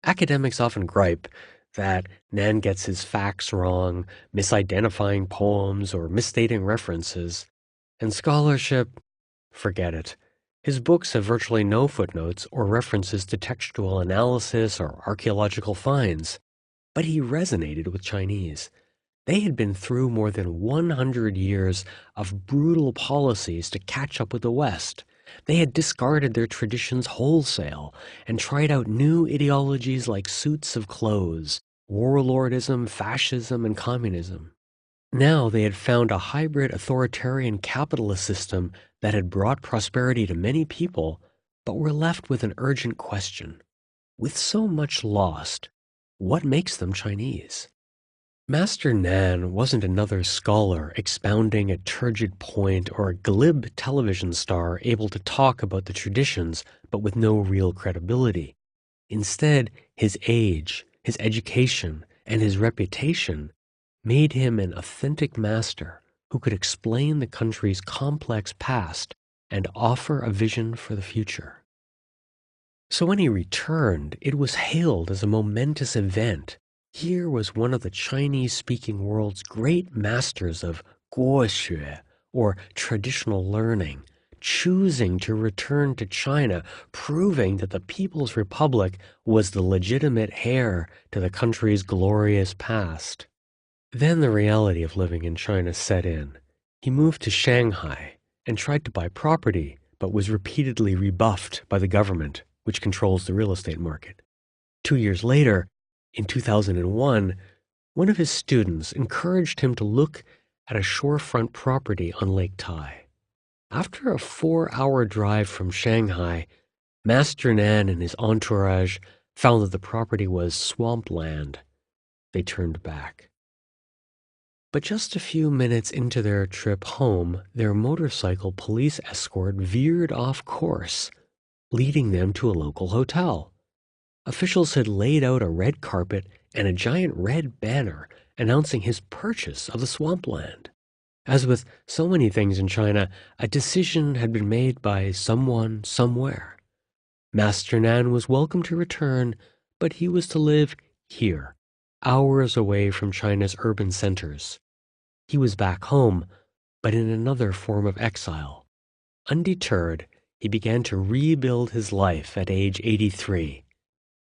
Academics often gripe that Nan gets his facts wrong, misidentifying poems or misstating references. And scholarship, forget it. His books have virtually no footnotes or references to textual analysis or archaeological finds. But he resonated with Chinese. They had been through more than 100 years of brutal policies to catch up with the West. They had discarded their traditions wholesale and tried out new ideologies like suits of clothes, warlordism, fascism, and communism. Now they had found a hybrid authoritarian capitalist system that had brought prosperity to many people, but were left with an urgent question. With so much lost, what makes them Chinese? Master Nan wasn't another scholar expounding a turgid point or a glib television star able to talk about the traditions but with no real credibility. Instead, his age, his education, and his reputation made him an authentic master who could explain the country's complex past and offer a vision for the future. So when he returned, it was hailed as a momentous event. Here was one of the Chinese-speaking world's great masters of guoxue, or traditional learning, choosing to return to China, proving that the People's Republic was the legitimate heir to the country's glorious past. Then the reality of living in China set in. He moved to Shanghai and tried to buy property, but was repeatedly rebuffed by the government, which controls the real estate market. 2 years later, in 2001, one of his students encouraged him to look at a shorefront property on Lake Tai. After a 4-hour drive from Shanghai, Master Nan and his entourage found that the property was swampland. They turned back. But just a few minutes into their trip home, their motorcycle police escort veered off course, leading them to a local hotel. Officials had laid out a red carpet and a giant red banner announcing his purchase of the swampland. As with so many things in China, a decision had been made by someone somewhere. Master Nan was welcome to return, but he was to live here, hours away from China's urban centers. He was back home, but in another form of exile. Undeterred, he began to rebuild his life at age 83.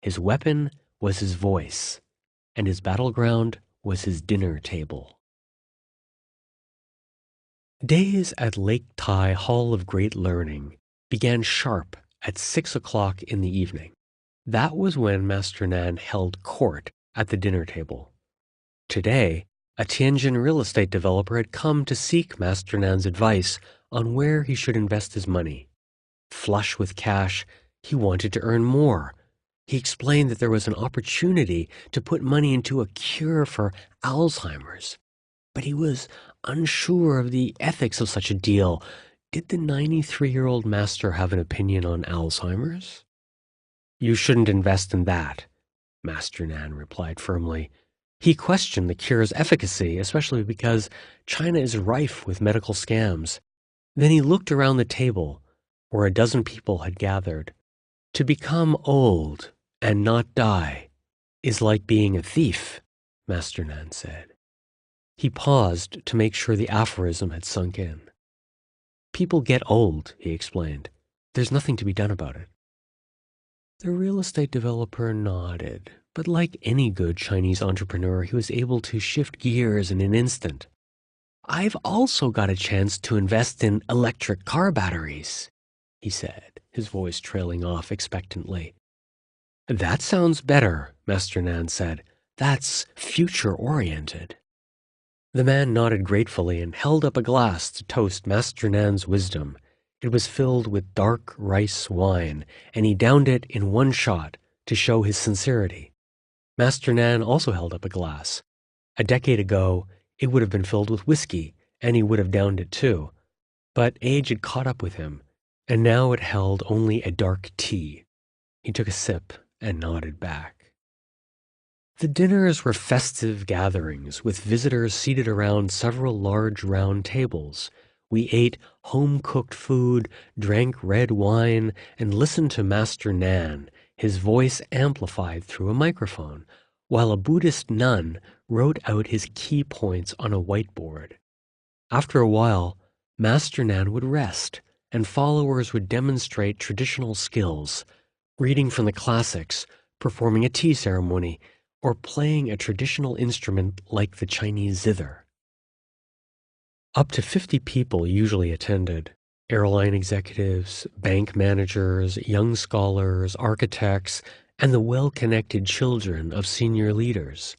His weapon was his voice, and his battleground was his dinner table. Days at Lake Tai Hall of Great Learning began sharp at 6 o'clock in the evening. That was when Master Nan held court at the dinner table. Today, a Tianjin real estate developer had come to seek Master Nan's advice on where he should invest his money. Flush with cash, he wanted to earn more. He explained that there was an opportunity to put money into a cure for Alzheimer's. But he was unsure of the ethics of such a deal. Did the 93-year-old master have an opinion on Alzheimer's? You shouldn't invest in that, Master Nan replied firmly. He questioned the cure's efficacy, especially because China is rife with medical scams. Then he looked around the table, where a dozen people had gathered. To become old and not die is like being a thief, Master Nan said. He paused to make sure the aphorism had sunk in. People get old, he explained. There's nothing to be done about it. The real estate developer nodded, but like any good Chinese entrepreneur, he was able to shift gears in an instant. I've also got a chance to invest in electric car batteries, he said, his voice trailing off expectantly. That sounds better, Master Nan said. That's future-oriented. The man nodded gratefully and held up a glass to toast Master Nan's wisdom. It was filled with dark rice wine, and he downed it in one shot to show his sincerity. Master Nan also held up a glass. A decade ago, it would have been filled with whiskey, and he would have downed it too. But age had caught up with him, and now it held only a dark tea. He took a sip and nodded back. The dinners were festive gatherings, with visitors seated around several large round tables. We ate home-cooked food, drank red wine, and listened to Master Nan, his voice amplified through a microphone, while a Buddhist nun wrote out his key points on a whiteboard. After a while, Master Nan would rest, and followers would demonstrate traditional skills, reading from the classics, performing a tea ceremony, or playing a traditional instrument like the Chinese zither. Up to 50 people usually attended: airline executives, bank managers, young scholars, architects, and the well-connected children of senior leaders.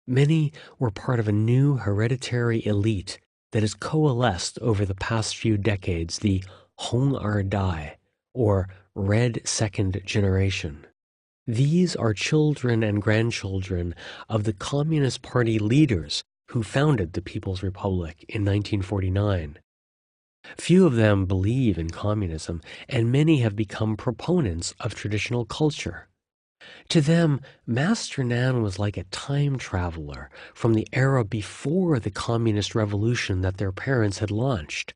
Many were part of a new hereditary elite that has coalesced over the past few decades, the Hong Er Dai, or Red Second Generation. These are children and grandchildren of the Communist Party leaders who founded the People's Republic in 1949. Few of them believe in communism, and many have become proponents of traditional culture. To them, Master Nan was like a time traveler from the era before the communist revolution that their parents had launched.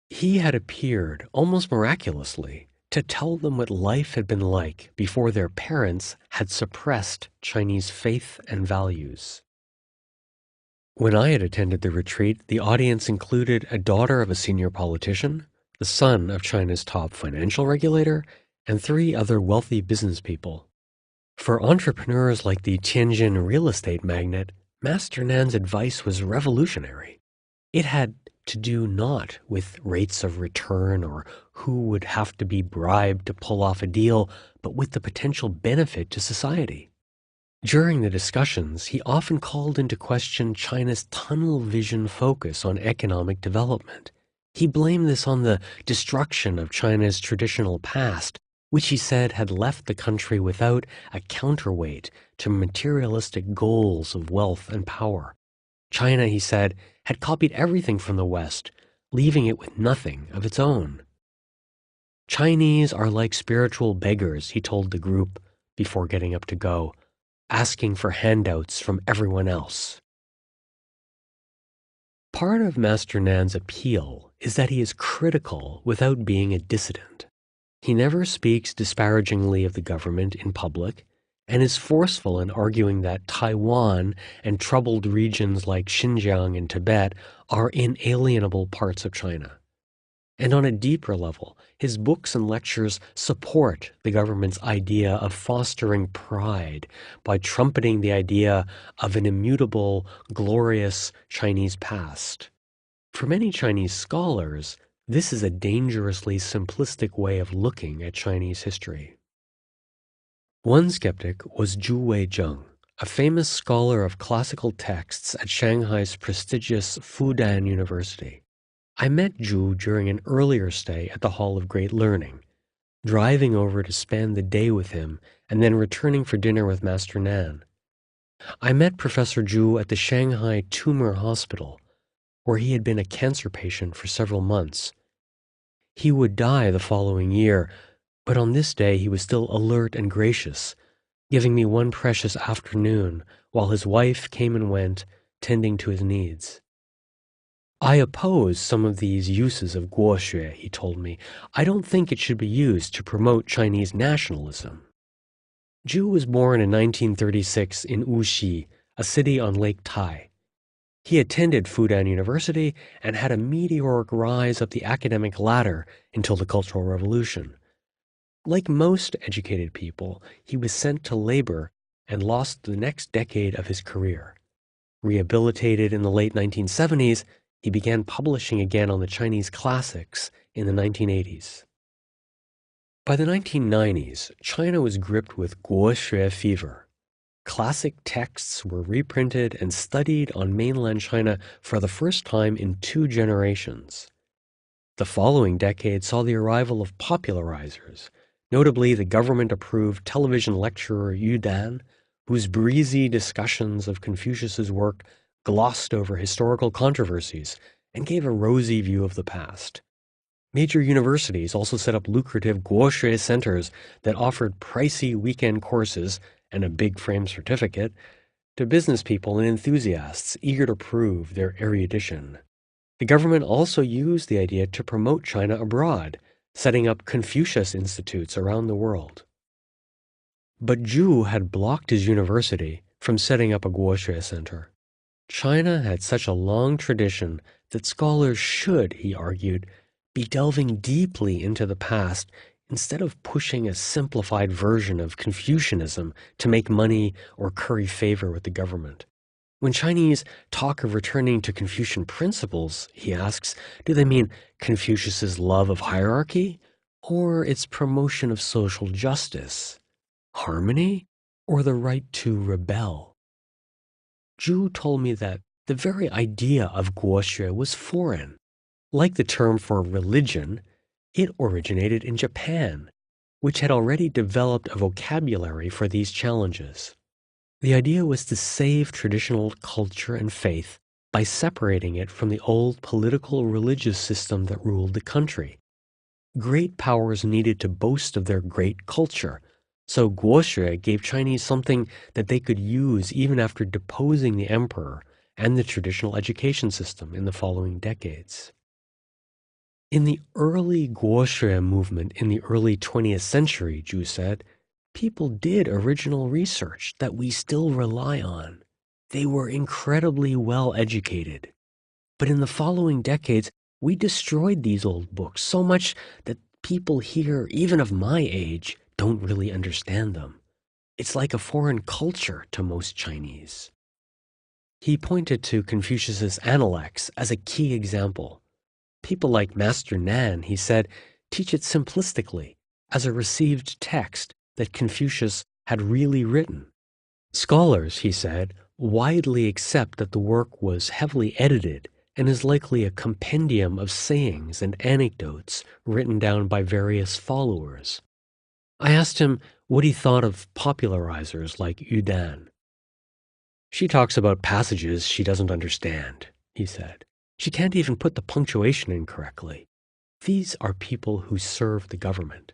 He had appeared, almost miraculously, to tell them what life had been like before their parents had suppressed Chinese faith and values. When I had attended the retreat, the audience included a daughter of a senior politician, the son of China's top financial regulator, and 3 other wealthy business people. For entrepreneurs like the Tianjin real estate magnate, Master Nan's advice was revolutionary. It had to do not with rates of return or who would have to be bribed to pull off a deal, but with the potential benefit to society. During the discussions, he often called into question China's tunnel vision focus on economic development. He blamed this on the destruction of China's traditional past, which he said had left the country without a counterweight to materialistic goals of wealth and power. China, he said, had copied everything from the West, leaving it with nothing of its own. Chinese are like spiritual beggars, he told the group before getting up to go, asking for handouts from everyone else. Part of Master Nan's appeal is that he is critical without being a dissident. He never speaks disparagingly of the government in public and is forceful in arguing that Taiwan and troubled regions like Xinjiang and Tibet are inalienable parts of China. And on a deeper level, his books and lectures support the government's idea of fostering pride by trumpeting the idea of an immutable, glorious Chinese past. For many Chinese scholars, this is a dangerously simplistic way of looking at Chinese history. One skeptic was Zhu Weizheng, a famous scholar of classical texts at Shanghai's prestigious Fudan University. I met Zhu during an earlier stay at the Hall of Great Learning, driving over to spend the day with him and then returning for dinner with Master Nan. I met Professor Zhu at the Shanghai Tumor Hospital, where he had been a cancer patient for several months. He would die the following year, but on this day he was still alert and gracious, giving me one precious afternoon while his wife came and went, tending to his needs. I oppose some of these uses of guoxue, he told me. I don't think it should be used to promote Chinese nationalism. Zhu was born in 1936 in Wuxi, a city on Lake Tai. He attended Fudan University and had a meteoric rise up the academic ladder until the Cultural Revolution. Like most educated people, he was sent to labor and lost the next decade of his career. Rehabilitated in the late 1970s, he began publishing again on the Chinese classics in the 1980s. By the 1990s, China was gripped with guoxue fever. Classic texts were reprinted and studied on mainland China for the first time in 2 generations. The following decade saw the arrival of popularizers, notably the government-approved television lecturer Yu Dan, whose breezy discussions of Confucius's work glossed over historical controversies and gave a rosy view of the past. Major universities also set up lucrative guoxue centers that offered pricey weekend courses and a big frame certificate to business people and enthusiasts eager to prove their erudition. The government also used the idea to promote China abroad, setting up Confucius institutes around the world. But Zhu had blocked his university from setting up a Guoshui center. China had such a long tradition that scholars should, he argued, be delving deeply into the past instead of pushing a simplified version of Confucianism to make money or curry favor with the government. When Chinese talk of returning to Confucian principles, he asks, do they mean Confucius's love of hierarchy or its promotion of social justice, harmony, or the right to rebel? Zhu told me that the very idea of guoxue was foreign. Like the term for religion, it originated in Japan, which had already developed a vocabulary for these challenges. The idea was to save traditional culture and faith by separating it from the old political religious system that ruled the country. Great powers needed to boast of their great culture, so guoxue gave Chinese something that they could use even after deposing the emperor and the traditional education system in the following decades. In the early guoxue movement in the early 20th century, Zhu said, people did original research that we still rely on. They were incredibly well educated. But in the following decades, we destroyed these old books so much that people here, even of my age, don't really understand them. It's like a foreign culture to most Chinese. He pointed to Confucius's Analects as a key example. People like Master Nan, he said, teach it simplistically, as a received text that Confucius had really written. Scholars, he said, widely accept that the work was heavily edited and is likely a compendium of sayings and anecdotes written down by various followers. I asked him what he thought of popularizers like Yu Dan. She talks about passages she doesn't understand, he said. She can't even put the punctuation in correctly. These are people who serve the government.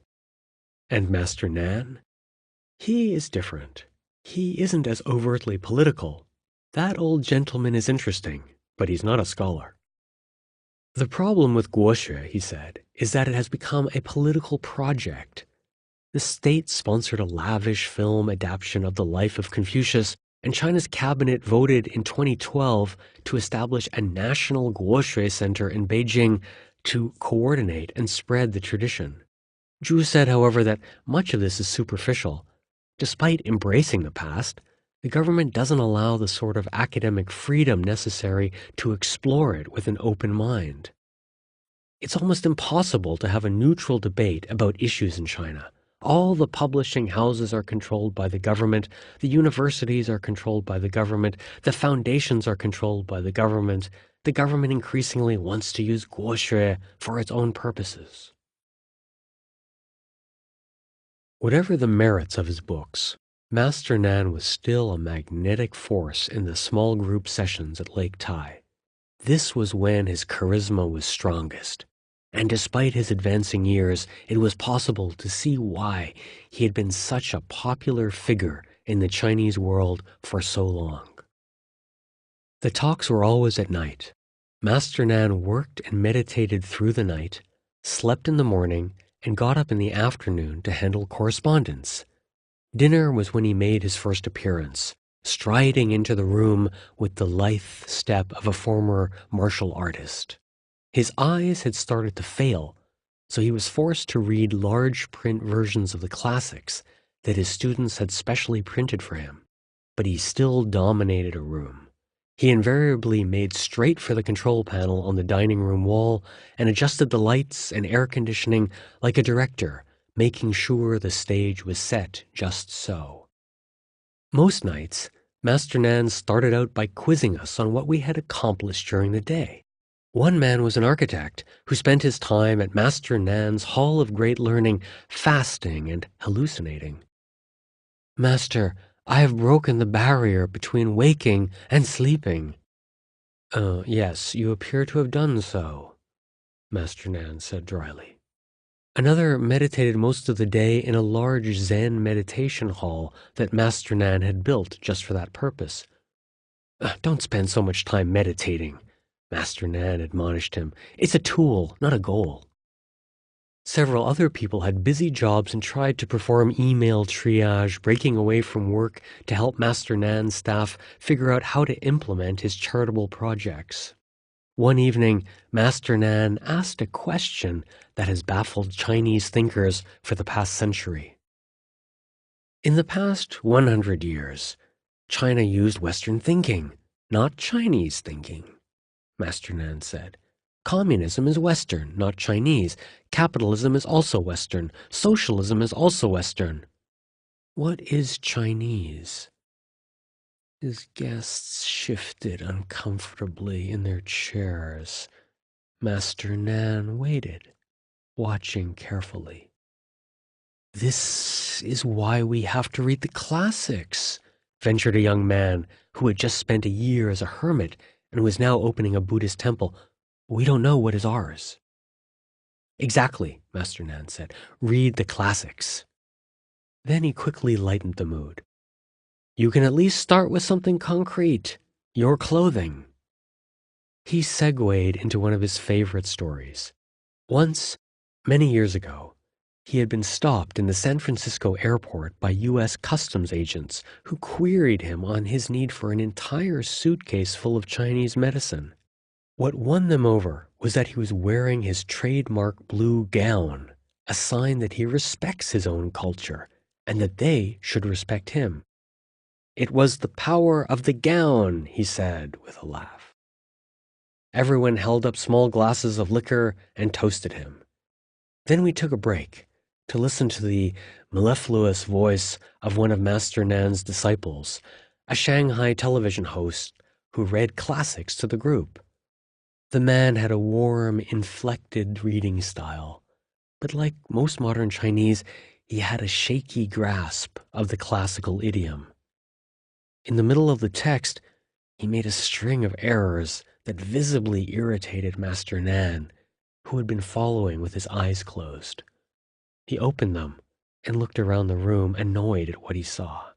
And Master Nan? He is different. He isn't as overtly political. That old gentleman is interesting, but he's not a scholar. The problem with guoxue, he said, is that it has become a political project. The state sponsored a lavish film adaptation of the life of Confucius, and China's cabinet voted in 2012 to establish a national guoxue center in Beijing to coordinate and spread the tradition. Zhu said, however, that much of this is superficial. Despite embracing the past, the government doesn't allow the sort of academic freedom necessary to explore it with an open mind. It's almost impossible to have a neutral debate about issues in China. All the publishing houses are controlled by the government, the universities are controlled by the government, the foundations are controlled by the government increasingly wants to use guoxue for its own purposes. Whatever the merits of his books, Master Nan was still a magnetic force in the small group sessions at Lake Tai. This was when his charisma was strongest. And despite his advancing years, it was possible to see why he had been such a popular figure in the Chinese world for so long. The talks were always at night. Master Nan worked and meditated through the night, slept in the morning, and got up in the afternoon to handle correspondence. Dinner was when he made his first appearance, striding into the room with the lithe step of a former martial artist. His eyes had started to fail, so he was forced to read large print versions of the classics that his students had specially printed for him. But he still dominated a room. He invariably made straight for the control panel on the dining room wall and adjusted the lights and air conditioning like a director, making sure the stage was set just so. Most nights, Master Nan started out by quizzing us on what we had accomplished during the day. One man was an architect who spent his time at Master Nan's Hall of Great Learning fasting and hallucinating. Master, I have broken the barrier between waking and sleeping. Yes, you appear to have done so, Master Nan said dryly. Another meditated most of the day in a large Zen meditation hall that Master Nan had built just for that purpose. Don't spend so much time meditating, Master Nan admonished him. It's a tool, not a goal. Several other people had busy jobs and tried to perform email triage, breaking away from work to help Master Nan's staff figure out how to implement his charitable projects. One evening, Master Nan asked a question that has baffled Chinese thinkers for the past century. In the past 100 years, China used Western thinking, not Chinese thinking, Master Nan said. Communism is Western, not Chinese. Capitalism is also Western. Socialism is also Western. What is Chinese? His guests shifted uncomfortably in their chairs. Master Nan waited, watching carefully. This is why we have to read the classics, ventured a young man who had just spent a year as a hermit and was now opening a Buddhist temple. We don't know what is ours. Exactly, Master Nan said. Read the classics. Then he quickly lightened the mood. You can at least start with something concrete, your clothing. He segued into one of his favorite stories. Once, many years ago, he had been stopped in the San Francisco airport by U.S. customs agents who queried him on his need for an entire suitcase full of Chinese medicine. What won them over was that he was wearing his trademark blue gown, a sign that he respects his own culture and that they should respect him. It was the power of the gown, he said with a laugh. Everyone held up small glasses of liquor and toasted him. Then we took a break to listen to the mellifluous voice of one of Master Nan's disciples, a Shanghai television host who read classics to the group. The man had a warm, inflected reading style, but like most modern Chinese, he had a shaky grasp of the classical idiom. In the middle of the text, he made a string of errors that visibly irritated Master Nan, who had been following with his eyes closed. He opened them and looked around the room, annoyed at what he saw.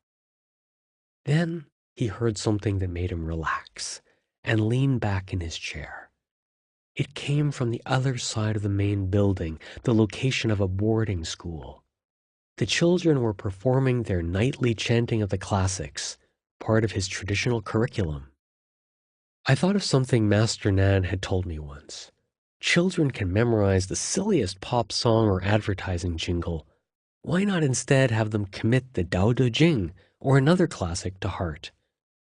Then he heard something that made him relax and lean back in his chair. It came from the other side of the main building, the location of a boarding school. The children were performing their nightly chanting of the classics, part of his traditional curriculum. I thought of something Master Nan had told me once. Children can memorize the silliest pop song or advertising jingle. Why not instead have them commit the Tao Te Ching or another classic to heart?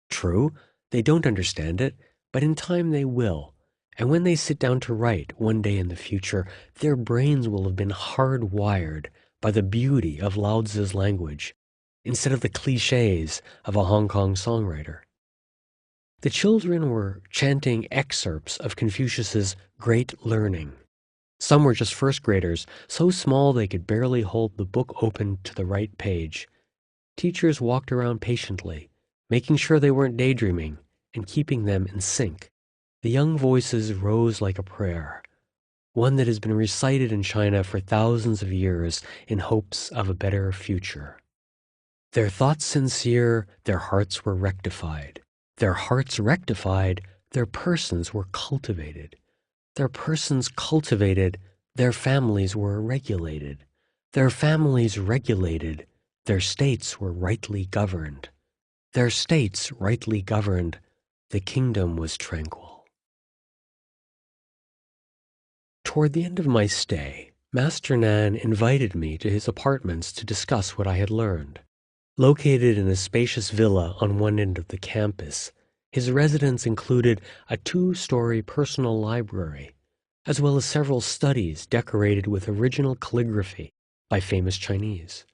True, they don't understand it, but in time they will. And when they sit down to write one day in the future, their brains will have been hardwired by the beauty of Lao Tzu's language, instead of the cliches of a Hong Kong songwriter. The children were chanting excerpts of Confucius's Great Learning. Some were just first graders, so small they could barely hold the book open to the right page. Teachers walked around patiently, making sure they weren't daydreaming and keeping them in sync. The young voices rose like a prayer, one that has been recited in China for thousands of years in hopes of a better future. Their thoughts sincere, their hearts were rectified. Their hearts rectified, their persons were cultivated. Their persons cultivated, their families were regulated. Their families regulated, their states were rightly governed. Their states rightly governed, the kingdom was tranquil. Toward the end of my stay, Master Nan invited me to his apartments to discuss what I had learned. Located in a spacious villa on one end of the campus, his residence included a 2-story personal library, as well as several studies decorated with original calligraphy by famous Chinese.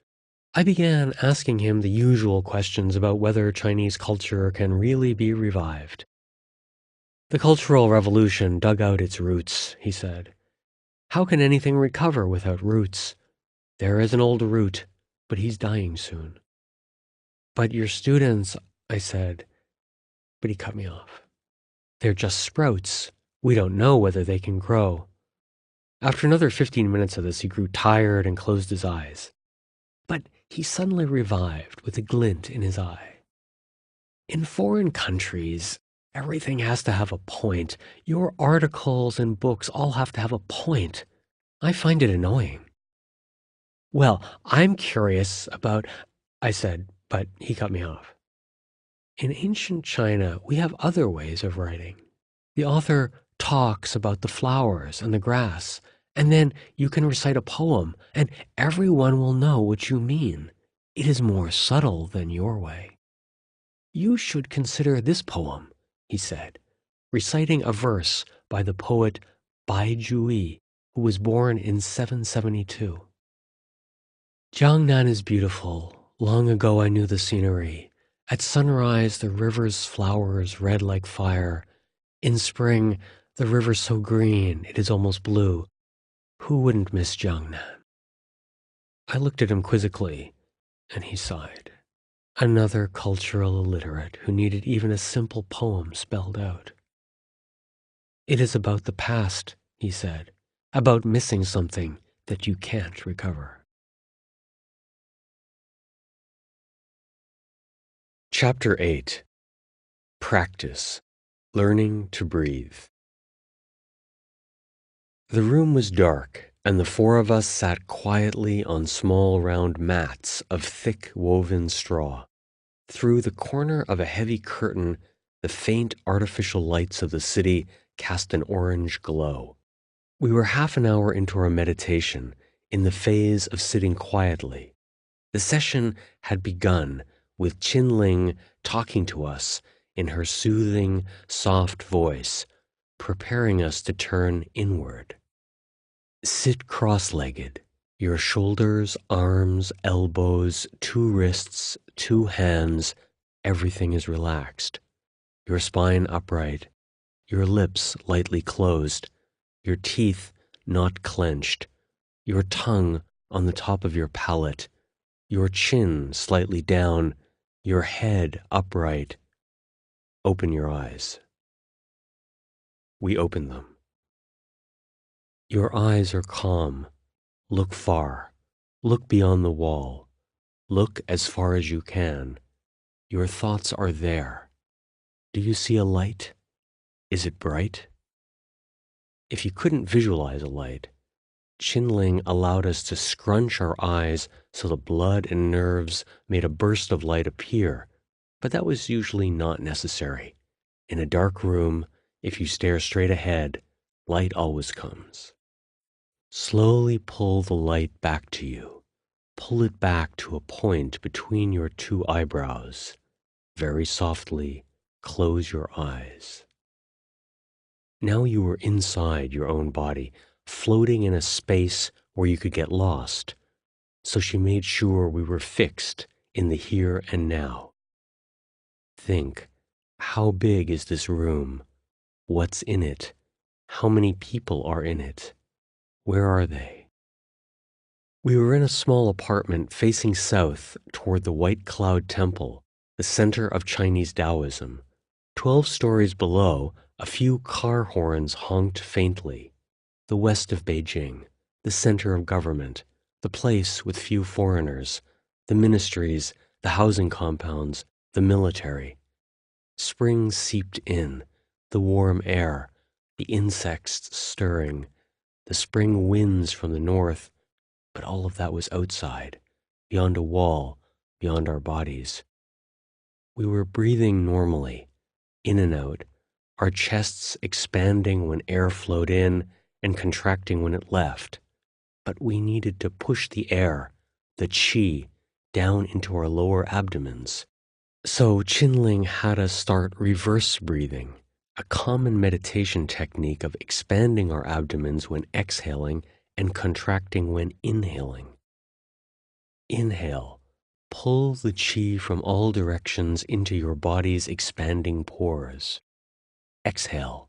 I began asking him the usual questions about whether Chinese culture can really be revived. The Cultural Revolution dug out its roots, he said. How can anything recover without roots? There is an old root, but he's dying soon. But your students, I said, but he cut me off. They're just sprouts. We don't know whether they can grow. After another 15 minutes of this, he grew tired and closed his eyes. But he suddenly revived with a glint in his eye. In foreign countries, everything has to have a point. Your articles and books all have to have a point. I find it annoying. Well, I'm curious about, I said, but he cut me off. In ancient China, we have other ways of writing. The author talks about the flowers and the grass, and then you can recite a poem, and everyone will know what you mean. It is more subtle than your way. You should consider this poem, he said, reciting a verse by the poet Bai Jui, who was born in 772. Jiangnan is beautiful. Long ago I knew the scenery. At sunrise, the river's flowers red like fire. In spring, the river so green, it is almost blue. Who wouldn't miss Jiangnan? I looked at him quizzically, and he sighed. Another cultural illiterate who needed even a simple poem spelled out. It is about the past, he said, about missing something that you can't recover. Chapter 8. Practice. Learning to breathe. The room was dark, and the four of us sat quietly on small round mats of thick woven straw. Through the corner of a heavy curtain, the faint artificial lights of the city cast an orange glow. We were half an hour into our meditation, in the phase of sitting quietly. The session had begun with Qin Ling talking to us in her soothing, soft voice, preparing us to turn inward. Sit cross-legged, your shoulders, arms, elbows, 2 wrists, 2 hands, everything is relaxed. Your spine upright, your lips lightly closed, your teeth not clenched, your tongue on the top of your palate, your chin slightly down, your head upright. Open your eyes. We open them. Your eyes are calm. Look far. Look beyond the wall. Look as far as you can. Your thoughts are there. Do you see a light? Is it bright? If you couldn't visualize a light, Qin Ling allowed us to scrunch our eyes so the blood and nerves made a burst of light appear, but that was usually not necessary. In a dark room, if you stare straight ahead, light always comes. Slowly pull the light back to you. Pull it back to a point between your 2 eyebrows. Very softly, close your eyes. Now you were inside your own body, floating in a space where you could get lost. So she made sure we were fixed in the here and now. Think, how big is this room? What's in it? How many people are in it? Where are they? We were in a small apartment facing south toward the White Cloud Temple, the center of Chinese Taoism. 12 stories below, a few car horns honked faintly. The west of Beijing, the center of government, the place with few foreigners, the ministries, the housing compounds, the military. Spring seeped in, the warm air, the insects stirring, the spring winds from the north, but all of that was outside, beyond a wall, beyond our bodies. We were breathing normally, in and out, our chests expanding when air flowed in and contracting when it left. But we needed to push the air, the qi, down into our lower abdomens. So Qin Ling had us start reverse breathing, a common meditation technique of expanding our abdomens when exhaling and contracting when inhaling. Inhale. Pull the qi from all directions into your body's expanding pores. Exhale.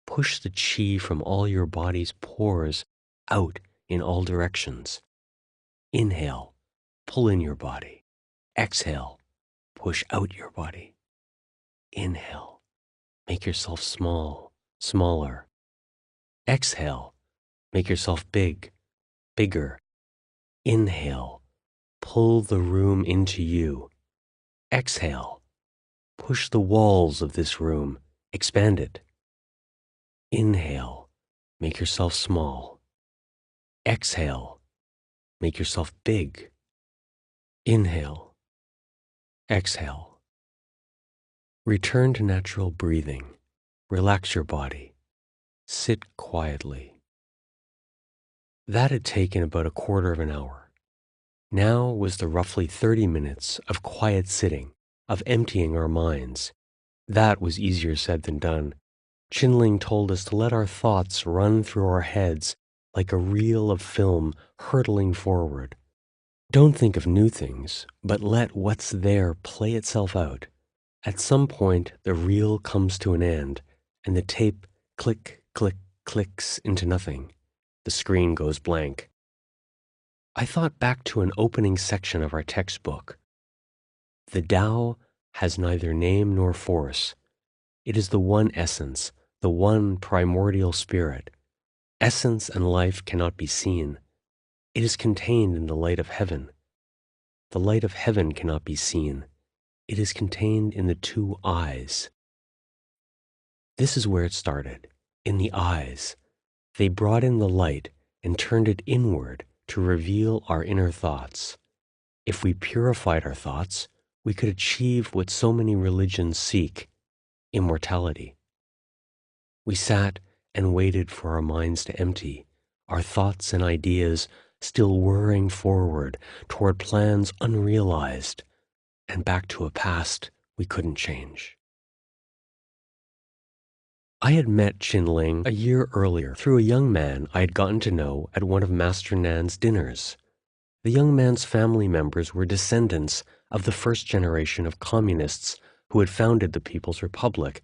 Push the qi from all your body's pores out in all directions. Inhale. Pull in your body. Exhale. Push out your body. Inhale. Make yourself small, smaller. Exhale. Make yourself big, bigger. Inhale. Pull the room into you. Exhale. Push the walls of this room. Expand it. Inhale. Make yourself small. Exhale. Make yourself big. Inhale. Exhale. Return to natural breathing. Relax your body. Sit quietly. That had taken about a quarter of an hour. Now was the roughly 30 minutes of quiet sitting, of emptying our minds. That was easier said than done. Chinling told us to let our thoughts run through our heads like a reel of film hurtling forward. Don't think of new things, but let what's there play itself out. At some point, the reel comes to an end, and the tape click, click, clicks into nothing. The screen goes blank. I thought back to an opening section of our textbook. The Tao has neither name nor force. It is the one essence, the one primordial spirit. Essence and life cannot be seen. It is contained in the light of heaven. The light of heaven cannot be seen. It is contained in the two eyes. This is where it started, in the eyes. They brought in the light and turned it inward to reveal our inner thoughts. If we purified our thoughts, we could achieve what so many religions seek, immortality. We sat and waited for our minds to empty, our thoughts and ideas still whirring forward toward plans unrealized and back to a past we couldn't change. I had met Chinling a year earlier through a young man I had gotten to know at one of Master Nan's dinners. The young man's family members were descendants of the first generation of communists who had founded the People's Republic,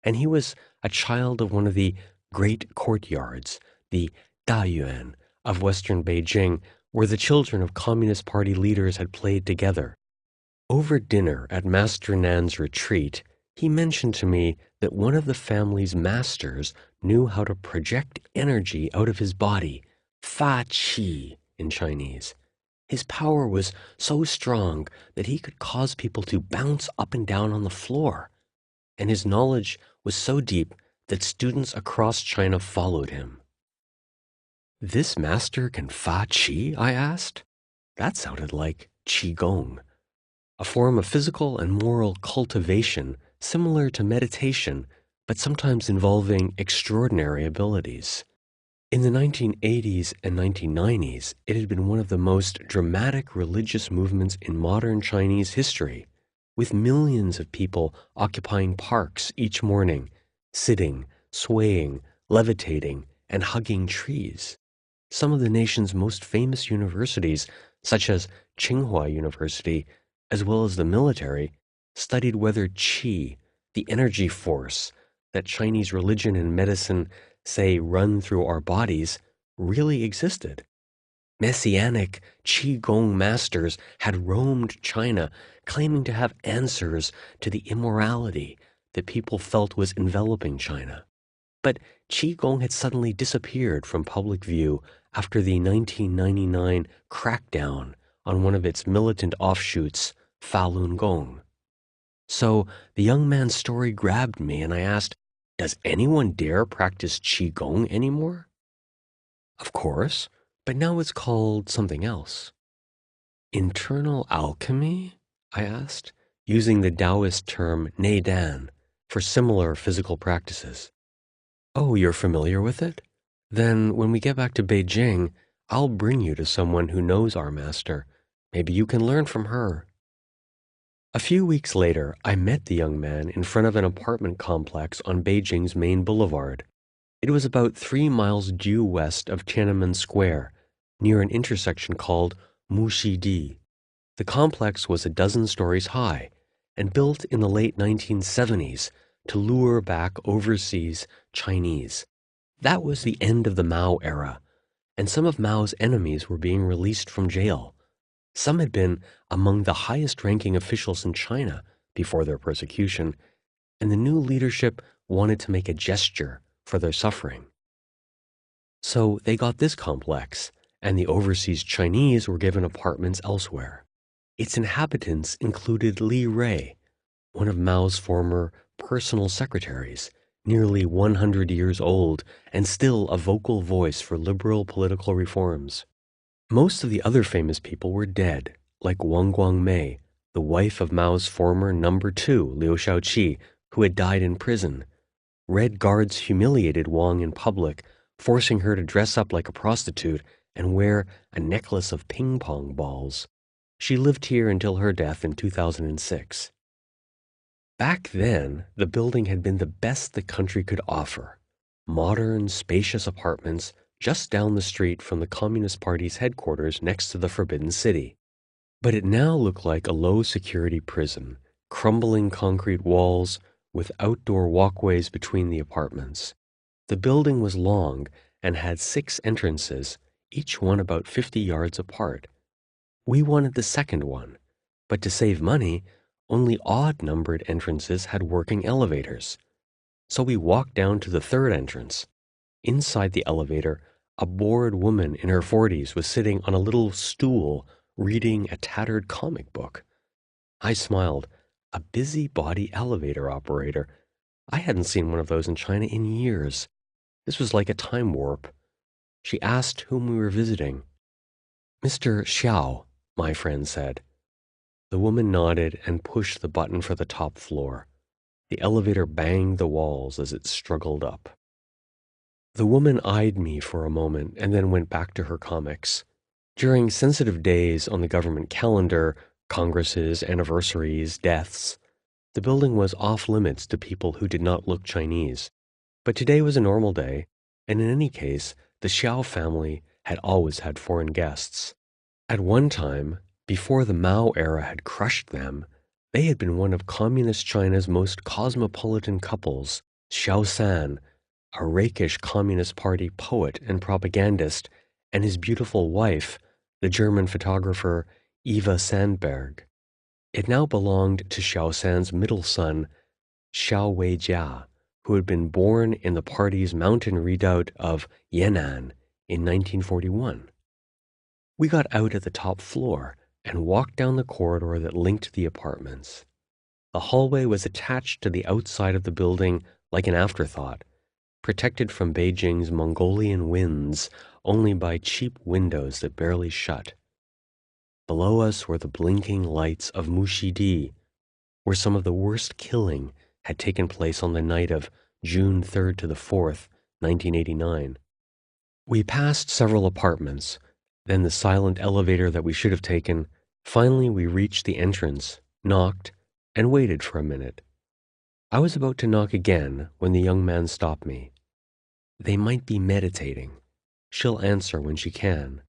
and he was a child of one of the great courtyards, the Dayuan of Western Beijing, where the children of Communist Party leaders had played together. Over dinner at Master Nan's retreat, he mentioned to me that one of the family's masters knew how to project energy out of his body, fa qi in Chinese. His power was so strong that he could cause people to bounce up and down on the floor, and his knowledge was so deep that students across China followed him. This master can fa qi? I asked. That sounded like qigong, a form of physical and moral cultivation similar to meditation, but sometimes involving extraordinary abilities. In the 1980s and 1990s, it had been one of the most dramatic religious movements in modern Chinese history, with millions of people occupying parks each morning, sitting, swaying, levitating, and hugging trees. Some of the nation's most famous universities, such as Tsinghua University, as well as the military, studied whether qi, the energy force that Chinese religion and medicine say run through our bodies, really existed. Messianic qigong masters had roamed China, claiming to have answers to the immorality that people felt was enveloping China. But qigong had suddenly disappeared from public view after the 1999 crackdown on one of its militant offshoots, Falun Gong. So the young man's story grabbed me, and I asked, does anyone dare practice qigong anymore? Of course, but now it's called something else. Internal alchemy? I asked, using the Taoist term neidan for similar physical practices. Oh, you're familiar with it? Then when we get back to Beijing, I'll bring you to someone who knows our master. Maybe you can learn from her. A few weeks later, I met the young man in front of an apartment complex on Beijing's main boulevard. It was about 3 miles due west of Tiananmen Square, near an intersection called Muxidi. The complex was a dozen stories high and built in the late 1970s to lure back overseas Chinese. That was the end of the Mao era, and some of Mao's enemies were being released from jail. Some had been among the highest-ranking officials in China before their persecution, and the new leadership wanted to make a gesture for their suffering. So they got this complex, and the overseas Chinese were given apartments elsewhere. Its inhabitants included Li Rui, one of Mao's former personal secretaries, nearly 100 years old and still a vocal voice for liberal political reforms. Most of the other famous people were dead, like Wang Guangmei, the wife of Mao's former number two, Liu Shaoqi, who had died in prison. Red Guards humiliated Wang in public, forcing her to dress up like a prostitute and wear a necklace of ping-pong balls. She lived here until her death in 2006. Back then, the building had been the best the country could offer. Modern, spacious apartments just down the street from the Communist Party's headquarters next to the Forbidden City. But it now looked like a low-security prison, crumbling concrete walls with outdoor walkways between the apartments. The building was long and had 6 entrances, each one about 50 yards apart. We wanted the second one, but to save money, only odd-numbered entrances had working elevators. So we walked down to the third entrance. Inside the elevator, a bored woman in her 40s was sitting on a little stool reading a tattered comic book. I smiled. A busybody elevator operator. I hadn't seen one of those in China in years. This was like a time warp. She asked whom we were visiting. Mr. Xiao, my friend said. The woman nodded and pushed the button for the top floor. The elevator banged the walls as it struggled up. The woman eyed me for a moment and then went back to her comics. During sensitive days on the government calendar, congresses, anniversaries, deaths, the building was off limits to people who did not look Chinese. But today was a normal day, and in any case, the Xiao family had always had foreign guests. At one time, before the Mao era had crushed them, they had been one of Communist China's most cosmopolitan couples, Xiao San, a rakish Communist Party poet and propagandist, and his beautiful wife, the German photographer Eva Sandberg. It now belonged to Xiao San's middle son, Xiao Weijia, who had been born in the party's mountain redoubt of Yan'an in 1941. We got out at the top floor and walked down the corridor that linked the apartments. The hallway was attached to the outside of the building like an afterthought, protected from Beijing's Mongolian winds only by cheap windows that barely shut. Below us were the blinking lights of Mushidi, where some of the worst killing had taken place on the night of June 3rd to the 4th, 1989. We passed several apartments, then the silent elevator that we should have taken. Finally, we reached the entrance, knocked, and waited for a minute. I was about to knock again when the young man stopped me. They might be meditating. She'll answer when she can.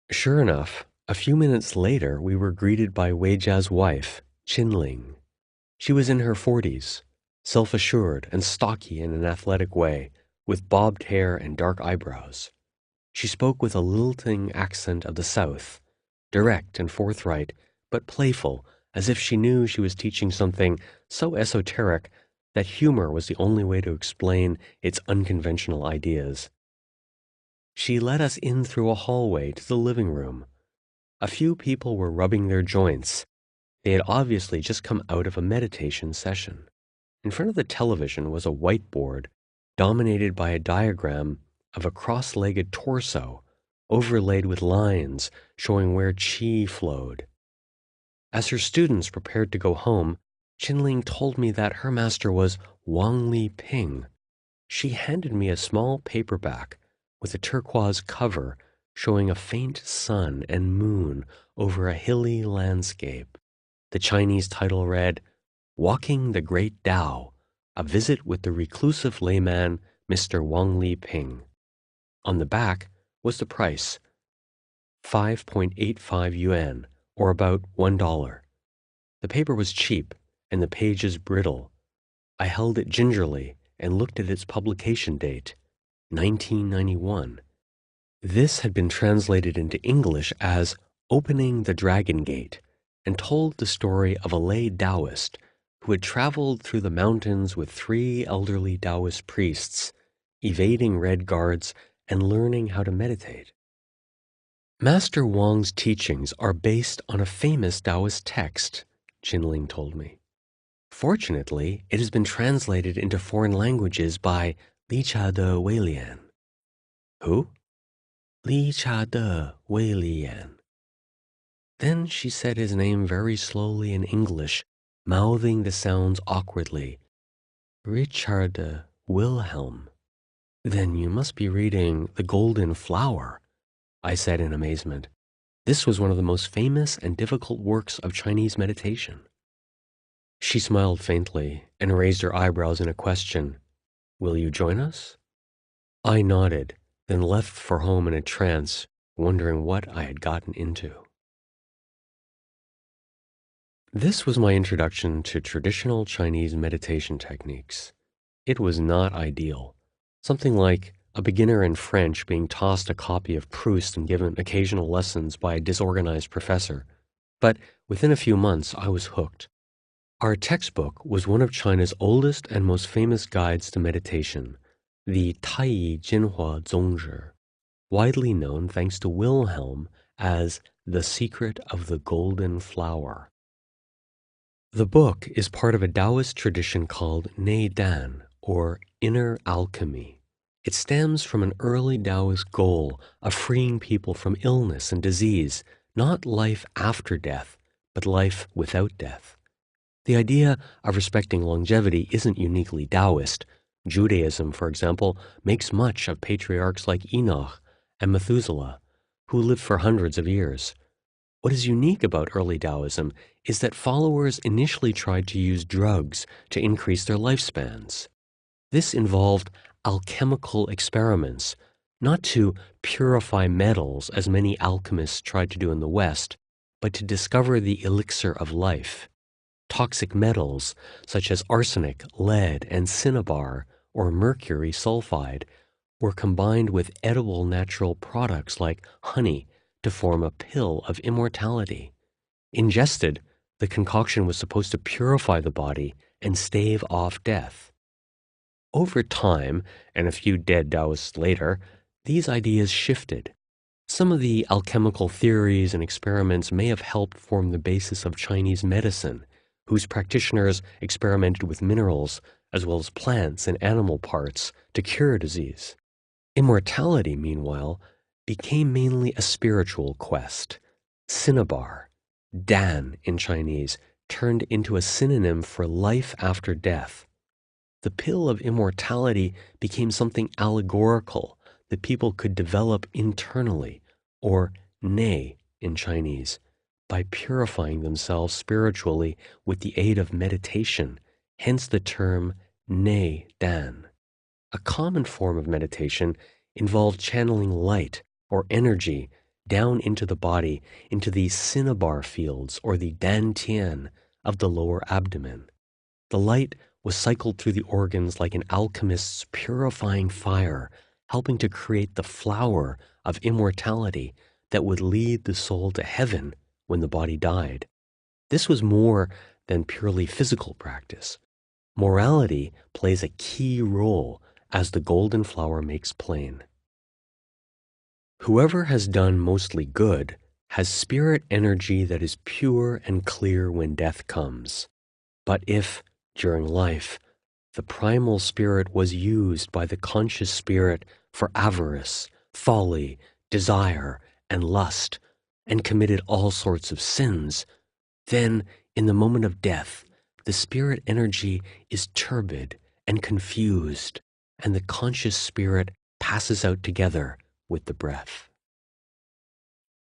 Sure enough, a few minutes later we were greeted by Weijia's wife, Qinling. She was in her 40s, self-assured and stocky in an athletic way, with bobbed hair and dark eyebrows. She spoke with a lilting accent of the South, direct and forthright, but playful, as if she knew she was teaching something so esoteric that humor was the only way to explain its unconventional ideas. She led us in through a hallway to the living room. A few people were rubbing their joints. They had obviously just come out of a meditation session. In front of the television was a whiteboard dominated by a diagram of a cross-legged torso overlaid with lines showing where qi flowed. As her students prepared to go home, Qinling told me that her master was Wang Li Ping. She handed me a small paperback with a turquoise cover showing a faint sun and moon over a hilly landscape. The Chinese title read, Walking the Great Tao, a visit with the reclusive layman Mr. Wang Li Ping. On the back was the price, 5.85 yuan, or about $1. The paper was cheap and the pages brittle. I held it gingerly and looked at its publication date, 1991. This had been translated into English as Opening the Dragon Gate and told the story of a lay Taoist who had traveled through the mountains with 3 elderly Taoist priests, evading red guards and learning how to meditate. Master Wang's teachings are based on a famous Taoist text, Qinling told me. Fortunately, it has been translated into foreign languages by Li Cha de Weilian. Who? Li Cha de Weilian. Then she said his name very slowly in English, mouthing the sounds awkwardly. Richard Wilhelm. Then you must be reading The Golden Flower, I said in amazement. This was one of the most famous and difficult works of Chinese meditation. She smiled faintly and raised her eyebrows in a question. Will you join us? I nodded, then left for home in a trance, wondering what I had gotten into. This was my introduction to traditional Chinese meditation techniques. It was not ideal. Something like a beginner in French being tossed a copy of Proust and given occasional lessons by a disorganized professor. But within a few months, I was hooked. Our textbook was one of China's oldest and most famous guides to meditation, the Taiyi Jinhua Zongzhi, widely known thanks to Wilhelm as The Secret of the Golden Flower. The book is part of a Taoist tradition called Nei Dan, or inner alchemy. It stems from an early Taoist goal of freeing people from illness and disease, not life after death, but life without death. The idea of respecting longevity isn't uniquely Taoist. Judaism, for example, makes much of patriarchs like Enoch and Methuselah, who lived for hundreds of years. What is unique about early Taoism is that followers initially tried to use drugs to increase their lifespans. This involved alchemical experiments, not to purify metals as many alchemists tried to do in the West, but to discover the elixir of life. Toxic metals such as arsenic, lead, and cinnabar, or mercury sulfide, were combined with edible natural products like honey to form a pill of immortality. Ingested, the concoction was supposed to purify the body and stave off death. Over time, and a few dead Taoists later, these ideas shifted. Some of the alchemical theories and experiments may have helped form the basis of Chinese medicine, whose practitioners experimented with minerals as well as plants and animal parts to cure disease. Immortality, meanwhile, became mainly a spiritual quest. Cinnabar, Dan in Chinese, turned into a synonym for life after death. The pill of immortality became something allegorical that people could develop internally, or nei in Chinese, by purifying themselves spiritually with the aid of meditation, hence the term Nei Dan. A common form of meditation involved channeling light or energy down into the body, into the cinnabar fields or the dantian of the lower abdomen. The light was cycled through the organs like an alchemist's purifying fire, helping to create the flower of immortality that would lead the soul to heaven when the body died. This was more than purely physical practice. Morality plays a key role, as the Golden Flower makes plain. Whoever has done mostly good has spirit energy that is pure and clear when death comes. But if, during life, the primal spirit was used by the conscious spirit for avarice, folly, desire, and lust, and committed all sorts of sins, then, in the moment of death, the spirit energy is turbid and confused, and the conscious spirit passes out together with the breath.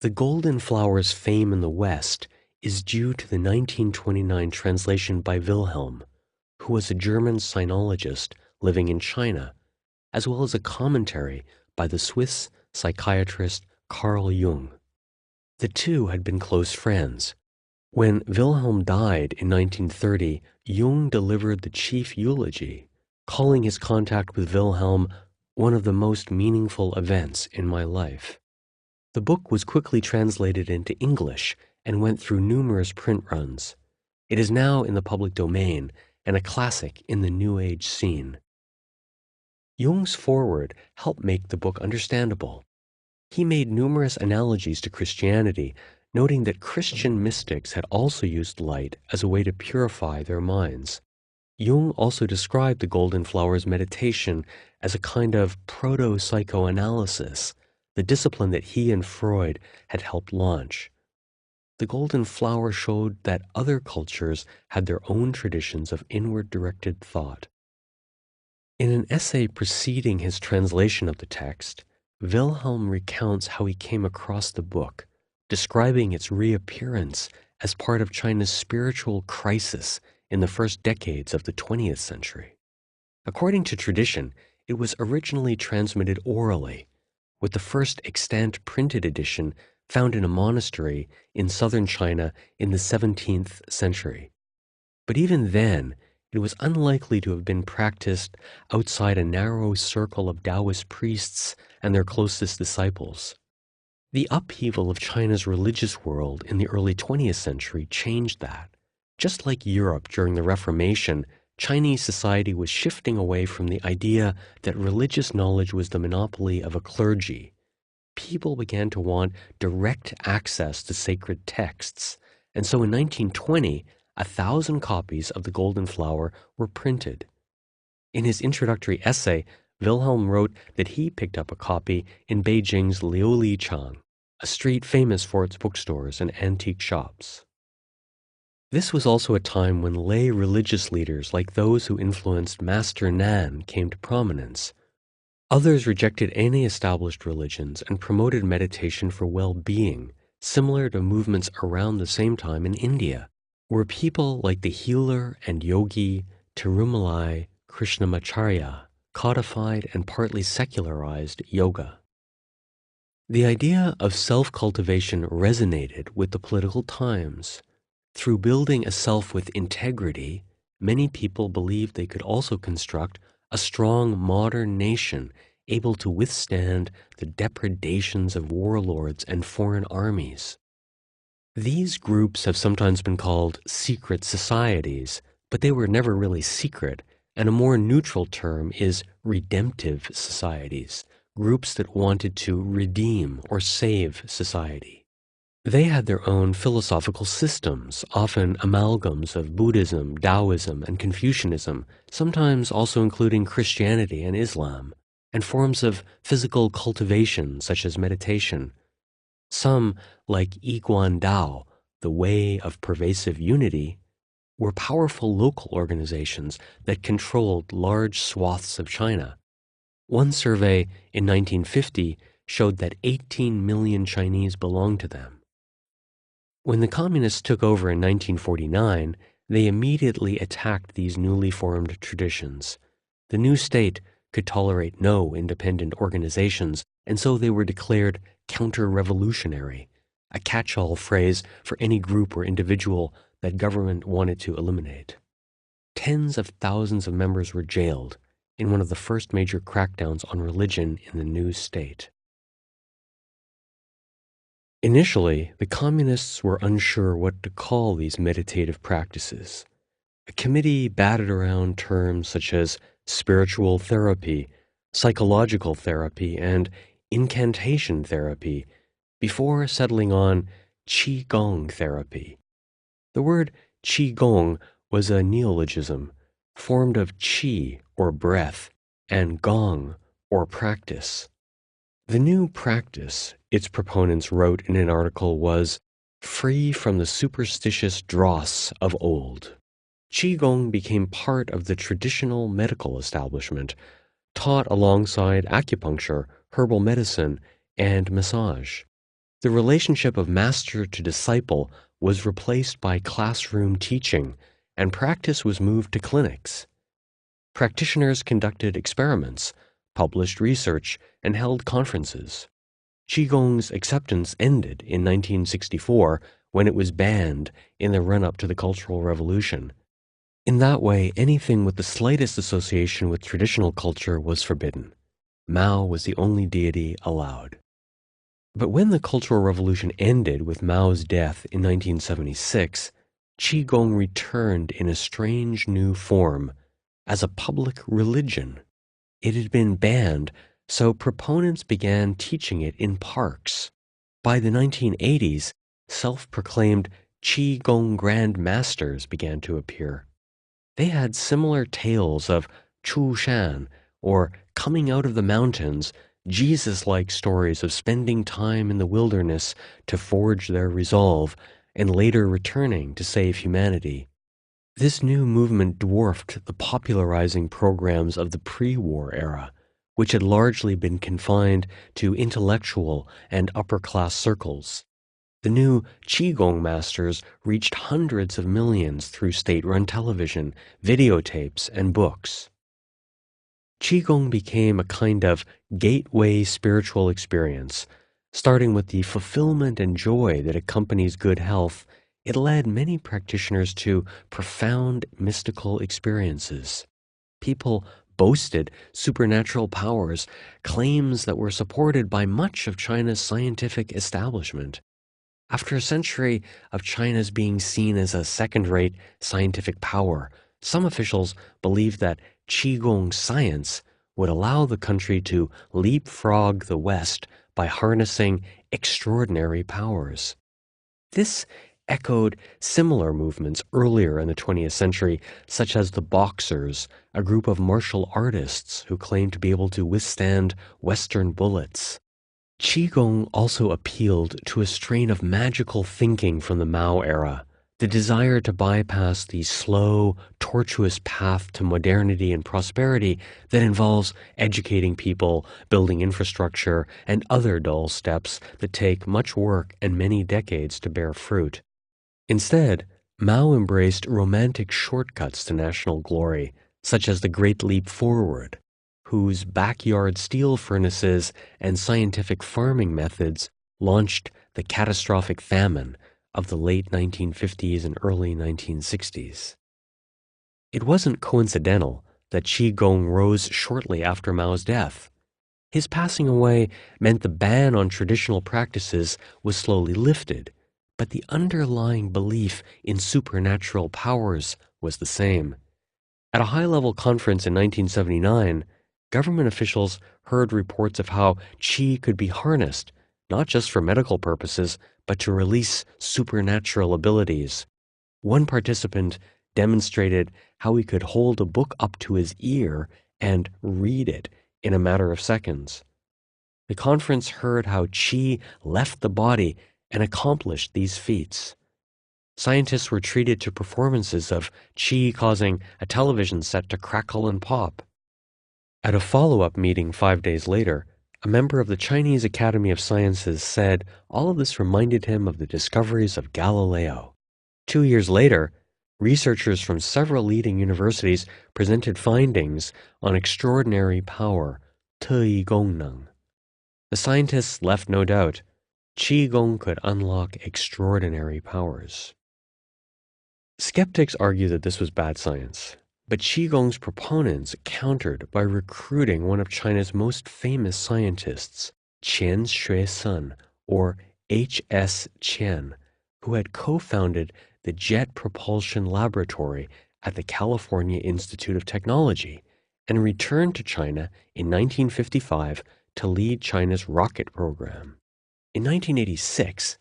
The Golden Flower's fame in the West is due to the 1929 translation by Wilhelm, who was a German sinologist living in China, as well as a commentary by the Swiss psychiatrist Carl Jung. The two had been close friends. When Wilhelm died in 1930, Jung delivered the chief eulogy, calling his contact with Wilhelm one of the most meaningful events in my life. The book was quickly translated into English and went through numerous print runs. It is now in the public domain and a classic in the New Age scene. Jung's foreword helped make the book understandable. He made numerous analogies to Christianity, noting that Christian mystics had also used light as a way to purify their minds. Jung also described the golden flower's meditation as a kind of proto-psychoanalysis, the discipline that he and Freud had helped launch. The golden flower showed that other cultures had their own traditions of inward-directed thought. In an essay preceding his translation of the text, Wilhelm recounts how he came across the book, describing its reappearance as part of China's spiritual crisis in the first decades of the 20th century. According to tradition, it was originally transmitted orally, with the first extant printed edition found in a monastery in southern China in the 17th century. But even then, it was unlikely to have been practiced outside a narrow circle of Taoist priests and their closest disciples. The upheaval of China's religious world in the early 20th century changed that. Just like Europe during the Reformation, Chinese society was shifting away from the idea that religious knowledge was the monopoly of a clergy. People began to want direct access to sacred texts, and so in 1920, 1,000 copies of The Golden Flower were printed. In his introductory essay, Wilhelm wrote that he picked up a copy in Beijing's Liulichang, a street famous for its bookstores and antique shops. This was also a time when lay religious leaders like those who influenced Master Nan came to prominence. Others rejected any established religions and promoted meditation for well-being, similar to movements around the same time in India, where people like the healer and yogi Tirumalai Krishnamacharya codified and partly secularized yoga. The idea of self-cultivation resonated with the political times. Through building a self with integrity, many people believed they could also construct a strong modern nation able to withstand the depredations of warlords and foreign armies. These groups have sometimes been called secret societies, but they were never really secret, and a more neutral term is redemptive societies, groups that wanted to redeem or save society. They had their own philosophical systems, often amalgams of Buddhism, Taoism, and Confucianism, sometimes also including Christianity and Islam, and forms of physical cultivation such as meditation. Some, like Yiguan Dao, the way of pervasive unity, were powerful local organizations that controlled large swaths of China. One survey in 1950 showed that 18 million Chinese belonged to them. When the communists took over in 1949, they immediately attacked these newly formed traditions. The new state could tolerate no independent organizations, and so they were declared counter-revolutionary, a catch-all phrase for any group or individual that government wanted to eliminate. Tens of thousands of members were jailed in one of the first major crackdowns on religion in the new state. Initially, the communists were unsure what to call these meditative practices. A committee batted around terms such as spiritual therapy, psychological therapy, and incantation therapy before settling on Qigong therapy. The word Qigong was a neologism formed of qi, or breath, and gong, or practice. The new practice, its proponents wrote in an article, was free from the superstitious dross of old. Qigong became part of the traditional medical establishment, taught alongside acupuncture, herbal medicine, and massage. The relationship of master to disciple was replaced by classroom teaching, and practice was moved to clinics. Practitioners conducted experiments, published research, and held conferences. Qigong's acceptance ended in 1964 when it was banned in the run-up to the Cultural Revolution. In that way, anything with the slightest association with traditional culture was forbidden. Mao was the only deity allowed. But when the Cultural Revolution ended with Mao's death in 1976, Qigong returned in a strange new form as a public religion. It had been banned, so proponents began teaching it in parks. By the 1980s, self-proclaimed Qigong Grand Masters began to appear. They had similar tales of Chu Shan, or coming out of the mountains, Jesus-like stories of spending time in the wilderness to forge their resolve, and later returning to save humanity. This new movement dwarfed the popularizing programs of the pre-war era, which had largely been confined to intellectual and upper-class circles. The new Qigong masters reached hundreds of millions through state-run television, videotapes, and books. Qigong became a kind of gateway spiritual experience. Starting with the fulfillment and joy that accompanies good health, it led many practitioners to profound mystical experiences. People boasted supernatural powers, claims that were supported by much of China's scientific establishment. After a century of China's being seen as a second-rate scientific power, some officials believed that Qigong science would allow the country to leapfrog the West by harnessing extraordinary powers. This echoed similar movements earlier in the 20th century, such as the Boxers, a group of martial artists who claimed to be able to withstand Western bullets. Qigong also appealed to a strain of magical thinking from the Mao era, the desire to bypass the slow, tortuous path to modernity and prosperity that involves educating people, building infrastructure, and other dull steps that take much work and many decades to bear fruit. Instead, Mao embraced romantic shortcuts to national glory, such as the Great Leap Forward, whose backyard steel furnaces and scientific farming methods launched the catastrophic famine of the late 1950s and early 1960s. It wasn't coincidental that Qigong rose shortly after Mao's death. His passing away meant the ban on traditional practices was slowly lifted, but the underlying belief in supernatural powers was the same. At a high-level conference in 1979, government officials heard reports of how qi could be harnessed, not just for medical purposes, but to release supernatural abilities. One participant demonstrated how he could hold a book up to his ear and read it in a matter of seconds. The conference heard how qi left the body and accomplished these feats. Scientists were treated to performances of qi causing a television set to crackle and pop. At a follow-up meeting 5 days later, a member of the Chinese Academy of Sciences said all of this reminded him of the discoveries of Galileo. 2 years later, researchers from several leading universities presented findings on extraordinary power, 特异功能. The scientists left no doubt. Qigong could unlock extraordinary powers. Skeptics argue that this was bad science, but Qigong's proponents countered by recruiting one of China's most famous scientists, Qian Xuesen, or H.S. Qian, who had co-founded the Jet Propulsion Laboratory at the California Institute of Technology and returned to China in 1955 to lead China's rocket program. In 1986,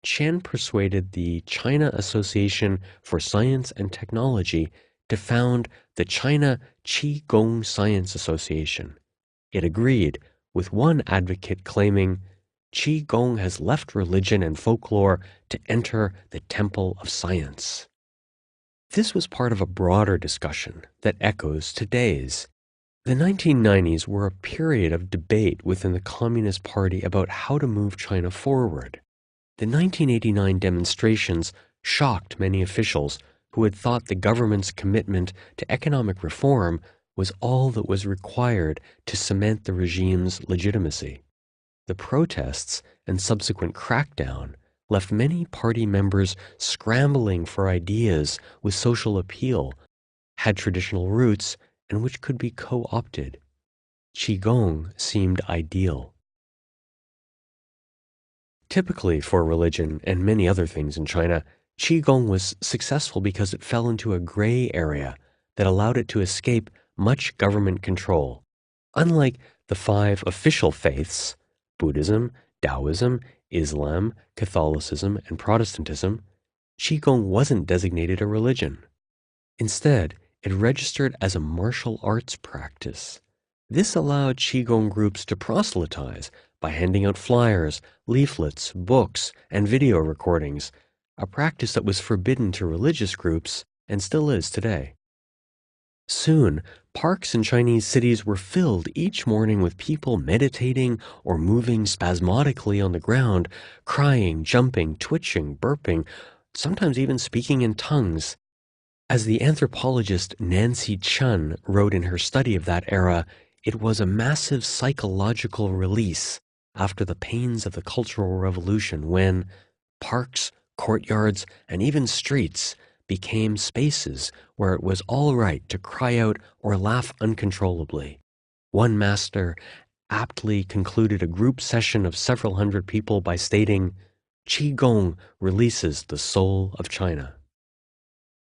Qian persuaded the China Association for Science and Technology to found the China Qigong Science Association. It agreed, with one advocate claiming, Qigong has left religion and folklore to enter the temple of science. This was part of a broader discussion that echoes today's. The 1990s were a period of debate within the Communist Party about how to move China forward. The 1989 demonstrations shocked many officials who had thought the government's commitment to economic reform was all that was required to cement the regime's legitimacy. The protests and subsequent crackdown left many party members scrambling for ideas with social appeal, had traditional roots, and which could be co-opted. Qigong seemed ideal. Typically for religion and many other things in China, Qigong was successful because it fell into a gray area that allowed it to escape much government control. Unlike the 5 official faiths, Buddhism, Taoism, Islam, Catholicism, and Protestantism, Qigong wasn't designated a religion. Instead, it registered as a martial arts practice. This allowed Qigong groups to proselytize by handing out flyers, leaflets, books, and video recordings, a practice that was forbidden to religious groups and still is today. Soon, parks in Chinese cities were filled each morning with people meditating or moving spasmodically on the ground, crying, jumping, twitching, burping, sometimes even speaking in tongues. As the anthropologist Nancy Chun wrote in her study of that era, it was a massive psychological release after the pains of the Cultural Revolution when parks, courtyards, and even streets became spaces where it was all right to cry out or laugh uncontrollably. One master aptly concluded a group session of several hundred people by stating, "Qigong releases the soul of China."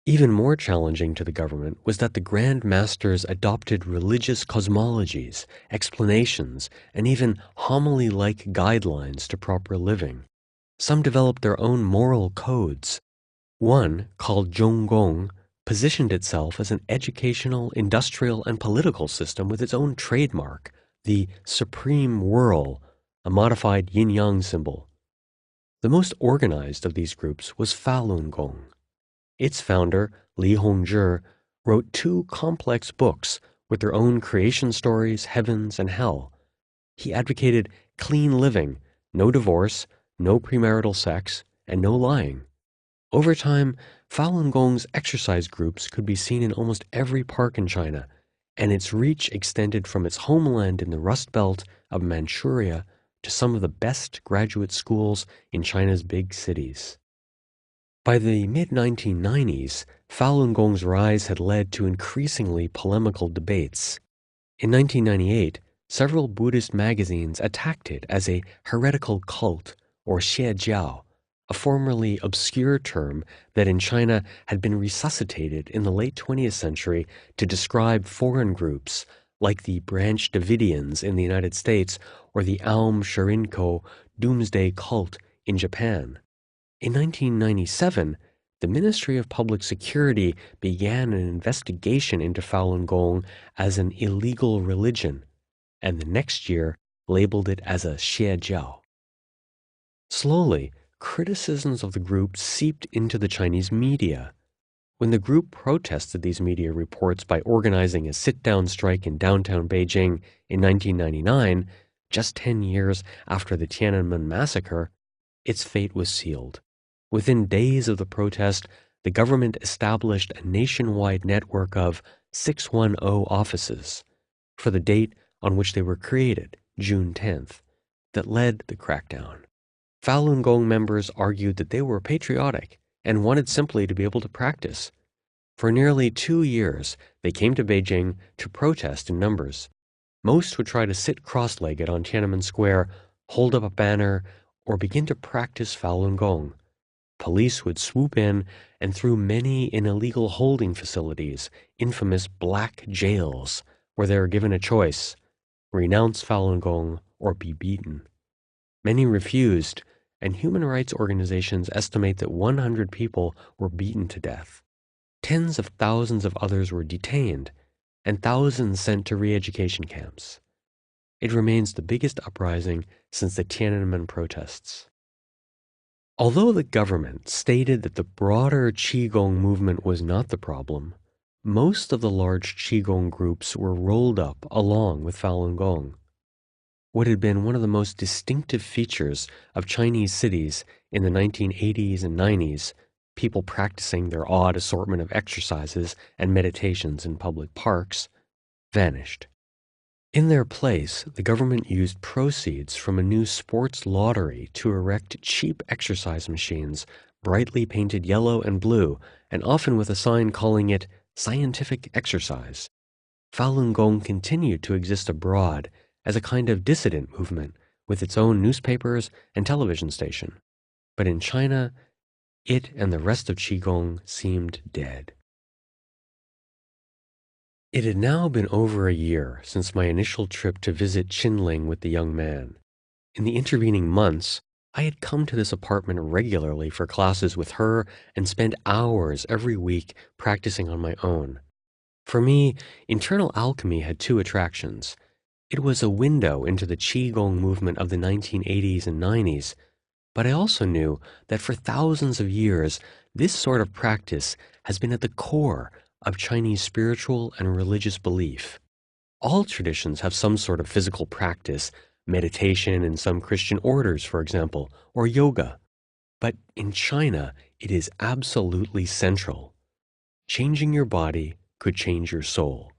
Even more challenging to the government was that the Grand Masters adopted religious cosmologies, explanations, and even homily-like guidelines to proper living. Some developed their own moral codes. One, called Zhonggong, positioned itself as an educational, industrial, and political system with its own trademark, the Supreme Whirl, a modified yin-yang symbol. The most organized of these groups was Falun Gong. Its founder, Li Hongzhi, wrote 2 complex books with their own creation stories, heavens, and hell. He advocated clean living, no divorce, no premarital sex, and no lying. Over time, Falun Gong's exercise groups could be seen in almost every park in China, and its reach extended from its homeland in the Rust Belt of Manchuria to some of the best graduate schools in China's big cities. By the mid-1990s, Falun Gong's rise had led to increasingly polemical debates. In 1998, several Buddhist magazines attacked it as a heretical cult, or xiejiao, a formerly obscure term that in China had been resuscitated in the late 20th century to describe foreign groups like the Branch Davidians in the United States or the Aum Shinrikyo Doomsday Cult in Japan. In 1997, the Ministry of Public Security began an investigation into Falun Gong as an illegal religion, and the next year labeled it as a xiejiao. Slowly, criticisms of the group seeped into the Chinese media. When the group protested these media reports by organizing a sit-down strike in downtown Beijing in 1999, just 10 years after the Tiananmen massacre, its fate was sealed. Within days of the protest, the government established a nationwide network of 610 offices for the date on which they were created, June 10th, that led the crackdown. Falun Gong members argued that they were patriotic and wanted simply to be able to practice. For nearly 2 years, they came to Beijing to protest in numbers. Most would try to sit cross-legged on Tiananmen Square, hold up a banner, or begin to practice Falun Gong. Police would swoop in and threw many in illegal holding facilities, infamous black jails, where they were given a choice: renounce Falun Gong or be beaten. Many refused, and human rights organizations estimate that 100 people were beaten to death. Tens of thousands of others were detained, and thousands sent to re-education camps. It remains the biggest uprising since the Tiananmen protests. Although the government stated that the broader Qigong movement was not the problem, most of the large Qigong groups were rolled up along with Falun Gong. What had been one of the most distinctive features of Chinese cities in the 1980s and 90s, people practicing their odd assortment of exercises and meditations in public parks, vanished. In their place, the government used proceeds from a new sports lottery to erect cheap exercise machines, brightly painted yellow and blue, and often with a sign calling it scientific exercise. Falun Gong continued to exist abroad as a kind of dissident movement with its own newspapers and television station. But in China, it and the rest of Qigong seemed dead. It had now been over a year since my initial trip to visit Qinling with the young man. In the intervening months, I had come to this apartment regularly for classes with her and spent hours every week practicing on my own. For me, internal alchemy had two attractions. It was a window into the Qigong movement of the 1980s and 90s, but I also knew that for thousands of years, this sort of practice has been at the core of Chinese spiritual and religious belief. All traditions have some sort of physical practice, meditation in some Christian orders, for example, or yoga. But in China, it is absolutely central. Changing your body could change your soul.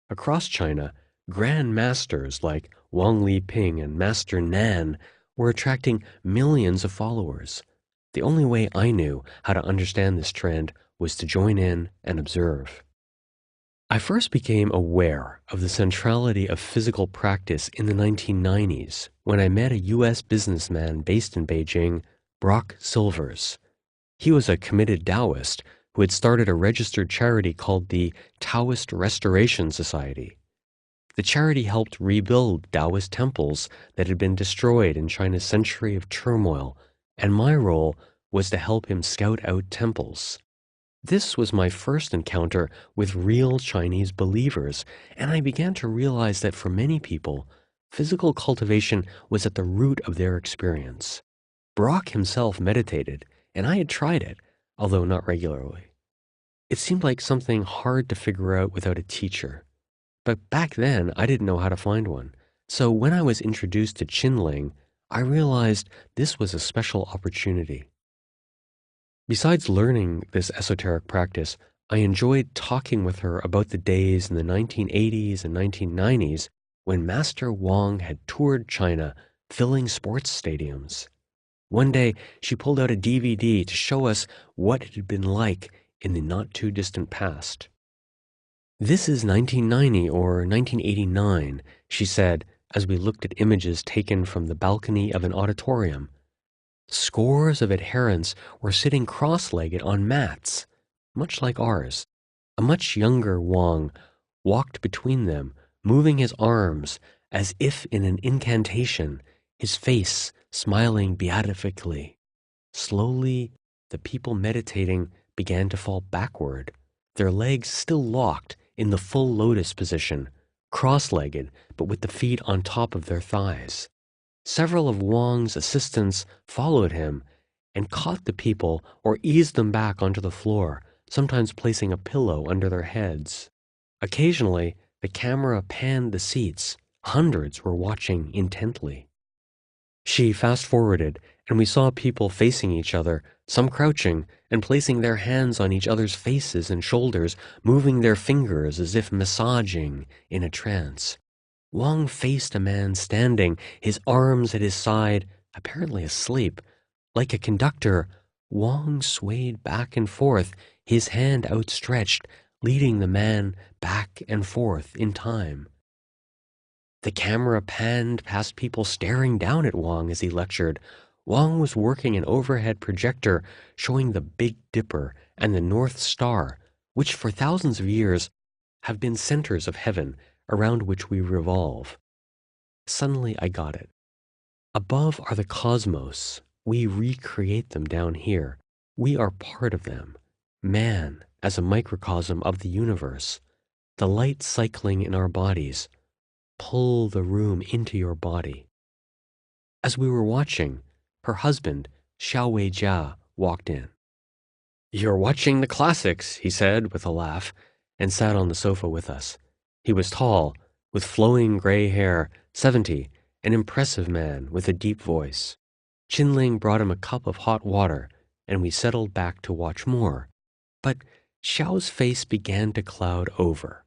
Across China, grand masters like Wang Liping and Master Nan were attracting millions of followers. The only way I knew how to understand this trend was to join in and observe. I first became aware of the centrality of physical practice in the 1990s when I met a U.S. businessman based in Beijing, Brock Silvers. He was a committed Taoist who had started a registered charity called the Taoist Restoration Society. The charity helped rebuild Taoist temples that had been destroyed in China's century of turmoil, and my role was to help him scout out temples. This was my first encounter with real Chinese believers, and I began to realize that for many people, physical cultivation was at the root of their experience. Brock himself meditated, and I had tried it, although not regularly. It seemed like something hard to figure out without a teacher. But back then, I didn't know how to find one. So when I was introduced to Qinling, I realized this was a special opportunity. Besides learning this esoteric practice, I enjoyed talking with her about the days in the 1980s and 1990s when Master Wang had toured China, filling sports stadiums. One day, she pulled out a DVD to show us what it had been like in the not-too-distant past. "This is 1990 or 1989, she said as we looked at images taken from the balcony of an auditorium. Scores of adherents were sitting cross-legged on mats, much like ours. A much younger Wang walked between them, moving his arms as if in an incantation, his face smiling beatifically. Slowly, the people meditating began to fall backward, their legs still locked in the full lotus position, cross-legged but with the feet on top of their thighs. Several of Wang's assistants followed him and caught the people or eased them back onto the floor, sometimes placing a pillow under their heads. Occasionally, the camera panned the seats. Hundreds were watching intently. She fast-forwarded, and we saw people facing each other, some crouching and placing their hands on each other's faces and shoulders, moving their fingers as if massaging in a trance. Wang faced a man standing, his arms at his side, apparently asleep. Like a conductor, Wang swayed back and forth, his hand outstretched, leading the man back and forth in time. The camera panned past people staring down at Wang as he lectured. Wang was working an overhead projector showing the Big Dipper and the North Star, which for thousands of years have been centers of heaven around which we revolve. Suddenly I got it. Above are the cosmos. We recreate them down here. We are part of them. Man as a microcosm of the universe. The light cycling in our bodies. Pull the room into your body. As we were watching, her husband, Xiao Weijia, walked in. "You're watching the classics," he said with a laugh, and sat on the sofa with us. He was tall, with flowing gray hair, 70, an impressive man with a deep voice. Qinling brought him a cup of hot water, and we settled back to watch more. But Xiao's face began to cloud over.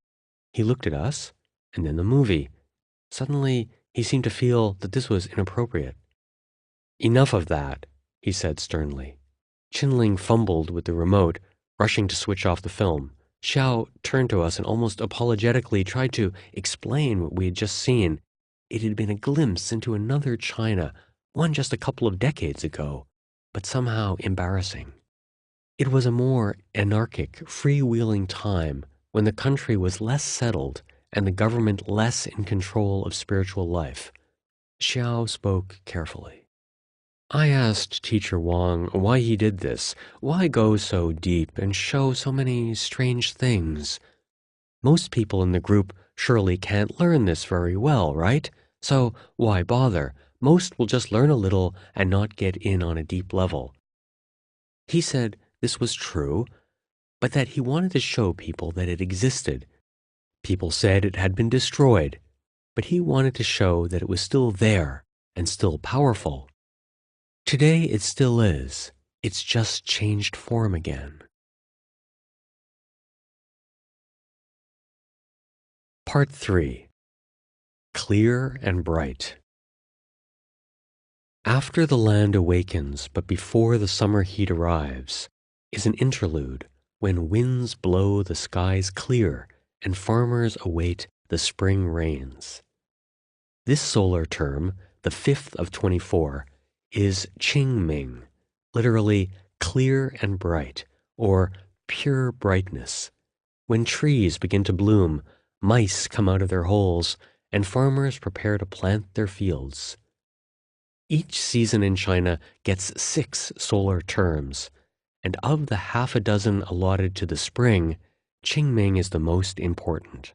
He looked at us, and then the movie. Suddenly, he seemed to feel that this was inappropriate. "Enough of that," he said sternly. Qinling fumbled with the remote, rushing to switch off the film. Xiao turned to us and almost apologetically tried to explain what we had just seen. It had been a glimpse into another China, one just a couple of decades ago, but somehow embarrassing. It was a more anarchic, freewheeling time when the country was less settled and the government less in control of spiritual life. Xiao spoke carefully. I asked Teacher Wang why he did this, why go so deep and show so many strange things. Most people in the group surely can't learn this very well, right? So why bother? Most will just learn a little and not get in on a deep level. He said this was true, but that he wanted to show people that it existed. People said it had been destroyed, but he wanted to show that it was still there and still powerful. Today it still is. It's just changed form again. Part 3. Clear and Bright. After the land awakens, but before the summer heat arrives, is an interlude when winds blow the skies clear and farmers await the spring rains. This solar term, the 5th of 24, is Qingming, literally clear and bright, or pure brightness. When trees begin to bloom, mice come out of their holes, and farmers prepare to plant their fields. Each season in China gets 6 solar terms, and of the half a dozen allotted to the spring, Qingming is the most important.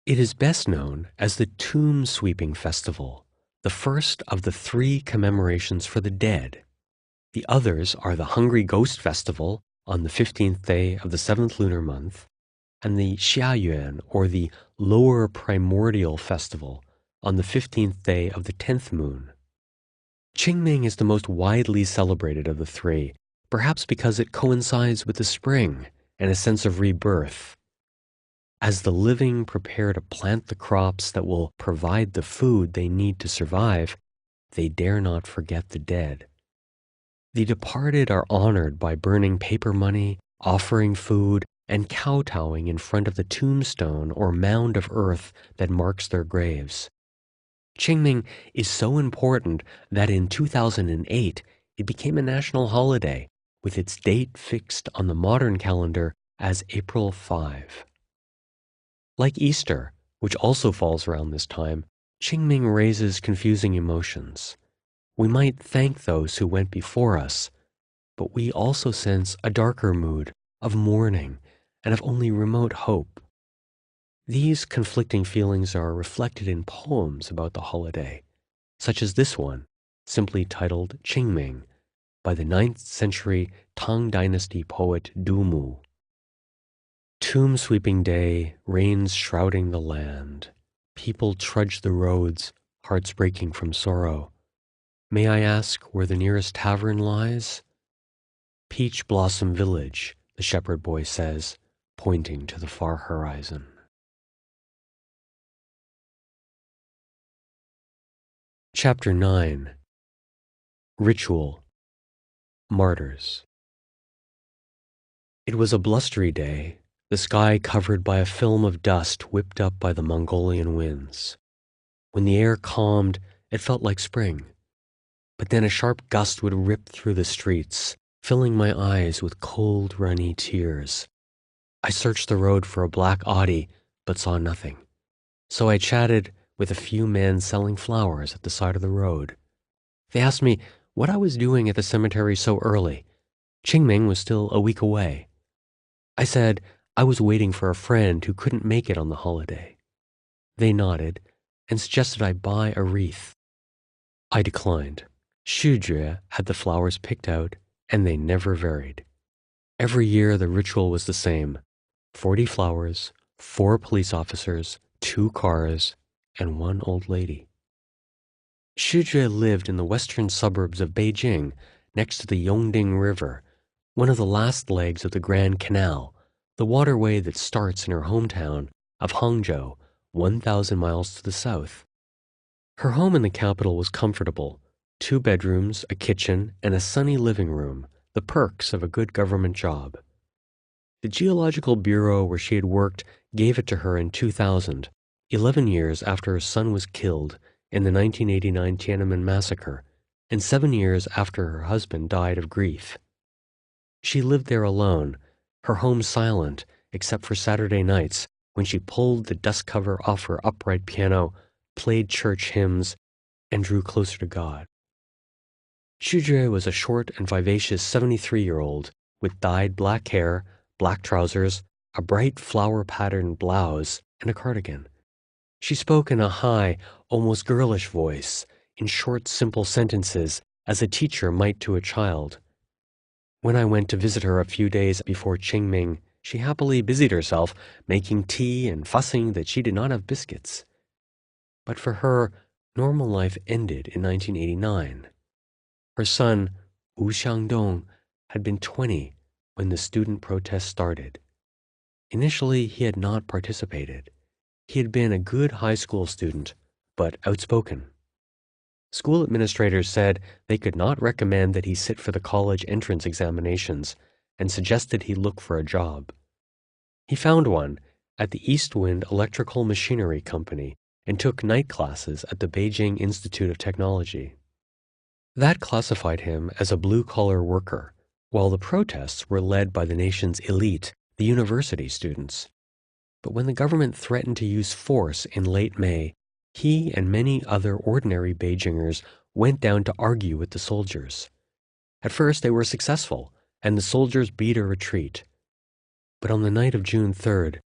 It is best known as the Tomb Sweeping Festival, the first of the 3 commemorations for the dead. The others are the Hungry Ghost Festival on the 15th day of the 7th lunar month, and the Xiayuan, or the Lower Primordial Festival, on the 15th day of the 10th moon. Qingming is the most widely celebrated of the 3, perhaps because it coincides with the spring and a sense of rebirth. As the living prepare to plant the crops that will provide the food they need to survive, they dare not forget the dead. The departed are honored by burning paper money, offering food, and kowtowing in front of the tombstone or mound of earth that marks their graves. Qingming is so important that in 2008 it became a national holiday, with its date fixed on the modern calendar as April 5. Like Easter, which also falls around this time, Qingming raises confusing emotions. We might thank those who went before us, but we also sense a darker mood of mourning and of only remote hope. These conflicting feelings are reflected in poems about the holiday, such as this one, simply titled Qingming, by the 9th century Tang Dynasty poet Du Mu. Tomb sweeping day, rains shrouding the land. People trudge the roads, hearts breaking from sorrow. May I ask where the nearest tavern lies? Peach Blossom Village, the shepherd boy says, pointing to the far horizon. Chapter 9. Ritual. Martyrs. It was a blustery day, the sky covered by a film of dust whipped up by the Mongolian winds. When the air calmed, it felt like spring. But then a sharp gust would rip through the streets, filling my eyes with cold, runny tears. I searched the road for a black Audi, but saw nothing. So I chatted with a few men selling flowers at the side of the road. They asked me what I was doing at the cemetery so early. Qingming was still a week away. I said I was waiting for a friend who couldn't make it on the holiday. They nodded and suggested I buy a wreath. I declined. Shujue had the flowers picked out, and they never varied. Every year the ritual was the same: 40 flowers, 4 police officers, 2 cars, and 1 old lady. Shujue lived in the western suburbs of Beijing, next to the Yongding River, one of the last legs of the Grand Canal, the waterway that starts in her hometown of Hangzhou, 1,000 miles to the south. Her home in the capital was comfortable: 2 bedrooms, a kitchen, and a sunny living room, the perks of a good government job. The Geological Bureau where she had worked gave it to her in 2000, 11 years after her son was killed in the 1989 Tiananmen massacre, and 7 years after her husband died of grief. She lived there alone, her home silent except for Saturday nights when she pulled the dust cover off her upright piano, played church hymns, and drew closer to God. Xu was a short and vivacious 73-year-old with dyed black hair, black trousers, a bright flower-patterned blouse, and a cardigan. She spoke in a high, almost girlish voice, in short, simple sentences, as a teacher might to a child. When I went to visit her a few days before Qingming, she happily busied herself making tea and fussing that she did not have biscuits. But for her, normal life ended in 1989. Her son, Wu Xiangdong, had been 20 when the student protest started. Initially, he had not participated. He had been a good high school student, but outspoken. School administrators said they could not recommend that he sit for the college entrance examinations and suggested he look for a job. He found one at the Eastwind Electrical Machinery Company and took night classes at the Beijing Institute of Technology. That classified him as a blue-collar worker, while the protests were led by the nation's elite, the university students. But when the government threatened to use force in late May, he and many other ordinary Beijingers went down to argue with the soldiers. At first they were successful, and the soldiers beat a retreat. But on the night of June 3rd,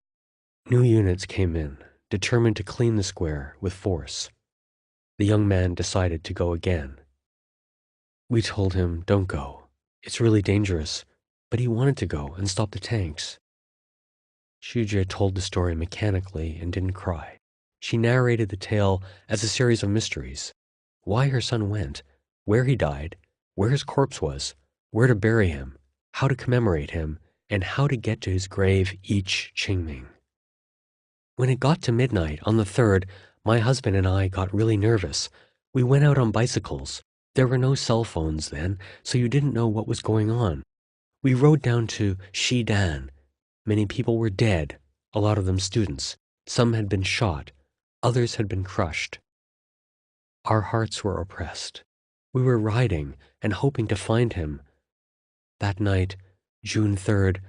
new units came in, determined to clean the square with force. The young man decided to go again. We told him, "Don't go. It's really dangerous." But he wanted to go and stop the tanks. Xu told the story mechanically and didn't cry. She narrated the tale as a series of mysteries. Why her son went, where he died, where his corpse was, where to bury him, how to commemorate him, and how to get to his grave each Qingming. When it got to midnight on the 3rd, my husband and I got really nervous. We went out on bicycles. There were no cell phones then, so you didn't know what was going on. We rode down to Xidan. Many people were dead, a lot of them students. Some had been shot. Others had been crushed. Our hearts were oppressed. We were riding and hoping to find him. That night, June 3rd,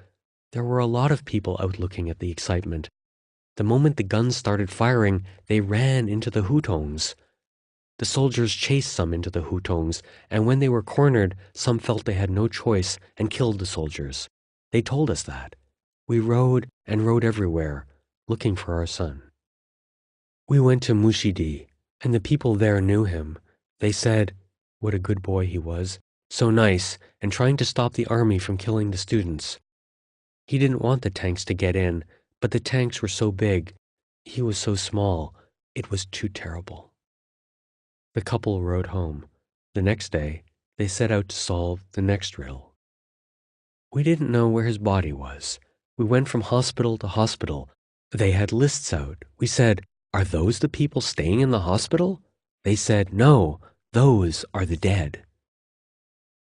there were a lot of people out looking at the excitement. The moment the guns started firing, they ran into the hutongs. The soldiers chased some into the hutongs, and when they were cornered, some felt they had no choice and killed the soldiers. They told us that. We rode and rode everywhere, looking for our son. We went to Mushidi, and the people there knew him. They said, what a good boy he was, so nice, and trying to stop the army from killing the students. He didn't want the tanks to get in, but the tanks were so big. He was so small. It was too terrible. The couple rode home. The next day, they set out to solve the next riddle. We didn't know where his body was. We went from hospital to hospital. They had lists out. We said, "Are those the people staying in the hospital?" They said, "No, those are the dead."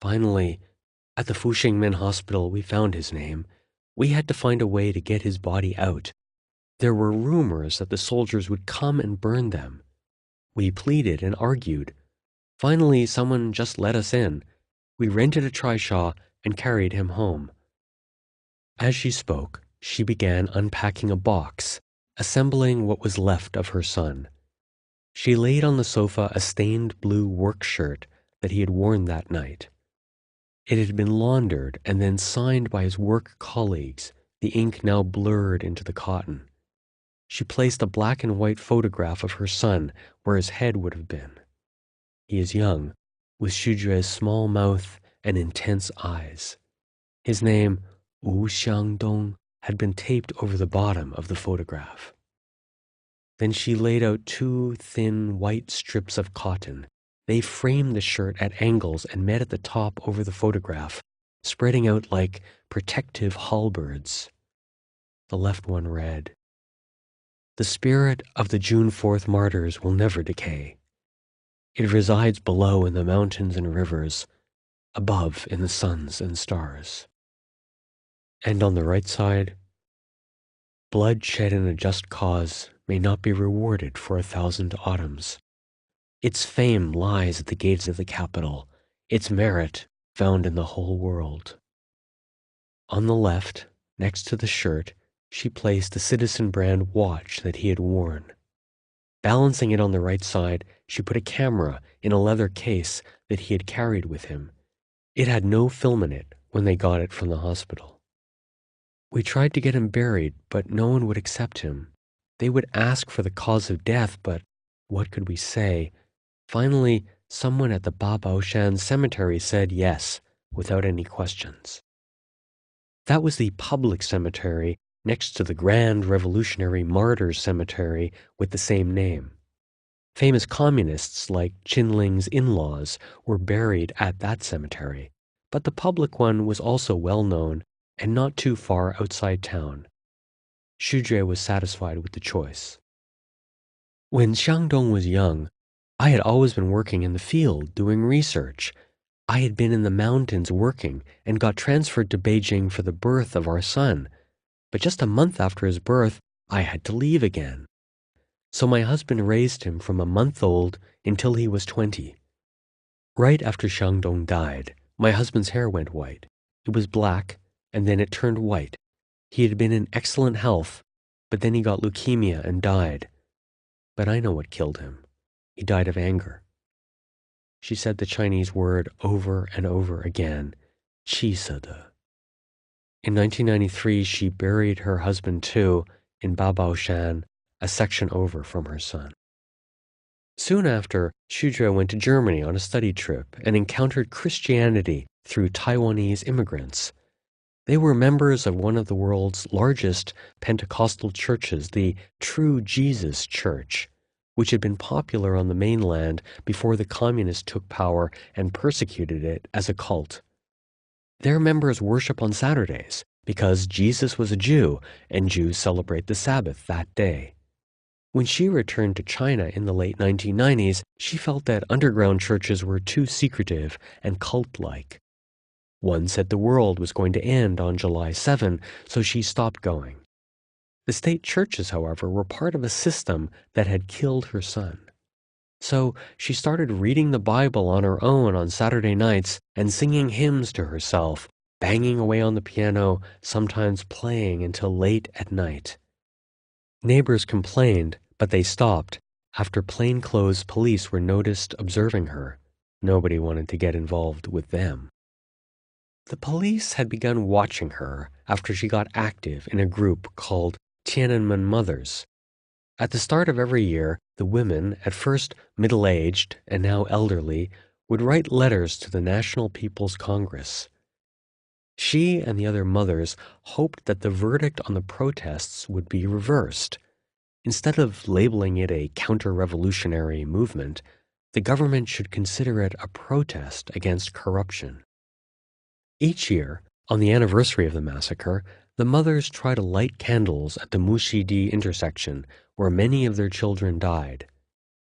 Finally, at the Fuxingmen Hospital, we found his name. We had to find a way to get his body out. There were rumors that the soldiers would come and burn them. We pleaded and argued. Finally, someone just let us in. We rented a trishaw and carried him home. As she spoke, she began unpacking a box, assembling what was left of her son. She laid on the sofa a stained blue work shirt that he had worn that night. It had been laundered and then signed by his work colleagues, the ink now blurred into the cotton. She placed a black and white photograph of her son where his head would have been. He is young, with Xujue's small mouth and intense eyes. His name, Wu Xiangdong, had been taped over the bottom of the photograph. Then she laid out 2 thin white strips of cotton. They framed the shirt at angles and met at the top over the photograph, spreading out like protective halberds. The left one read, "The spirit of the June 4th martyrs will never decay. It resides below in the mountains and rivers, above in the suns and stars." And on the right side, "Blood shed in a just cause may not be rewarded for 1,000 autumns. Its fame lies at the gates of the capital, its merit found in the whole world." On the left, next to the shirt, she placed the citizen brand watch that he had worn. Balancing it on the right side, she put a camera in a leather case that he had carried with him. It had no film in it when they got it from the hospital. We tried to get him buried, but no one would accept him. They would ask for the cause of death, but what could we say? Finally, someone at the Babaoshan cemetery said yes, without any questions. That was the public cemetery next to the Grand Revolutionary Martyrs Cemetery with the same name. Famous communists like Qinling's in-laws were buried at that cemetery, but the public one was also well known and not too far outside town. Xu was satisfied with the choice. When Xiangdong was young, I had always been working in the field doing research. I had been in the mountains working and got transferred to Beijing for the birth of our son. But just a month after his birth, I had to leave again. So my husband raised him from a month old until he was 20. Right after Xiangdong died, my husband's hair went white. It was black, and then it turned white. He had been in excellent health, but then he got leukemia and died. But I know what killed him. He died of anger. She said the Chinese word over and over again, 气死的. In 1993, she buried her husband too in Babaoshan, a section over from her son. Soon after, Xu went to Germany on a study trip and encountered Christianity through Taiwanese immigrants. They were members of one of the world's largest Pentecostal churches, the True Jesus Church, which had been popular on the mainland before the communists took power and persecuted it as a cult. Their members worship on Saturdays because Jesus was a Jew and Jews celebrate the Sabbath that day. When she returned to China in the late 1990s, she felt that underground churches were too secretive and cult-like. One said the world was going to end on July 7, so she stopped going. The state churches, however, were part of a system that had killed her son. So she started reading the Bible on her own on Saturday nights and singing hymns to herself, banging away on the piano, sometimes playing until late at night. Neighbors complained, but they stopped after plainclothes police were noticed observing her. Nobody wanted to get involved with them. The police had begun watching her after she got active in a group called Tiananmen Mothers. At the start of every year, the women, at first middle-aged and now elderly, would write letters to the National People's Congress. She and the other mothers hoped that the verdict on the protests would be reversed. Instead of labeling it a counter-revolutionary movement, the government should consider it a protest against corruption. Each year, on the anniversary of the massacre, the mothers try to light candles at the Mushidi intersection where many of their children died.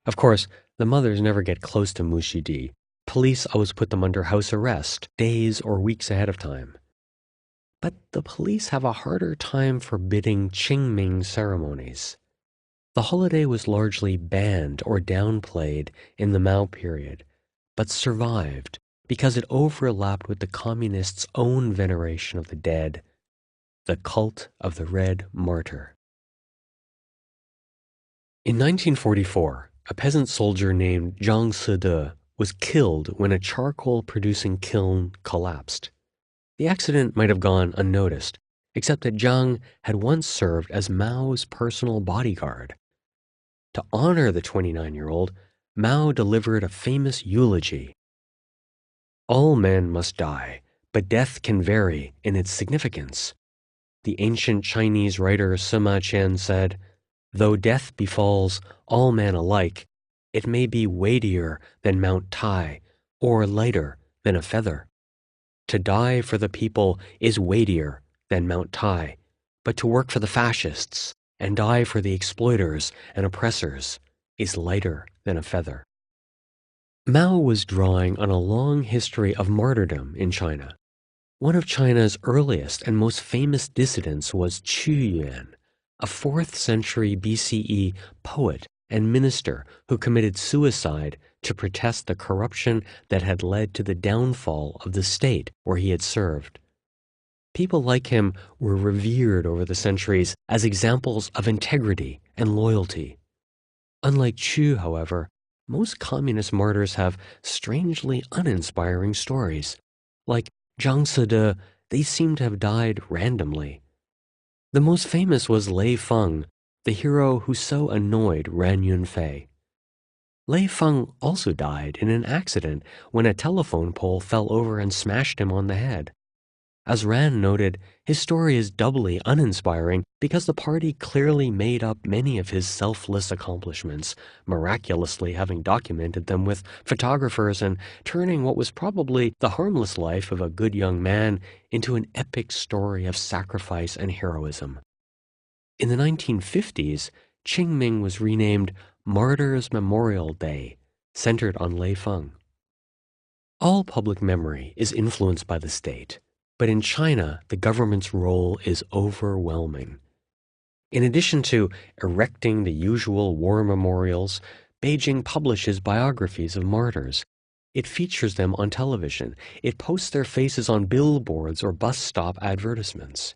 Of course, the mothers never get close to Mushidi. Police always put them under house arrest, days or weeks ahead of time. But the police have a harder time forbidding Qingming ceremonies. The holiday was largely banned or downplayed in the Mao period, but survived because it overlapped with the communists' own veneration of the dead, the cult of the Red Martyr. In 1944, a peasant soldier named Zhang Side was killed when a charcoal-producing kiln collapsed. The accident might have gone unnoticed, except that Zhang had once served as Mao's personal bodyguard. To honor the 29-year-old, Mao delivered a famous eulogy. All men must die, but death can vary in its significance. The ancient Chinese writer Sima Qian said, "Though death befalls all men alike, it may be weightier than Mount Tai, or lighter than a feather. To die for the people is weightier than Mount Tai, but to work for the fascists and die for the exploiters and oppressors is lighter than a feather." Mao was drawing on a long history of martyrdom in China. One of China's earliest and most famous dissidents was Qu Yuan, a 4th century BCE poet and minister who committed suicide to protest the corruption that had led to the downfall of the state where he had served. People like him were revered over the centuries as examples of integrity and loyalty. Unlike Chu, however, most communist martyrs have strangely uninspiring stories. Like Zhang Sede, they seem to have died randomly. The most famous was Lei Feng, the hero who so annoyed Ran Yunfei. Lei Feng also died in an accident when a telephone pole fell over and smashed him on the head. As Ran noted, his story is doubly uninspiring because the party clearly made up many of his selfless accomplishments, miraculously having documented them with photographers and turning what was probably the harmless life of a good young man into an epic story of sacrifice and heroism. In the 1950s, Qingming was renamed Martyrs Memorial Day, centered on Lei Feng. All public memory is influenced by the state. But in China, the government's role is overwhelming. In addition to erecting the usual war memorials, Beijing publishes biographies of martyrs. It features them on television. It posts their faces on billboards or bus stop advertisements.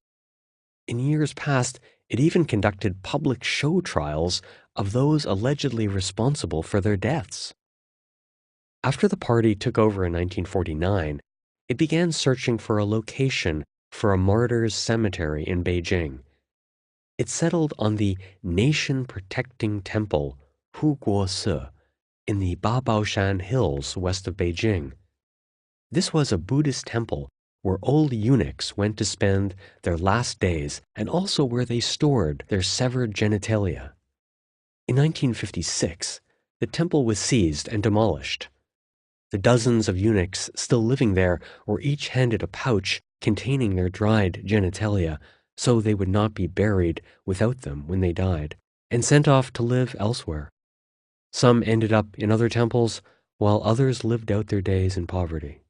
In years past, it even conducted public show trials of those allegedly responsible for their deaths. After the party took over in 1949, it began searching for a location for a martyrs' cemetery in Beijing. It settled on the nation-protecting temple Huguose in the Babaoshan Hills west of Beijing. This was a Buddhist temple where old eunuchs went to spend their last days and also where they stored their severed genitalia. In 1956, the temple was seized and demolished. The dozens of eunuchs still living there were each handed a pouch containing their dried genitalia so they would not be buried without them when they died, and sent off to live elsewhere. Some ended up in other temples, while others lived out their days in poverty.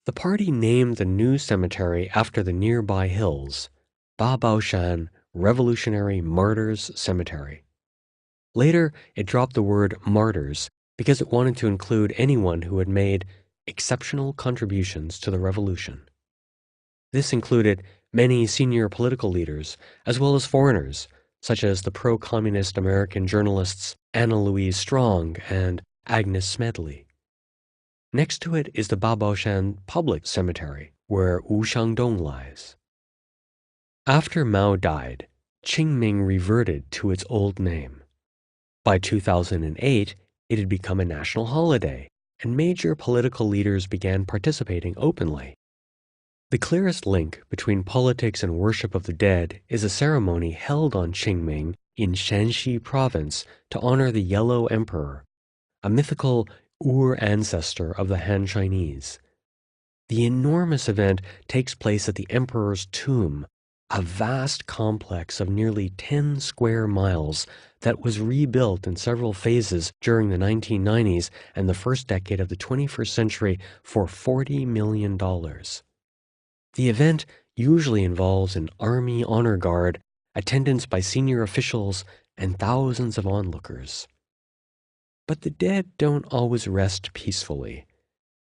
The party named the new cemetery after the nearby hills, Babaoshan Revolutionary Martyrs Cemetery. Later, it dropped the word martyrs because it wanted to include anyone who had made exceptional contributions to the revolution. This included many senior political leaders, as well as foreigners, such as the pro-communist American journalists Anna Louise Strong and Agnes Smedley. Next to it is the Babaoshan Public Cemetery, where Wu Shangdong lies. After Mao died, Qingming reverted to its old name. By 2008, it had become a national holiday, and major political leaders began participating openly. The clearest link between politics and worship of the dead is a ceremony held on Qingming in Shanxi province to honor the Yellow Emperor, a mythical ur-ancestor of the Han Chinese. The enormous event takes place at the emperor's tomb, a vast complex of nearly 10 square miles that was rebuilt in several phases during the 1990s and the first decade of the 21st century for $40 million. The event usually involves an army honor guard, attendance by senior officials, and thousands of onlookers. But the dead don't always rest peacefully.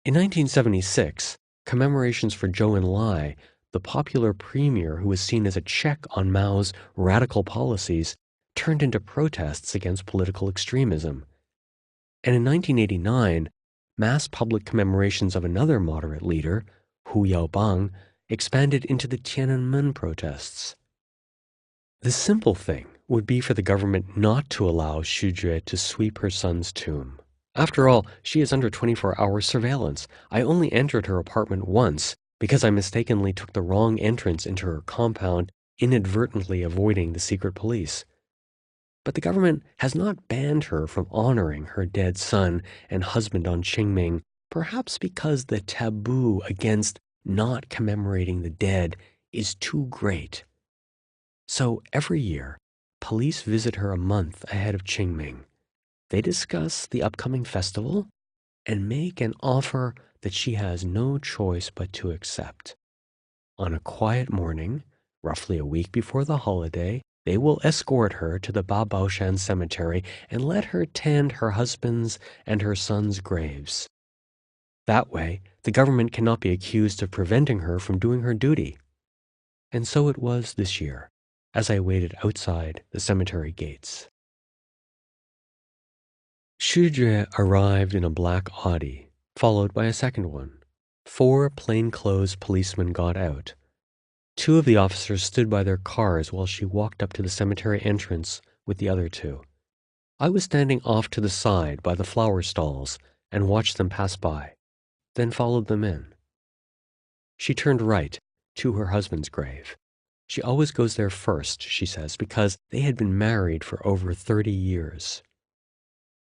In 1976, commemorations for Zhou Enlai, the popular premier who was seen as a check on Mao's radical policies, turned into protests against political extremism. And in 1989, mass public commemorations of another moderate leader, Hu Yaobang, expanded into the Tiananmen protests. The simple thing would be for the government not to allow Xu Jue to sweep her son's tomb. After all, she is under 24-hour surveillance. I only entered her apartment once because I mistakenly took the wrong entrance into her compound, inadvertently avoiding the secret police. But the government has not banned her from honoring her dead son and husband on Qingming, perhaps because the taboo against not commemorating the dead is too great. So every year, police visit her a month ahead of Qingming. They discuss the upcoming festival and make an offer that she has no choice but to accept. On a quiet morning, roughly a week before the holiday, they will escort her to the Babaoshan cemetery and let her tend her husband's and her son's graves. That way, the government cannot be accused of preventing her from doing her duty. And so it was this year, as I waited outside the cemetery gates. Shujue arrived in a black Audi, followed by a second one. 4 plainclothes policemen got out. 2 of the officers stood by their cars while she walked up to the cemetery entrance with the other 2. I was standing off to the side by the flower stalls and watched them pass by, then followed them in. She turned right to her husband's grave. She always goes there first, she says, because they had been married for over 30 years.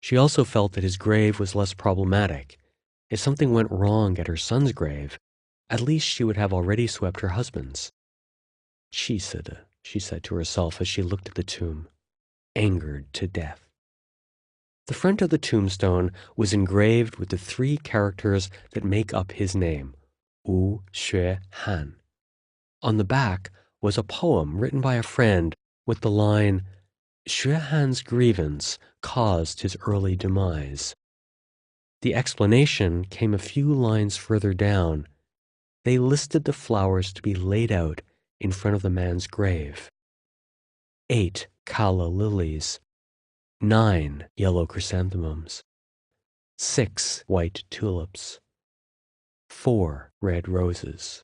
She also felt that his grave was less problematic. If something went wrong at her son's grave, at least she would have already swept her husband's. She said to herself as she looked at the tomb, angered to death. The front of the tombstone was engraved with the 3 characters that make up his name, Wu Xue Han. On the back was a poem written by a friend with the line, Xue Han's grievance caused his early demise. The explanation came a few lines further down. They listed the flowers to be laid out in front of the man's grave. 8 calla lilies, 9 yellow chrysanthemums, 6 white tulips, 4 red roses.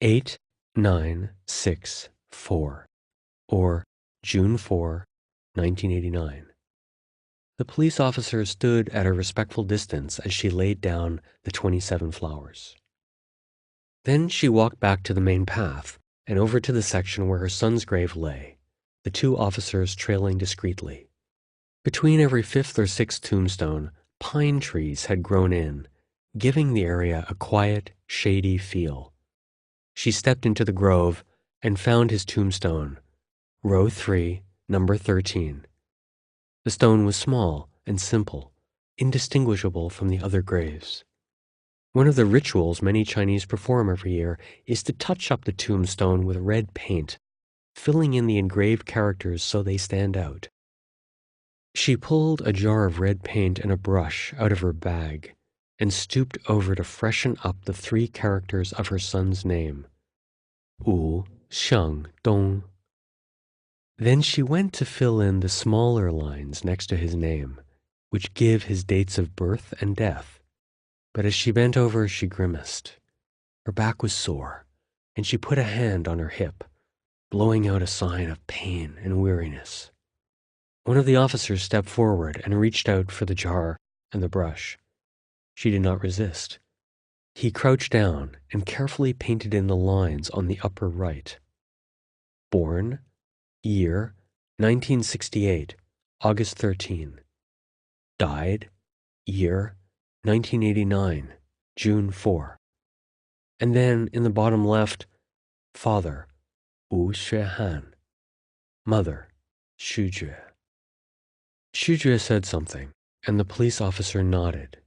8, 9, 6, 4, or June 4, 1989. The police officer stood at a respectful distance as she laid down the 27 flowers. Then she walked back to the main path and over to the section where her son's grave lay, the 2 officers trailing discreetly. Between every 5th or 6th tombstone, pine trees had grown in, giving the area a quiet, shady feel. She stepped into the grove and found his tombstone, row 3, number 13. The stone was small and simple, indistinguishable from the other graves. One of the rituals many Chinese perform every year is to touch up the tombstone with red paint, filling in the engraved characters so they stand out. She pulled a jar of red paint and a brush out of her bag and stooped over to freshen up the 3 characters of her son's name, Wu Sheng Dong. Then she went to fill in the smaller lines next to his name, which give his dates of birth and death. But as she bent over, she grimaced. Her back was sore, and she put a hand on her hip, blowing out a sign of pain and weariness. One of the officers stepped forward and reached out for the jar and the brush. She did not resist. He crouched down and carefully painted in the lines on the upper right. Born, year, 1968, August 13. Died, year, 1989, June 4. And then in the bottom left, father, Wu Xuehan, mother, Shujue. Shujue said something, and the police officer nodded.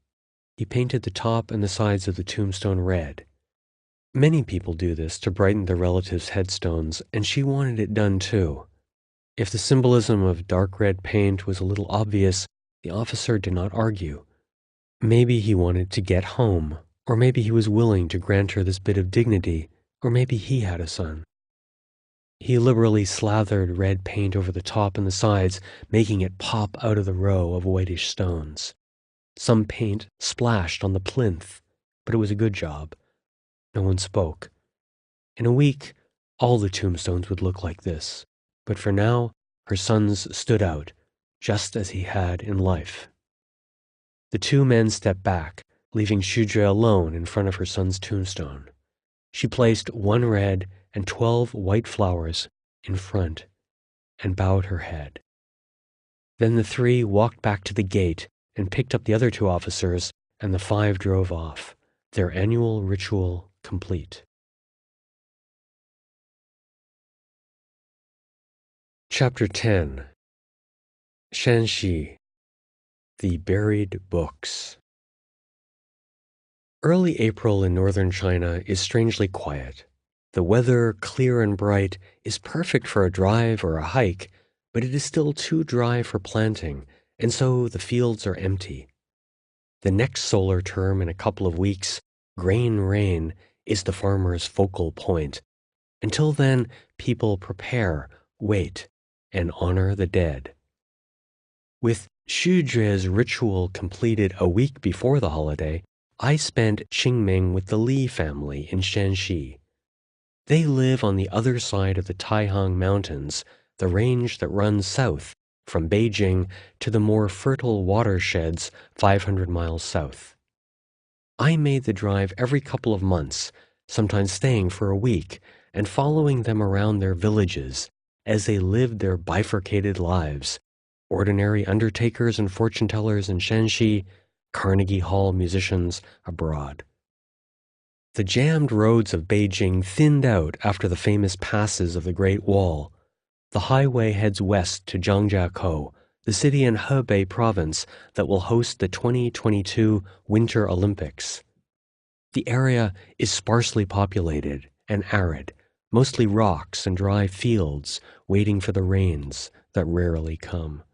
He painted the top and the sides of the tombstone red. Many people do this to brighten their relatives' headstones, and she wanted it done too. If the symbolism of dark red paint was a little obvious, the officer did not argue. Maybe he wanted to get home, or maybe he was willing to grant her this bit of dignity, or maybe he had a son. He liberally slathered red paint over the top and the sides, making it pop out of the row of whitish stones. Some paint splashed on the plinth, but it was a good job. No one spoke. In a week, all the tombstones would look like this, but for now, her son's stood out, just as he had in life. The 2 men stepped back, leaving Shujue alone in front of her son's tombstone. She placed 1 red and 12 white flowers in front and bowed her head. Then the 3 walked back to the gate and picked up the other 2 officers, and the 5 drove off, their annual ritual complete. Chapter 10. Shanxi, the Buried Books. Early April in northern China is strangely quiet. The weather, clear and bright, is perfect for a drive or a hike, but it is still too dry for planting, and so the fields are empty. The next solar term in a couple of weeks, grain rain, is the farmer's focal point. Until then, people prepare, wait, and honor the dead. With Xujue's ritual completed a week before the holiday, I spent Qingming with the Li family in Shanxi. They live on the other side of the Taihang Mountains, the range that runs south from Beijing to the more fertile watersheds 500 miles south. I made the drive every couple of months, sometimes staying for a week, and following them around their villages as they lived their bifurcated lives, ordinary undertakers and fortune-tellers in Shanxi, Carnegie Hall musicians abroad. The jammed roads of Beijing thinned out after the famous passes of the Great Wall. The highway heads west to Zhangjiakou, the city in Hebei province that will host the 2022 Winter Olympics. The area is sparsely populated and arid, mostly rocks and dry fields waiting for the rains that rarely come.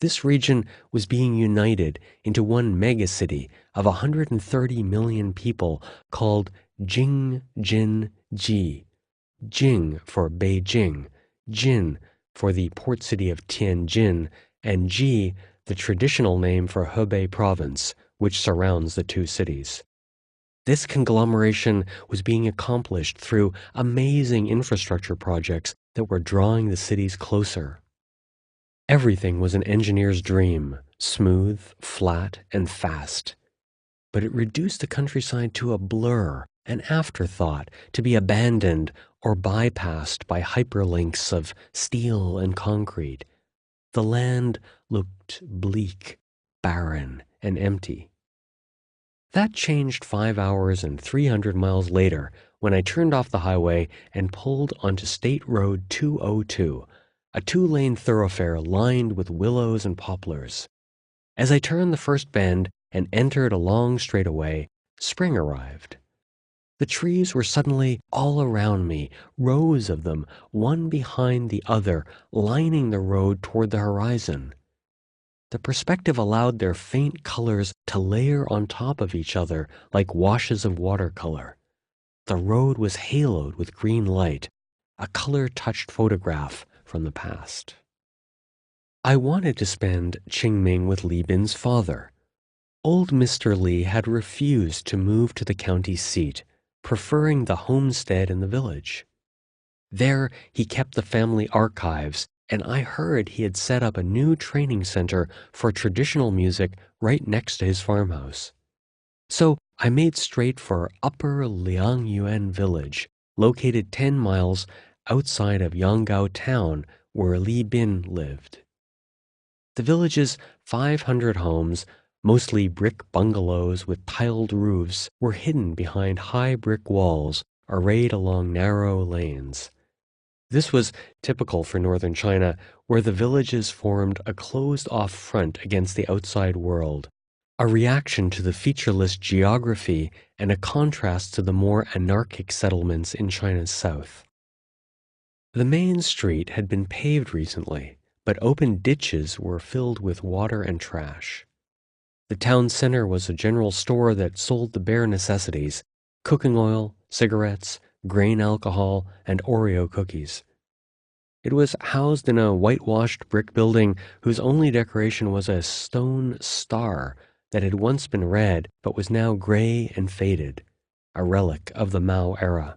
This region was being united into one megacity of 130 million people called Jing-Jin-Ji. Jing for Beijing, Jin for the port city of Tianjin, and Ji the traditional name for Hebei province, which surrounds the two cities. This conglomeration was being accomplished through amazing infrastructure projects that were drawing the cities closer. Everything was an engineer's dream, smooth, flat, and fast. But it reduced the countryside to a blur, an afterthought, to be abandoned or bypassed by hyperlinks of steel and concrete. The land looked bleak, barren, and empty. That changed 5 hours and 300 miles later when I turned off the highway and pulled onto State Road 202, a 2-lane thoroughfare lined with willows and poplars. As I turned the first bend and entered a long straightaway, spring arrived. The trees were suddenly all around me, rows of them, one behind the other, lining the road toward the horizon. The perspective allowed their faint colors to layer on top of each other like washes of watercolor. The road was haloed with green light, a color-touched photograph from the past. I wanted to spend Qingming with Li Bin's father. Old Mr. Li had refused to move to the county seat, preferring the homestead in the village. There he kept the family archives, and I heard he had set up a new training center for traditional music right next to his farmhouse. So I made straight for Upper Liangyuan village, located 10 miles outside of Yanggao town where Li Bin lived. The village's 500 homes, mostly brick bungalows with tiled roofs, were hidden behind high brick walls arrayed along narrow lanes. This was typical for northern China, where the villages formed a closed-off front against the outside world, a reaction to the featureless geography and a contrast to the more anarchic settlements in China's south. The main street had been paved recently, but open ditches were filled with water and trash. The town center was a general store that sold the bare necessities: cooking oil, cigarettes, grain alcohol, and Oreo cookies. It was housed in a whitewashed brick building whose only decoration was a stone star that had once been red but was now gray and faded, a relic of the Mao era.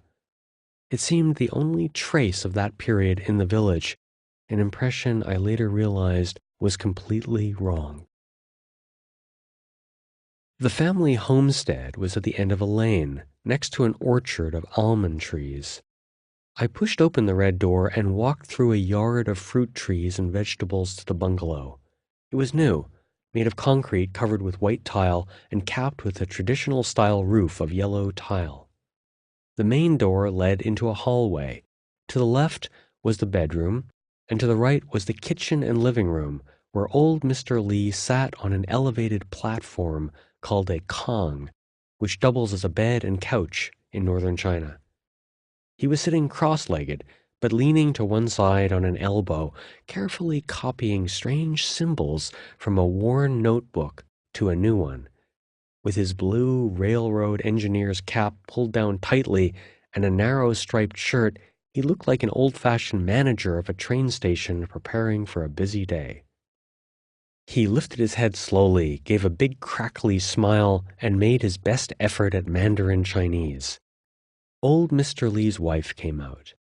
It seemed the only trace of that period in the village, an impression I later realized was completely wrong. The family homestead was at the end of a lane, next to an orchard of almond trees. I pushed open the red door and walked through a yard of fruit trees and vegetables to the bungalow. It was new, made of concrete covered with white tile and capped with a traditional-style roof of yellow tile. The main door led into a hallway. To the left was the bedroom, and to the right was the kitchen and living room, where old Mr. Li sat on an elevated platform called a kang, which doubles as a bed and couch in northern China. He was sitting cross-legged, but leaning to one side on an elbow, carefully copying strange symbols from a worn notebook to a new one. With his blue railroad engineer's cap pulled down tightly and a narrow striped shirt, he looked like an old-fashioned manager of a train station preparing for a busy day. He lifted his head slowly, gave a big crackly smile, and made his best effort at Mandarin Chinese. Old Mr. Li's wife came out.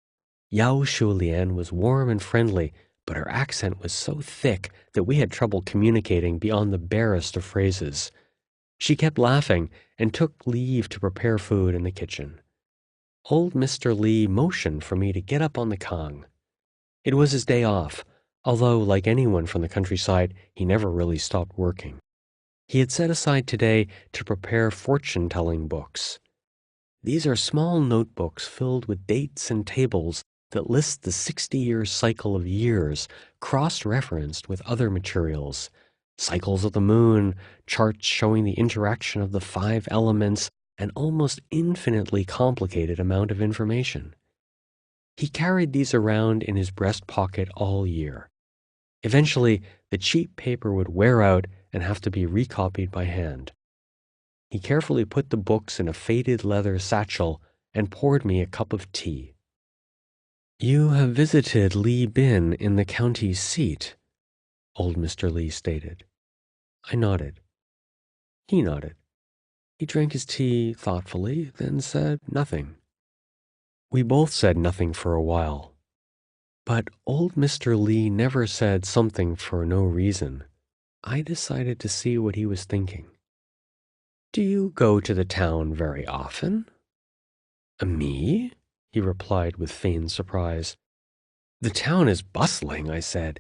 Yao Shulian was warm and friendly, but her accent was so thick that we had trouble communicating beyond the barest of phrases. She kept laughing and took leave to prepare food in the kitchen. Old Mr. Li motioned for me to get up on the kang. It was his day off, although, like anyone from the countryside, he never really stopped working. He had set aside today to prepare fortune-telling books. These are small notebooks filled with dates and tables that list the 60-year cycle of years, cross-referenced with other materials. Cycles of the moon, charts showing the interaction of the 5 elements, an almost infinitely complicated amount of information. He carried these around in his breast pocket all year. Eventually, the cheap paper would wear out and have to be recopied by hand. He carefully put the books in a faded leather satchel and poured me a cup of tea. "You have visited Li Bin in the county seat," old Mr. Li stated. I nodded. He nodded. He drank his tea thoughtfully, then said nothing. We both said nothing for a while. But old Mr. Li never said something for no reason. I decided to see what he was thinking. "Do you go to the town very often?" "Me?" he replied with feigned surprise. "The town is bustling," I said.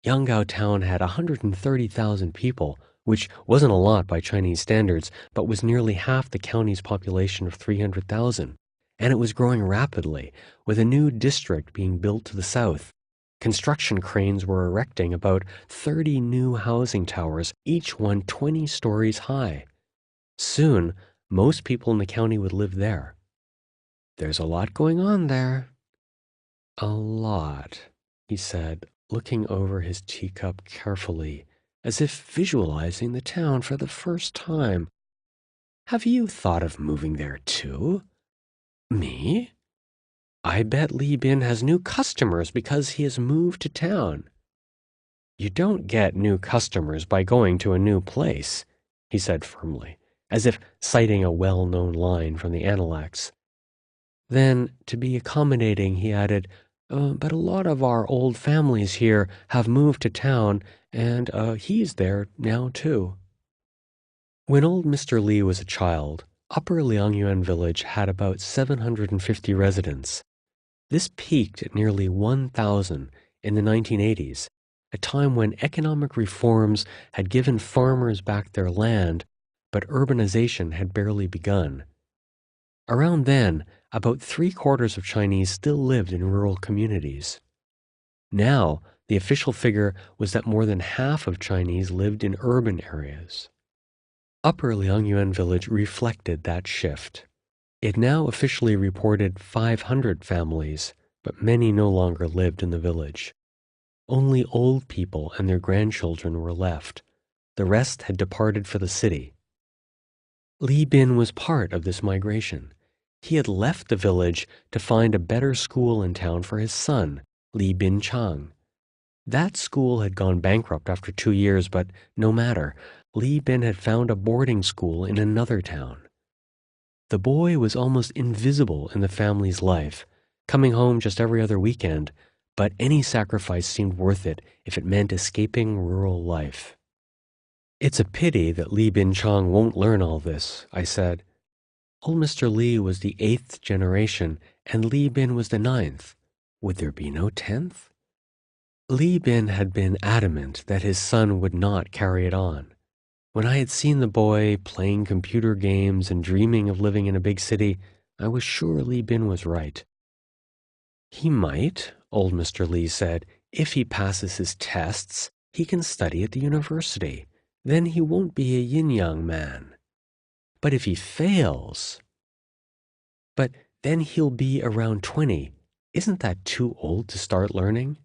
Yangao town had 130,000 people, which wasn't a lot by Chinese standards, but was nearly half the county's population of 300,000. And it was growing rapidly, with a new district being built to the south. Construction cranes were erecting about 30 new housing towers, each one 20 stories high. Soon, most people in the county would live there. "There's a lot going on there." "A lot," he said, looking over his teacup carefully, as if visualizing the town for the first time. "Have you thought of moving there too?" "Me? I bet Li Bin has new customers because he has moved to town." "You don't get new customers by going to a new place," he said firmly, as if citing a well-known line from the Analects. Then, to be accommodating, he added, "But a lot of our old families here have moved to town, and he's there now too." When old Mr. Li was a child, Upper Liangyuan village had about 750 residents. This peaked at nearly 1,000 in the 1980s, a time when economic reforms had given farmers back their land, but urbanization had barely begun. Around then, about 3/4 of Chinese still lived in rural communities. Now, the official figure was that more than half of Chinese lived in urban areas. Upper Liangyuan village reflected that shift. It now officially reported 500 families, but many no longer lived in the village. Only old people and their grandchildren were left. The rest had departed for the city. Li Bin was part of this migration. He had left the village to find a better school in town for his son, Li Bin Chang. That school had gone bankrupt after 2 years, but no matter. Li Bin had found a boarding school in another town. The boy was almost invisible in the family's life, coming home just every other weekend, but any sacrifice seemed worth it if it meant escaping rural life. "It's a pity that Li Bin Chang won't learn all this," I said. Old Mr. Li was the 8th generation, and Li Bin was the 9th. Would there be no 10th? Li Bin had been adamant that his son would not carry it on. When I had seen the boy playing computer games and dreaming of living in a big city, I was sure Li Bin was right. "He might," old Mr. Li said. "If he passes his tests, he can study at the university. Then he won't be a yin-yang man. But if he fails... But then he'll be around 20. Isn't that too old to start learning?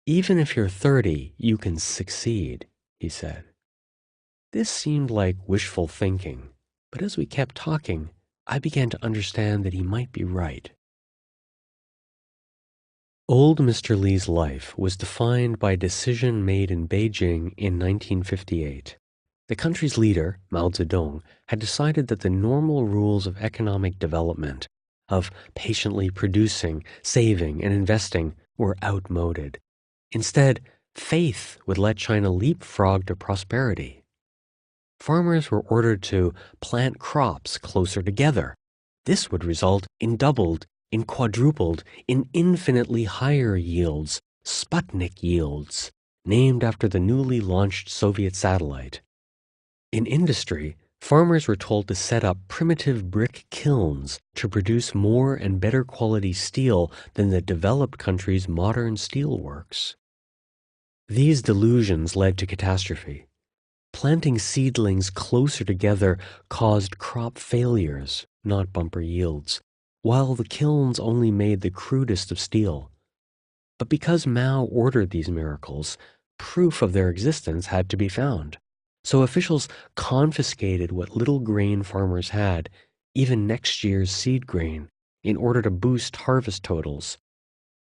Even if you're 30, you can succeed," he said. This seemed like wishful thinking, but as we kept talking, I began to understand that he might be right. Old Mr. Li's life was defined by a decision made in Beijing in 1958. The country's leader, Mao Zedong, had decided that the normal rules of economic development, of patiently producing, saving, and investing, were outmoded. Instead, faith would let China leapfrog to prosperity. Farmers were ordered to plant crops closer together. This would result in doubled, in quadrupled, in infinitely higher yields, Sputnik yields, named after the newly launched Soviet satellite. In industry, farmers were told to set up primitive brick kilns to produce more and better quality steel than the developed country's modern steelworks. These delusions led to catastrophe. Planting seedlings closer together caused crop failures, not bumper yields, while the kilns only made the crudest of steel. But because Mao ordered these miracles, proof of their existence had to be found. So officials confiscated what little grain farmers had, even next year's seed grain, in order to boost harvest totals.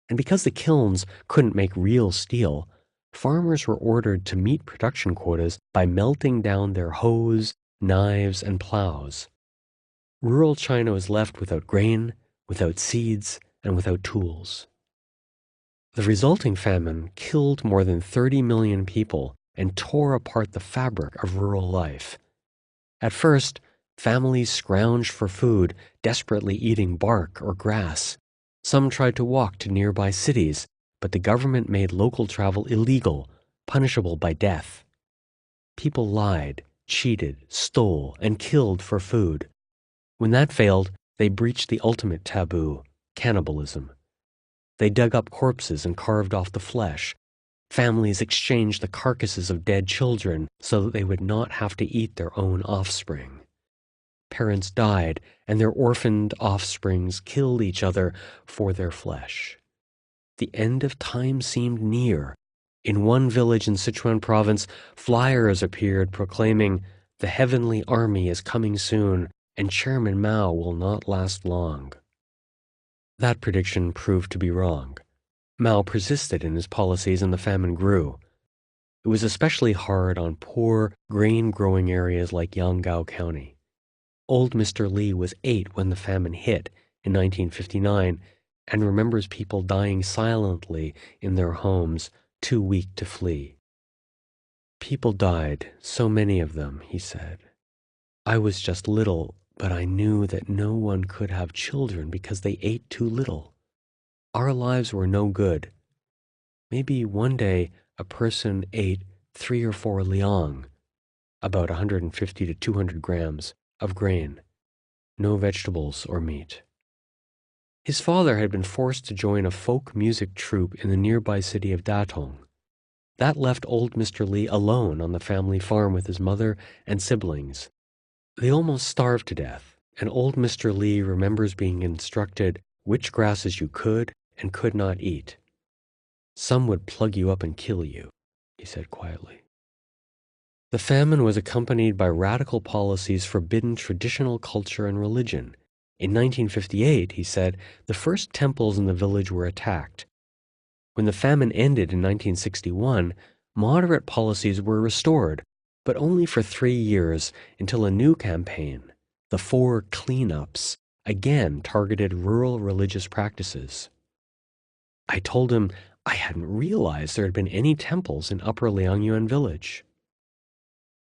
And because the kilns couldn't make real steel, farmers were ordered to meet production quotas by melting down their hoes, knives, and plows. Rural China was left without grain, without seeds, and without tools. The resulting famine killed more than 30 million people and tore apart the fabric of rural life. At first, families scrounged for food, desperately eating bark or grass. Some tried to walk to nearby cities, but the government made local travel illegal, punishable by death. People lied, cheated, stole, and killed for food. When that failed, they breached the ultimate taboo, cannibalism. They dug up corpses and carved off the flesh. Families exchanged the carcasses of dead children so that they would not have to eat their own offspring. Parents died, and their orphaned offsprings killed each other for their flesh. The end of time seemed near. In one village in Sichuan province, flyers appeared proclaiming, "The heavenly army is coming soon, and Chairman Mao will not last long." That prediction proved to be wrong. Mao persisted in his policies and the famine grew. It was especially hard on poor, grain-growing areas like Yanggao County. Old Mr. Li was 8 when the famine hit in 1959 and remembers people dying silently in their homes, too weak to flee. People died, so many of them, he said. I was just little, but I knew that no one could have children because they ate too little. Our lives were no good. Maybe one day a person ate 3 or 4 liang, about 150 to 200 grams, of grain, no vegetables or meat. His father had been forced to join a folk music troupe in the nearby city of Datong. That left old Mr. Li alone on the family farm with his mother and siblings. They almost starved to death, and old Mr. Li remembers being instructed which grasses you could and could not eat. Some would plug you up and kill you, he said quietly. The famine was accompanied by radical policies forbidding traditional culture and religion. In 1958, he said, the first temples in the village were attacked. When the famine ended in 1961, moderate policies were restored, but only for 3 years until a new campaign, the 4 cleanups, again targeted rural religious practices. I told him I hadn't realized there had been any temples in Upper Liangyuan village.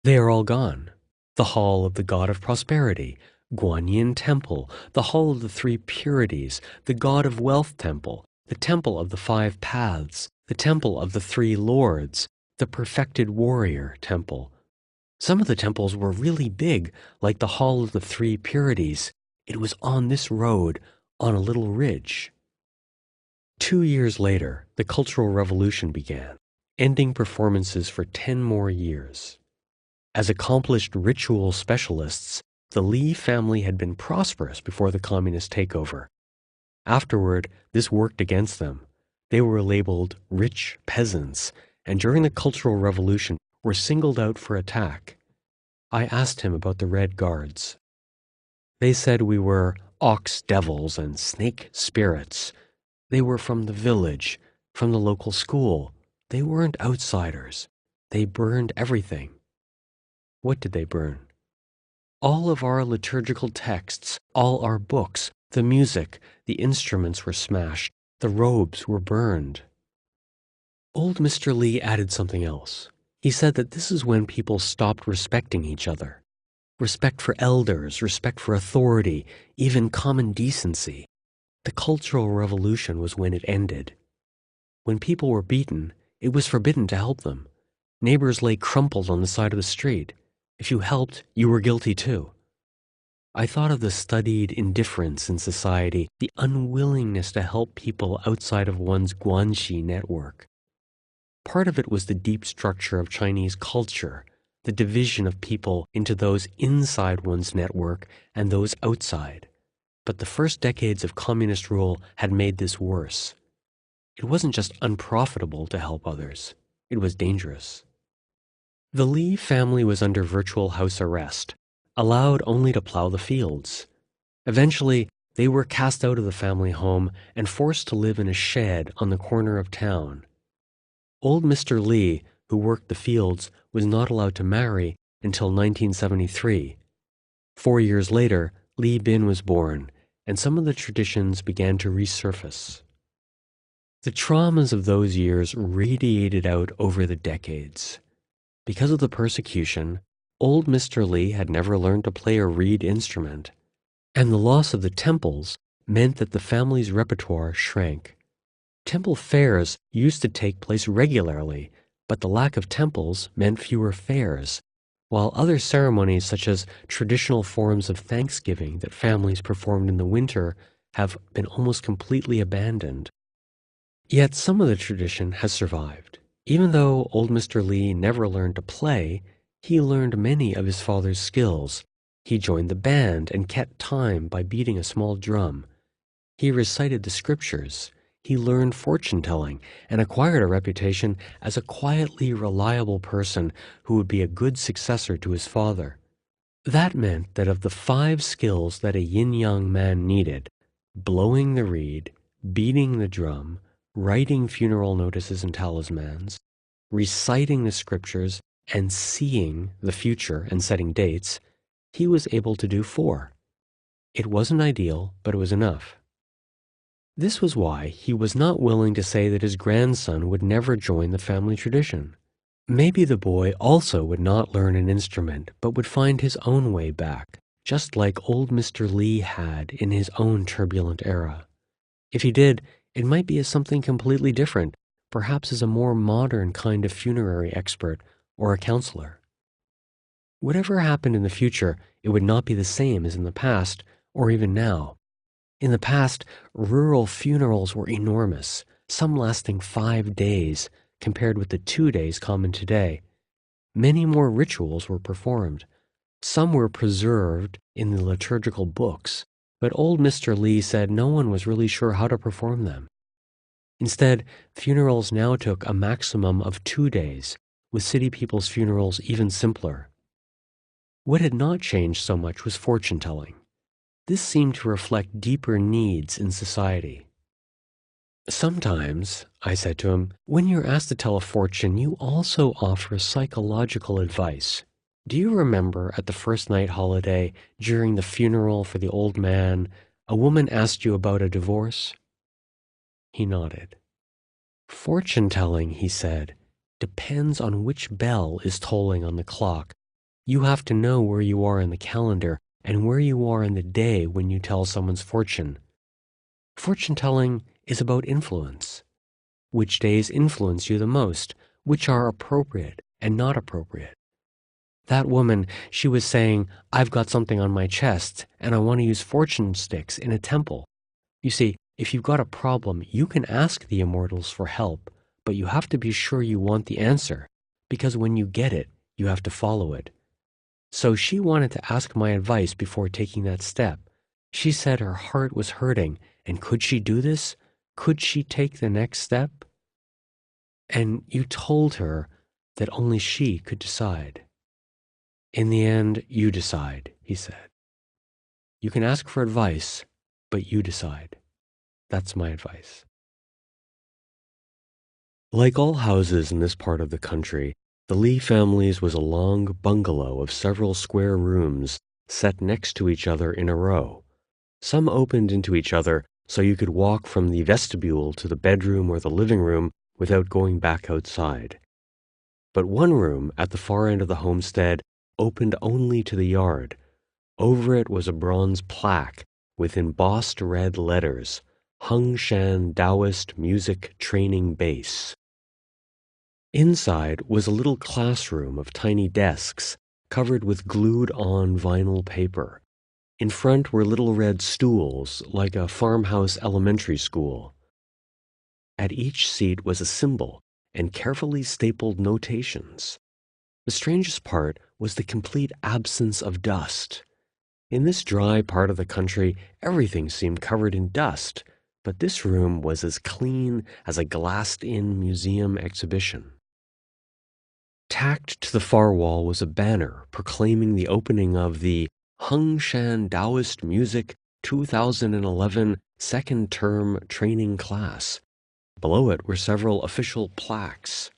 They are all gone. The Hall of the God of Prosperity, Guanyin Temple, the Hall of the 3 Purities, the God of Wealth Temple, the Temple of the 5 Paths, the Temple of the 3 Lords, the Perfected Warrior Temple. Some of the temples were really big, like the Hall of the 3 Purities. It was on this road, on a little ridge. 2 years later, the Cultural Revolution began, ending performances for 10 more years. As accomplished ritual specialists, the Li family had been prosperous before the communist takeover. Afterward, this worked against them. They were labeled rich peasants, and during the Cultural Revolution were singled out for attack. I asked him about the Red Guards. They said we were ox devils and snake spirits. They were from the village, from the local school. They weren't outsiders. They burned everything. What did they burn? All of our liturgical texts, all our books, the music, the instruments were smashed, the robes were burned. Old Mr. Lee added something else. He said that this is when people stopped respecting each other. Respect for elders, respect for authority, even common decency. The Cultural Revolution was when it ended. When people were beaten, it was forbidden to help them. Neighbors lay crumpled on the side of the street. If you helped, you were guilty too. I thought of the studied indifference in society, the unwillingness to help people outside of one's guanxi network. Part of it was the deep structure of Chinese culture, the division of people into those inside one's network and those outside. But the first decades of communist rule had made this worse. It wasn't just unprofitable to help others, it was dangerous. The Lee family was under virtual house arrest, allowed only to plow the fields. Eventually, they were cast out of the family home and forced to live in a shed on the corner of town. Old Mr. Lee, who worked the fields, was not allowed to marry until 1973. 4 years later, Li Bin was born, and some of the traditions began to resurface. The traumas of those years radiated out over the decades. Because of the persecution, old Mr. Lee had never learned to play a reed instrument, and the loss of the temples meant that the family's repertoire shrank. Temple fairs used to take place regularly, but the lack of temples meant fewer fairs, while other ceremonies such as traditional forms of Thanksgiving that families performed in the winter have been almost completely abandoned. Yet some of the tradition has survived. Even though old Mr. Lee never learned to play, he learned many of his father's skills. He joined the band and kept time by beating a small drum. He recited the scriptures. He learned fortune-telling and acquired a reputation as a quietly reliable person who would be a good successor to his father. That meant that of the 5 skills that a yin-yang man needed, blowing the reed, beating the drum, writing funeral notices and talismans, reciting the scriptures, and seeing the future and setting dates, he was able to do 4. It wasn't ideal, but it was enough. This was why he was not willing to say that his grandson would never join the family tradition. Maybe the boy also would not learn an instrument, but would find his own way back, just like old Mr. Lee had in his own turbulent era. If he did, it might be as something completely different, perhaps as a more modern kind of funerary expert or a counselor. Whatever happened in the future, it would not be the same as in the past, or even now. In the past, rural funerals were enormous, some lasting 5 days, compared with the 2 days common today. Many more rituals were performed. Some were preserved in the liturgical books, but old Mr. Lee said no one was really sure how to perform them. Instead, funerals now took a maximum of 2 days, with city people's funerals even simpler. What had not changed so much was fortune-telling. This seemed to reflect deeper needs in society. Sometimes, I said to him, when you're asked to tell a fortune, you also offer psychological advice. Do you remember at the first night holiday, during the funeral for the old man, a woman asked you about a divorce? He nodded. Fortune-telling, he said, depends on which bell is tolling on the clock. You have to know where you are in the calendar and where you are in the day when you tell someone's fortune. Fortune-telling is about influence. Which days influence you the most? Which are appropriate and not appropriate? That woman, she was saying, I've got something on my chest and I want to use fortune sticks in a temple. You see, if you've got a problem, you can ask the immortals for help, but you have to be sure you want the answer, because when you get it, you have to follow it. So she wanted to ask my advice before taking that step. She said her heart was hurting, and could she do this? Could she take the next step? And you told her that only she could decide. In the end, you decide, he said. You can ask for advice, but you decide. That's my advice. Like all houses in this part of the country, the Lee family's was a long bungalow of several square rooms set next to each other in a row. Some opened into each other so you could walk from the vestibule to the bedroom or the living room without going back outside. But one room at the far end of the homestead opened only to the yard. Over it was a bronze plaque with embossed red letters, Hung Shan Taoist Music Training Base. Inside was a little classroom of tiny desks covered with glued-on vinyl paper. In front were little red stools, like a farmhouse elementary school. At each seat was a symbol and carefully stapled notations. The strangest part was the complete absence of dust. In this dry part of the country, everything seemed covered in dust, but this room was as clean as a glassed-in museum exhibition. Tacked to the far wall was a banner proclaiming the opening of the Hung Shan Taoist Music 2011 second term training class. Below it were several official plaques.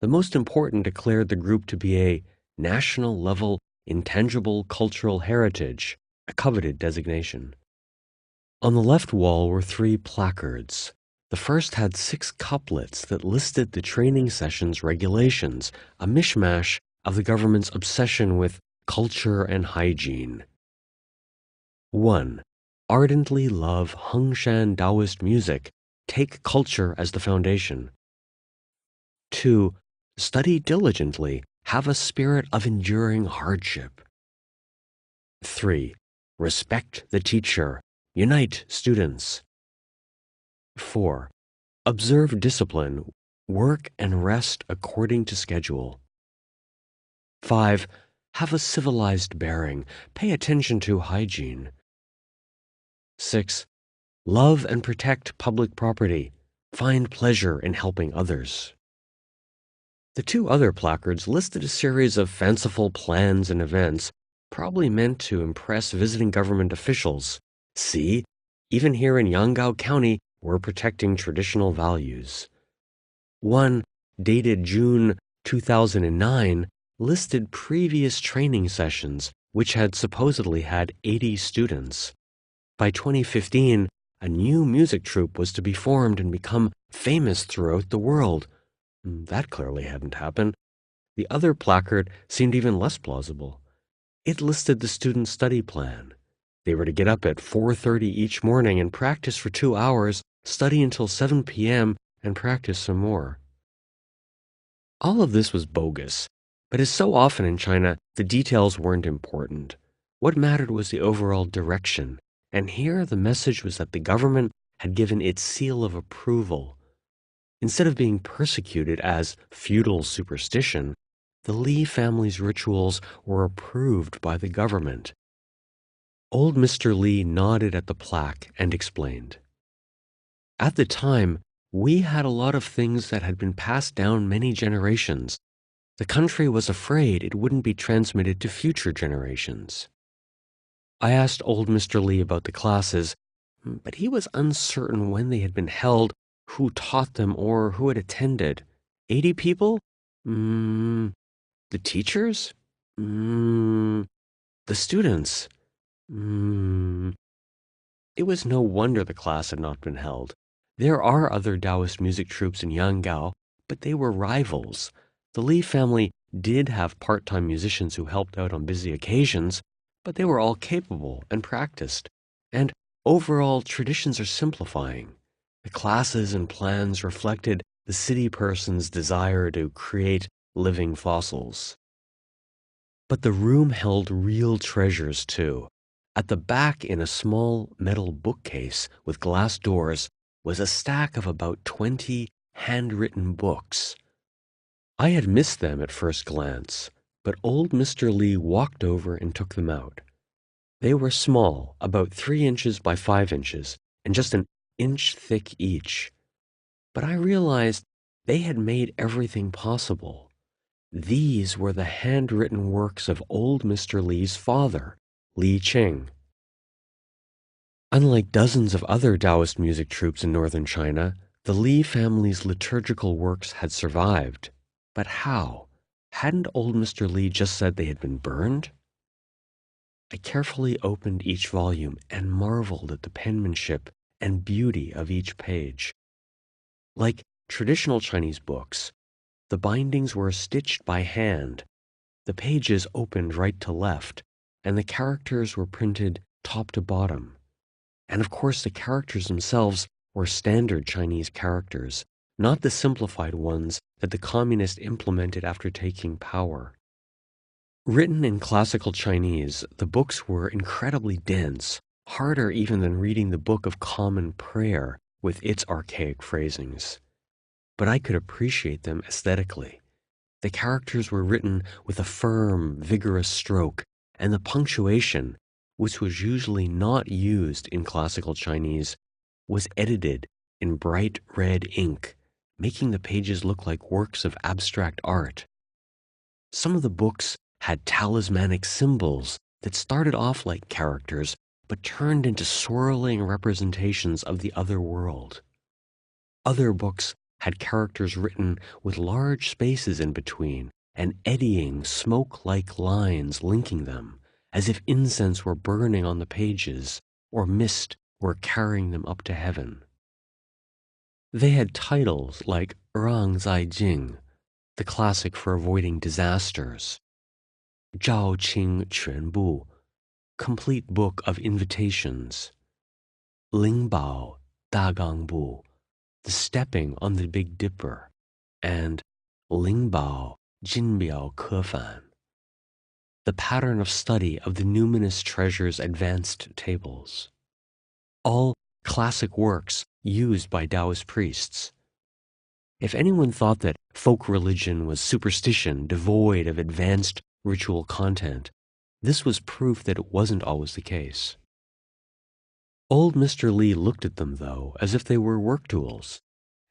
The most important declared the group to be a national-level intangible cultural heritage, a coveted designation. On the left wall were 3 placards. The first had 6 couplets that listed the training session's regulations, a mishmash of the government's obsession with culture and hygiene. 1. Ardently love Hung Shan Taoist music. Take culture as the foundation. 2. Study diligently. Have a spirit of enduring hardship. 3. Respect the teacher. Unite students. 4. Observe discipline. Work and rest according to schedule. 5. Have a civilized bearing. Pay attention to hygiene. 6. Love and protect public property. Find pleasure in helping others. The 2 other placards listed a series of fanciful plans and events, probably meant to impress visiting government officials. See, even here in Yangao County, we're protecting traditional values. One, dated June 2009, listed previous training sessions, which had supposedly had 80 students. By 2015, a new music troupe was to be formed and become famous throughout the world. That clearly hadn't happened. The other placard seemed even less plausible. It listed the student study plan. They were to get up at 4:30 each morning and practice for 2 hours, study until 7 p.m., and practice some more. All of this was bogus, but as so often in China, the details weren't important. What mattered was the overall direction, and here the message was that the government had given its seal of approval. Instead of being persecuted as feudal superstition, the Li family's rituals were approved by the government. Old Mr. Li nodded at the plaque and explained. At the time, we had a lot of things that had been passed down many generations. The country was afraid it wouldn't be transmitted to future generations. I asked old Mr. Li about the classes, but he was uncertain when they had been held, who taught them, or who had attended. 80 people? The teachers? The students? It was no wonder the class had not been held. There are other Taoist music troupes in Yangao, but they were rivals. The Li family did have part-time musicians who helped out on busy occasions, but they were all capable and practiced. And overall, traditions are simplifying. The classes and plans reflected the city person's desire to create living fossils. But the room held real treasures, too. At the back, in a small metal bookcase with glass doors, was a stack of about 20 handwritten books. I had missed them at first glance, but old Mr. Li walked over and took them out. They were small, about 3 inches by 5 inches, and just an inch thick each. But I realized they had made everything possible. These were the handwritten works of old Mr. Li's father, Li Qing. Unlike dozens of other Taoist music troupes in northern China, The Li family's liturgical works had survived, but how? Hadn't old Mr. Li just said they had been burned? I carefully opened each volume and marveled at the penmanship and beauty of each page. Like traditional Chinese books, the bindings were stitched by hand, the pages opened right to left, and the characters were printed top to bottom. And of course, the characters themselves were standard Chinese characters, not the simplified ones that the communists implemented after taking power. Written in classical Chinese, the books were incredibly dense, harder even than reading the Book of Common Prayer with its archaic phrasings. But I could appreciate them aesthetically. The characters were written with a firm, vigorous stroke, and the punctuation, which was usually not used in classical Chinese, was edited in bright red ink, making the pages look like works of abstract art. Some of the books had talismanic symbols that started off like characters but turned into swirling representations of the other world. Other books had characters written with large spaces in between and eddying smoke-like lines linking them, as if incense were burning on the pages or mist were carrying them up to heaven. They had titles like Rang Zai Jing, the classic for avoiding disasters, Zhao Qing Quan Bu, complete book of invitations, Ling Bao Da Gang Bu, the stepping on the Big Dipper, and Ling Bao Jin Biao Ke Fan, the pattern of study of the numinous treasure's advanced tables. All classic works used by Taoist priests. If anyone thought that folk religion was superstition devoid of advanced ritual content, this was proof that it wasn't always the case. Old Mr. Li looked at them, though, as if they were work tools.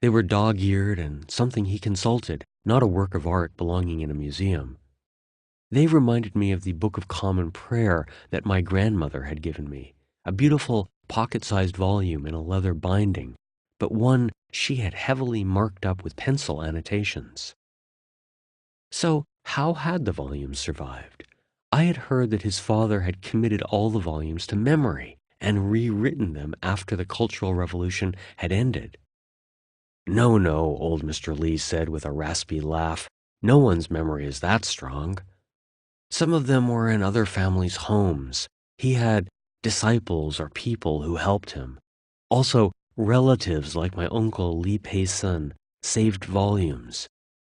They were dog-eared and something he consulted, not a work of art belonging in a museum. They reminded me of the Book of Common Prayer that my grandmother had given me, a beautiful pocket-sized volume in a leather binding, but one she had heavily marked up with pencil annotations. So, how had the volumes survived? I had heard that his father had committed all the volumes to memory and rewritten them after the Cultural Revolution had ended. No, old Mr. Li said with a raspy laugh. No one's memory is that strong. Some of them were in other families' homes. He had disciples or people who helped him. Also, relatives like my uncle Li Pei-sun saved volumes.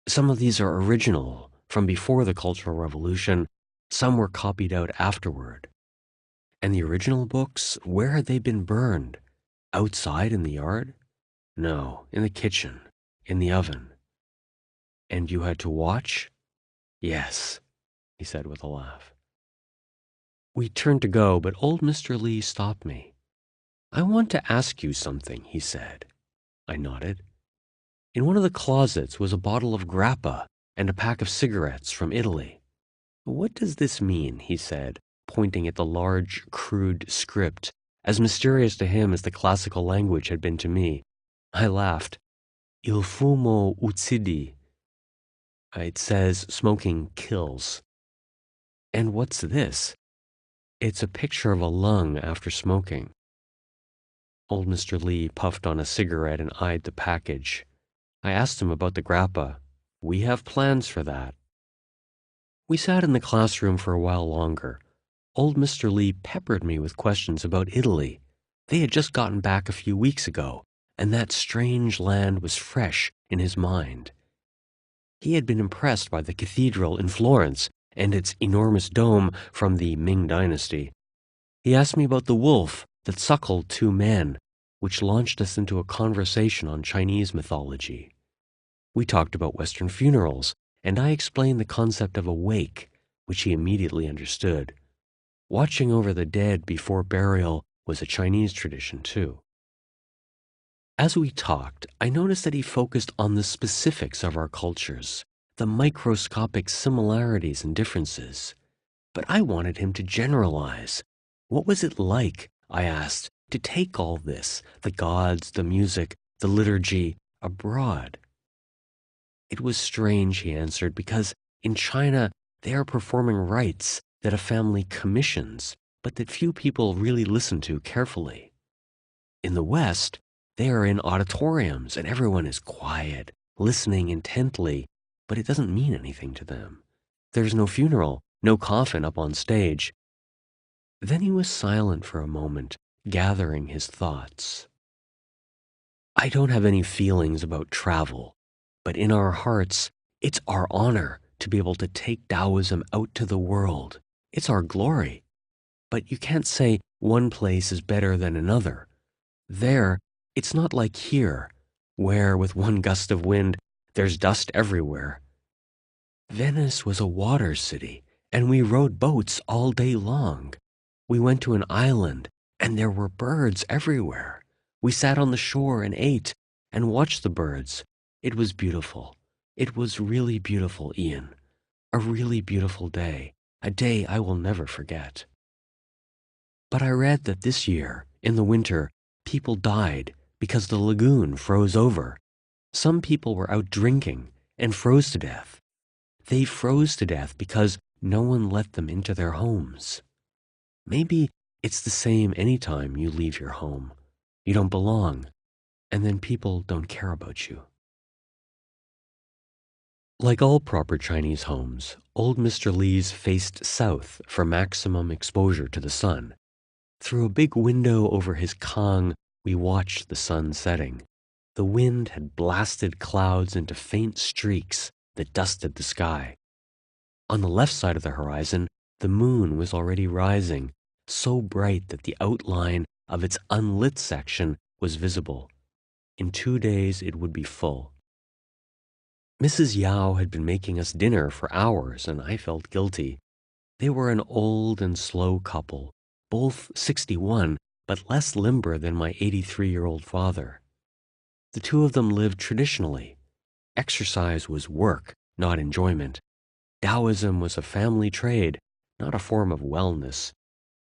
Some of these are original, from before the Cultural Revolution. Some were copied out afterward. And the original books, where had they been burned? Outside in the yard? No, in the kitchen, in the oven. And you had to watch? Yes, he said with a laugh. We turned to go, but old Mr. Li stopped me. I want to ask you something, he said. I nodded. In one of the closets was a bottle of grappa and a pack of cigarettes from Italy. What does this mean, he said, pointing at the large, crude script, as mysterious to him as the classical language had been to me. I laughed. Il fumo uccidi. It says smoking kills. And what's this? It's a picture of a lung after smoking. Old Mr. Li puffed on a cigarette and eyed the package. I asked him about the grappa. We have plans for that. We sat in the classroom for a while longer. Old Mr. Li peppered me with questions about Italy. They had just gotten back a few weeks ago, and that strange land was fresh in his mind. He had been impressed by the cathedral in Florence and its enormous dome from the Ming Dynasty. He asked me about the wolf that suckled two men, which launched us into a conversation on Chinese mythology. We talked about Western funerals, and I explained the concept of a wake, which he immediately understood. Watching over the dead before burial was a Chinese tradition, too. As we talked, I noticed that he focused on the specifics of our cultures, the microscopic similarities and differences. But I wanted him to generalize. What was it like, I asked, to take all this, the gods, the music, the liturgy abroad. It was strange, he answered, because in China they are performing rites that a family commissions, but that few people really listen to carefully. In the West, they are in auditoriums and everyone is quiet, listening intently, but it doesn't mean anything to them. There's no funeral, no coffin up on stage. Then he was silent for a moment, gathering his thoughts. I don't have any feelings about travel, but in our hearts, it's our honor to be able to take Taoism out to the world. It's our glory. But you can't say one place is better than another. There, it's not like here, where with one gust of wind, there's dust everywhere. Venice was a water city, and we rowed boats all day long. We went to an island, and there were birds everywhere. We sat on the shore and ate and watched the birds. It was beautiful. It was really beautiful, Ian. A really beautiful day, a day I will never forget. But I read that this year, in the winter, people died because the lagoon froze over. Some people were out drinking and froze to death. They froze to death because no one let them into their homes. Maybe it's the same anytime you leave your home. You don't belong, and then people don't care about you. Like all proper Chinese homes, old Mr. Li's faced south for maximum exposure to the sun. Through a big window over his kang, we watched the sun setting. The wind had blasted clouds into faint streaks that dusted the sky. On the left side of the horizon, the moon was already rising, so bright that the outline of its unlit section was visible. In 2 days it would be full. Mrs. Yao had been making us dinner for hours, and I felt guilty. They were an old and slow couple, both 61, but less limber than my 83-year-old father. The two of them lived traditionally. Exercise was work, not enjoyment. Taoism was a family trade, not a form of wellness.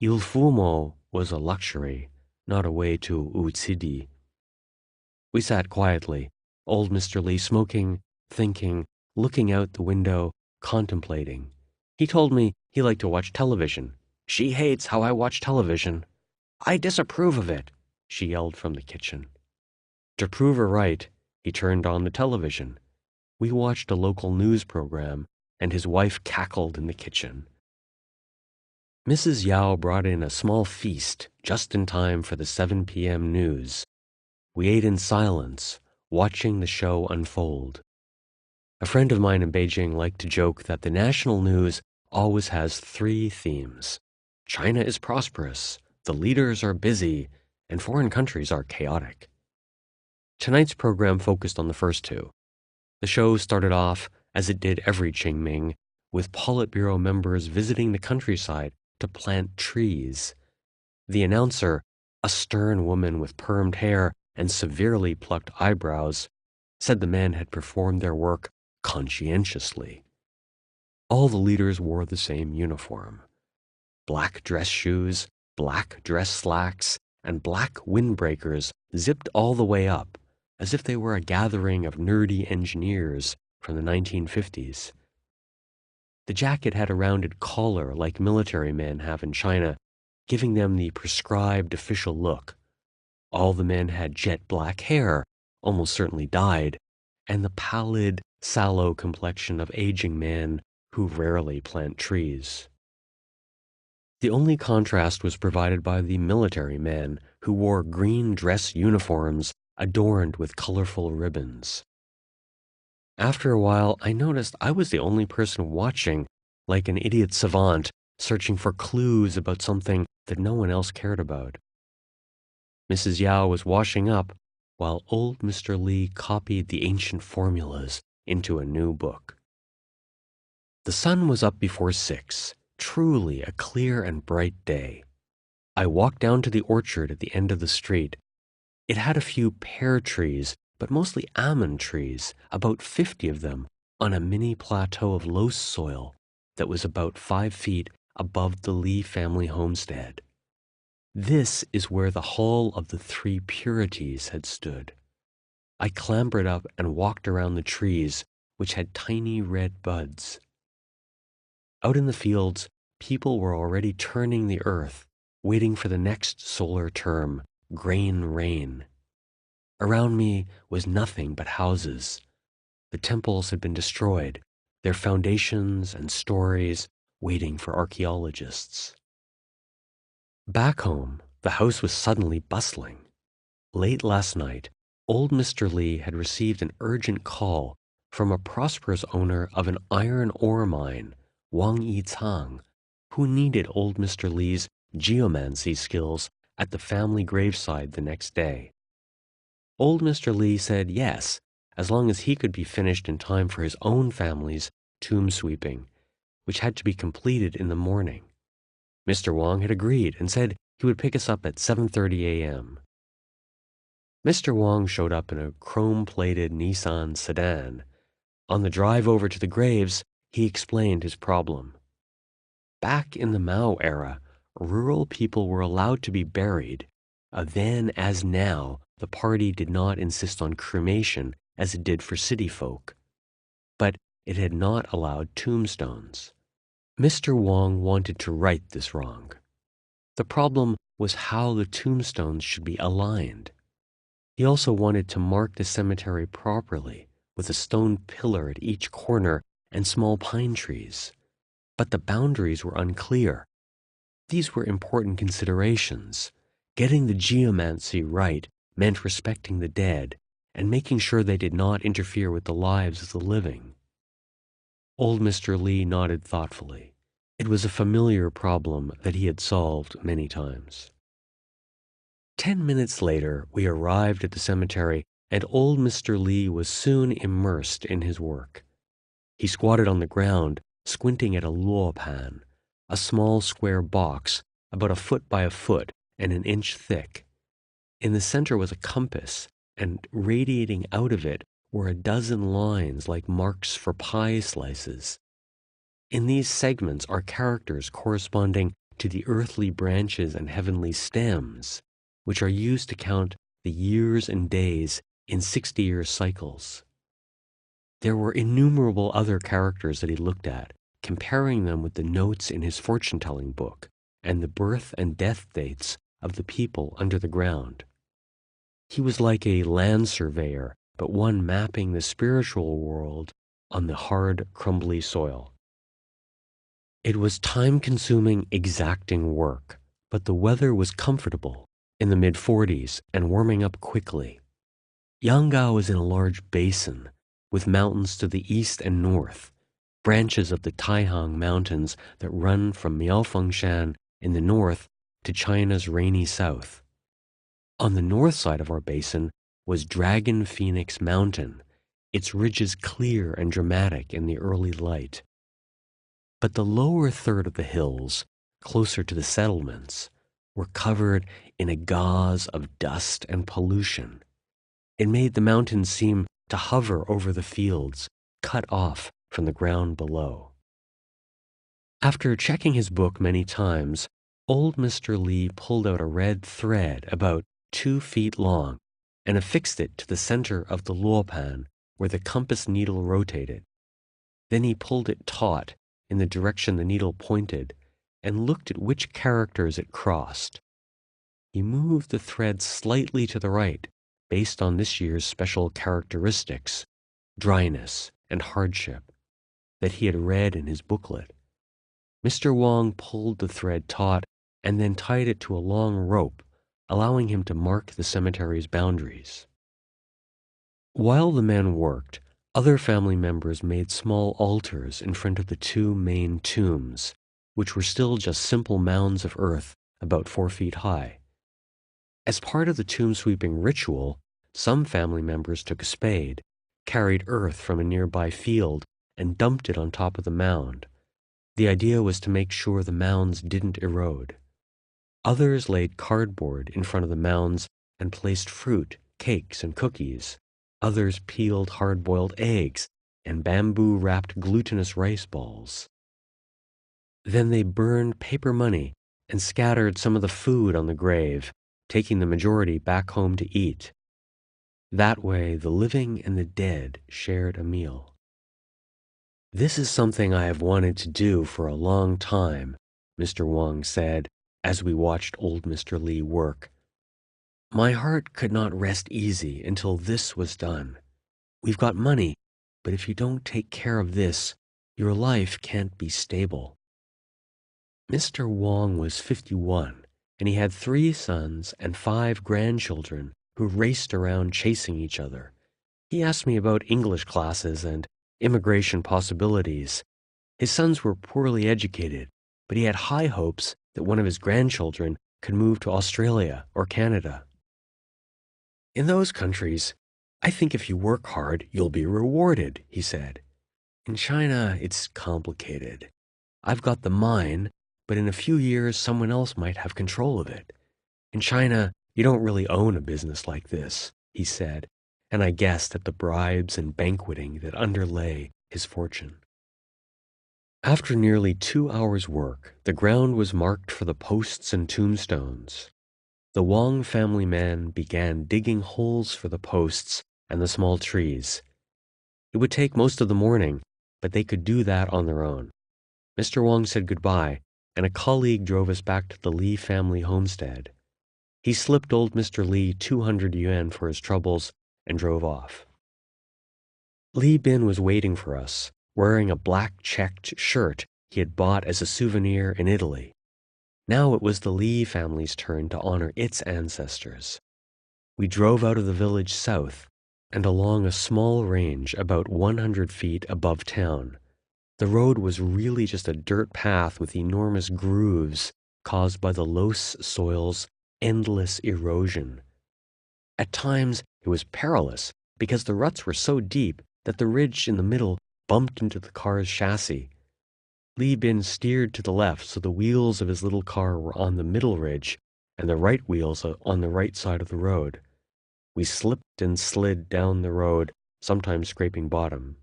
Ilfumo was a luxury, not a way to utsidi. We sat quietly, old Mr. Li smoking, thinking, looking out the window, contemplating. He told me he liked to watch television. She hates how I watch television. I disapprove of it, she yelled from the kitchen. To prove her right, he turned on the television. We watched a local news program, and his wife cackled in the kitchen. Mrs. Yao brought in a small feast just in time for the 7 p.m. news. We ate in silence, watching the show unfold. A friend of mine in Beijing liked to joke that the national news always has 3 themes. China is prosperous, the leaders are busy, and foreign countries are chaotic. Tonight's program focused on the first 2. The show started off, as it did every Qingming, with Politburo members visiting the countryside to plant trees. The announcer, a stern woman with permed hair and severely plucked eyebrows, said the men had performed their work conscientiously. All the leaders wore the same uniform. Black dress shoes, black dress slacks, and black windbreakers zipped all the way up, as if they were a gathering of nerdy engineers from the 1950s. The jacket had a rounded collar like military men have in China, giving them the prescribed official look. All the men had jet black hair, almost certainly dyed, and the pallid, sallow complexion of aging men who rarely plant trees. The only contrast was provided by the military men who wore green dress uniforms adorned with colorful ribbons. After a while, I noticed I was the only person watching, like an idiot savant, searching for clues about something that no one else cared about. Mrs. Yao was washing up, while old Mr. Li copied the ancient formulas into a new book. The sun was up before 6, truly a clear and bright day. I walked down to the orchard at the end of the street. It had a few pear trees, but mostly almond trees, about 50 of them, on a mini plateau of loess soil that was about 5 feet above the Li family homestead. This is where the Hall of the 3 Purities had stood. I clambered up and walked around the trees, which had tiny red buds. Out in the fields, people were already turning the earth, waiting for the next solar term, grain rain. Around me was nothing but houses. The temples had been destroyed, their foundations and stories waiting for archaeologists. Back home, the house was suddenly bustling. Late last night, old Mr. Li had received an urgent call from a prosperous owner of an iron ore mine, Wang Yicang, who needed old Mr. Li's geomancy skills at the family graveside the next day. Old Mr. Li said yes, as long as he could be finished in time for his own family's tomb sweeping, which had to be completed in the morning. Mr. Wang had agreed and said he would pick us up at 7:30 a.m. Mr. Wang showed up in a chrome-plated Nissan sedan. On the drive over to the graves, he explained his problem. Back in the Mao era, rural people were allowed to be buried. Then, as now, the party did not insist on cremation as it did for city folk. But it had not allowed tombstones. Mr. Wang wanted to right this wrong. The problem was how the tombstones should be aligned. He also wanted to mark the cemetery properly, with a stone pillar at each corner and small pine trees. But the boundaries were unclear. These were important considerations. Getting the geomancy right meant respecting the dead and making sure they did not interfere with the lives of the living. Old Mr. Li nodded thoughtfully. It was a familiar problem that he had solved many times. 10 minutes later, we arrived at the cemetery, and old Mr. Li was soon immersed in his work. He squatted on the ground, squinting at a luopan, a small square box about a foot by a foot and an inch thick. In the center was a compass, and radiating out of it were a dozen lines like marks for pie slices. In these segments are characters corresponding to the earthly branches and heavenly stems, which are used to count the years and days in 60-year cycles. There were innumerable other characters that he looked at, comparing them with the notes in his fortune-telling book and the birth and death dates of the people under the ground. He was like a land surveyor, but one mapping the spiritual world on the hard, crumbly soil. It was time-consuming, exacting work, but the weather was comfortable, in the mid-40s and warming up quickly. Yangao is in a large basin, with mountains to the east and north, branches of the Taihang Mountains that run from Miaofengshan in the north to China's rainy south. On the north side of our basin was Dragon Phoenix Mountain, its ridges clear and dramatic in the early light. But the lower third of the hills, closer to the settlements, were covered in a gauze of dust and pollution. It made the mountains seem to hover over the fields, cut off from the ground below. After checking his book many times, old Mr. Li pulled out a red thread about 2 feet long and affixed it to the center of the luopan where the compass needle rotated. Then he pulled it taut in the direction the needle pointed and looked at which characters it crossed. He moved the thread slightly to the right based on this year's special characteristics, dryness and hardship, that he had read in his booklet. Mr. Wang pulled the thread taut and then tied it to a long rope, allowing him to mark the cemetery's boundaries. While the men worked, other family members made small altars in front of the 2 main tombs, which were still just simple mounds of earth about 4 feet high. As part of the tomb sweeping ritual, some family members took a spade, carried earth from a nearby field, and dumped it on top of the mound. The idea was to make sure the mounds didn't erode. Others laid cardboard in front of the mounds and placed fruit, cakes, and cookies. Others peeled hard-boiled eggs and bamboo-wrapped glutinous rice balls. Then they burned paper money and scattered some of the food on the grave, taking the majority back home to eat. That way, the living and the dead shared a meal. "This is something I have wanted to do for a long time," Mr. Wang said as we watched old Mr. Li work. "My heart could not rest easy until this was done. We've got money, but if you don't take care of this, your life can't be stable." Mr. Wang was 51, and he had 3 sons and 5 grandchildren who raced around chasing each other. He asked me about English classes and immigration possibilities. His sons were poorly educated, but he had high hopes that one of his grandchildren could move to Australia or Canada. "In those countries, I think if you work hard, you'll be rewarded," he said. "In China, it's complicated. I've got the mine, but in a few years, someone else might have control of it. In China, you don't really own a business like this," he said, and I guessed at the bribes and banqueting that underlay his fortune. After nearly 2 hours' work, the ground was marked for the posts and tombstones. The Wang family men began digging holes for the posts and the small trees. It would take most of the morning, but they could do that on their own. Mr. Wang said goodbye, and a colleague drove us back to the Li family homestead. He slipped old Mr. Li 200 yuan for his troubles and drove off. Li Bin was waiting for us, wearing a black checked shirt he had bought as a souvenir in Italy. Now it was the Li family's turn to honor its ancestors. We drove out of the village south and along a small range about 100 feet above town. The road was really just a dirt path with enormous grooves caused by the loess soil's endless erosion. At times it was perilous because the ruts were so deep that the ridge in the middle bumped into the car's chassis. Li Bin steered to the left so the wheels of his little car were on the middle ridge and the right wheels on the right side of the road. We slipped and slid down the road, sometimes scraping bottom.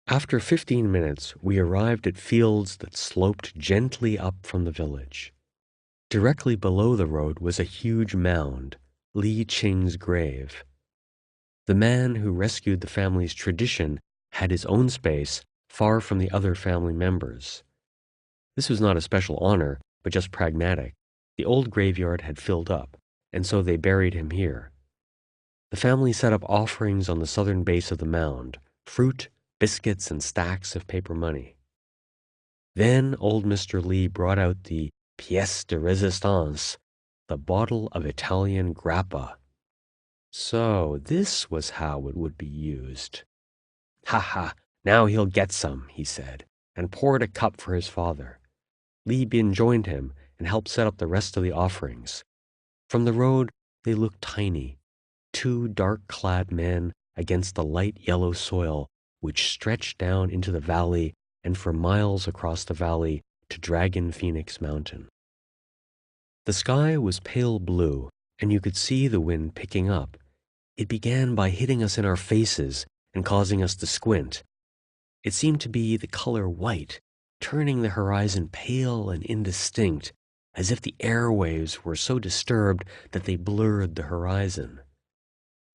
After 15 minutes, we arrived at fields that sloped gently up from the village. Directly below the road was a huge mound, Li Qing's grave. The man who rescued the family's tradition had his own space far from the other family members. This was not a special honor, but just pragmatic. The old graveyard had filled up, and so they buried him here. The family set up offerings on the southern base of the mound, fruit, biscuits, and stacks of paper money. Then old Mr. Li brought out the pièce de résistance, the bottle of Italian grappa. So this was how it would be used. "Ha ha, now he'll get some," he said, and poured a cup for his father. Li Bin joined him and helped set up the rest of the offerings. From the road, they looked tiny, 2 dark-clad men against the light yellow soil which stretched down into the valley and for miles across the valley to Dragon Phoenix Mountain. The sky was pale blue, and you could see the wind picking up. It began by hitting us in our faces and causing us to squint. It seemed to be the color white, turning the horizon pale and indistinct, as if the airwaves were so disturbed that they blurred the horizon.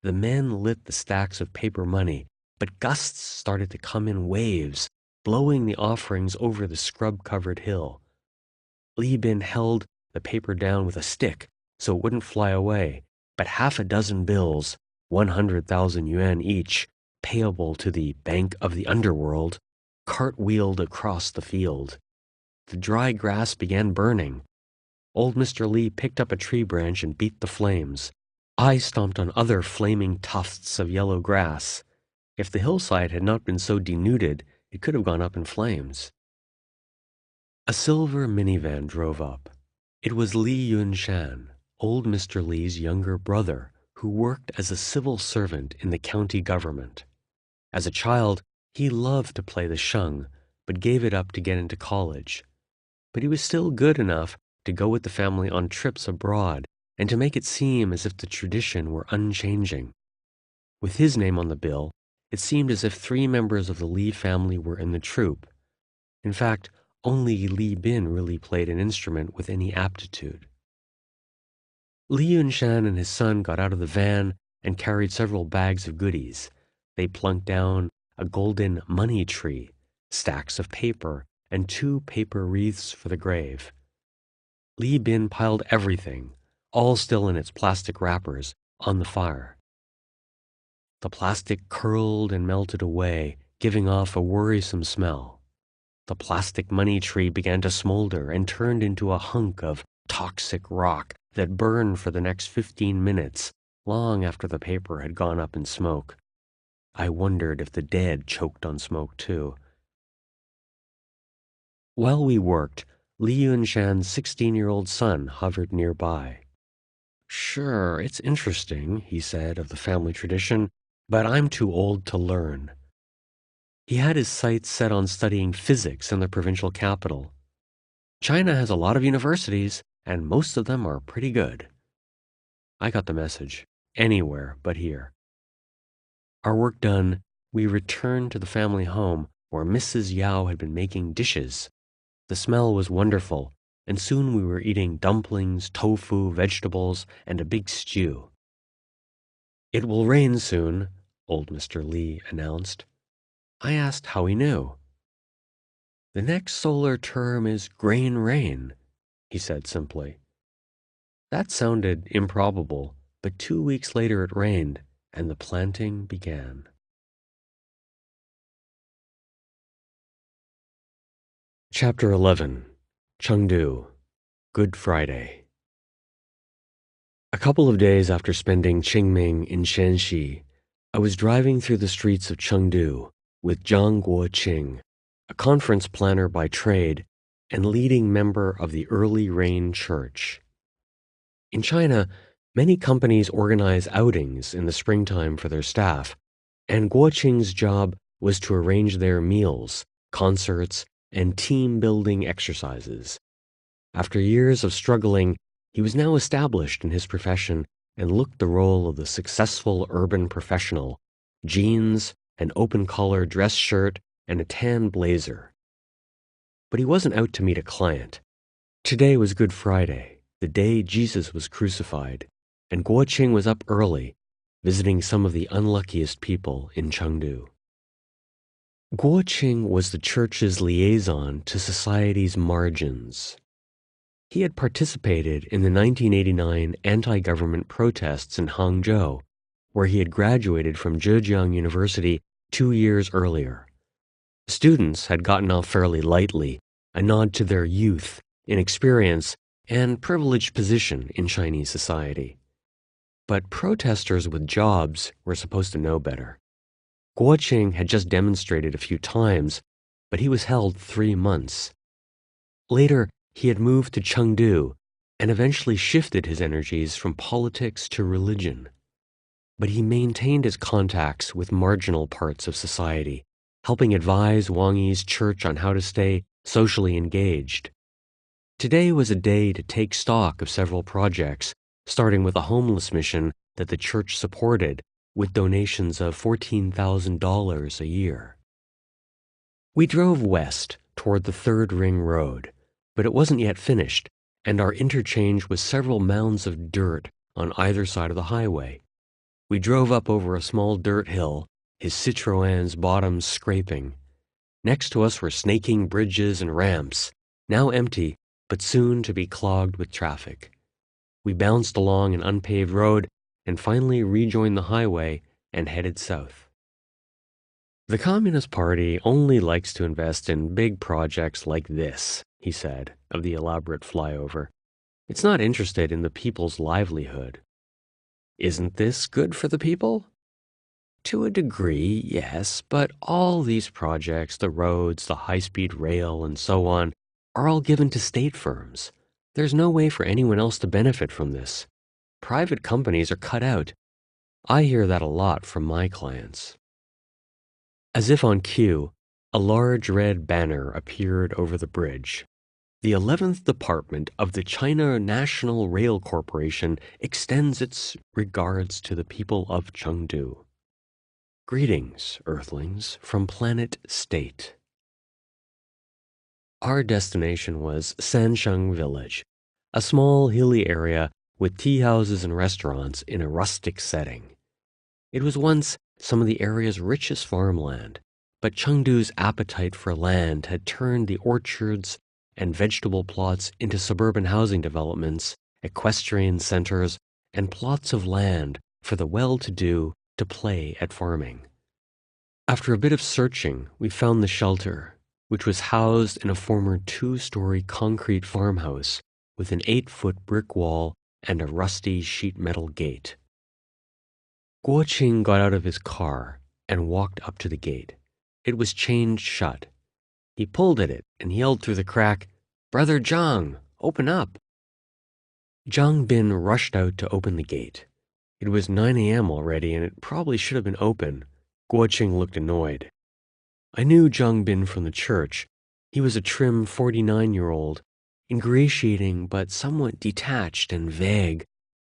The men lit the stacks of paper money, but gusts started to come in waves, blowing the offerings over the scrub-covered hill. Li Bin held the paper down with a stick so it wouldn't fly away, but 6 bills, 100,000 yuan each, payable to the Bank of the Underworld, cartwheeled across the field. The dry grass began burning. Old Mr. Li picked up a tree branch and beat the flames. I stomped on other flaming tufts of yellow grass. If the hillside had not been so denuded, it could have gone up in flames. A silver minivan drove up. It was Li Yunshan, old Mr. Li's younger brother, who worked as a civil servant in the county government. As a child, he loved to play the sheng, but gave it up to get into college. But he was still good enough to go with the family on trips abroad and to make it seem as if the tradition were unchanging. With his name on the bill, it seemed as if 3 members of the Li family were in the troupe. In fact, only Li Bin really played an instrument with any aptitude. Li Yunshan and his son got out of the van and carried several bags of goodies. They plunked down a golden money tree, stacks of paper, and 2 paper wreaths for the grave. Li Bin piled everything, all still in its plastic wrappers, on the fire. The plastic curled and melted away, giving off a worrisome smell. The plastic money tree began to smolder and turned into a hunk of toxic rock that burned for the next 15 minutes, long after the paper had gone up in smoke. I wondered if the dead choked on smoke too. While we worked, Li Yunshan's 16-year-old son hovered nearby. "Sure, it's interesting," he said of the family tradition, "but I'm too old to learn." He had his sights set on studying physics in the provincial capital. "China has a lot of universities, and most of them are pretty good." I got the message. Anywhere but here. Our work done, we returned to the family home where Mrs. Yao had been making dishes. The smell was wonderful, and soon we were eating dumplings, tofu, vegetables, and a big stew. "It will rain soon," old Mr. Li announced. I asked how he knew. "The next solar term is grain rain," he said simply. That sounded improbable, but 2 weeks later it rained, and the planting began. Chapter 11. Chengdu, Good Friday. A couple of days after spending Qingming in Shanxi, I was driving through the streets of Chengdu with Zhang Guoqing, a conference planner by trade and leading member of the Early Rain Church. In China, many companies organize outings in the springtime for their staff, and Guoqing's job was to arrange their meals, concerts, and team-building exercises. After years of struggling, he was now established in his profession and looked the role of the successful urban professional: jeans, an open-collar dress shirt, and a tan blazer. But he wasn't out to meet a client. Today was Good Friday, the day Jesus was crucified, and Guoqing was up early, visiting some of the unluckiest people in Chengdu. Guoqing was the church's liaison to society's margins. He had participated in the 1989 anti-government protests in Hangzhou, where he had graduated from Zhejiang University 2 years earlier. Students had gotten off fairly lightly, a nod to their youth, inexperience, and privileged position in Chinese society. But protesters with jobs were supposed to know better. Guoqing had just demonstrated a few times, but he was held 3 months. Later, he had moved to Chengdu and eventually shifted his energies from politics to religion. But he maintained his contacts with marginal parts of society, helping advise Wang Yi's church on how to stay socially engaged. Today was a day to take stock of several projects, starting with a homeless mission that the church supported with donations of $14,000 a year. We drove west toward the Third Ring Road, but it wasn't yet finished, and our interchange was several mounds of dirt on either side of the highway. We drove up over a small dirt hill, his Citroën's bottom scraping. Next to us were snaking bridges and ramps, now empty, but soon to be clogged with traffic. We bounced along an unpaved road and finally rejoined the highway and headed south. "The Communist Party only likes to invest in big projects like this," he said of the elaborate flyover. "It's not interested in the people's livelihood." "Isn't this good for the people?" "To a degree, yes, but all these projects, the roads, the high-speed rail, and so on, are all given to state firms. There's no way for anyone else to benefit from this. Private companies are cut out. I hear that a lot from my clients." As if on cue, a large red banner appeared over the bridge. "The 11th Department of the China National Rail Corporation extends its regards to the people of Chengdu. Greetings, Earthlings, from Planet State." Our destination was Sansheng Village, a small hilly area with tea houses and restaurants in a rustic setting. It was once some of the area's richest farmland, but Chengdu's appetite for land had turned the orchards and vegetable plots into suburban housing developments, equestrian centers, and plots of land for the well-to-do to play at farming. After a bit of searching, we found the shelter, which was housed in a former 2-story concrete farmhouse with an 8-foot brick wall and a rusty sheet metal gate. Guoqing got out of his car and walked up to the gate. It was chained shut. He pulled at it and yelled through the crack, "Brother Zhang, open up!" Zhang Bin rushed out to open the gate. It was 9 a.m. already, and it probably should have been open. Guoqing looked annoyed. I knew Zhang Bin from the church. He was a trim 49-year-old, ingratiating but somewhat detached and vague,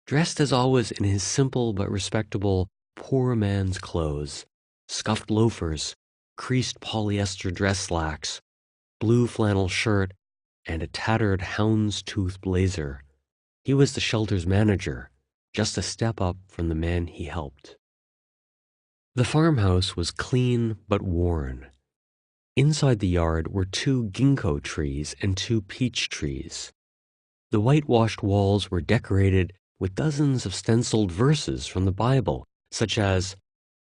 dressed as always in his simple but respectable poor man's clothes, scuffed loafers, creased polyester dress slacks, blue flannel shirt, and a tattered houndstooth blazer. He was the shelter's manager, just a step up from the man he helped. The farmhouse was clean but worn. Inside the yard were 2 ginkgo trees and 2 peach trees. The whitewashed walls were decorated with dozens of stenciled verses from the Bible, such as,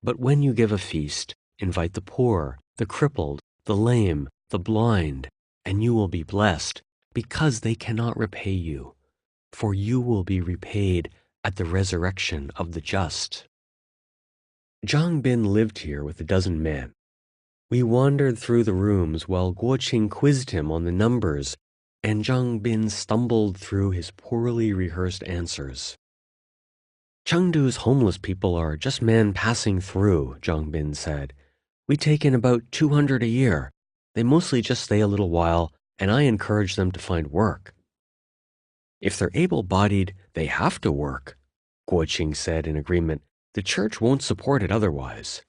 "But when you give a feast, invite the poor, the crippled, the lame, the blind, and you will be blessed, because they cannot repay you, for you will be repaid at the resurrection of the just." Zhang Bin lived here with a dozen men. We wandered through the rooms while Guoqing quizzed him on the numbers, and Zhang Bin stumbled through his poorly rehearsed answers. "Chengdu's homeless people are just men passing through," Zhang Bin said. "We take in about 200 a year. They mostly just stay a little while, and I encourage them to find work." "If they're able-bodied, they have to work," Guoqing said in agreement. "The church won't support it otherwise."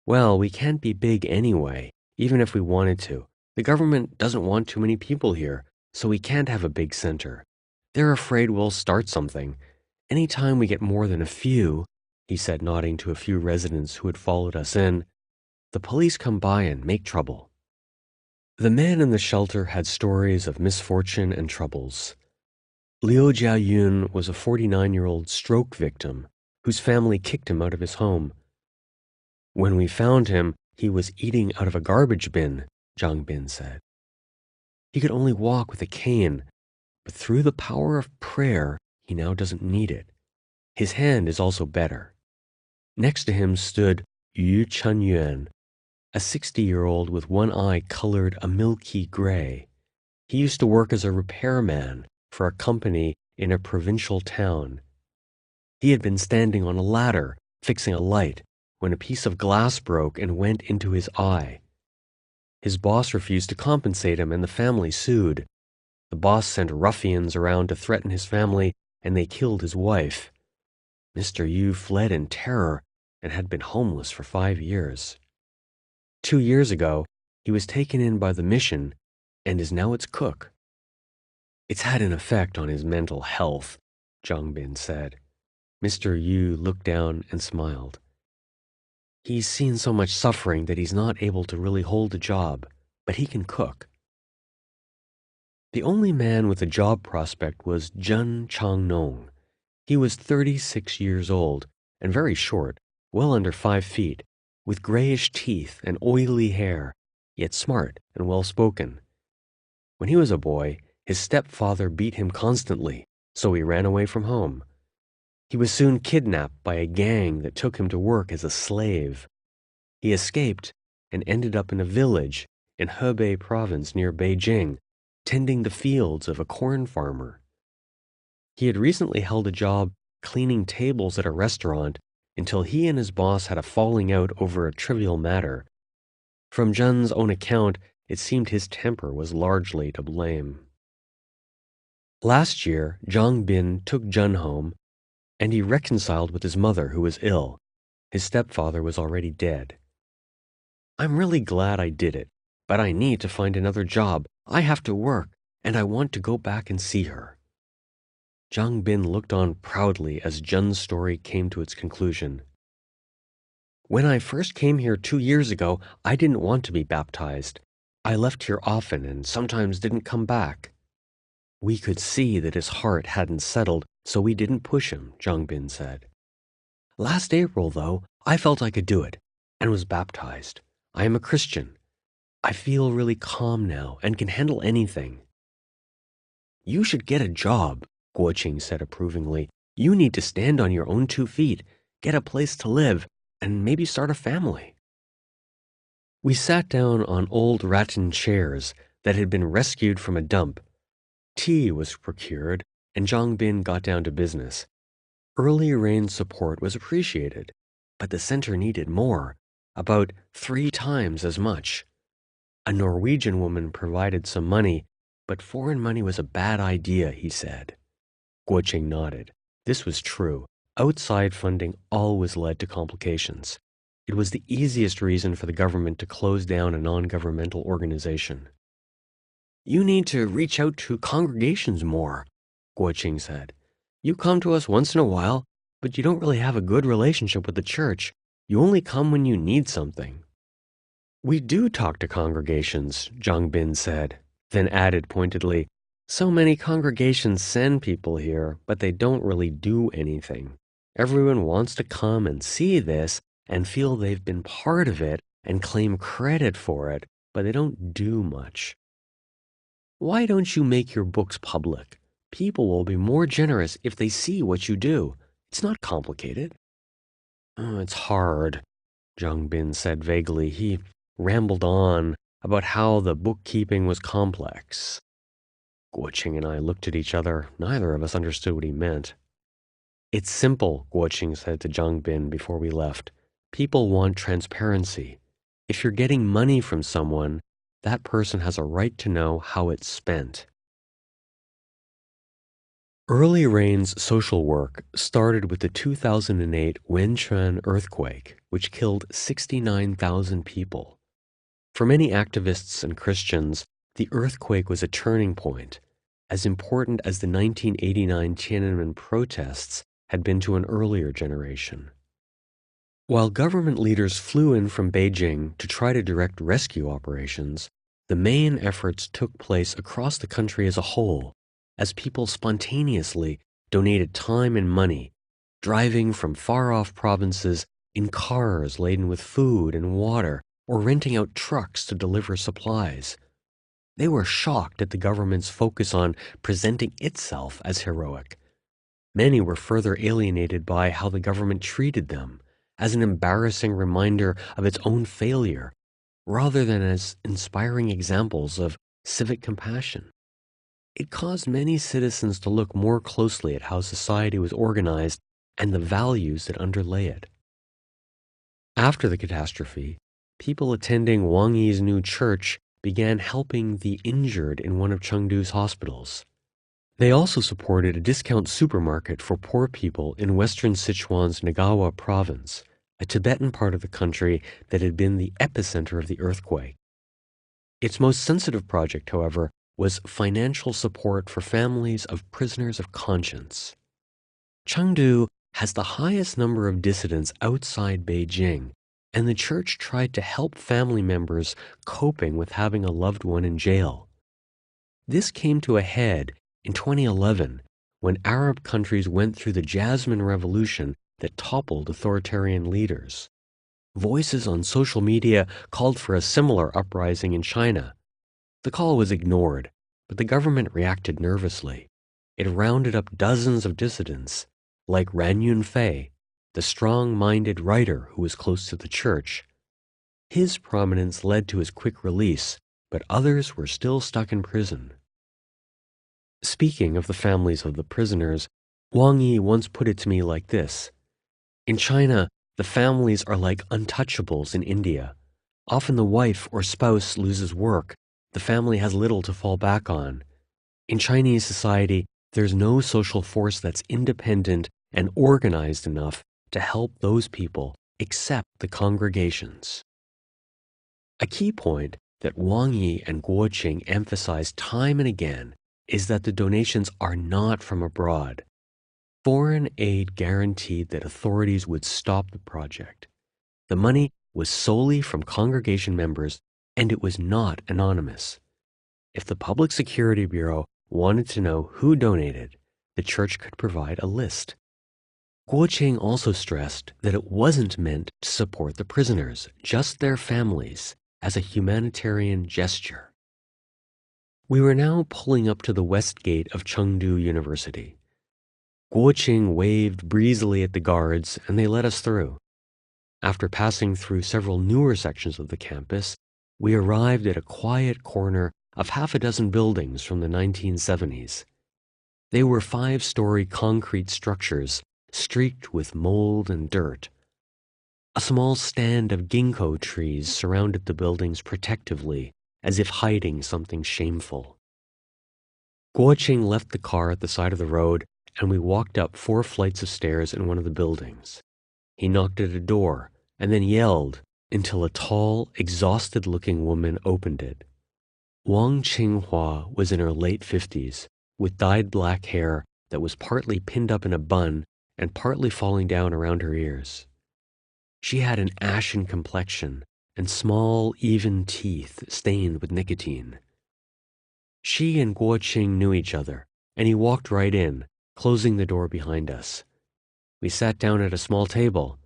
"Well, we can't be big anyway, even if we wanted to. The government doesn't want too many people here, so we can't have a big center. They're afraid we'll start something. Any time we get more than a few," he said, nodding to a few residents who had followed us in, "the police come by and make trouble." The men in the shelter had stories of misfortune and troubles. Liu Jiayun was a 49-year-old stroke victim whose family kicked him out of his home. "When we found him, he was eating out of a garbage bin," Zhang Bin said. "He could only walk with a cane, but through the power of prayer, he now doesn't need it. His hand is also better." Next to him stood Yu Chenyuan, a 60-year-old with one eye colored a milky gray. He used to work as a repairman for a company in a provincial town. He had been standing on a ladder, fixing a light, when a piece of glass broke and went into his eye. His boss refused to compensate him, and the family sued. The boss sent ruffians around to threaten his family, and they killed his wife. Mr. Yu fled in terror and had been homeless for 5 years. 2 years ago, he was taken in by the mission and is now its cook. "It's had an effect on his mental health," Zhang Bin said. Mr. Yu looked down and smiled. "He's seen so much suffering that he's not able to really hold a job, but he can cook." The only man with a job prospect was Zhen Changnong. He was 36 years old and very short, well under 5 feet, with grayish teeth and oily hair, yet smart and well-spoken. When he was a boy, his stepfather beat him constantly, so he ran away from home. He was soon kidnapped by a gang that took him to work as a slave. He escaped and ended up in a village in Hebei province near Beijing, tending the fields of a corn farmer. He had recently held a job cleaning tables at a restaurant until he and his boss had a falling out over a trivial matter. From Zhen's own account, it seemed his temper was largely to blame. Last year, Zhang Bin took Zhen home, and he reconciled with his mother, who was ill. His stepfather was already dead. "I'm really glad I did it, but I need to find another job. I have to work, and I want to go back and see her." Zhang Bin looked on proudly as Zhen's story came to its conclusion. When I first came here 2 years ago, I didn't want to be baptized. I left here often and sometimes didn't come back. We could see that his heart hadn't settled, so we didn't push him, Zhang Bin said. Last April, though, I felt I could do it and was baptized. I am a Christian. I feel really calm now and can handle anything. You should get a job, Guo Qing said approvingly. You need to stand on your own 2 feet, get a place to live, and maybe start a family. We sat down on old rattan chairs that had been rescued from a dump. Tea was procured, and Zhang Bin got down to business. Early rain support was appreciated, but the center needed more, about 3 times as much. A Norwegian woman provided some money, but foreign money was a bad idea, he said. Guo Qing nodded. This was true. Outside funding always led to complications. It was the easiest reason for the government to close down a non-governmental organization. You need to reach out to congregations more, Guo Qing said. You come to us once in a while, but you don't really have a good relationship with the church. You only come when you need something. We do talk to congregations, Zhang Bin said, then added pointedly, so many congregations send people here, but they don't really do anything. Everyone wants to come and see this and feel they've been part of it and claim credit for it, but they don't do much. Why don't you make your books public? People will be more generous if they see what you do. It's not complicated. Oh, it's hard, Zhang Bin said vaguely. He rambled on about how the bookkeeping was complex. Guo Qing and I looked at each other. Neither of us understood what he meant. It's simple, Guo Qing said to Zhang Bin before we left. People want transparency. If you're getting money from someone, that person has a right to know how it's spent. Early Rain's social work started with the 2008 Wenchuan earthquake, which killed 69,000 people. For many activists and Christians, the earthquake was a turning point, as important as the 1989 Tiananmen protests had been to an earlier generation. While government leaders flew in from Beijing to try to direct rescue operations, the main efforts took place across the country as a whole, as people spontaneously donated time and money, driving from far-off provinces in cars laden with food and water, or renting out trucks to deliver supplies. They were shocked at the government's focus on presenting itself as heroic. Many were further alienated by how the government treated them, as an embarrassing reminder of its own failure, rather than as inspiring examples of civic compassion. It caused many citizens to look more closely at how society was organized and the values that underlay it. After the catastrophe, people attending Wang Yi's new church began helping the injured in one of Chengdu's hospitals. They also supported a discount supermarket for poor people in western Sichuan's Nagawa province, a Tibetan part of the country that had been the epicenter of the earthquake. Its most sensitive project, however, was financial support for families of prisoners of conscience. Chengdu has the highest number of dissidents outside Beijing, and the church tried to help family members coping with having a loved one in jail. This came to a head in 2011 when Arab countries went through the Jasmine Revolution that toppled authoritarian leaders. Voices on social media called for a similar uprising in China. The call was ignored, but the government reacted nervously. It rounded up dozens of dissidents, like Ran Yunfei, the strong-minded writer who was close to the church. His prominence led to his quick release, but others were still stuck in prison. Speaking of the families of the prisoners, Wang Yi once put it to me like this. In China, the families are like untouchables in India. Often the wife or spouse loses work. The family has little to fall back on. In Chinese society, there's no social force that's independent and organized enough to help those people except the congregations. A key point that Wang Yi and Guo Qing emphasize time and again is that the donations are not from abroad. Foreign aid guaranteed that authorities would stop the project. The money was solely from congregation members, and it was not anonymous. If the Public Security Bureau wanted to know who donated, the church could provide a list. Guo Qing also stressed that it wasn't meant to support the prisoners, just their families, as a humanitarian gesture. We were now pulling up to the west gate of Chengdu University. Guo Qing waved breezily at the guards, and they let us through. After passing through several newer sections of the campus, we arrived at a quiet corner of half a dozen buildings from the 1970s. They were 5-story concrete structures streaked with mold and dirt. A small stand of ginkgo trees surrounded the buildings protectively, as if hiding something shameful. Guo Qing left the car at the side of the road, and we walked up 4 flights of stairs in one of the buildings. He knocked at a door and then yelled until a tall, exhausted-looking woman opened it. Wang Qinghua was in her late 50s, with dyed black hair that was partly pinned up in a bun and partly falling down around her ears. She had an ashen complexion and small, even teeth stained with nicotine. She and Guo Qing knew each other, and he walked right in, closing the door behind us. We sat down at a small table.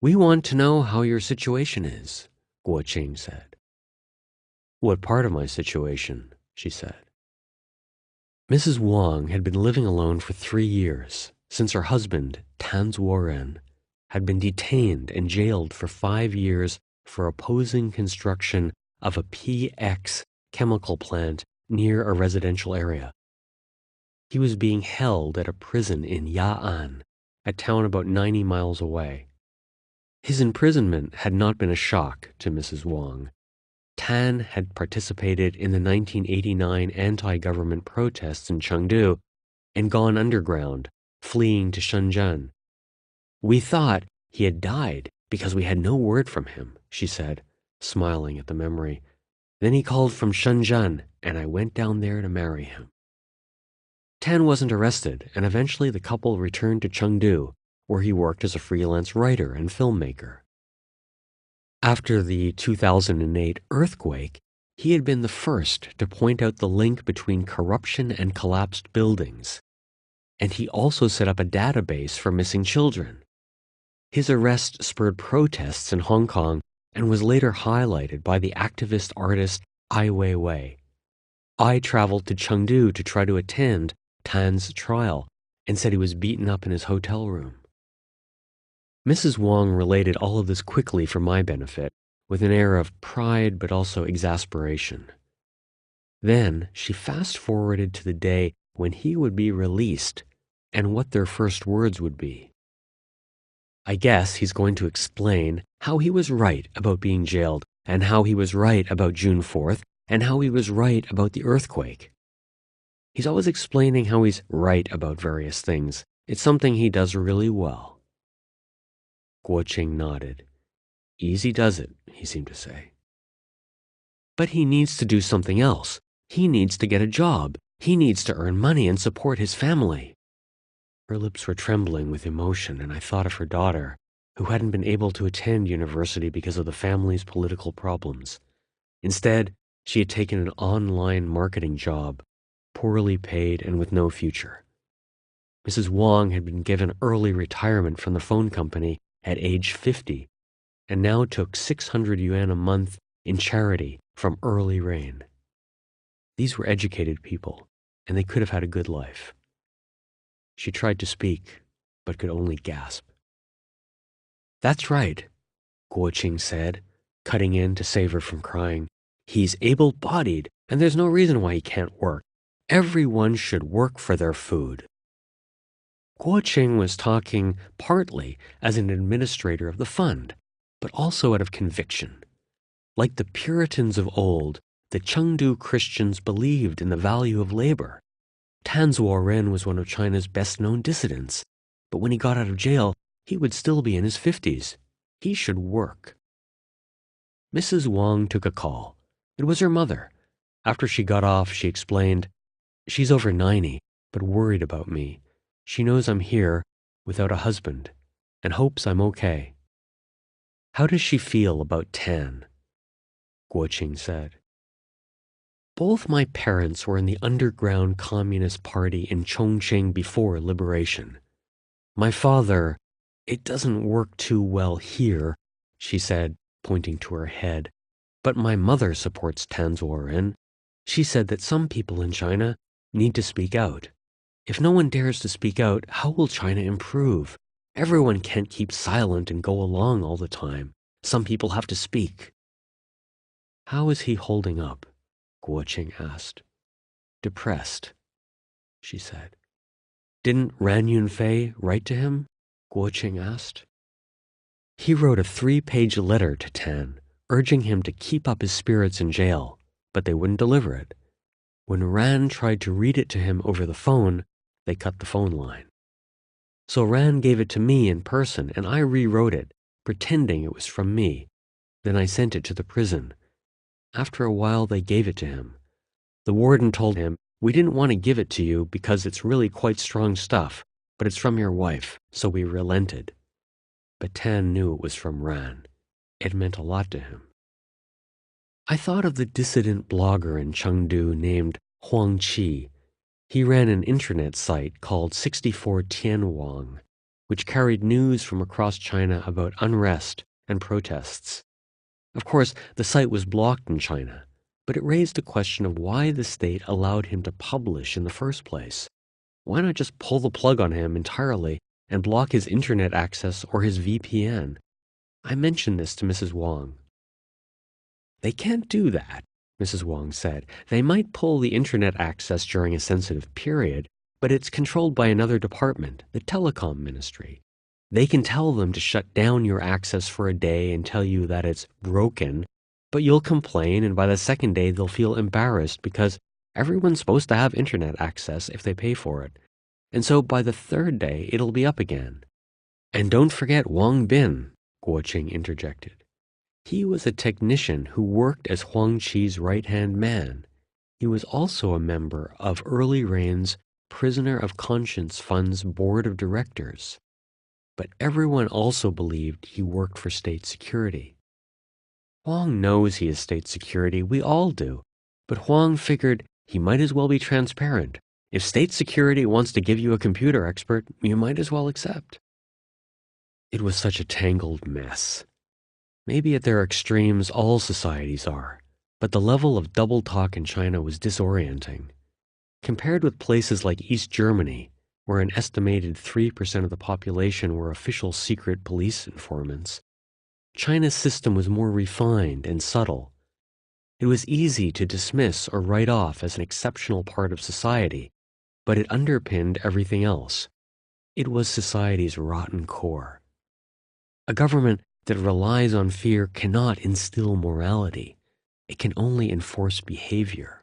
"We want to know how your situation is," Guo Qing said. "What part of my situation?" she said. Mrs. Wang had been living alone for 3 years, since her husband, Tan Zuoren, had been detained and jailed for 5 years for opposing construction of a PX chemical plant near a residential area. He was being held at a prison in Ya'an, a town about 90 miles away. His imprisonment had not been a shock to Mrs. Wang. Tan had participated in the 1989 anti-government protests in Chengdu and gone underground, fleeing to Shenzhen. "We thought he had died because we had no word from him," she said, smiling at the memory. "Then he called from Shenzhen, and I went down there to marry him." Tan wasn't arrested, and eventually the couple returned to Chengdu, where he worked as a freelance writer and filmmaker. After the 2008 earthquake, he had been the first to point out the link between corruption and collapsed buildings, and he also set up a database for missing children. His arrest spurred protests in Hong Kong and was later highlighted by the activist artist Ai Weiwei. I traveled to Chengdu to try to attend Tan's trial and said he was beaten up in his hotel room. Mrs. Wang related all of this quickly for my benefit, with an air of pride but also exasperation. Then she fast-forwarded to the day when he would be released and what their first words would be. "I guess he's going to explain how he was right about being jailed, and how he was right about June 4th, and how he was right about the earthquake. He's always explaining how he's right about various things. It's something he does really well." Guo Qing nodded. "Easy does it," he seemed to say. "But he needs to do something else. He needs to get a job. He needs to earn money and support his family." Her lips were trembling with emotion, and I thought of her daughter, who hadn't been able to attend university because of the family's political problems. Instead, she had taken an online marketing job, poorly paid and with no future. Mrs. Wang had been given early retirement from the phone company at age 50, and now took 600 yuan a month in charity from early rain. These were educated people, and they could have had a good life. She tried to speak, but could only gasp. "That's right," Guo Qing said, cutting in to save her from crying. "He's able-bodied, and there's no reason why he can't work. Everyone should work for their food." Guo Qing was talking partly as an administrator of the fund, but also out of conviction. Like the Puritans of old, the Chengdu Christians believed in the value of labor. Tan Zuoren was one of China's best-known dissidents, but when he got out of jail, he would still be in his 50s. He should work. Mrs. Wang took a call. It was her mother. After she got off, she explained, "She's over 90, but worried about me. She knows I'm here, without a husband, and hopes I'm okay." How does she feel about Tan? Guoqing said. Both my parents were in the underground Communist Party in Chongqing before liberation. My father, it doesn't work too well here, she said, pointing to her head. But my mother supports Tan Zuoren. She said that some people in China need to speak out. If no one dares to speak out, how will China improve? Everyone can't keep silent and go along all the time. Some people have to speak. How is he holding up? Guoqing asked. Depressed, she said. Didn't Ran Yunfei write to him? Guoqing asked. He wrote a 3-page letter to Tan, urging him to keep up his spirits in jail, but they wouldn't deliver it. When Ran tried to read it to him over the phone, they cut the phone line. So Ran gave it to me in person, and I rewrote it, pretending it was from me. Then I sent it to the prison. After a while, they gave it to him. The warden told him, "We didn't want to give it to you because it's really quite strong stuff, but it's from your wife, so we relented." But Tan knew it was from Ran. It meant a lot to him. I thought of the dissident blogger in Chengdu named Huang Qi. He ran an internet site called 64 Tianwang, which carried news from across China about unrest and protests. Of course, the site was blocked in China, but it raised a question of why the state allowed him to publish in the first place. Why not just pull the plug on him entirely and block his internet access or his VPN? I mentioned this to Mrs. Wang. They can't do that, Mrs. Wang said. They might pull the internet access during a sensitive period, but it's controlled by another department, the telecom ministry. They can tell them to shut down your access for a day and tell you that it's broken, but you'll complain, and by the second day they'll feel embarrassed because everyone's supposed to have internet access if they pay for it. And so by the third day, it'll be up again. And don't forget Wang Bin, Guoqing interjected. He was a technician who worked as Huang Qi's right-hand man. He was also a member of Early Rain's Prisoner of Conscience Fund's board of directors. But everyone also believed he worked for state security. Huang knows he is state security, we all do. But Huang figured he might as well be transparent. If state security wants to give you a computer expert, you might as well accept. It was such a tangled mess. Maybe at their extremes all societies are, but the level of double talk in China was disorienting. Compared with places like East Germany, where an estimated 3% of the population were official secret police informants, China's system was more refined and subtle. It was easy to dismiss or write off as an exceptional part of society, but it underpinned everything else. It was society's rotten core. A government that relies on fear cannot instill morality. It can only enforce behavior.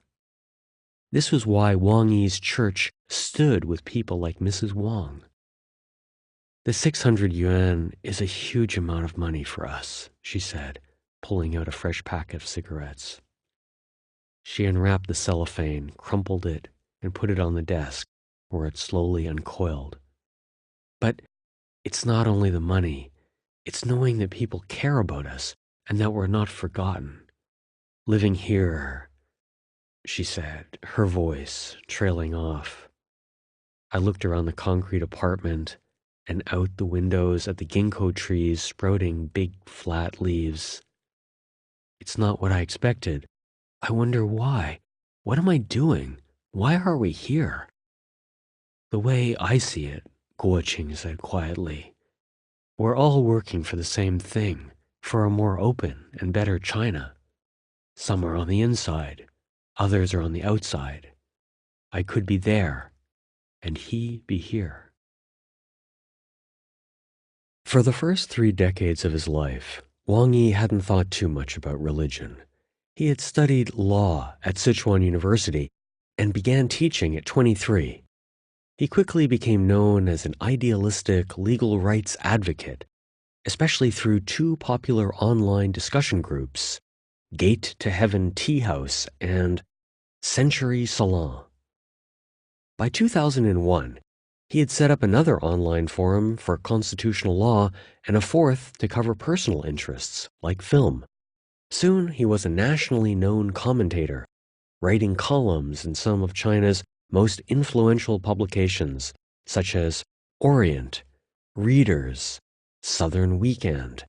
This was why Wang Yi's church stood with people like Mrs. Wang. The 600 yuan is a huge amount of money for us, she said, pulling out a fresh packet of cigarettes. She unwrapped the cellophane, crumpled it, and put it on the desk, where it slowly uncoiled. But it's not only the money, it's knowing that people care about us and that we're not forgotten. Living here, she said, her voice trailing off. I looked around the concrete apartment and out the windows at the ginkgo trees sprouting big flat leaves. It's not what I expected. I wonder why. What am I doing? Why are we here? The way I see it, Guoqing said quietly, we're all working for the same thing, for a more open and better China. Some are on the inside, others are on the outside. I could be there, and he be here. For the first 3 decades of his life, Wang Yi hadn't thought too much about religion. He had studied law at Sichuan University and began teaching at 23. He quickly became known as an idealistic legal rights advocate, especially through 2 popular online discussion groups, Gate to Heaven Tea House and Century Salon. By 2001, He had set up another online forum for constitutional law and a fourth to cover personal interests, like film. Soon he was a nationally known commentator, writing columns in some of China's most influential publications, such as Orient, Readers, Southern Weekend,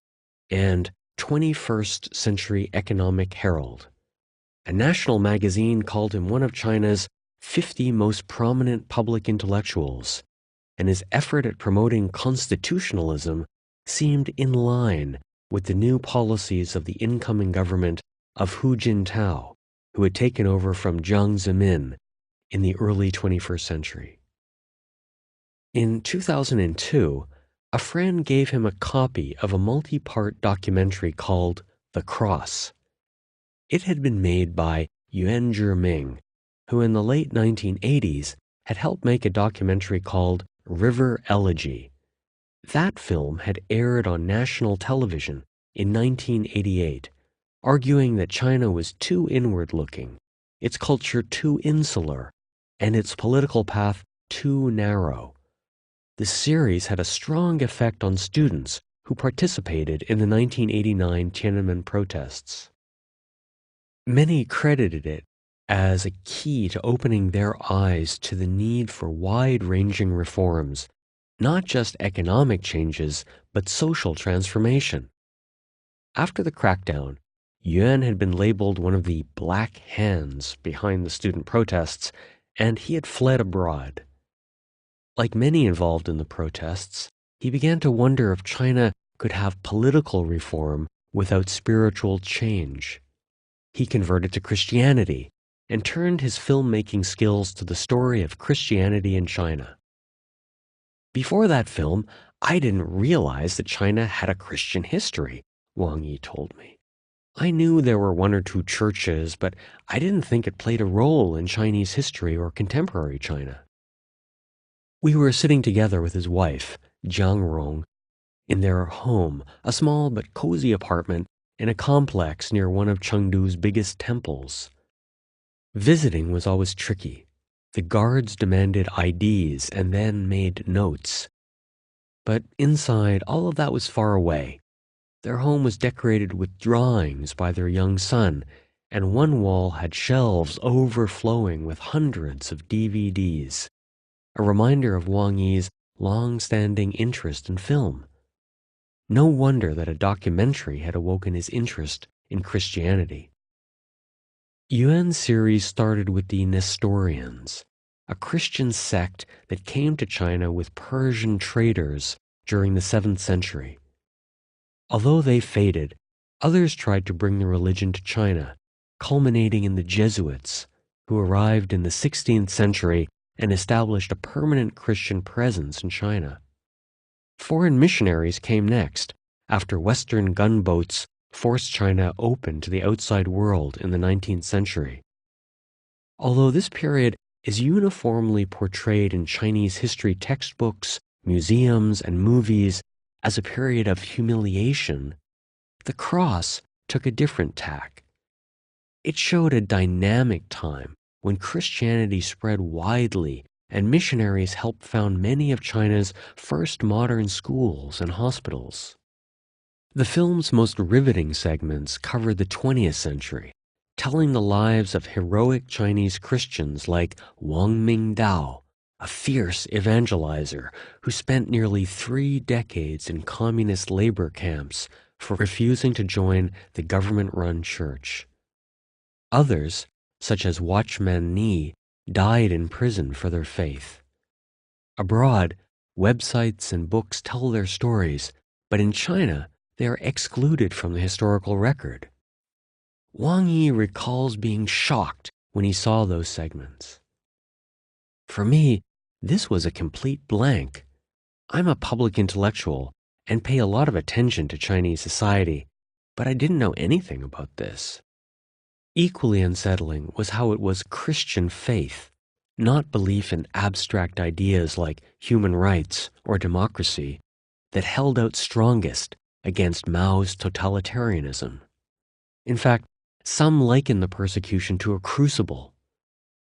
and 21st Century Economic Herald. A national magazine called him one of China's 50 most prominent public intellectuals, and his effort at promoting constitutionalism seemed in line with the new policies of the incoming government of Hu Jintao, who had taken over from Jiang Zemin in the early 21st century. In 2002, a friend gave him a copy of a multi-part documentary called The Cross. It had been made by Yuan Zhiming, who in the late 1980s had helped make a documentary called River Elegy. That film had aired on national television in 1988, arguing that China was too inward-looking, its culture too insular, and its political path too narrow. The series had a strong effect on students who participated in the 1989 Tiananmen protests. Many credited it as a key to opening their eyes to the need for wide-ranging reforms, not just economic changes, but social transformation. After the crackdown, Yuan had been labeled one of the black hands behind the student protests, and he had fled abroad. Like many involved in the protests, he began to wonder if China could have political reform without spiritual change. He converted to Christianity and turned his filmmaking skills to the story of Christianity in China. Before that film, I didn't realize that China had a Christian history, Wang Yi told me. I knew there were one or two churches, but I didn't think it played a role in Chinese history or contemporary China. We were sitting together with his wife, Jiang Rong, in their home, a small but cozy apartment in a complex near one of Chengdu's biggest temples. Visiting was always tricky. The guards demanded IDs and then made notes. But inside, all of that was far away. Their home was decorated with drawings by their young son, and one wall had shelves overflowing with hundreds of DVDs, a reminder of Wang Yi's long-standing interest in film. No wonder that a documentary had awoken his interest in Christianity. Yuan's series started with the Nestorians, a Christian sect that came to China with Persian traders during the 7th century. Although they faded, others tried to bring the religion to China, culminating in the Jesuits, who arrived in the 16th century and established a permanent Christian presence in China. Foreign missionaries came next, after Western gunboats forced China open to the outside world in the 19th century. Although this period is uniformly portrayed in Chinese history textbooks, museums, and movies as a period of humiliation, the cross took a different tack. It showed a dynamic time when Christianity spread widely and missionaries helped found many of China's first modern schools and hospitals. The film's most riveting segments covered the 20th century, telling the lives of heroic Chinese Christians like Wang Mingdao, a fierce evangelizer who spent nearly 3 decades in communist labor camps for refusing to join the government-run church. Others, such as Watchman Nee, died in prison for their faith. Abroad, websites and books tell their stories, but in China, they are excluded from the historical record. Wang Yi recalls being shocked when he saw those segments. For me, this was a complete blank. I'm a public intellectual and pay a lot of attention to Chinese society, but I didn't know anything about this. Equally unsettling was how it was Christian faith, not belief in abstract ideas like human rights or democracy, that held out strongest against Mao's totalitarianism. In fact, some liken the persecution to a crucible.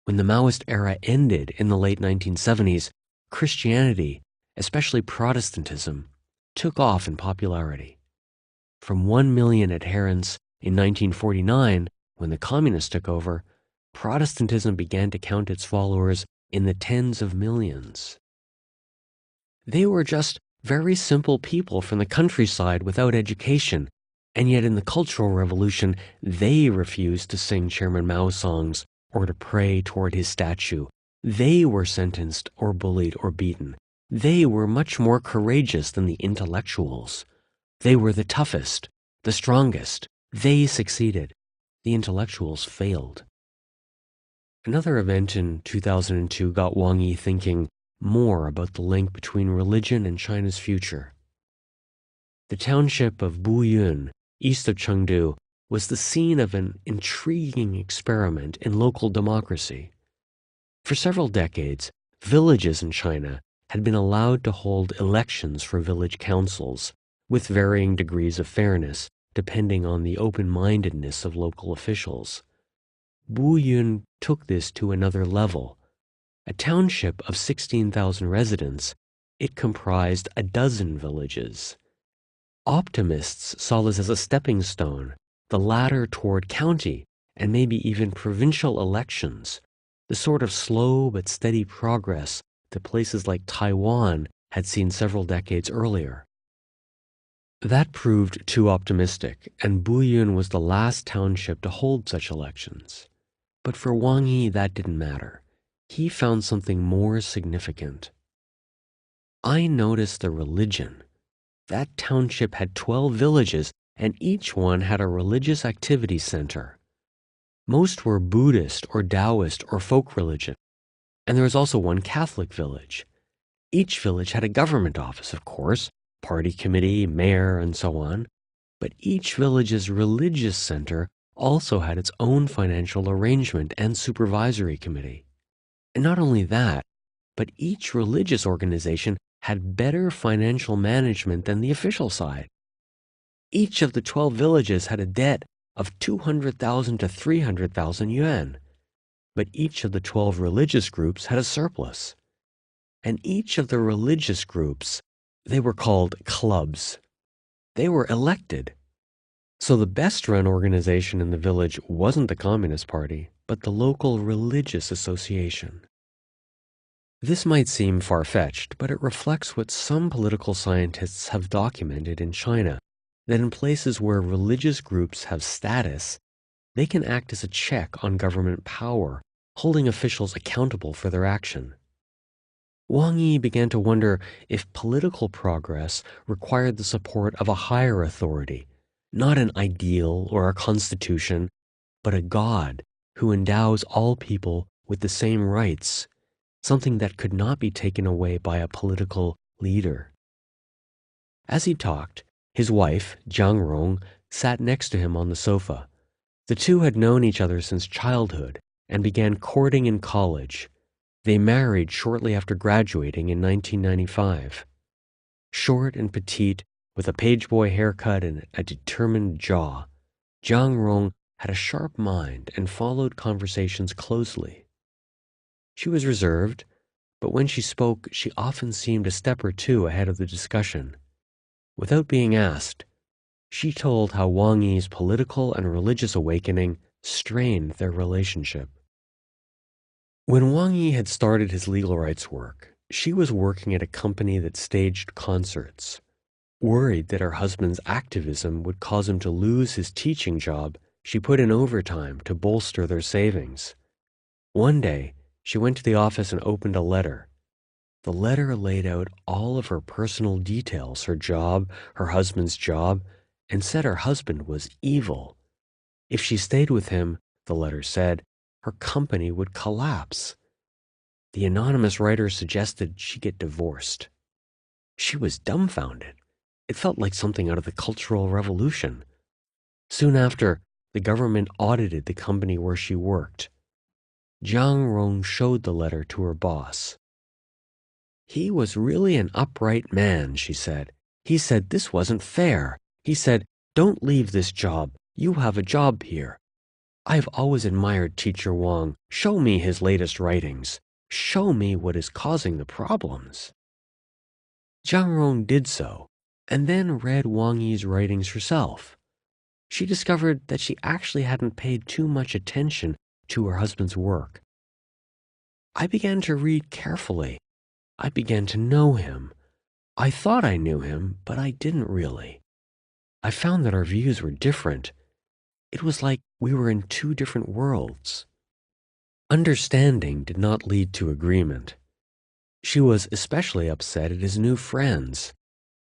When the Maoist era ended in the late 1970s, Christianity, especially Protestantism, took off in popularity. From 1 million adherents in 1949, when the communists took over, Protestantism began to count its followers in the tens of millions. They were just very simple people from the countryside without education, and yet in the Cultural Revolution, they refused to sing Chairman Mao songs or to pray toward his statue. They were sentenced or bullied or beaten. They were much more courageous than the intellectuals. They were the toughest, the strongest. They succeeded. The intellectuals failed. Another event in 2002 got Wang Yi thinking more about the link between religion and China's future. The township of Buyun, east of Chengdu, was the scene of an intriguing experiment in local democracy. For several decades, villages in China had been allowed to hold elections for village councils, with varying degrees of fairness depending on the open-mindedness of local officials. Buyun took this to another level. A township of 16,000 residents, it comprised a dozen villages. Optimists saw this as a stepping stone, the ladder toward county and maybe even provincial elections, the sort of slow but steady progress that places like Taiwan had seen several decades earlier. That proved too optimistic, and Buyun was the last township to hold such elections. But for Wang Yi, that didn't matter. He found something more significant. I noticed the religion. That township had 12 villages, and each one had a religious activity center. Most were Buddhist or Taoist or folk religion, and there was also one Catholic village. Each village had a government office, of course, party committee, mayor, and so on, but each village's religious center also had its own financial arrangement and supervisory committee. And not only that, but each religious organization had better financial management than the official side. Each of the 12 villages had a debt of 200,000 to 300,000 yuan, but each of the 12 religious groups had a surplus. And each of the religious groups, they were called clubs. They were elected. So the best-run organization in the village wasn't the Communist Party, but the local religious association. This might seem far-fetched, but it reflects what some political scientists have documented in China, that in places where religious groups have status, they can act as a check on government power, holding officials accountable for their action. Wang Yi began to wonder if political progress required the support of a higher authority, not an ideal or a constitution, but a God who endows all people with the same rights, something that could not be taken away by a political leader. As he talked, his wife, Jiang Rong, sat next to him on the sofa. The two had known each other since childhood and began courting in college. They married shortly after graduating in 1995. Short and petite, with a pageboy haircut and a determined jaw, Jiang Rong had a sharp mind and followed conversations closely. She was reserved, but when she spoke, she often seemed a step or two ahead of the discussion. Without being asked, she told how Wang Yi's political and religious awakening strained their relationship. When Wang Yi had started his legal rights work, she was working at a company that staged concerts. Worried that her husband's activism would cause him to lose his teaching job, she put in overtime to bolster their savings. One day, she went to the office and opened a letter. The letter laid out all of her personal details, her job, her husband's job, and said her husband was evil. If she stayed with him, the letter said, her company would collapse. The anonymous writer suggested she get divorced. She was dumbfounded. It felt like something out of the Cultural Revolution. Soon after, the government audited the company where she worked. Jiang Rong showed the letter to her boss. He was really an upright man, she said. He said this wasn't fair. He said, don't leave this job. You have a job here. I've always admired Teacher Wang. Show me his latest writings. Show me what is causing the problems. Zhang Rong did so, and then read Wang Yi's writings herself. She discovered that she actually hadn't paid too much attention to her husband's work. I began to read carefully. I began to know him. I thought I knew him, but I didn't really. I found that our views were different. It was like we were in two different worlds. Understanding did not lead to agreement. She was especially upset at his new friends.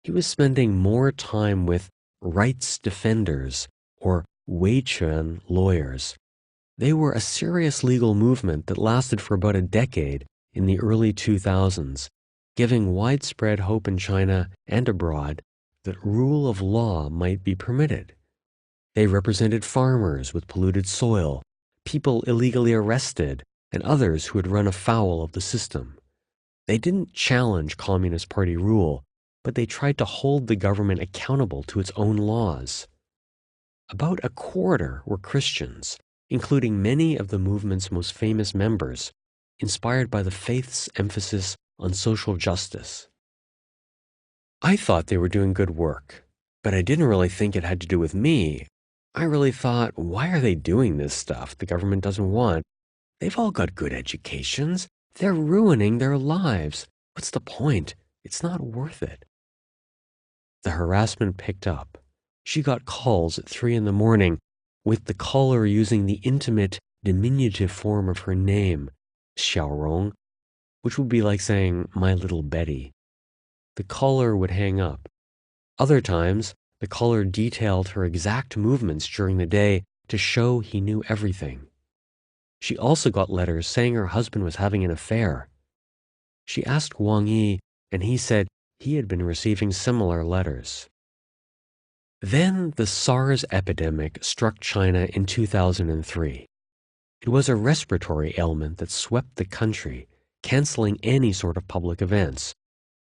He was spending more time with rights defenders or Weiquan lawyers. They were a serious legal movement that lasted for about a decade in the early 2000s, giving widespread hope in China and abroad that rule of law might be permitted. They represented farmers with polluted soil, people illegally arrested, and others who had run afoul of the system. They didn't challenge Communist Party rule, but they tried to hold the government accountable to its own laws. About a quarter were Christians, including many of the movement's most famous members, inspired by the faith's emphasis on social justice. I thought they were doing good work, but I didn't really think it had to do with me. I really thought, why are they doing this stuff the government doesn't want? They've all got good educations. They're ruining their lives. What's the point? It's not worth it. The harassment picked up. She got calls at 3 a.m, with the caller using the intimate, diminutive form of her name, Xiaorong, which would be like saying, my little Betty. The caller would hang up. Other times, the caller detailed her exact movements during the day to show he knew everything. She also got letters saying her husband was having an affair. She asked Wang Yi, and he said he had been receiving similar letters. Then the SARS epidemic struck China in 2003. It was a respiratory ailment that swept the country, canceling any sort of public events.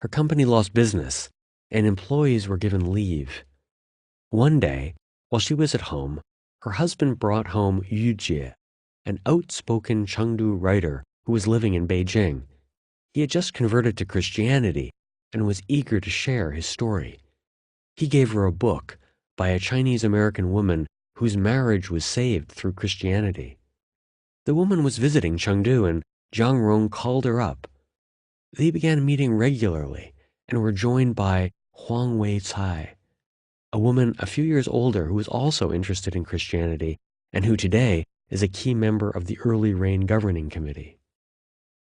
Her company lost business, and employees were given leave. One day, while she was at home, her husband brought home Yu Jie, an outspoken Chengdu writer who was living in Beijing. He had just converted to Christianity and was eager to share his story. He gave her a book by a Chinese-American woman whose marriage was saved through Christianity. The woman was visiting Chengdu, and Zhang Rong called her up. They began meeting regularly and were joined by Huang Weicai, a woman a few years older who was also interested in Christianity and who today is a key member of the Early Rain Governing Committee.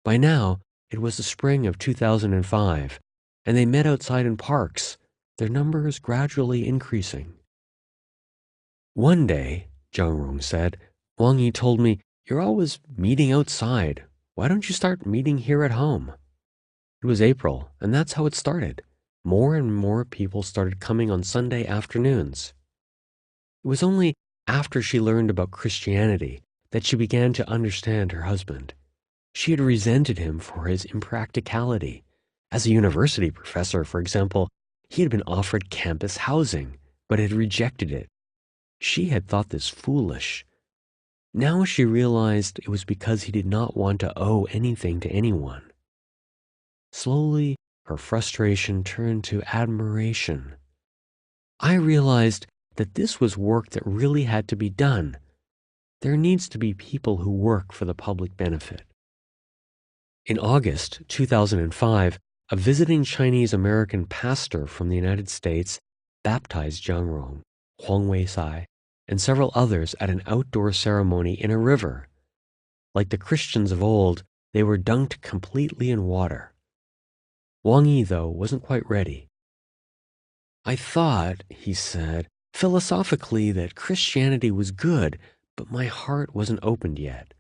By now, it was the spring of 2005, and they met outside in parks, their numbers gradually increasing. One day, Zhang Rong said, Wang Yi told me, "You're always meeting outside. Why don't you start meeting here at home?" It was April, and that's how it started. More and more people started coming on Sunday afternoons. It was only after she learned about Christianity that she began to understand her husband. She had resented him for his impracticality. As a university professor, for example, he had been offered campus housing, but had rejected it. She had thought this foolish. Now she realized it was because he did not want to owe anything to anyone. Slowly, her frustration turned to admiration. I realized that this was work that really had to be done. There needs to be people who work for the public benefit. In August 2005, a visiting Chinese-American pastor from the United States baptized Zhang Rong, Huang Weicai, and several others at an outdoor ceremony in a river. Like the Christians of old, they were dunked completely in water. Wang Yi, though, wasn't quite ready. "I thought," he said, "philosophically that Christianity was good, but my heart wasn't opened yet."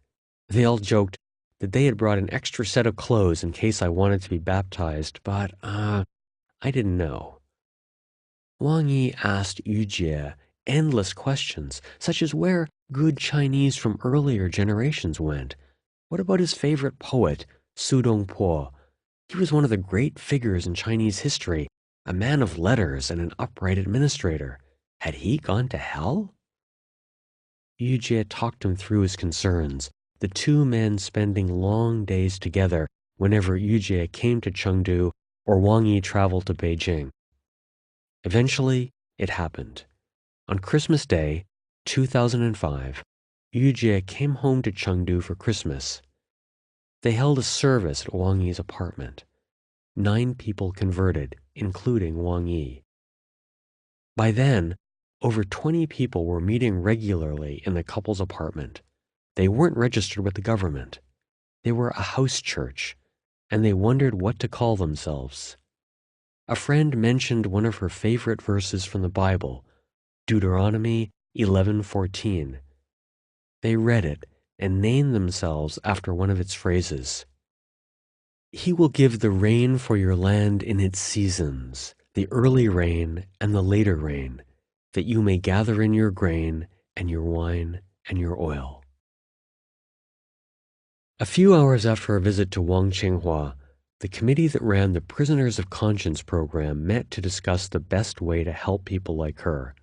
They all joked that they had brought an extra set of clothes in case I wanted to be baptized, but, I didn't know. Wang Yi asked Yu Jie endless questions, such as where good Chinese from earlier generations went. What about his favorite poet, Su Dongpo? He was one of the great figures in Chinese history, a man of letters and an upright administrator. Had he gone to hell? Yu Jie talked him through his concerns, the two men spending long days together whenever Yujie came to Chengdu or Wang Yi traveled to Beijing. Eventually, it happened. On Christmas Day, 2005, Yujie came home to Chengdu for Christmas. They held a service at Wang Yi's apartment. 9 people converted, including Wang Yi. By then, over 20 people were meeting regularly in the couple's apartment. They weren't registered with the government. They were a house church, and they wondered what to call themselves. A friend mentioned one of her favorite verses from the Bible, Deuteronomy 11:14. They read it and named themselves after one of its phrases. He will give the rain for your land in its seasons, the early rain and the later rain, that you may gather in your grain and your wine and your oil. A few hours after our visit to Wang Qinghua, the committee that ran the Prisoners of Conscience program met to discuss the best way to help people like her.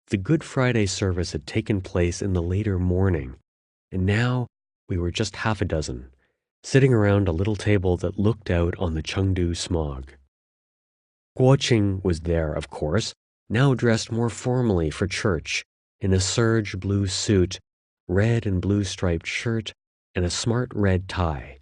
The Good Friday service had taken place in the later morning, and now we were just half a dozen, sitting around a little table that looked out on the Chengdu smog. Guoqing was there, of course, now dressed more formally for church, in a serge blue suit, red and blue striped shirt, and a smart red tie.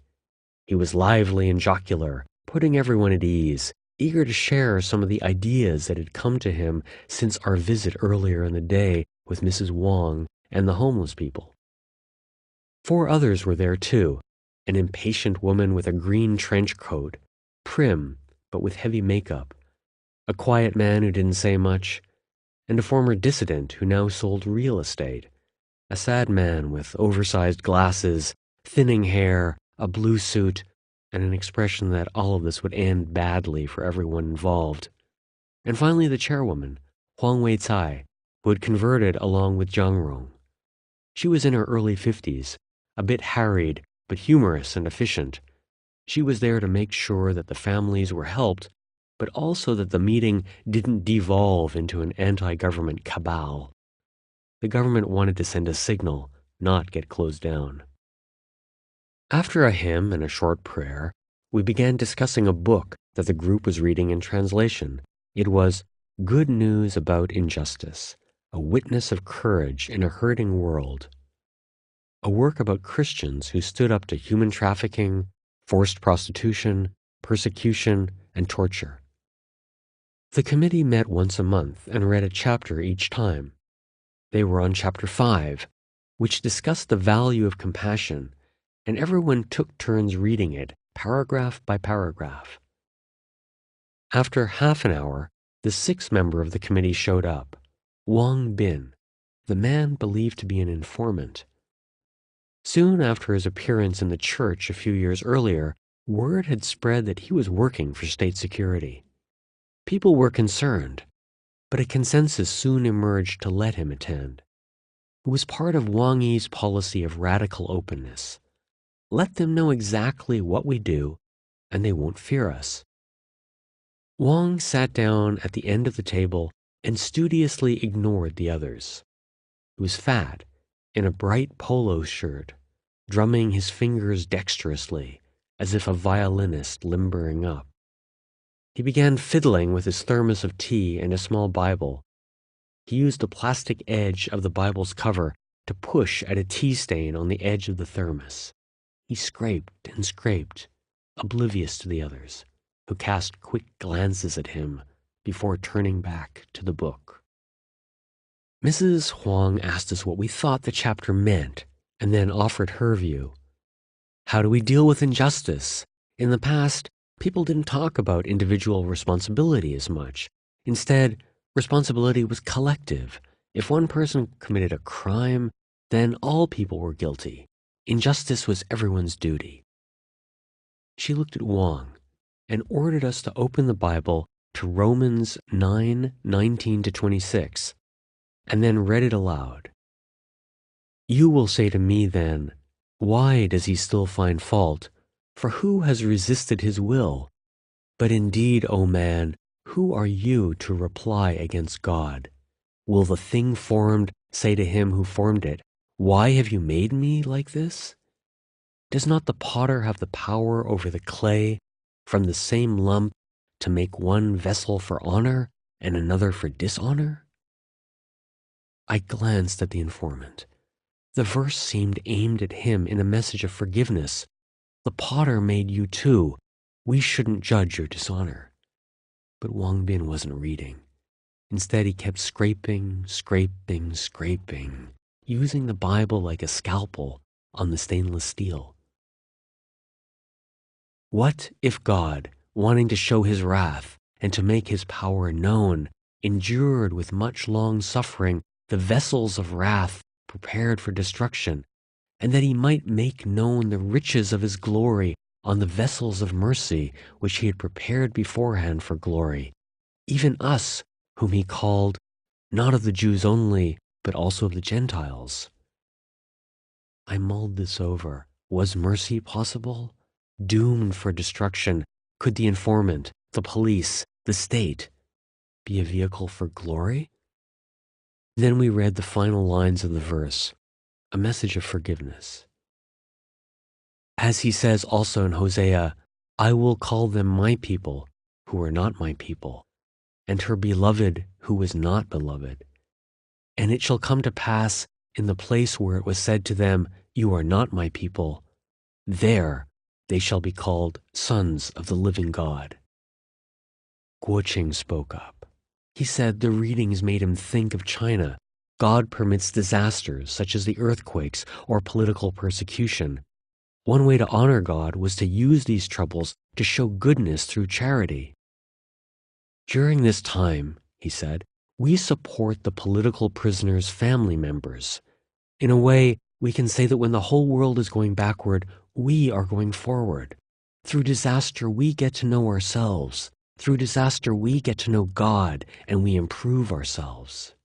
He was lively and jocular, putting everyone at ease, eager to share some of the ideas that had come to him since our visit earlier in the day with Mrs. Wang and the homeless people. 4 others were there too, an impatient woman with a green trench coat, prim but with heavy makeup, a quiet man who didn't say much, and a former dissident who now sold real estate, a sad man with oversized glasses, thinning hair, a blue suit, and an expression that all of this would end badly for everyone involved. And finally the chairwoman, Huang Weicai, who had converted along with Zhang Rong. She was in her early 50s, a bit harried but humorous and efficient. She was there to make sure that the families were helped, but also that the meeting didn't devolve into an anti-government cabal. The government wanted to send a signal, not get closed down. After a hymn and a short prayer, we began discussing a book that the group was reading in translation. It was Good News About Injustice, a Witness of Courage in a Hurting World. A work about Christians who stood up to human trafficking, forced prostitution, persecution, and torture. The committee met once a month and read a chapter each time. They were on chapter 5, which discussed the value of compassion, and everyone took turns reading it, paragraph by paragraph. After half an hour, the 6th member of the committee showed up, Wang Bin, the man believed to be an informant. Soon after his appearance in the church a few years earlier, word had spread that he was working for state security. People were concerned, but a consensus soon emerged to let him attend. It was part of Wang Yi's policy of radical openness. Let them know exactly what we do, and they won't fear us. Wang sat down at the end of the table and studiously ignored the others. He was fat, in a bright polo shirt, drumming his fingers dexterously, as if a violinist limbering up. He began fiddling with his thermos of tea and a small Bible. He used the plastic edge of the Bible's cover to push at a tea stain on the edge of the thermos. He scraped and scraped, oblivious to the others, who cast quick glances at him before turning back to the book. Mrs. Huang asked us what we thought the chapter meant, and then offered her view. How do we deal with injustice? In the past, people didn't talk about individual responsibility as much. Instead, responsibility was collective. If one person committed a crime, then all people were guilty. Injustice was everyone's duty. She looked at Wang and ordered us to open the Bible to Romans 9:19-26, and then read it aloud. You will say to me then, why does he still find fault? For who has resisted his will? But indeed, O man, who are you to reply against God? Will the thing formed say to him who formed it, Why have you made me like this? Does not the potter have the power over the clay from the same lump to make one vessel for honor and another for dishonor? I glanced at the informant. The verse seemed aimed at him in a message of forgiveness. The potter made you too. We shouldn't judge your dishonor. But Wang Bin wasn't reading. Instead, he kept scraping, using the Bible like a scalpel on the stainless steel. What if God, wanting to show his wrath and to make his power known, endured with much long suffering the vessels of wrath prepared for destruction, and that he might make known the riches of his glory on the vessels of mercy which he had prepared beforehand for glory, even us, whom he called, not of the Jews only, but also of the Gentiles? I mulled this over. Was mercy possible? Doomed for destruction, could the informant, the police, the state be a vehicle for glory? Then we read the final lines of the verse, a message of forgiveness. As he says also in Hosea, I will call them my people who are not my people, and her beloved who was not beloved. And it shall come to pass in the place where it was said to them, you are not my people, there they shall be called sons of the living God. Guo Qing spoke up. He said the readings made him think of China. God permits disasters such as the earthquakes or political persecution. One way to honor God was to use these troubles to show goodness through charity. During this time, he said, we support the political prisoners' family members. In a way, we can say that when the whole world is going backward, we are going forward. Through disaster, we get to know ourselves. Through disaster, we get to know God, and we improve ourselves.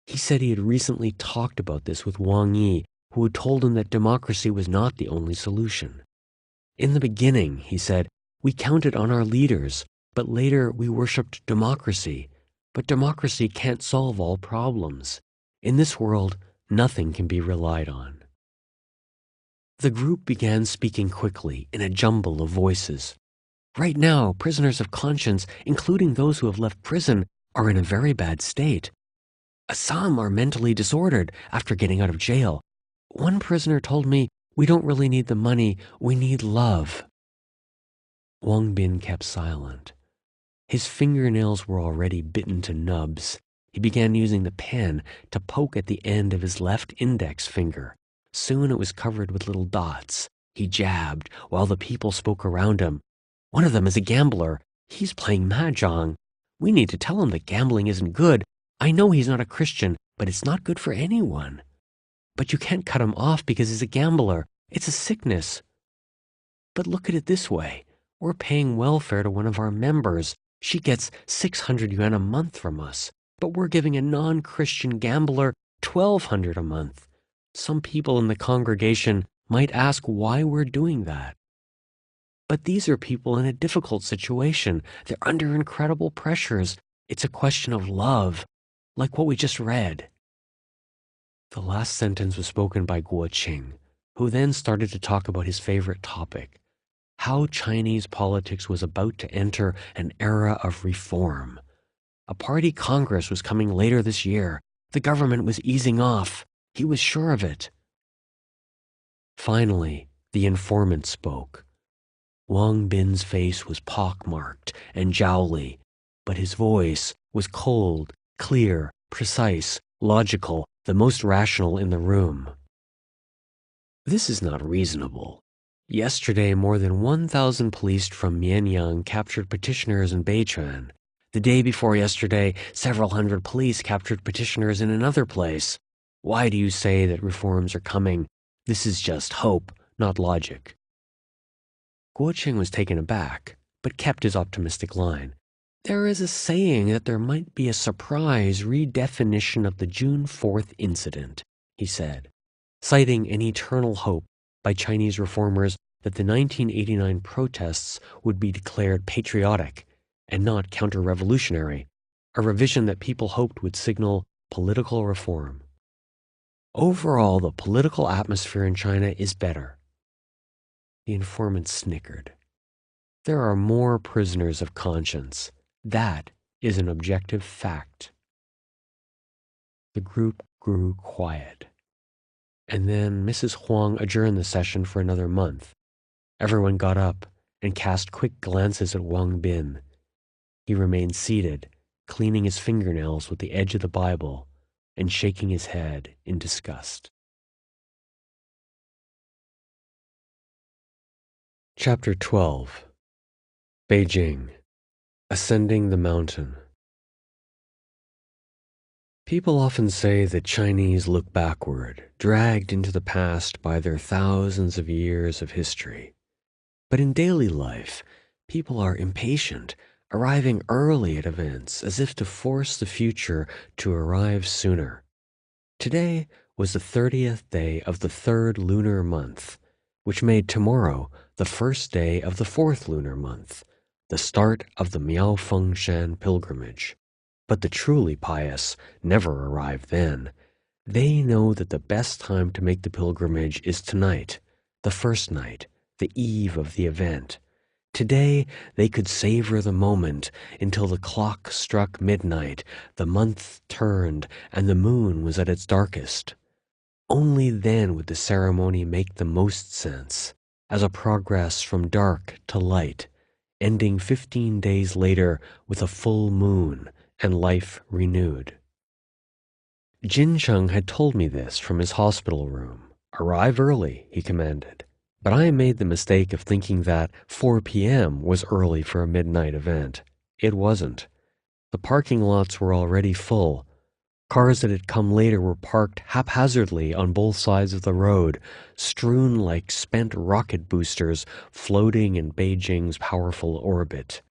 He said he had recently talked about this with Wang Yi, who had told him that democracy was not the only solution. In the beginning, he said, we counted on our leaders, but later we worshipped democracy. But democracy can't solve all problems. In this world, nothing can be relied on. The group began speaking quickly in a jumble of voices. Right now, prisoners of conscience, including those who have left prison, are in a very bad state. Some are mentally disordered after getting out of jail. One prisoner told me, we don't really need the money, we need love. Wang Bin kept silent. His fingernails were already bitten to nubs. He began using the pen to poke at the end of his left index finger. Soon it was covered with little dots. He jabbed while the people spoke around him. One of them is a gambler. He's playing mahjong. We need to tell him that gambling isn't good. I know he's not a Christian, but it's not good for anyone. But you can't cut him off because he's a gambler. It's a sickness. But look at it this way. We're paying welfare to one of our members. She gets 600 yuan a month from us, but we're giving a non-Christian gambler 1,200 a month. Some people in the congregation might ask why we're doing that. But these are people in a difficult situation. They're under incredible pressures. It's a question of love, like what we just read. The last sentence was spoken by Guo Qing, who then started to talk about his favorite topic, how Chinese politics was about to enter an era of reform. A party congress was coming later this year. The government was easing off. He was sure of it. Finally, the informant spoke. Wang Bin's face was pockmarked and jowly, but his voice was cold, clear, precise, logical, the most rational in the room. This is not reasonable. Yesterday, more than 1,000 police from Mianyang captured petitioners in Beichuan. The day before yesterday, several hundred police captured petitioners in another place. Why do you say that reforms are coming? This is just hope, not logic. Guo Qing was taken aback, but kept his optimistic line. There is a saying that there might be a surprise redefinition of the June 4th incident, he said, citing an eternal hope by Chinese reformers that the 1989 protests would be declared patriotic and not counter-revolutionary, a revision that people hoped would signal political reform. Overall, the political atmosphere in China is better. The informant snickered. There are more prisoners of conscience. That is an objective fact. The group grew quiet. And then Mrs. Huang adjourned the session for another month. Everyone got up and cast quick glances at Wang Bin. He remained seated, cleaning his fingernails with the edge of the Bible and shaking his head in disgust. Chapter 12. Beijing. Ascending the Mountain. People often say that Chinese look backward, dragged into the past by their thousands of years of history. But in daily life, people are impatient, arriving early at events as if to force the future to arrive sooner. Today was the 30th day of the 3rd lunar month, which made tomorrow the 1st day of the 4th lunar month, the start of the Miaofengshan pilgrimage. But the truly pious never arrive then. They know that the best time to make the pilgrimage is tonight, the first night, the eve of the event. Today they could savor the moment until the clock struck midnight, the month turned, and the moon was at its darkest. Only then would the ceremony make the most sense, as a progress from dark to light, ending 15 days later with a full moon and life renewed. Jin Cheng had told me this from his hospital room. Arrive early, he commanded. But I made the mistake of thinking that 4 p.m. was early for a midnight event. It wasn't. The parking lots were already full. Cars that had come later were parked haphazardly on both sides of the road, strewn like spent rocket boosters floating in Beijing's powerful orbit.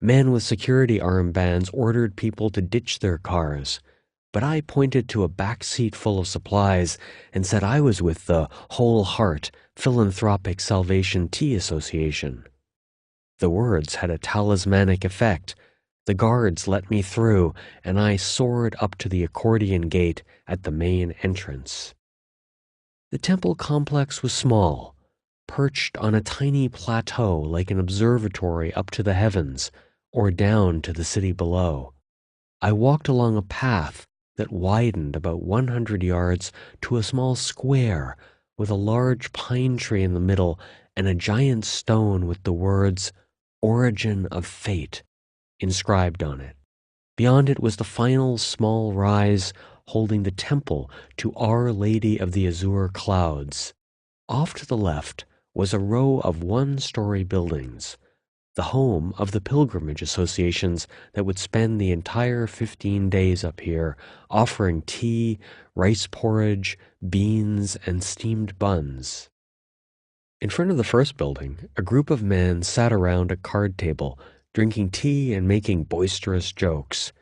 Men with security armbands ordered people to ditch their cars, but I pointed to a back seat full of supplies and said I was with the Whole Heart Philanthropic Salvation Tea Association. The words had a talismanic effect. The guards let me through, and I soared up to the accordion gate at the main entrance. The temple complex was small, perched on a tiny plateau like an observatory up to the heavens, or down to the city below. I walked along a path that widened about 100 yards to a small square with a large pine tree in the middle and a giant stone with the words "Origin of Fate" inscribed on it. Beyond it was the final small rise holding the temple to Our Lady of the Azure Clouds. Off to the left was a row of one-story buildings, the home of the pilgrimage associations that would spend the entire 15 days up here, offering tea, rice porridge, beans, and steamed buns. In front of the first building, a group of men sat around a card table, drinking tea and making boisterous jokes.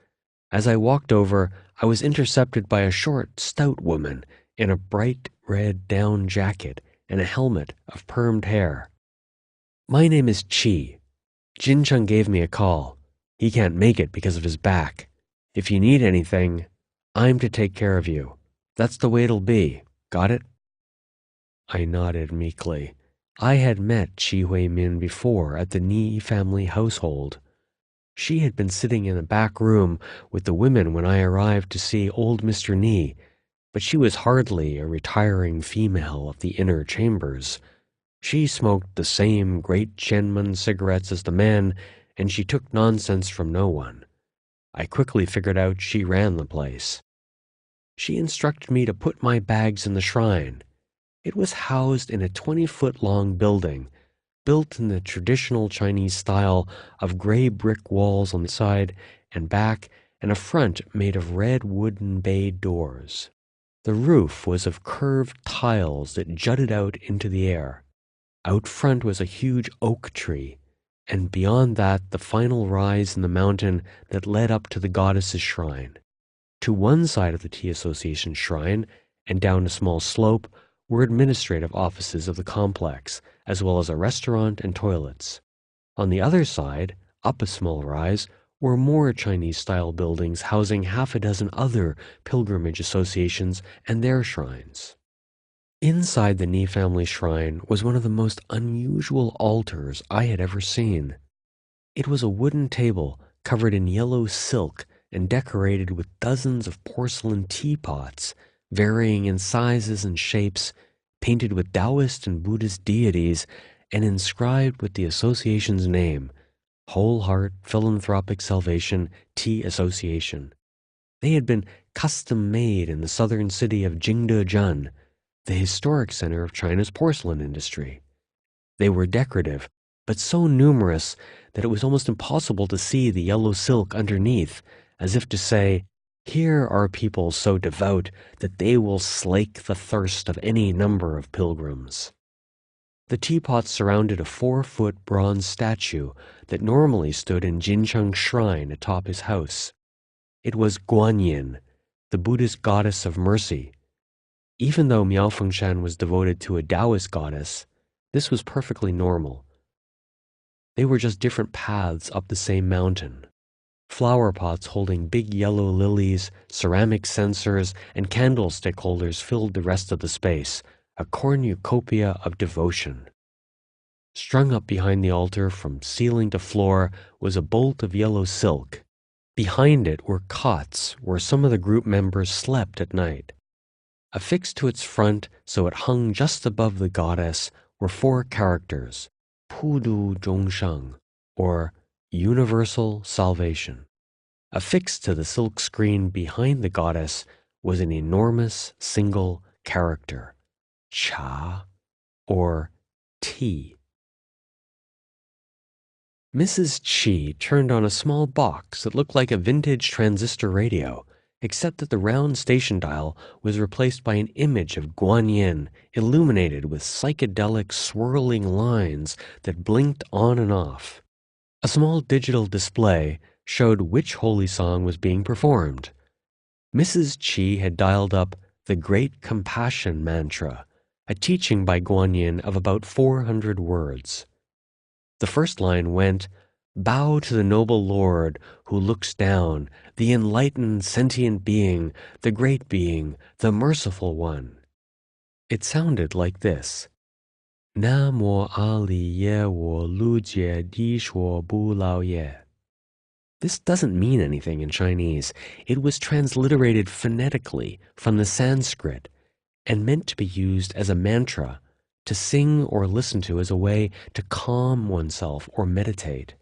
As I walked over, I was intercepted by a short, stout woman in a bright red down jacket and a helmet of permed hair. "My name is Chi. Jin Cheng gave me a call. He can't make it because of his back. If you need anything, I'm to take care of you. That's the way it'll be. Got it?" I nodded meekly. I had met Chi Hui-min before at the Ni family household. She had been sitting in a back room with the women when I arrived to see old Mr. Ni, but she was hardly a retiring female of the inner chambers. She smoked the same great Chenman cigarettes as the men, and she took nonsense from no one. I quickly figured out she ran the place. She instructed me to put my bags in the shrine. It was housed in a 20-foot-long building, built in the traditional Chinese style of gray brick walls on the side and back, and a front made of red wooden bay doors. The roof was of curved tiles that jutted out into the air. Out front was a huge oak tree, and beyond that the final rise in the mountain that led up to the goddess's shrine. To one side of the Tea Association shrine, and down a small slope, were administrative offices of the complex, as well as a restaurant and toilets. On the other side, up a small rise, were more Chinese-style buildings housing half a dozen other pilgrimage associations and their shrines. Inside the Ni family shrine was one of the most unusual altars I had ever seen. It was a wooden table covered in yellow silk and decorated with dozens of porcelain teapots, varying in sizes and shapes, painted with Taoist and Buddhist deities, and inscribed with the association's name, Whole Heart Philanthropic Salvation Tea Association. They had been custom-made in the southern city of Jingdezhen, the historic center of China's porcelain industry. They were decorative, but so numerous that it was almost impossible to see the yellow silk underneath, as if to say, here are people so devout that they will slake the thirst of any number of pilgrims. The teapots surrounded a 4-foot bronze statue that normally stood in Jincheng's shrine atop his house. It was Guanyin, the Buddhist goddess of mercy. Even though Miao Fengshan was devoted to a Taoist goddess, this was perfectly normal. They were just different paths up the same mountain. Flower pots holding big yellow lilies, ceramic censers, and candlestick holders filled the rest of the space, a cornucopia of devotion. Strung up behind the altar from ceiling to floor was a bolt of yellow silk. Behind it were cots where some of the group members slept at night. Affixed to its front, so it hung just above the goddess, were 4 characters, Pudu Zhongsheng, or Universal Salvation. Affixed to the silk screen behind the goddess was an enormous single character, Cha, or tea. Mrs. Chi turned on a small box that looked like a vintage transistor radio, except that the round station dial was replaced by an image of Guanyin illuminated with psychedelic swirling lines that blinked on and off. A small digital display showed which holy song was being performed. Mrs. Chi had dialed up the Great Compassion Mantra, a teaching by Guanyin of about 400 words. The first line went, "Bow to the noble Lord who looks down, the enlightened sentient being, the great being, the merciful one." It sounded like this. Na mo ali ye wo lu jie di shuo bu lao ye. This doesn't mean anything in Chinese. It was transliterated phonetically from the Sanskrit and meant to be used as a mantra, to sing or listen to as a way to calm oneself or meditate.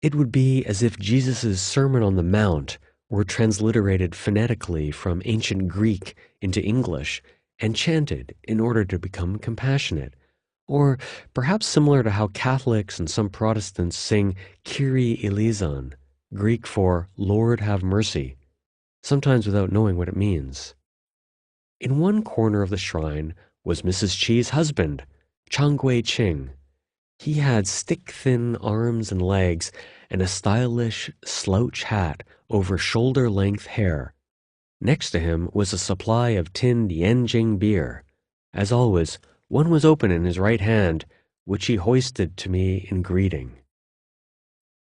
It would be as if Jesus' Sermon on the Mount were transliterated phonetically from ancient Greek into English and chanted in order to become compassionate, or perhaps similar to how Catholics and some Protestants sing Kyrie eleison, Greek for Lord have mercy, sometimes without knowing what it means. In one corner of the shrine was Mrs. Chi's husband, Chang Gui-ching. He had stick-thin arms and legs and a stylish slouch hat over shoulder-length hair. Next to him was a supply of tinned Yanjing beer. As always, one was open in his right hand, which he hoisted to me in greeting.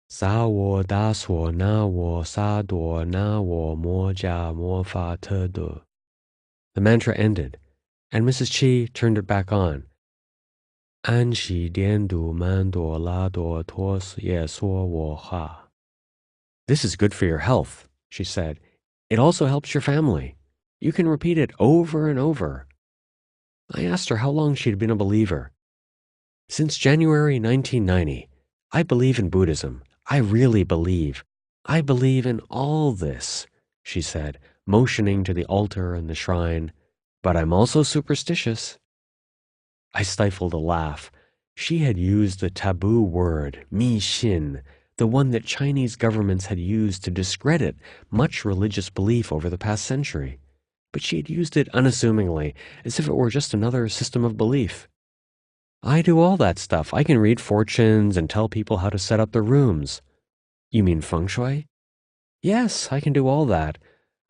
Sa wo da suo na wo sa duo na wo mo jia mo fa te du. The mantra ended, and Mrs. Chi turned it back on. An shi dian du man duo la duo tuo ye suo wo ha. This is good for your health, she said. It also helps your family. You can repeat it over and over. I asked her how long she'd been a believer. Since January 1990, I believe in Buddhism. I really believe. I believe in all this, she said, motioning to the altar and the shrine. But I'm also superstitious. I stifled a laugh. She had used the taboo word, mi xin, the one that Chinese governments had used to discredit much religious belief over the past century. But she had used it unassumingly, as if it were just another system of belief. I do all that stuff. I can read fortunes and tell people how to set up their rooms. You mean feng shui? Yes, I can do all that.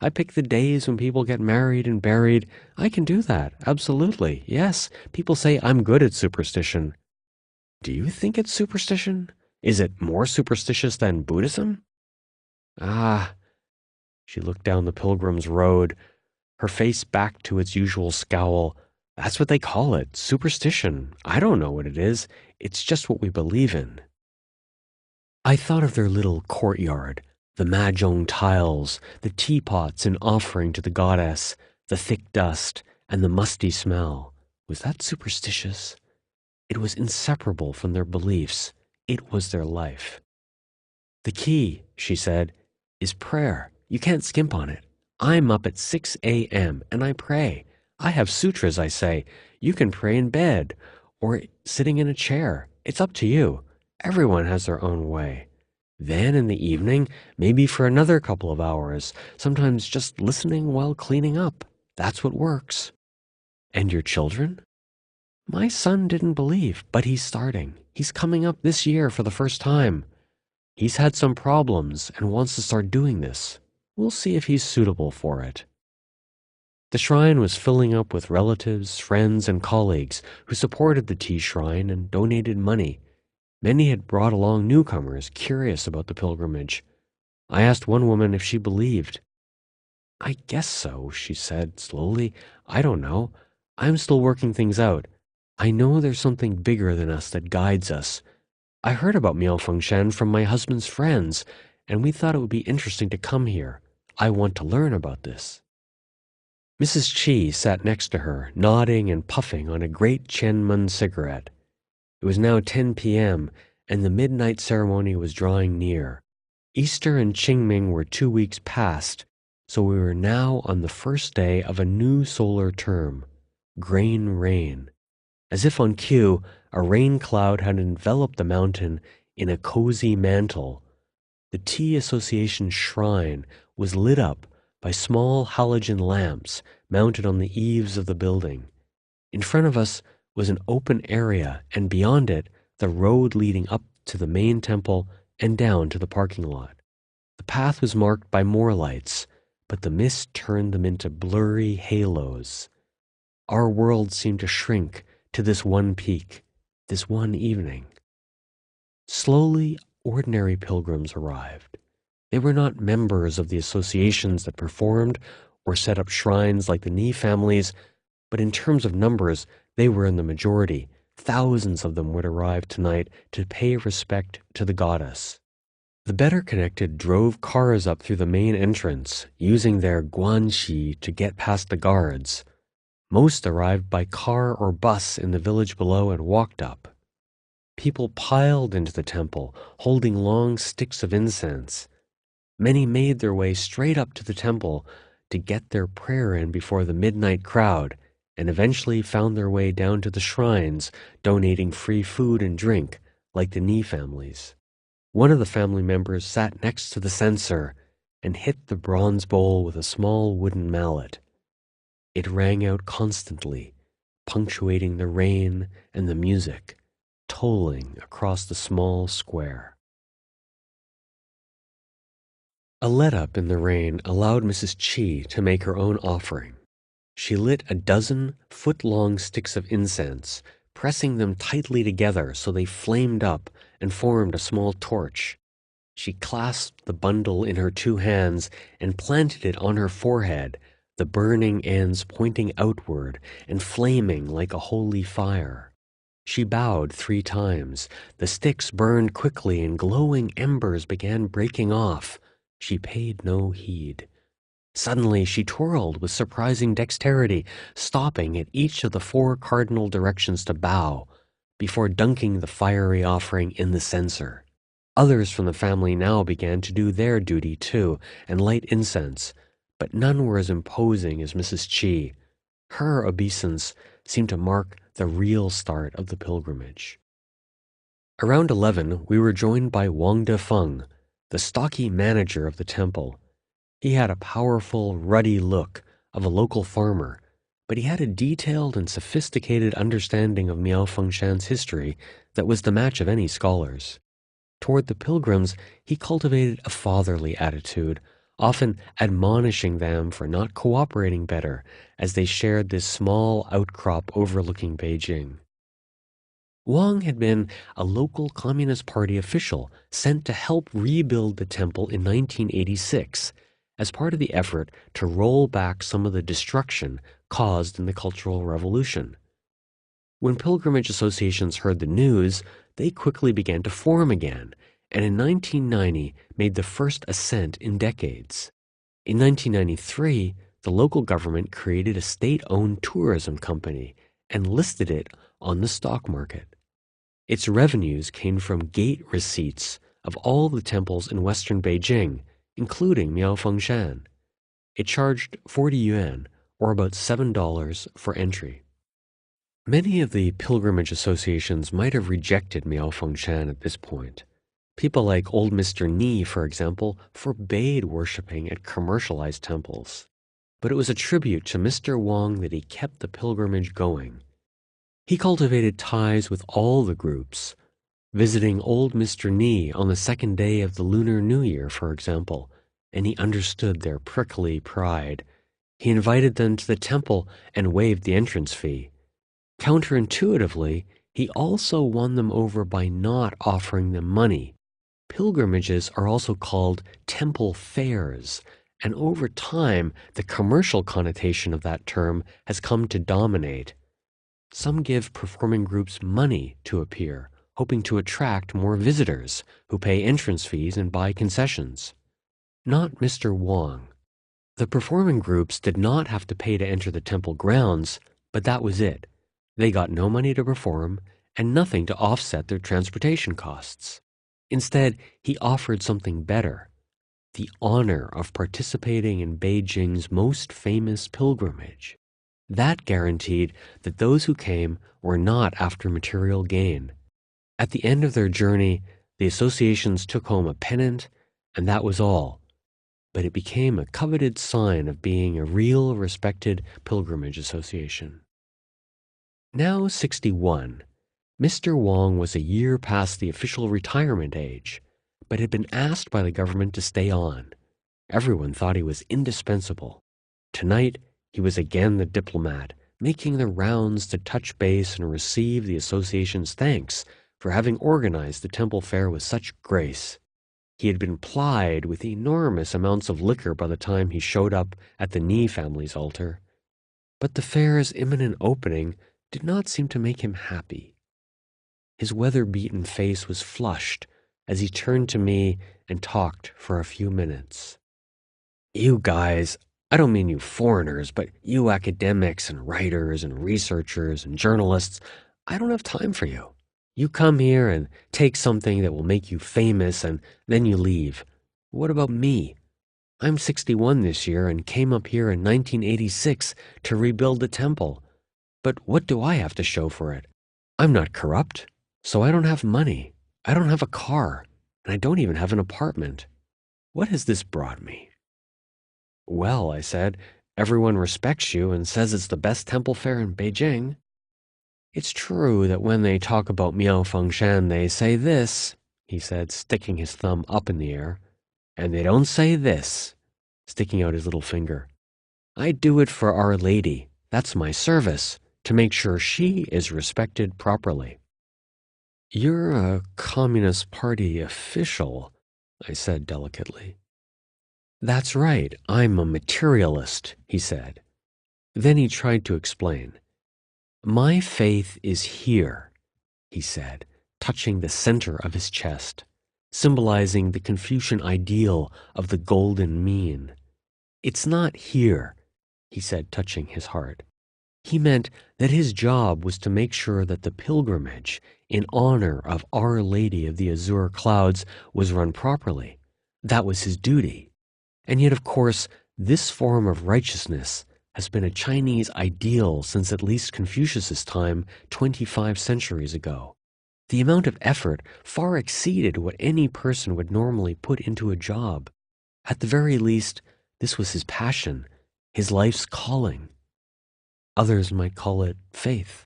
I pick the days when people get married and buried. I can do that, absolutely. Yes, people say I'm good at superstition. Do you think it's superstition? Is it more superstitious than Buddhism? Ah, she looked down the pilgrim's road, her face back to its usual scowl. That's what they call it, superstition. I don't know what it is. It's just what we believe in. I thought of their little courtyard, the mahjong tiles, the teapots in offering to the goddess, the thick dust, and the musty smell. Was that superstitious? It was inseparable from their beliefs. It was their life. The key, she said, is prayer. You can't skimp on it. I'm up at 6 a.m. and I pray. I have sutras, I say. You can pray in bed or sitting in a chair. It's up to you. Everyone has their own way. Then in the evening, maybe for another couple of hours, sometimes just listening while cleaning up. That's what works. And your children? My son didn't believe, but he's starting. He's coming up this year for the first time. He's had some problems and wants to start doing this. We'll see if he's suitable for it. The shrine was filling up with relatives, friends, and colleagues who supported the tea shrine and donated money. Many had brought along newcomers curious about the pilgrimage. I asked one woman if she believed. I guess so, she said slowly. I don't know. I'm still working things out. I know there's something bigger than us that guides us. I heard about Miao Fengshan from my husband's friends, and we thought it would be interesting to come here. I want to learn about this. Mrs. Chi sat next to her, nodding and puffing on a great Qianmen cigarette. It was now 10 p.m., and the midnight ceremony was drawing near. Easter and Qingming were 2 weeks past, so we were now on the first day of a new solar term, grain rain. As if on cue, a rain cloud had enveloped the mountain in a cozy mantle. The Tea Association shrine was lit up by small halogen lamps mounted on the eaves of the building. In front of us was an open area, and beyond it, the road leading up to the main temple and down to the parking lot. The path was marked by more lights, but the mist turned them into blurry halos. Our world seemed to shrink to this one peak, this one evening. Slowly, ordinary pilgrims arrived. They were not members of the associations that performed or set up shrines like the Ni families, but in terms of numbers, they were in the majority. Thousands of them would arrive tonight to pay respect to the goddess. The better connected drove cars up through the main entrance, using their guanxi to get past the guards. Most arrived by car or bus in the village below and walked up. People piled into the temple, holding long sticks of incense. Many made their way straight up to the temple to get their prayer in before the midnight crowd, and eventually found their way down to the shrines, donating free food and drink, like the Ni families. One of the family members sat next to the censer and hit the bronze bowl with a small wooden mallet. It rang out constantly, punctuating the rain and the music, tolling across the small square. A let-up in the rain allowed Mrs. Chi to make her own offering. She lit a dozen foot-long sticks of incense, pressing them tightly together so they flamed up and formed a small torch. She clasped the bundle in her two hands and planted it on her forehead, the burning ends pointing outward and flaming like a holy fire. She bowed 3 times. The sticks burned quickly and glowing embers began breaking off. She paid no heed. Suddenly she twirled with surprising dexterity, stopping at each of the 4 cardinal directions to bow, before dunking the fiery offering in the censer. Others from the family now began to do their duty too, and light incense, but none were as imposing as Mrs. Chi. Her obeisance seemed to mark the real start of the pilgrimage. Around 11, we were joined by Wang Defeng, the stocky manager of the temple. He had a powerful, ruddy look of a local farmer, but he had a detailed and sophisticated understanding of Miao Fengshan's history that was the match of any scholars. Toward the pilgrims, he cultivated a fatherly attitude, often admonishing them for not cooperating better as they shared this small outcrop overlooking Beijing. Wang had been a local Communist Party official sent to help rebuild the temple in 1986 as part of the effort to roll back some of the destruction caused in the Cultural Revolution. When pilgrimage associations heard the news, they quickly began to form again, and in 1990 made the first ascent in decades. In 1993, the local government created a state-owned tourism company and listed it on the stock market. Its revenues came from gate receipts of all the temples in western Beijing, including Miaofengshan. It charged 40 yuan, or about $7 for entry. Many of the pilgrimage associations might have rejected Miaofengshan at this point. People like old Mr. Ni, for example, forbade worshipping at commercialized temples. But it was a tribute to Mr. Wang that he kept the pilgrimage going. He cultivated ties with all the groups, visiting old Mr. Ni on the second day of the Lunar New Year, for example, and he understood their prickly pride. He invited them to the temple and waived the entrance fee. Counterintuitively, he also won them over by not offering them money. Pilgrimages are also called temple fairs, and over time, the commercial connotation of that term has come to dominate. Some give performing groups money to appear, hoping to attract more visitors who pay entrance fees and buy concessions. Not Mr. Wang. The performing groups did not have to pay to enter the temple grounds, but that was it. They got no money to perform and nothing to offset their transportation costs. Instead, he offered something better, the honor of participating in Beijing's most famous pilgrimage. That guaranteed that those who came were not after material gain. At the end of their journey, the associations took home a pennant, and that was all. But it became a coveted sign of being a real, respected pilgrimage association. Now 61, Mr. Wang was a year past the official retirement age, but had been asked by the government to stay on. Everyone thought he was indispensable. Tonight, he was again the diplomat, making the rounds to touch base and receive the association's thanks for having organized the temple fair with such grace. He had been plied with enormous amounts of liquor by the time he showed up at the Ni family's altar. But the fair's imminent opening did not seem to make him happy. His weather-beaten face was flushed as he turned to me and talked for a few minutes. "You guys, I don't mean you foreigners, but you academics and writers and researchers and journalists, I don't have time for you. You come here and take something that will make you famous and then you leave. What about me? I'm 61 this year and came up here in 1986 to rebuild the temple. But what do I have to show for it? I'm not corrupt, so I don't have money. I don't have a car, and I don't even have an apartment. What has this brought me?" "Well," I said, "everyone respects you and says it's the best temple fair in Beijing. It's true that when they talk about Miaofengshan, they say this," he said, sticking his thumb up in the air, "and they don't say this," sticking out his little finger. "I do it for Our Lady. That's my service, to make sure she is respected properly." "You're a Communist Party official," I said delicately. "That's right, I'm a materialist," he said. Then he tried to explain. "My faith is here," he said, touching the center of his chest, symbolizing the Confucian ideal of the golden mean. "It's not here," he said, touching his heart. He meant that his job was to make sure that the pilgrimage in honor of Our Lady of the Azure Clouds was run properly. That was his duty. And yet, of course, this form of righteousness has been a Chinese ideal since at least Confucius's time 25 centuries ago. The amount of effort far exceeded what any person would normally put into a job. At the very least, this was his passion, his life's calling. Others might call it faith.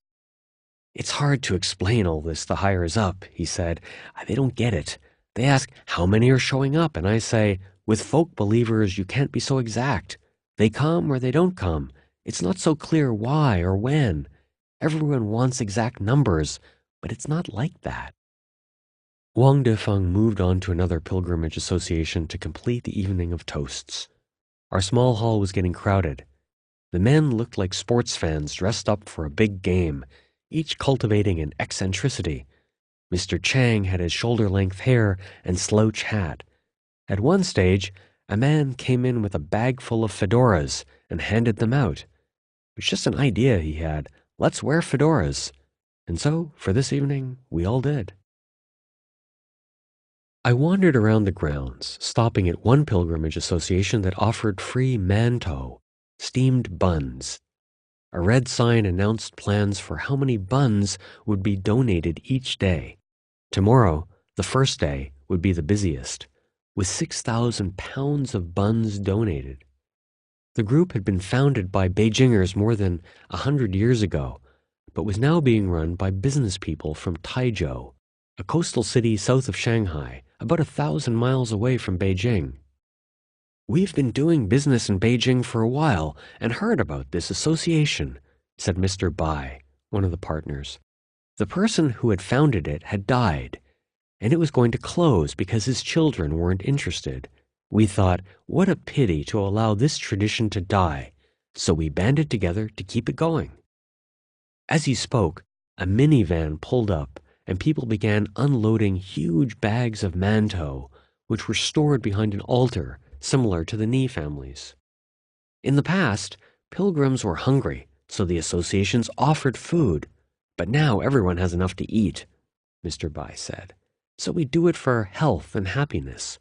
"It's hard to explain all this to higher up," he said. "They don't get it. They ask, how many are showing up? And I say, with folk believers, you can't be so exact. They come or they don't come. It's not so clear why or when. Everyone wants exact numbers, but it's not like that. Wang Defeng moved on to another pilgrimage association to complete the evening of toasts. Our small hall was getting crowded. The men looked like sports fans dressed up for a big game, each cultivating an eccentricity. Mr. Chang had his shoulder-length hair and slouch hat. At one stage, a man came in with a bag full of fedoras and handed them out. It was just an idea he had. Let's wear fedoras. And so, for this evening, we all did. I wandered around the grounds, stopping at one pilgrimage association that offered free mantou, steamed buns. A red sign announced plans for how many buns would be donated each day. Tomorrow, the first day, would be the busiest, with 6,000 pounds of buns donated. The group had been founded by Beijingers more than 100 years ago, but was now being run by business people from Taizhou, a coastal city south of Shanghai, about 1,000 miles away from Beijing. "We've been doing business in Beijing for a while and heard about this association," said Mr. Bai, one of the partners. The person who had founded it had died, and it was going to close because his children weren't interested. We thought, what a pity to allow this tradition to die, so we banded together to keep it going. As he spoke, a minivan pulled up, and people began unloading huge bags of mantou, which were stored behind an altar similar to the Ni family's. In the past, pilgrims were hungry, so the associations offered food, but now everyone has enough to eat, Mr. Bai said. So we do it for health and happiness.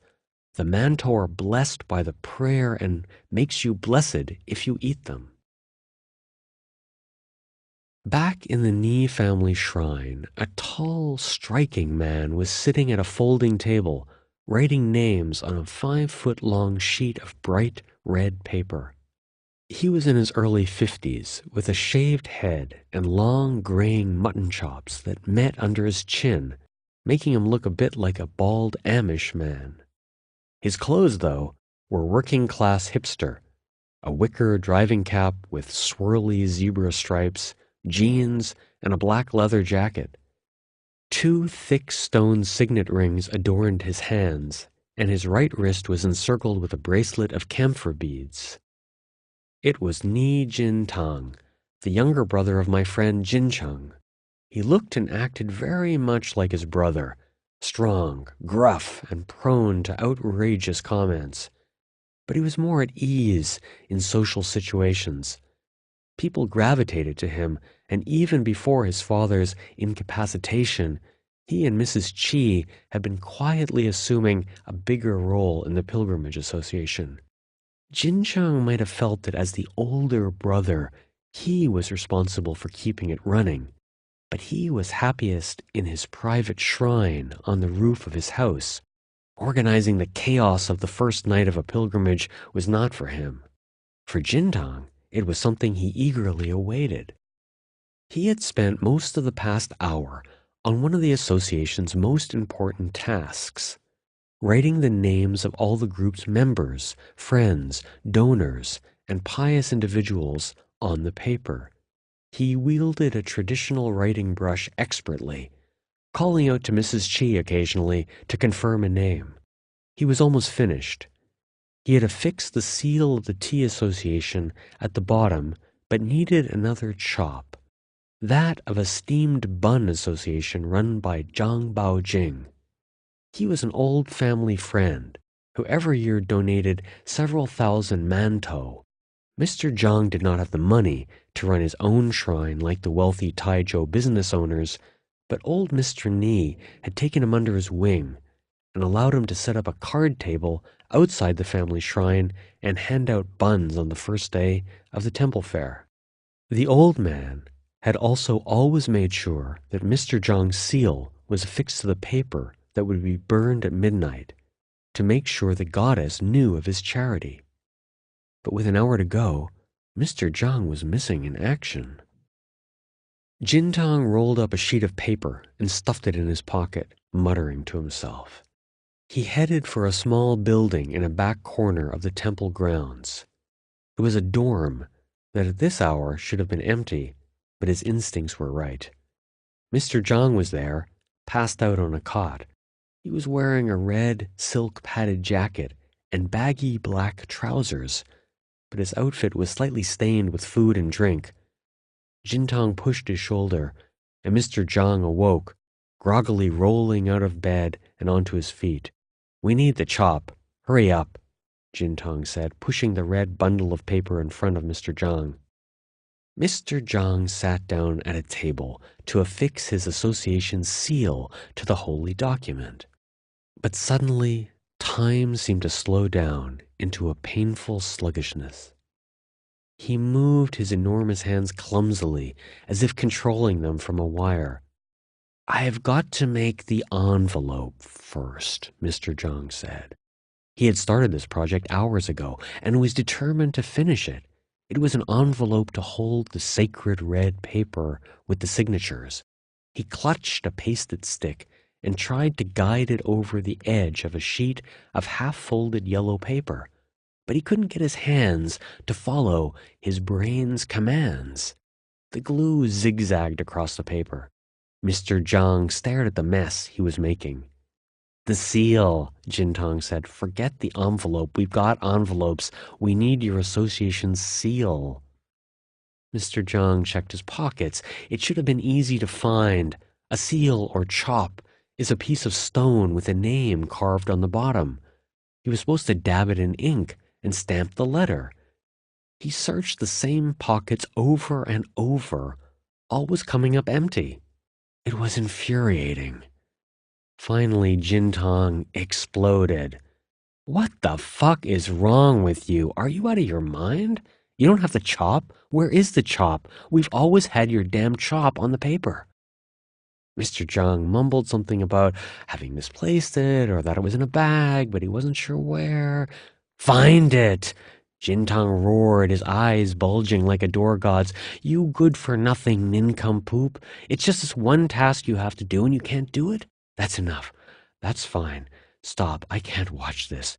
The mantou are blessed by the prayer and makes you blessed if you eat them. Back in the Ni family shrine, a tall, striking man was sitting at a folding table, writing names on a 5-foot-long sheet of bright red paper. He was in his early 50s, with a shaved head and long, graying mutton chops that met under his chin, making him look a bit like a bald Amish man. His clothes, though, were working-class hipster, a wicker driving cap with swirly zebra stripes, jeans, and a black leather jacket. 2 thick stone signet rings adorned his hands, and his right wrist was encircled with a bracelet of camphor beads. It was Ni Jin Tang, the younger brother of my friend Jin Cheng. He looked and acted very much like his brother, strong, gruff, and prone to outrageous comments. But he was more at ease in social situations. People gravitated to him, and even before his father's incapacitation, he and Mrs. Chi had been quietly assuming a bigger role in the Pilgrimage Association. Jin Cheng might have felt that as the older brother, he was responsible for keeping it running, but he was happiest in his private shrine on the roof of his house. Organizing the chaos of the first night of a pilgrimage was not for him. For Jintang, it was something he eagerly awaited. He had spent most of the past hour on one of the association's most important tasks, writing the names of all the group's members, friends, donors, and pious individuals on the paper. He wielded a traditional writing brush expertly, calling out to Mrs. Chi occasionally to confirm a name. He was almost finished. He had affixed the seal of the Tea Association at the bottom, but needed another chop, that of a steamed bun association run by Zhang Baojing. He was an old family friend who every year donated several thousand mantou. Mr. Zhang did not have the money to run his own shrine like the wealthy Taizhou business owners, but old Mr. Ni had taken him under his wing and allowed him to set up a card table outside the family shrine and hand out buns on the first day of the temple fair. The old man had also always made sure that Mr. Zhang's seal was affixed to the paper that would be burned at midnight to make sure the goddess knew of his charity. But with an hour to go, Mr. Zhang was missing in action. Jintang rolled up a sheet of paper and stuffed it in his pocket, muttering to himself. He headed for a small building in a back corner of the temple grounds. It was a dorm that at this hour should have been empty, but his instincts were right. Mr. Zhang was there, passed out on a cot. He was wearing a red silk-padded jacket and baggy black trousers, but his outfit was slightly stained with food and drink. Jintang pushed his shoulder, and Mr. Zhang awoke, groggily rolling out of bed and onto his feet. "We need the chop. Hurry up," Jintang said, pushing the red bundle of paper in front of Mr. Zhang. Mr. Zhang sat down at a table to affix his association's seal to the holy document. But suddenly, time seemed to slow down into a painful sluggishness. He moved his enormous hands clumsily, as if controlling them from a wire. "I have got to make the envelope first," Mr. Zhang said. He had started this project hours ago and was determined to finish it. It was an envelope to hold the sacred red paper with the signatures. He clutched a pasted stick and tried to guide it over the edge of a sheet of half-folded yellow paper, but he couldn't get his hands to follow his brain's commands. The glue zigzagged across the paper. Mr. Zhang stared at the mess he was making. "The seal," Jintang said. "Forget the envelope. We've got envelopes. We need your association's seal." Mr. Zhang checked his pockets. It should have been easy to find. A seal or chop is a piece of stone with a name carved on the bottom. He was supposed to dab it in ink and stamp the letter. He searched the same pockets over and over, always coming up empty. It was infuriating. Finally, Jintang exploded. "What the fuck is wrong with you? Are you out of your mind? You don't have the chop? Where is the chop? We've always had your damn chop on the paper." Mr. Zhang mumbled something about having misplaced it or that it was in a bag, but he wasn't sure where. "Find it!" Jintang roared, his eyes bulging like a door god's. "You good-for-nothing nincompoop. It's just this one task you have to do and you can't do it? That's enough. That's fine. Stop. I can't watch this.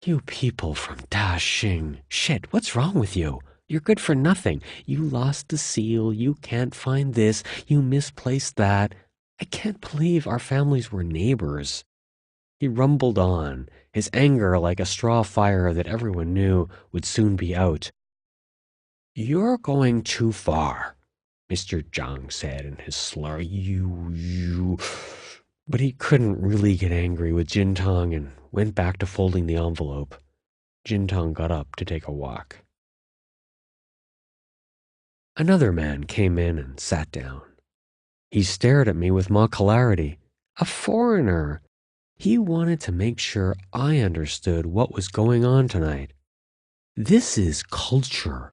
You people from Daxing. Shit, what's wrong with you? You're good for nothing. You lost the seal. You can't find this. You misplaced that. I can't believe our families were neighbors." He rumbled on, his anger like a straw fire that everyone knew would soon be out. "You're going too far," Mr. Zhang said in his slur. You. But he couldn't really get angry with Jintang and went back to folding the envelope. Jintang got up to take a walk. Another man came in and sat down. He stared at me with mock hilarity. A foreigner. He wanted to make sure I understood what was going on tonight. "This is culture,"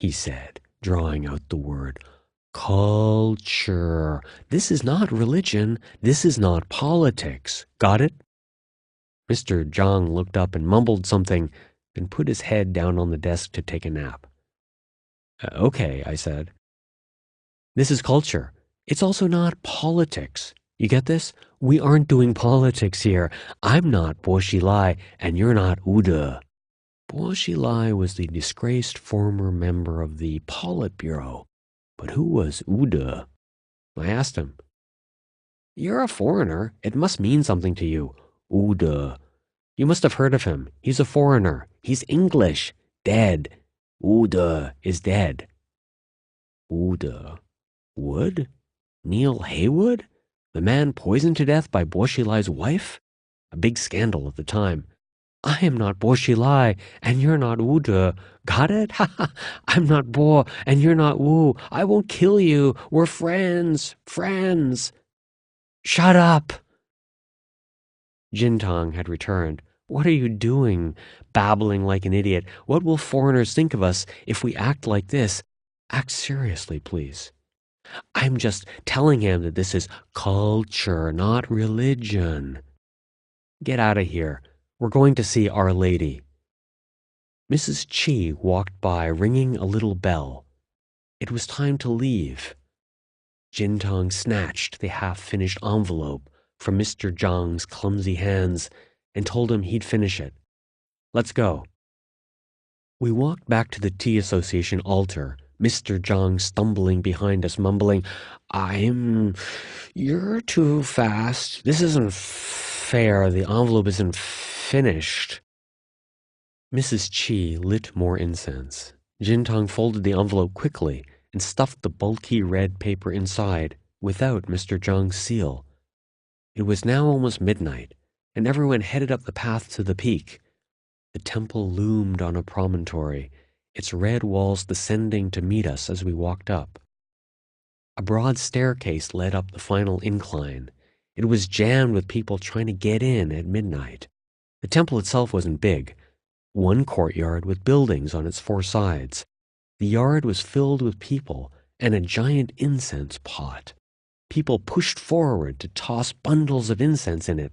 he said, drawing out the word. "Culture. This is not religion. This is not politics. Got it?" Mr. Zhang looked up and mumbled something, then put his head down on the desk to take a nap. "Okay," I said. "This is culture. It's also not politics. You get this? We aren't doing politics here. I'm not Bo Xilai, and you're not Ude." Bo Xilai was the disgraced former member of the Politburo. But who was Ude? I asked him. "You're a foreigner. It must mean something to you. Ude. You must have heard of him. He's a foreigner. He's English. Dead. Ude is dead." Ude. Wood? Neil Haywood? The man poisoned to death by Bo Xilai's wife? A big scandal at the time. "I am not Bo Xilai, and you're not Ude. Got it? Ha ha! I'm not Bo, and you're not Wu. I won't kill you. We're friends. Friends." "Shut up!" Jintang had returned. "What are you doing? Babbling like an idiot. What will foreigners think of us if we act like this? Act seriously, please." "I'm just telling him that this is culture, not religion." "Get out of here. We're going to see Our Lady." Mrs. Chi walked by, ringing a little bell. It was time to leave. Jintang snatched the half-finished envelope from Mr. Zhang's clumsy hands and told him he'd finish it. "Let's go." We walked back to the Tea Association altar, Mr. Zhang stumbling behind us, mumbling, You're too fast. This isn't fair. The envelope isn't finished. Mrs. Qi lit more incense. Jintang folded the envelope quickly and stuffed the bulky red paper inside without Mr. Zhang's seal. It was now almost midnight, and everyone headed up the path to the peak. The temple loomed on a promontory, its red walls descending to meet us as we walked up. A broad staircase led up the final incline. It was jammed with people trying to get in at midnight. The temple itself wasn't big. One courtyard with buildings on its four sides. The yard was filled with people and a giant incense pot. People pushed forward to toss bundles of incense in it.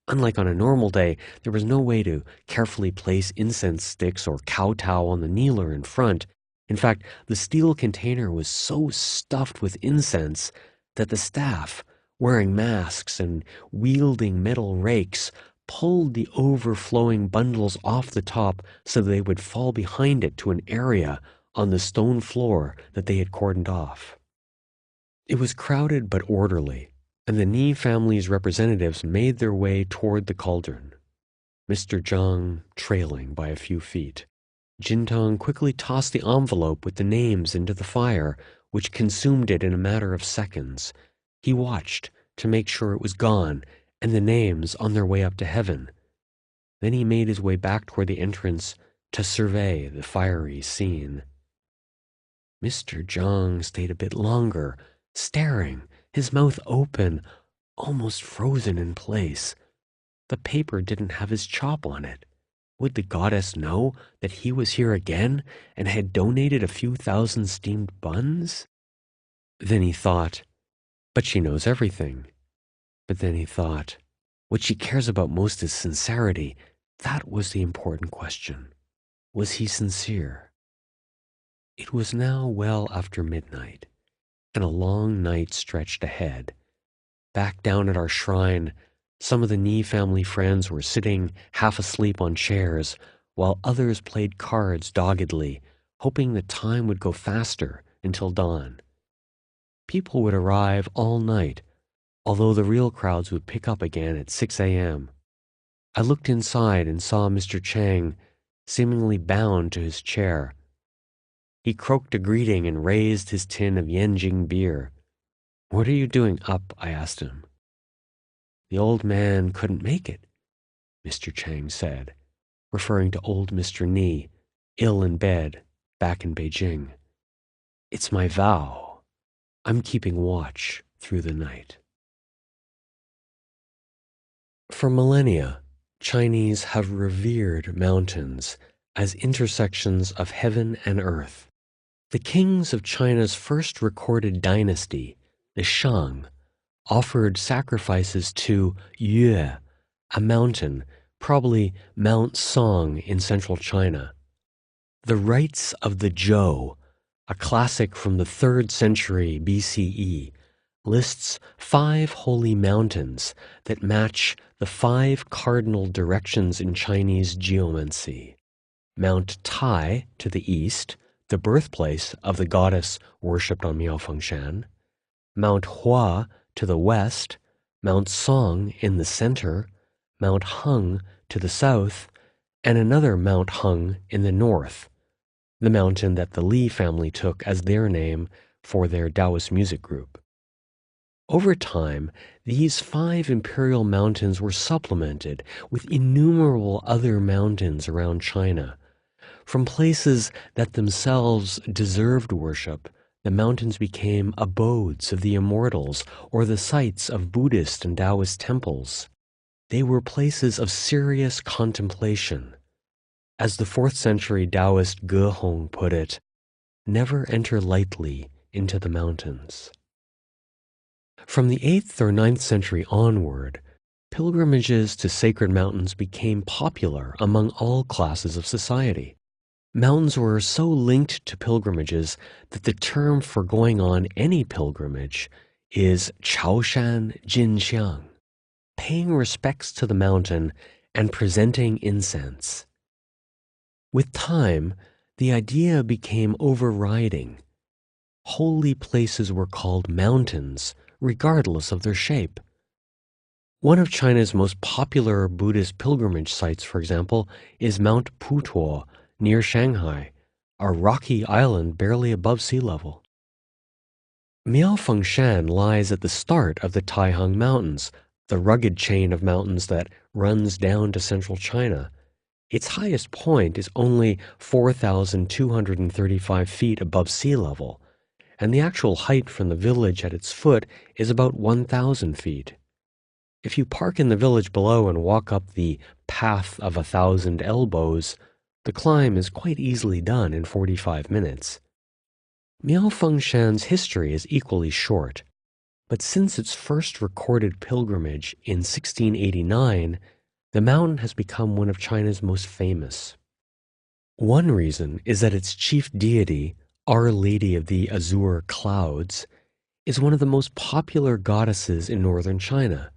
Unlike on a normal day, there was no way to carefully place incense sticks or kowtow on the kneeler in front. In fact, the steel container was so stuffed with incense that the staff, wearing masks and wielding metal rakes, pulled the overflowing bundles off the top so they would fall behind it to an area on the stone floor that they had cordoned off. It was crowded but orderly, and the Ni family's representatives made their way toward the cauldron, Mr. Zhang trailing by a few feet. Jintang quickly tossed the envelope with the names into the fire, which consumed it in a matter of seconds. He watched to make sure it was gone and the names on their way up to heaven. Then he made his way back toward the entrance to survey the fiery scene. Mr. Zhang stayed a bit longer, staring, his mouth open, almost frozen in place. The paper didn't have his chop on it. Would the goddess know that he was here again and had donated a few thousand steamed buns? Then he thought, but she knows everything. But then he thought, what she cares about most is sincerity. That was the important question. Was he sincere? It was now well after midnight, and a long night stretched ahead. Back down at our shrine, some of the Ni family friends were sitting half asleep on chairs, while others played cards doggedly, hoping that time would go faster until dawn. People would arrive all night, although the real crowds would pick up again at 6 a.m. I looked inside and saw Mr. Chang seemingly bound to his chair. He croaked a greeting and raised his tin of Yanjing beer. "What are you doing up?" I asked him. "The old man couldn't make it," Mr. Chang said, referring to old Mr. Ni, ill in bed, back in Beijing. "It's my vow. I'm keeping watch through the night." For millennia, Chinese have revered mountains as intersections of heaven and earth. The kings of China's first recorded dynasty, the Shang, offered sacrifices to Yue, a mountain, probably Mount Song in central China. The Rites of the Zhou, a classic from the 3rd century BCE, lists 5 holy mountains that match the 5 cardinal directions in Chinese geomancy. Mount Tai to the east, the birthplace of the goddess worshipped on Miaofengshan. Mount Hua to the west, Mount Song in the center, Mount Heng to the south, and another Mount Heng in the north, the mountain that the Li family took as their name for their Taoist music group. Over time, these 5 imperial mountains were supplemented with innumerable other mountains around China. From places that themselves deserved worship, the mountains became abodes of the immortals or the sites of Buddhist and Taoist temples. They were places of serious contemplation. As the 4th century Taoist Ge Hong put it, never enter lightly into the mountains. From the 8th or 9th century onward, pilgrimages to sacred mountains became popular among all classes of society. Mountains were so linked to pilgrimages that the term for going on any pilgrimage is Chaoshan Jinxiang, paying respects to the mountain and presenting incense. With time, the idea became overriding. Holy places were called mountains, regardless of their shape. One of China's most popular Buddhist pilgrimage sites, for example, is Mount Putuo near Shanghai, a rocky island barely above sea level. Miaofengshan lies at the start of the Taihang Mountains, the rugged chain of mountains that runs down to central China. Its highest point is only 4,235 feet above sea level, and the actual height from the village at its foot is about 1,000 feet. If you park in the village below and walk up the Path of 1,000 Elbows, the climb is quite easily done in 45 minutes. Miaofengshan's history is equally short, but since its first recorded pilgrimage in 1689, the mountain has become one of China's most famous. One reason is that its chief deity, Our Lady of the Azure Clouds, is one of the most popular goddesses in northern China.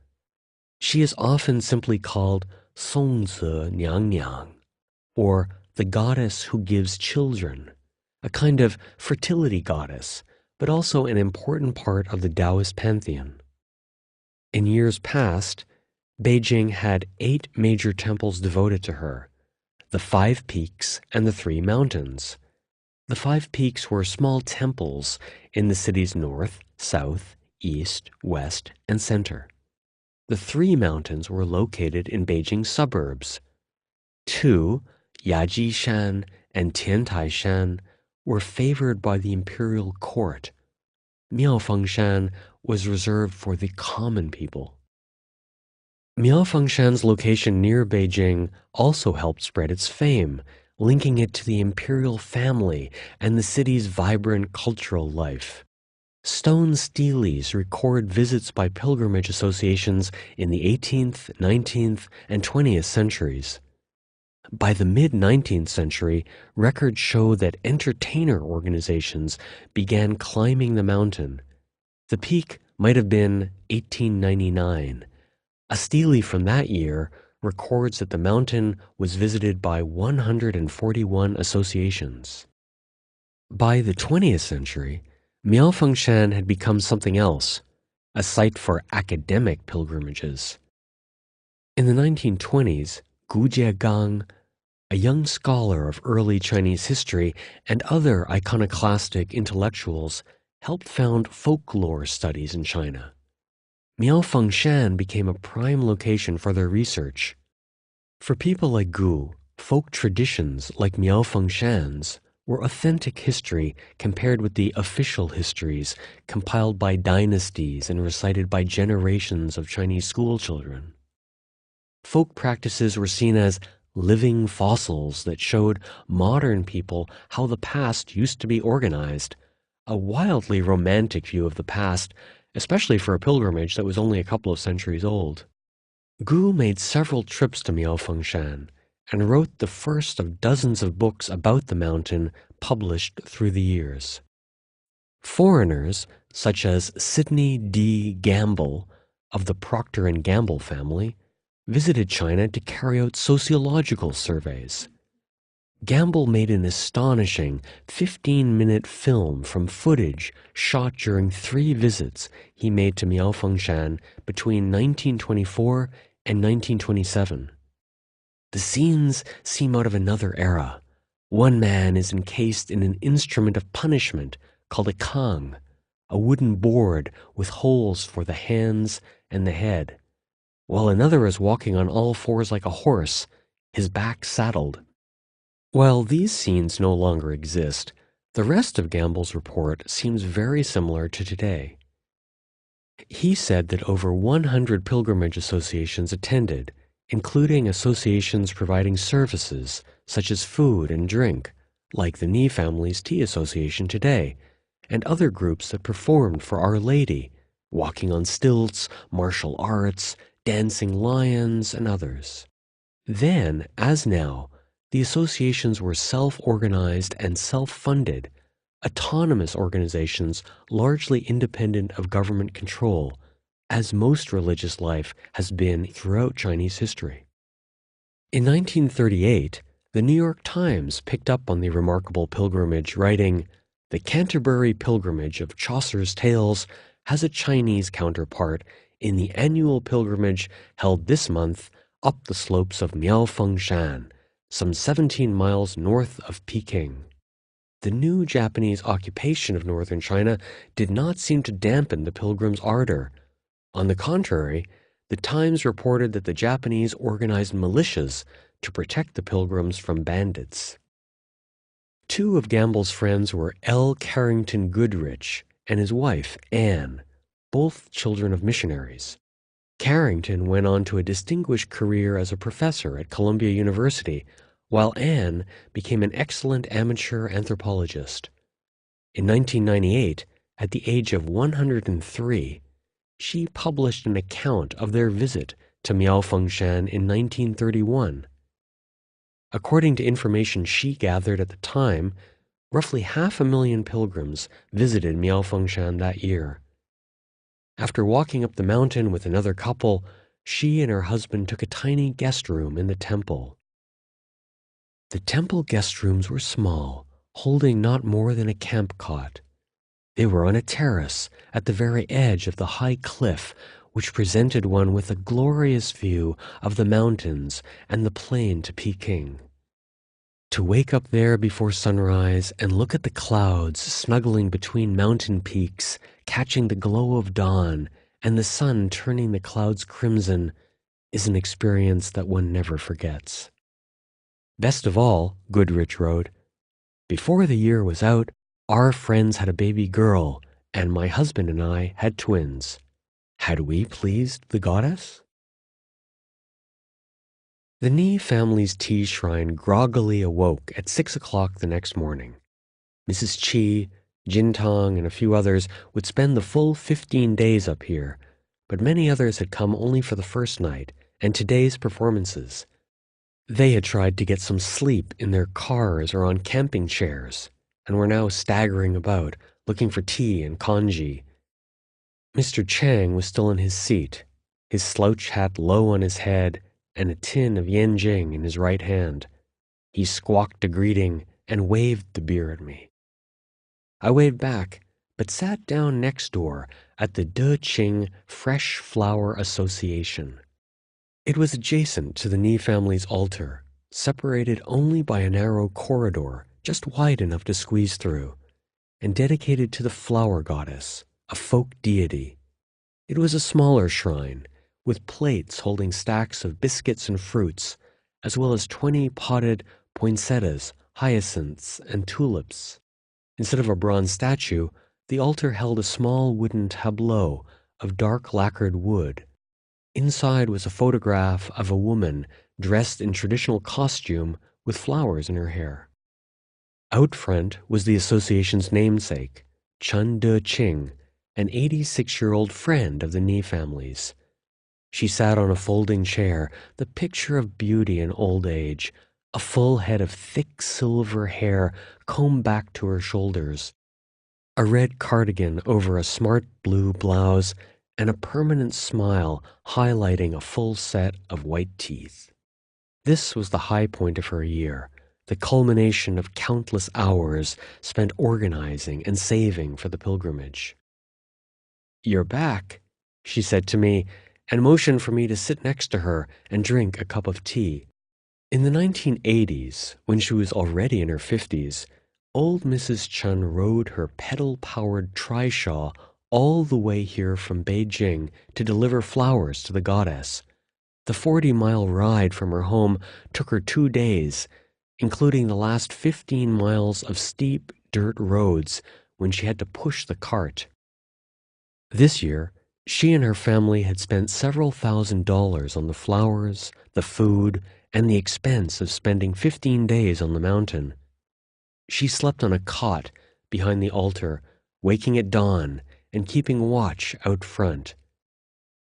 She is often simply called Songzi Nyang, or the goddess who gives children, a kind of fertility goddess, but also an important part of the Taoist pantheon. In years past, Beijing had 8 major temples devoted to her, the 5 peaks and the 3 mountains. The 5 peaks were small temples in the city's north, south, east, west, and center. The 3 mountains were located in Beijing's suburbs. 2, Yajishan and Tiantaishan, were favored by the imperial court. Miaofengshan was reserved for the common people. Miaofengshan's location near Beijing also helped spread its fame, linking it to the imperial family and the city's vibrant cultural life. Stone steles record visits by pilgrimage associations in the 18th, 19th, and 20th centuries. By the mid-19th century, records show that entertainer organizations began climbing the mountain. The peak might have been 1899. A stele from that year records that the mountain was visited by 141 associations. By the 20th century, Miaofengshan had become something else, a site for academic pilgrimages. In the 1920s, Gu Jiegang, a young scholar of early Chinese history, and other iconoclastic intellectuals helped found folklore studies in China. Miaofengshan became a prime location for their research. For people like Gu, folk traditions like Miaofengshan's were authentic history compared with the official histories compiled by dynasties and recited by generations of Chinese schoolchildren. Folk practices were seen as living fossils that showed modern people how the past used to be organized, a wildly romantic view of the past, especially for a pilgrimage that was only a couple of centuries old. Gu made several trips to Miaofengshan and wrote the first of dozens of books about the mountain published through the years. Foreigners, such as Sidney D. Gamble of the Procter & Gamble family, visited China to carry out sociological surveys. Gamble made an astonishing 15-minute film from footage shot during 3 visits he made to Miaofengshan between 1924 and 1927. The scenes seem out of another era. One man is encased in an instrument of punishment called a kang, a wooden board with holes for the hands and the head, while another is walking on all 4s like a horse, his back saddled. While these scenes no longer exist, the rest of Gamble's report seems very similar to today. He said that over 100 pilgrimage associations attended, including associations providing services such as food and drink, like the Ni family's tea association today, and other groups that performed for Our Lady, walking on stilts, martial arts, dancing lions, and others. Then, as now, the associations were self-organized and self-funded, autonomous organizations largely independent of government control, as most religious life has been throughout Chinese history. In 1938, The New York Times picked up on the remarkable pilgrimage, writing, "The Canterbury Pilgrimage of Chaucer's Tales has a Chinese counterpart in the annual pilgrimage held this month up the slopes of Miaofengshan, some 17 miles north of Peking." The new Japanese occupation of northern China did not seem to dampen the pilgrims' ardor. On the contrary, the Times reported that the Japanese organized militias to protect the pilgrims from bandits. Two of Gamble's friends were L. Carrington Goodrich and his wife, Anne, both children of missionaries. Carrington went on to a distinguished career as a professor at Columbia University, while Anne became an excellent amateur anthropologist. In 1998, at the age of 103, she published an account of their visit to Miaofengshan in 1931. According to information she gathered at the time, roughly 500,000 pilgrims visited Miaofengshan that year. After walking up the mountain with another couple, she and her husband took a tiny guest room in the temple. The temple guest rooms were small, holding not more than a camp cot. They were on a terrace at the very edge of the high cliff, which presented one with a glorious view of the mountains and the plain to Peking. To wake up there before sunrise and look at the clouds snuggling between mountain peaks, catching the glow of dawn and the sun turning the clouds crimson, is an experience that one never forgets. Best of all, Goodrich wrote, "Before the year was out, our friends had a baby girl, and my husband and I had twins. Had we pleased the goddess?" The Ni family's tea shrine groggily awoke at 6 o'clock the next morning. Mrs. Chi, Jintang, and a few others would spend the full 15 days up here, but many others had come only for the first night and today's performances. They had tried to get some sleep in their cars or on camping chairs, and were now staggering about, looking for tea and congee. Mr. Chang was still in his seat, his slouch hat low on his head, and a tin of Yanjing in his right hand. He squawked a greeting and waved the beer at me. I waved back, but sat down next door at the Deqing Fresh Flower Association. It was adjacent to the Ni family's altar, separated only by a narrow corridor just wide enough to squeeze through, and dedicated to the flower goddess, a folk deity. It was a smaller shrine, with plates holding stacks of biscuits and fruits, as well as 20 potted poinsettias, hyacinths, and tulips. Instead of a bronze statue, the altar held a small wooden tableau of dark lacquered wood. Inside was a photograph of a woman dressed in traditional costume with flowers in her hair. Out front was the association's namesake, Chen Deqing, an 86-year-old friend of the Ni family's. She sat on a folding chair, the picture of beauty in old age, a full head of thick silver hair combed back to her shoulders, a red cardigan over a smart blue blouse, and a permanent smile highlighting a full set of white teeth. This was the high point of her year, the culmination of countless hours spent organizing and saving for the pilgrimage. "You're back," she said to me, and motioned for me to sit next to her and drink a cup of tea. In the 1980s, when she was already in her 50s, old Mrs. Chen rode her pedal-powered trishaw all the way here from Beijing to deliver flowers to the goddess. The 40-mile ride from her home took her 2 days, including the last 15 miles of steep dirt roads when she had to push the cart. This year, she and her family had spent several $1,000s on the flowers, the food, and the expense of spending 15 days on the mountain. She slept on a cot behind the altar, waking at dawn and keeping watch out front.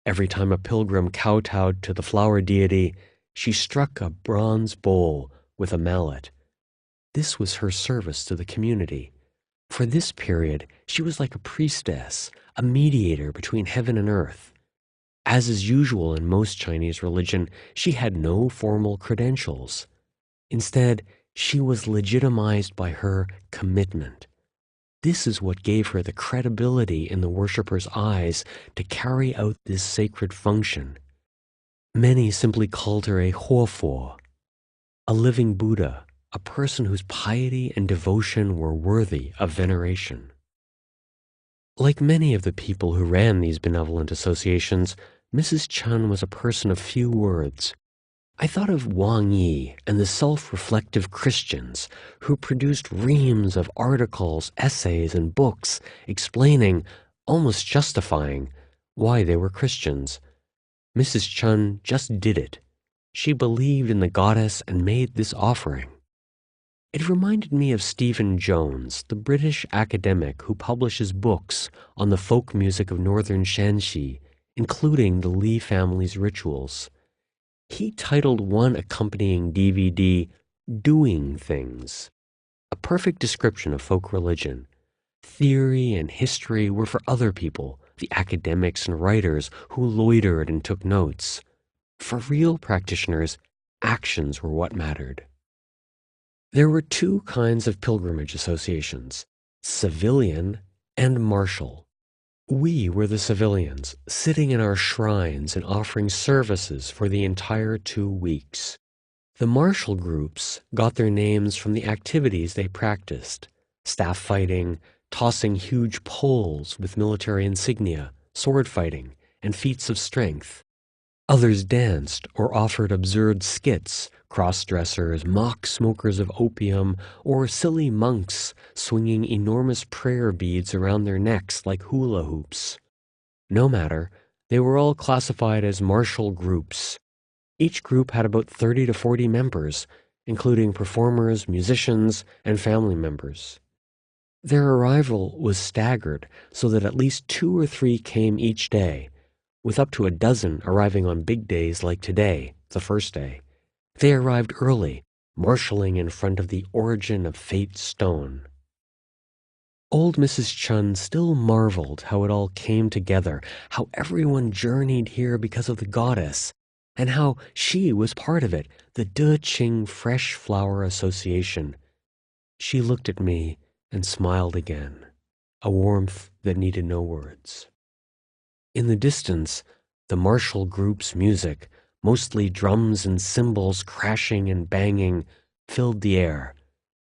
Every time a pilgrim kowtowed to the flower deity, she struck a bronze bowl with a mallet. This was her service to the community. For this period, she was like a priestess, a mediator between heaven and earth. As is usual in most Chinese religion, she had no formal credentials. Instead, she was legitimized by her commitment. This is what gave her the credibility in the worshippers' eyes to carry out this sacred function. Many simply called her a huofo, a living Buddha, a person whose piety and devotion were worthy of veneration. Like many of the people who ran these benevolent associations, Mrs. Chun was a person of few words. I thought of Wang Yi and the self-reflective Christians who produced reams of articles, essays, and books explaining, almost justifying, why they were Christians. Mrs. Chun just did it. She believed in the goddess and made this offering. It reminded me of Stephen Jones, the British academic who publishes books on the folk music of northern Shanxi, including the Li family's rituals. He titled one accompanying DVD, Doing Things, a perfect description of folk religion. Theory and history were for other people, the academics and writers who loitered and took notes. For real practitioners, actions were what mattered. There were two kinds of pilgrimage associations, civilian and martial. We were the civilians, sitting in our shrines and offering services for the entire 2 weeks. The martial groups got their names from the activities they practiced: staff fighting, tossing huge poles with military insignia, sword fighting, and feats of strength. Others danced or offered absurd skits, cross-dressers, mock smokers of opium, or silly monks swinging enormous prayer beads around their necks like hula hoops. No matter, they were all classified as martial groups. Each group had about 30 to 40 members, including performers, musicians, and family members. Their arrival was staggered so that at least 2 or 3 came each day, with up to a dozen arriving on big days like today, the first day. They arrived early, marshalling in front of the Origin of Fate stone. Old Mrs. Chun still marveled how it all came together, how everyone journeyed here because of the goddess, and how she was part of it, the De Qing Fresh Flower Association. She looked at me and smiled again, a warmth that needed no words. In the distance, the martial group's music, mostly drums and cymbals crashing and banging, filled the air.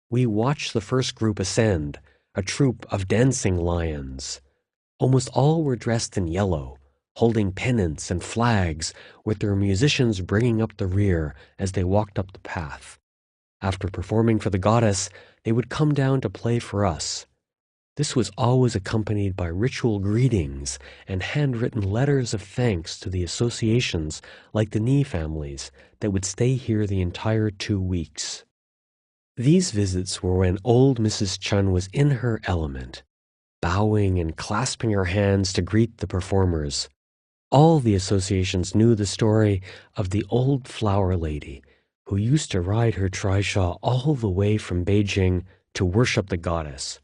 We watched the first group ascend, a troop of dancing lions. Almost all were dressed in yellow, holding pennants and flags, with their musicians bringing up the rear as they walked up the path. After performing for the goddess, they would come down to play for us. This was always accompanied by ritual greetings and handwritten letters of thanks to the associations like the Ni families that would stay here the entire 2 weeks. These visits were when old Mrs. Chun was in her element, bowing and clasping her hands to greet the performers. All the associations knew the story of the old flower lady who used to ride her trishaw all the way from Beijing to worship the goddess.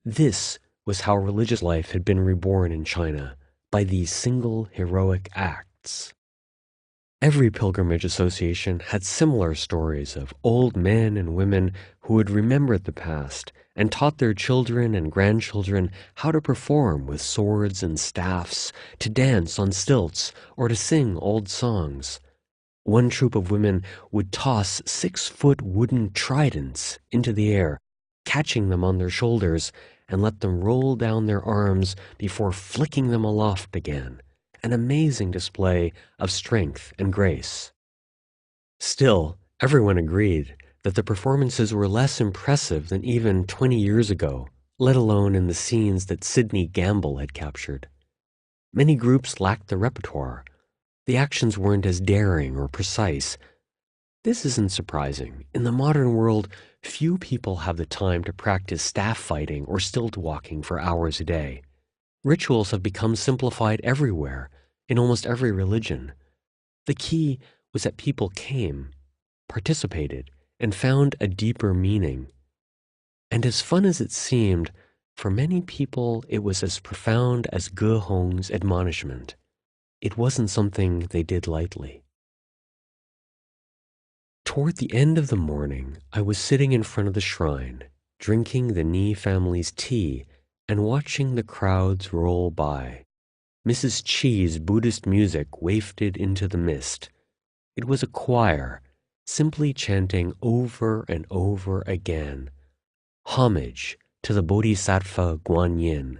This was how religious life had been reborn in China, by these single heroic acts. Every pilgrimage association had similar stories of old men and women who had remembered the past and taught their children and grandchildren how to perform with swords and staffs, to dance on stilts, or to sing old songs. One troop of women would toss 6-foot wooden tridents into the air, catching them on their shoulders, and let them roll down their arms before flicking them aloft again, an amazing display of strength and grace. Still, everyone agreed that the performances were less impressive than even 20 years ago, let alone in the scenes that Sidney Gamble had captured. Many groups lacked the repertoire. The actions weren't as daring or precise. This isn't surprising. In the modern world, few people have the time to practice staff fighting or stilt walking for hours a day. Rituals have become simplified everywhere, in almost every religion. The key was that people came, participated, and found a deeper meaning. And as fun as it seemed, for many people it was as profound as Ge Hong's admonishment. It wasn't something they did lightly. Toward the end of the morning, I was sitting in front of the shrine, drinking the Ni family's tea and watching the crowds roll by. Mrs. Chi's Buddhist music wafted into the mist. It was a choir, simply chanting over and over again, homage to the Bodhisattva Guanyin,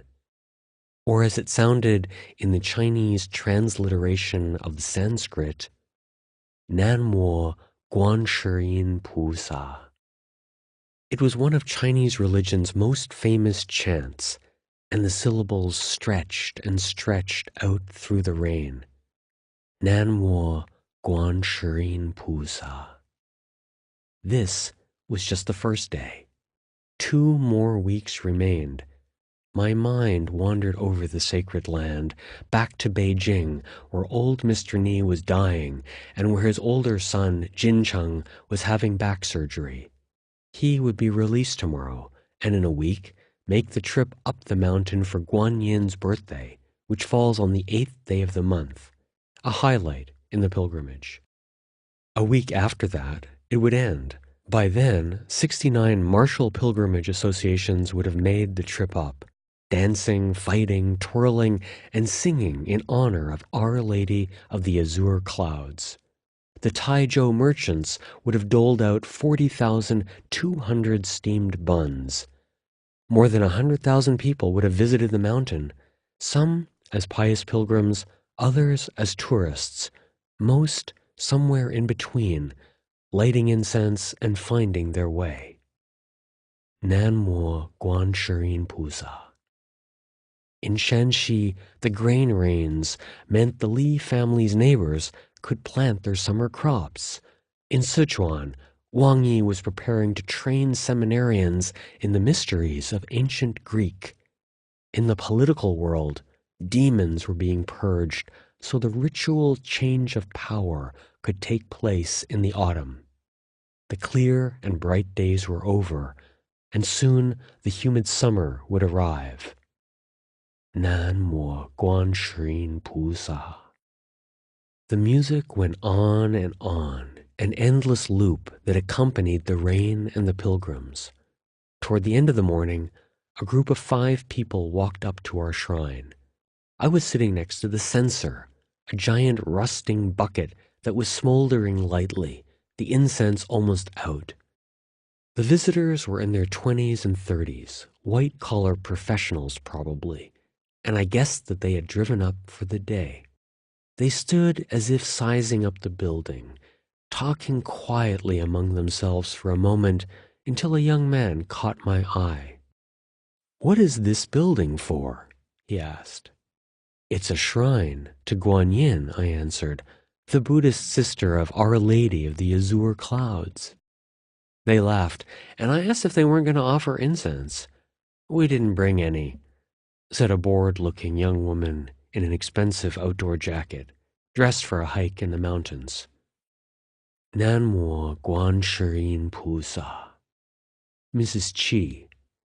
or as it sounded in the Chinese transliteration of the Sanskrit, Nanmo Guanshiryin Pusa. It was one of Chinese religion's most famous chants, and the syllables stretched and stretched out through the rain. Nanmo Guanshiryin Pusa. This was just the first day. 2 more weeks remained. My mind wandered over the sacred land, back to Beijing, where old Mr. Ni was dying, and where his older son, Jin Cheng, was having back surgery. He would be released tomorrow, and in a week, make the trip up the mountain for Guanyin's birthday, which falls on the 8th day of the month, a highlight in the pilgrimage. A week after that, it would end. By then, 69 martial pilgrimage associations would have made the trip up, dancing, fighting, twirling, and singing in honor of Our Lady of the Azure Clouds. The Taizhou merchants would have doled out 40,200 steamed buns. More than 100,000 people would have visited the mountain, some as pious pilgrims, others as tourists, most somewhere in between, lighting incense and finding their way. Nanmo Guanshiryin Pusa. In Shanxi, the grain rains meant the Li family's neighbors could plant their summer crops. In Sichuan, Wang Yi was preparing to train seminarians in the mysteries of ancient Greek. In the political world, demons were being purged so the ritual change of power could take place in the autumn. The clear and bright days were over, and soon the humid summer would arrive. Nanmo Guanshiryin Pusa. The music went on, an endless loop that accompanied the rain and the pilgrims. Toward the end of the morning, a group of 5 people walked up to our shrine. I was sitting next to the censer, a giant rusting bucket that was smoldering lightly, the incense almost out. The visitors were in their 20s and 30s, white-collar professionals probably, and I guessed that they had driven up for the day. They stood as if sizing up the building, talking quietly among themselves for a moment until a young man caught my eye. "What is this building for?" he asked. "It's a shrine to Guanyin," I answered, "the Buddhist sister of Our Lady of the Azure Clouds." They laughed, and I asked if they weren't going to offer incense. "We didn't bring any," said a bored-looking young woman in an expensive outdoor jacket, dressed for a hike in the mountains. Nanmo Guanshiryin Pusa. Mrs. Chi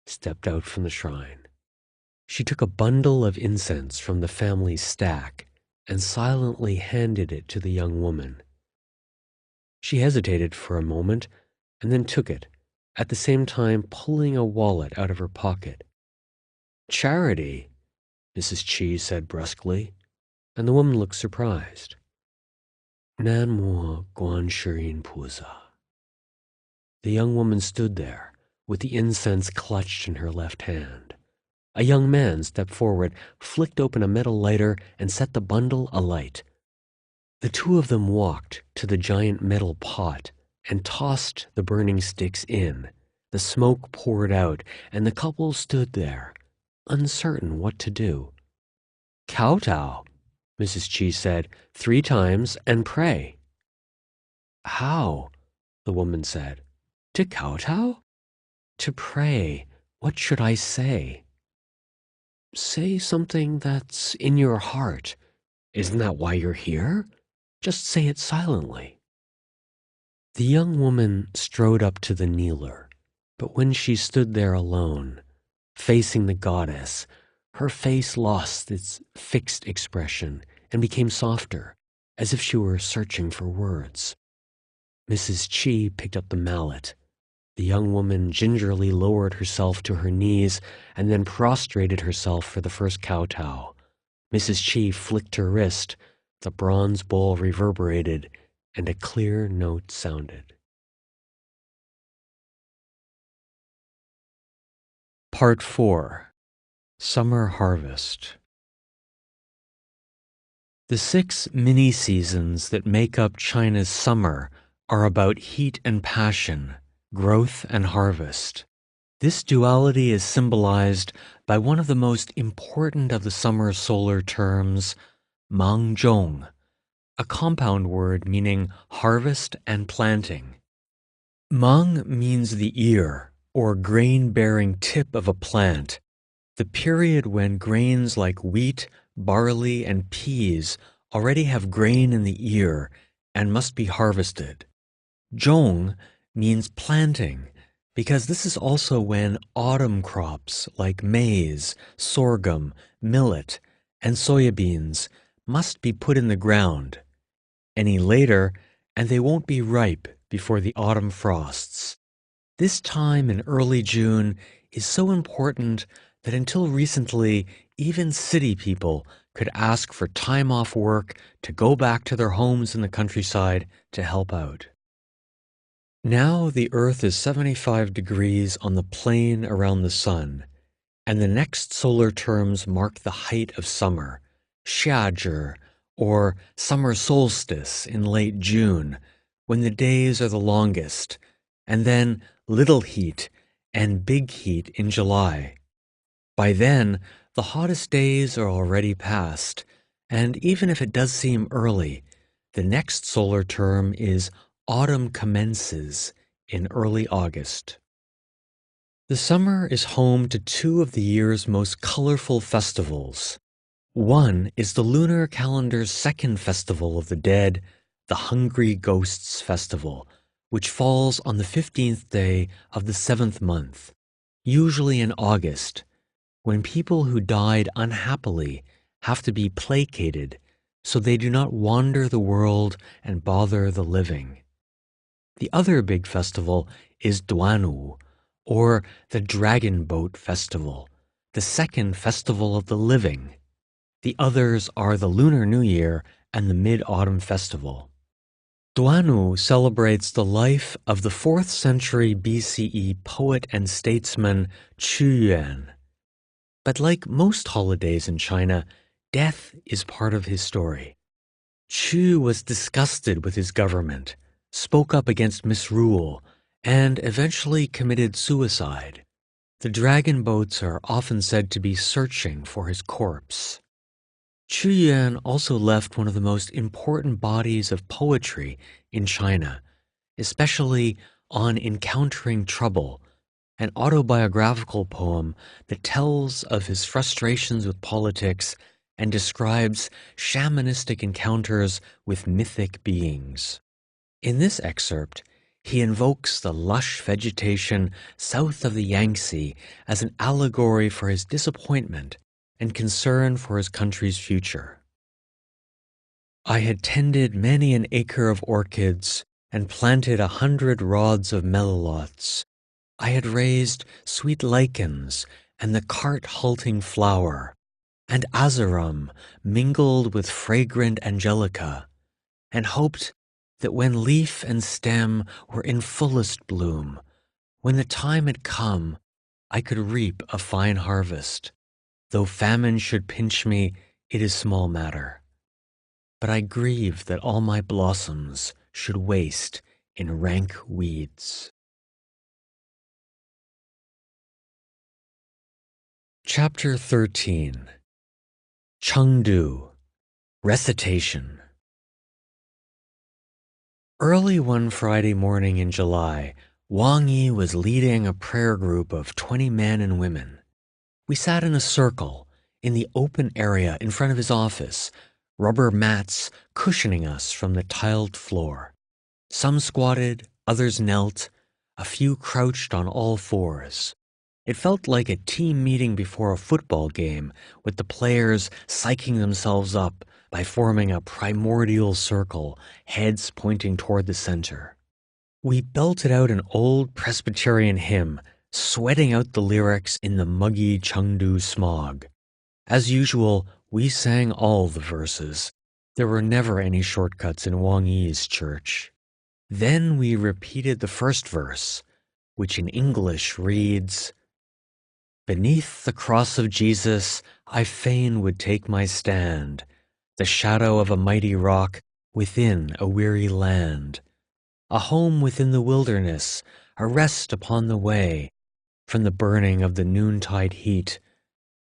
stepped out from the shrine. She took a bundle of incense from the family stack and silently handed it to the young woman. She hesitated for a moment and then took it, at the same time pulling a wallet out of her pocket. "Charity," Mrs. Chi said brusquely, and the woman looked surprised. Nanmo Guanshiryin Pusa. The young woman stood there, with the incense clutched in her left hand. A young man stepped forward, flicked open a metal lighter, and set the bundle alight. The 2 of them walked to the giant metal pot and tossed the burning sticks in. The smoke poured out, and the couple stood there, uncertain what to do. "Kowtow," Mrs. Chi said, 3 times, "and pray." "How?" the woman said. "To kowtow?" "To pray. What should I say?" "Say something that's in your heart. Isn't that why you're here? Just say it silently." The young woman strode up to the kneeler, but when she stood there alone, facing the goddess, her face lost its fixed expression and became softer, as if she were searching for words. Mrs. Chi picked up the mallet. The young woman gingerly lowered herself to her knees and then prostrated herself for the first kowtow. Mrs. Chi flicked her wrist, the bronze bowl reverberated, and a clear note sounded. Part 4. Summer Harvest. The 6 mini-seasons that make up China's summer are about heat and passion, growth and harvest. This duality is symbolized by one of the most important of the summer solar terms, Mangzhong, a compound word meaning harvest and planting. Mang means the ear, or grain-bearing tip of a plant, the period when grains like wheat, barley, and peas already have grain in the ear and must be harvested. Zhong means planting, because this is also when autumn crops like maize, sorghum, millet, and soybeans must be put in the ground. Any later, and they won't be ripe before the autumn frosts. This time in early June is so important that until recently, even city people could ask for time off work to go back to their homes in the countryside to help out. Now the Earth is 75 degrees on the plane around the sun, and the next solar terms mark the height of summer, Xiazhi, or summer solstice in late June, when the days are the longest, and then little heat and big heat in July. By then, the hottest days are already past, and even if it does seem early, the next solar term is autumn commences in early August. The summer is home to 2 of the year's most colorful festivals. One is the lunar calendar's second festival of the dead, the Hungry Ghosts Festival, which falls on the 15th day of the 7th month, usually in August, when people who died unhappily have to be placated so they do not wander the world and bother the living. The other big festival is Duanwu, or the Dragon Boat Festival, the second festival of the living. The others are the Lunar New Year and the Mid-Autumn Festival. Duanwu celebrates the life of the 4th century BCE poet and statesman Qu Yuan. But like most holidays in China, death is part of his story. Qu was disgusted with his government, spoke up against misrule, and eventually committed suicide. The dragon boats are often said to be searching for his corpse. Qu Yuan also left one of the most important bodies of poetry in China, especially on encountering trouble, an autobiographical poem that tells of his frustrations with politics and describes shamanistic encounters with mythic beings. In this excerpt, he invokes the lush vegetation south of the Yangtze as an allegory for his disappointment and concern for his country's future. I had tended many an acre of orchids and planted 100 rods of melillots. I had raised sweet lichens and the cart-halting flower, and azarum mingled with fragrant angelica, and hoped that when leaf and stem were in fullest bloom, when the time had come, I could reap a fine harvest. Though famine should pinch me, it is small matter. But I grieve that all my blossoms should waste in rank weeds. Chapter 13. Chengdu. Recitation. Early one Friday morning in July, Wang Yi was leading a prayer group of 20 men and women. We sat in a circle in the open area in front of his office, rubber mats cushioning us from the tiled floor. Some squatted, others knelt, a few crouched on all fours. It felt like a team meeting before a football game, with the players psyching themselves up by forming a primordial circle, heads pointing toward the center. We belted out an old Presbyterian hymn, sweating out the lyrics in the muggy Chengdu smog. As usual, we sang all the verses. There were never any shortcuts in Wang Yi's church. Then we repeated the first verse, which in English reads, "Beneath the cross of Jesus, I fain would take my stand, the shadow of a mighty rock within a weary land, a home within the wilderness, a rest upon the way, from the burning of the noontide heat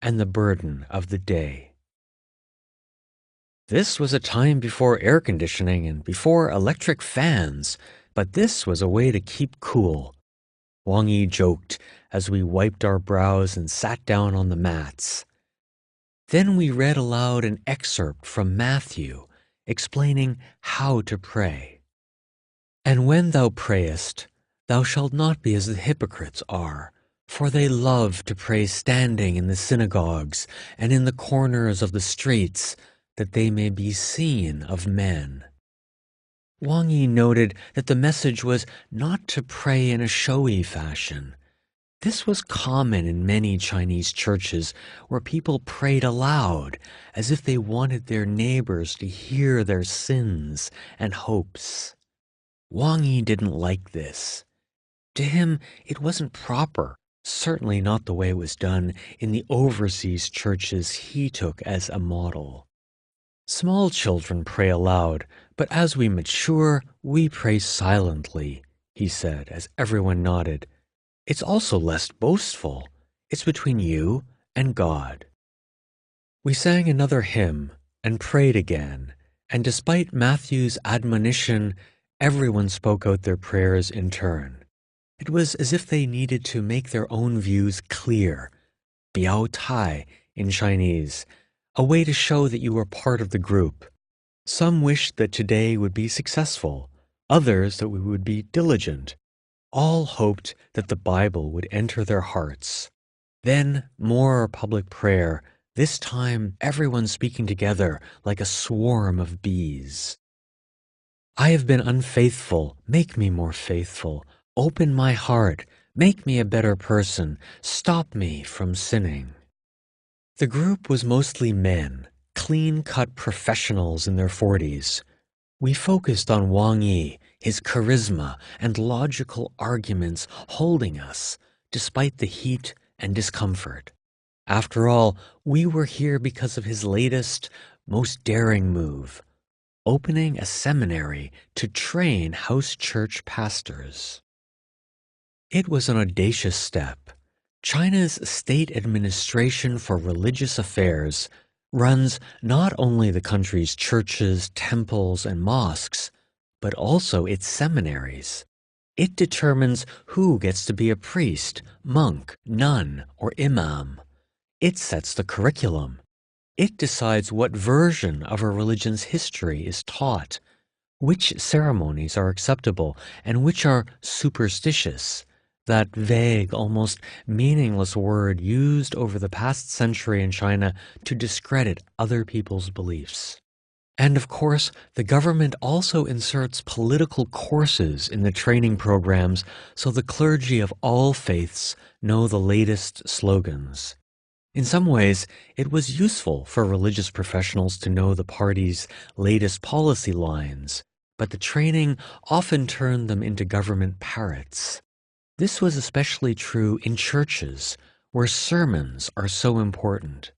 and the burden of the day." This was a time before air conditioning and before electric fans, but this was a way to keep cool. Wang Yi joked as we wiped our brows and sat down on the mats. Then we read aloud an excerpt from Matthew, explaining how to pray. "And when thou prayest, thou shalt not be as the hypocrites are, for they love to pray standing in the synagogues and in the corners of the streets, that they may be seen of men." Wang Yi noted that the message was not to pray in a showy fashion. This was common in many Chinese churches where people prayed aloud as if they wanted their neighbors to hear their sins and hopes. Wang Yi didn't like this. To him, it wasn't proper, certainly not the way it was done in the overseas churches he took as a model. "Small children pray aloud, but as we mature, we pray silently," he said as everyone nodded. "It's also less boastful. It's between you and God." We sang another hymn and prayed again, and despite Matthew's admonition, everyone spoke out their prayers in turn. It was as if they needed to make their own views clear, biao tai in Chinese, a way to show that you were part of the group. Some wished that today would be successful, others that we would be diligent. All hoped that the Bible would enter their hearts. Then more public prayer, this time everyone speaking together like a swarm of bees. "I have been unfaithful, make me more faithful. Open my heart, make me a better person. Stop me from sinning." The group was mostly men, clean-cut professionals in their 40s. We focused on Wang Yi, his charisma and logical arguments holding us, despite the heat and discomfort. After all, we were here because of his latest, most daring move, opening a seminary to train house church pastors. It was an audacious step. China's state administration for religious affairs runs not only the country's churches, temples, and mosques, but also its seminaries. It determines who gets to be a priest, monk, nun, or imam. It sets the curriculum. It decides what version of a religion's history is taught, which ceremonies are acceptable, and which are superstitious. That vague, almost meaningless word used over the past century in China to discredit other people's beliefs. And of course, the government also inserts political courses in the training programs so the clergy of all faiths know the latest slogans. In some ways, it was useful for religious professionals to know the party's latest policy lines, but the training often turned them into government parrots. This was especially true in churches, where sermons are so important.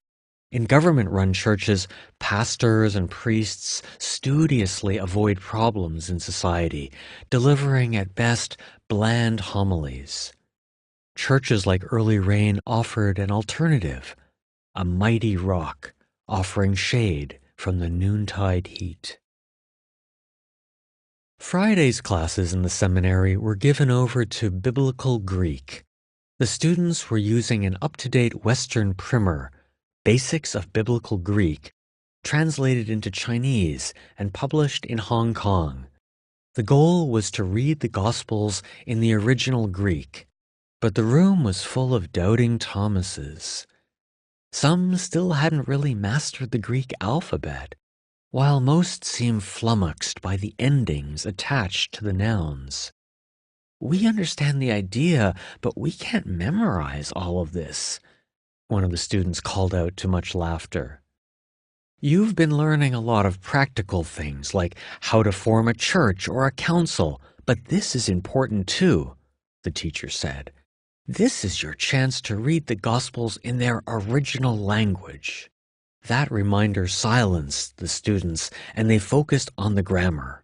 In government-run churches, pastors and priests studiously avoid problems in society, delivering at best bland homilies. Churches like Early Rain offered an alternative, a mighty rock offering shade from the noontide heat. Friday's classes in the seminary were given over to Biblical Greek. The students were using an up-to-date Western primer, Basics of Biblical Greek, translated into Chinese and published in Hong Kong. The goal was to read the Gospels in the original Greek, but the room was full of doubting Thomases. Some still hadn't really mastered the Greek alphabet, while most seemed flummoxed by the endings attached to the nouns. We understand the idea, but we can't memorize all of this, one of the students called out to much laughter. You've been learning a lot of practical things, like how to form a church or a council, but this is important too, the teacher said. This is your chance to read the Gospels in their original language. That reminder silenced the students, and they focused on the grammar.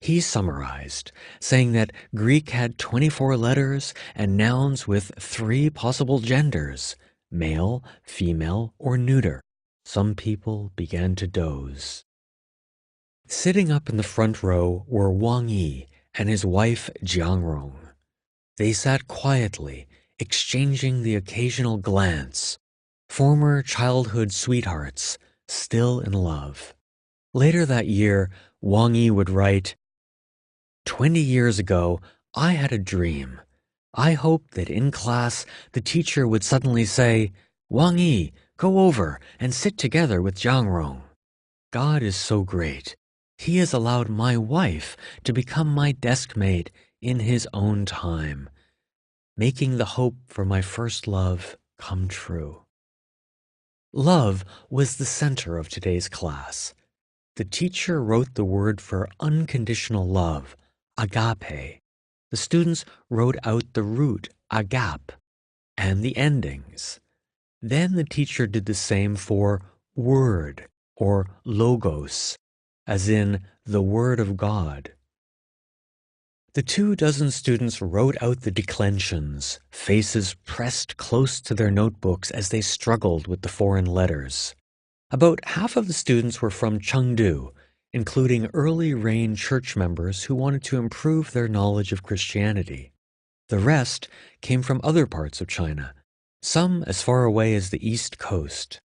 He summarized, saying that Greek had 24 letters and nouns with 3 possible genders, male, female, or neuter. Some people began to doze. Sitting up in the front row were Wang Yi and his wife Jiangrong. They sat quietly, exchanging the occasional glance, former childhood sweethearts, still in love. Later that year, Wang Yi would write, 20 years ago, I had a dream. I hoped that in class, the teacher would suddenly say, Wang Yi, go over and sit together with Jiang Rong. God is so great. He has allowed my wife to become my desk mate in his own time, making the hope for my first love come true. Love was the center of today's class. The teacher wrote the word for unconditional love, agape. The students wrote out the root, agap, and the endings. Then the teacher did the same for word, or logos, as in the Word of God. The 24 students wrote out the declensions, faces pressed close to their notebooks as they struggled with the foreign letters. About half of the students were from Chengdu, including early Rain church members who wanted to improve their knowledge of Christianity. The rest came from other parts of China, some as far away as the East Coast.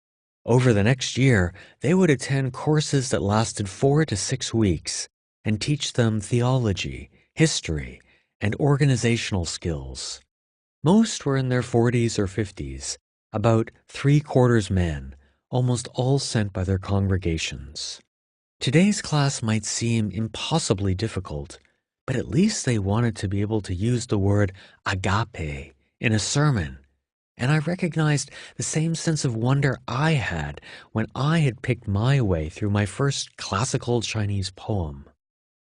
Over the next year, they would attend courses that lasted 4 to 6 weeks and teach them theology, history, and organizational skills. Most were in their 40s or 50s, about 3/4 men, almost all sent by their congregations. Today's class might seem impossibly difficult, but at least they wanted to be able to use the word agape in a sermon. And I recognized the same sense of wonder I had when I had picked my way through my first classical Chinese poem.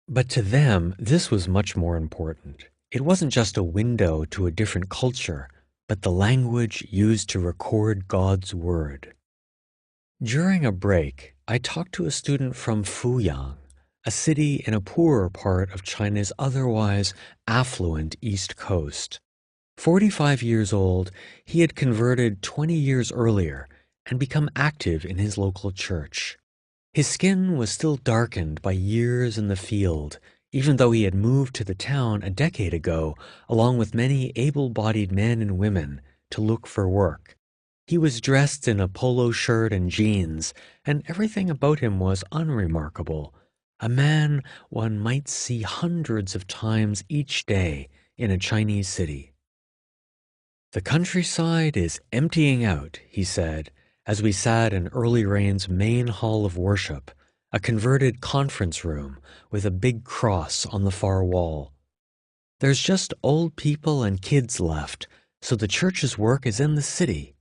But to them, this was much more important. It wasn't just a window to a different culture, but the language used to record God's word. During a break, I talked to a student from Fuyang, a city in a poorer part of China's otherwise affluent East Coast. 45 years old, he had converted 20 years earlier and become active in his local church. His skin was still darkened by years in the field, even though he had moved to the town a decade ago, along with many able-bodied men and women, to look for work. He was dressed in a polo shirt and jeans, and everything about him was unremarkable. A man one might see hundreds of times each day in a Chinese city. The countryside is emptying out, he said, as we sat in Early Rain's main hall of worship, a converted conference room with a big cross on the far wall. There's just old people and kids left, so the church's work is in the city.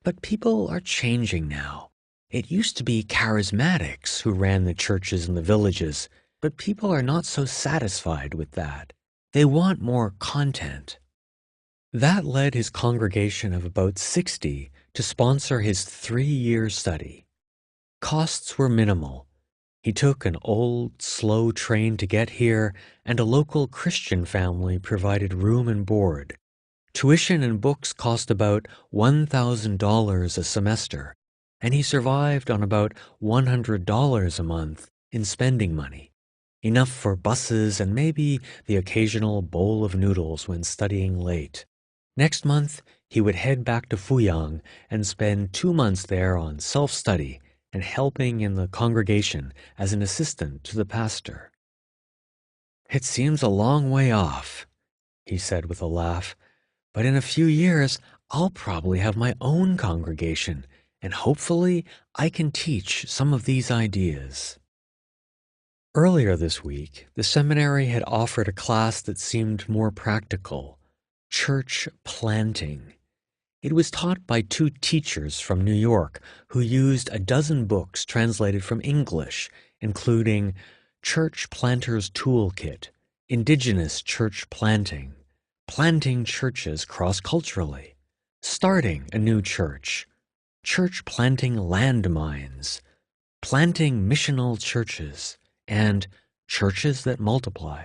But people are changing now. It used to be charismatics who ran the churches in the villages, but people are not so satisfied with that. They want more content. That led his congregation of about 60 to sponsor his 3-year study. Costs were minimal. He took an old, slow train to get here, and a local Christian family provided room and board. Tuition and books cost about $1,000 a semester, and he survived on about $100 a month in spending money, enough for buses and maybe the occasional bowl of noodles when studying late. Next month, he would head back to Fuyang and spend 2 months there on self-study and helping in the congregation as an assistant to the pastor. It seems a long way off, he said with a laugh, but in a few years, I'll probably have my own congregation, and hopefully I can teach some of these ideas. Earlier this week, the seminary had offered a class that seemed more practical: church planting. It was taught by two teachers from New York who used a dozen books translated from English, including Church Planter's Toolkit, Indigenous Church Planting, Planting Churches Cross-Culturally, Starting a New Church, Church Planting Landmines, Planting Missional Churches, and Churches That Multiply.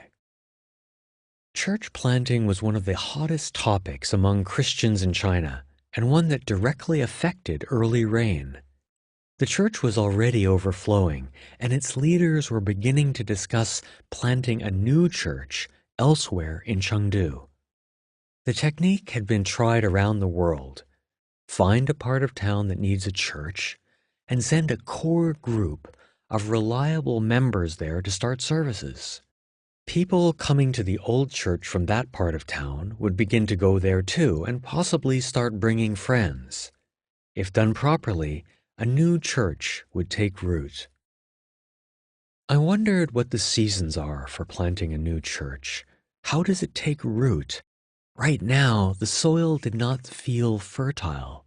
Church planting was one of the hottest topics among Christians in China, and one that directly affected early reign. The church was already overflowing, and its leaders were beginning to discuss planting a new church elsewhere in Chengdu. The technique had been tried around the world. Find a part of town that needs a church, and send a core group of reliable members there to start services. People coming to the old church from that part of town would begin to go there too, and possibly start bringing friends. If done properly, a new church would take root. I wondered what the seasons are for planting a new church. How does it take root? Right now, the soil did not feel fertile.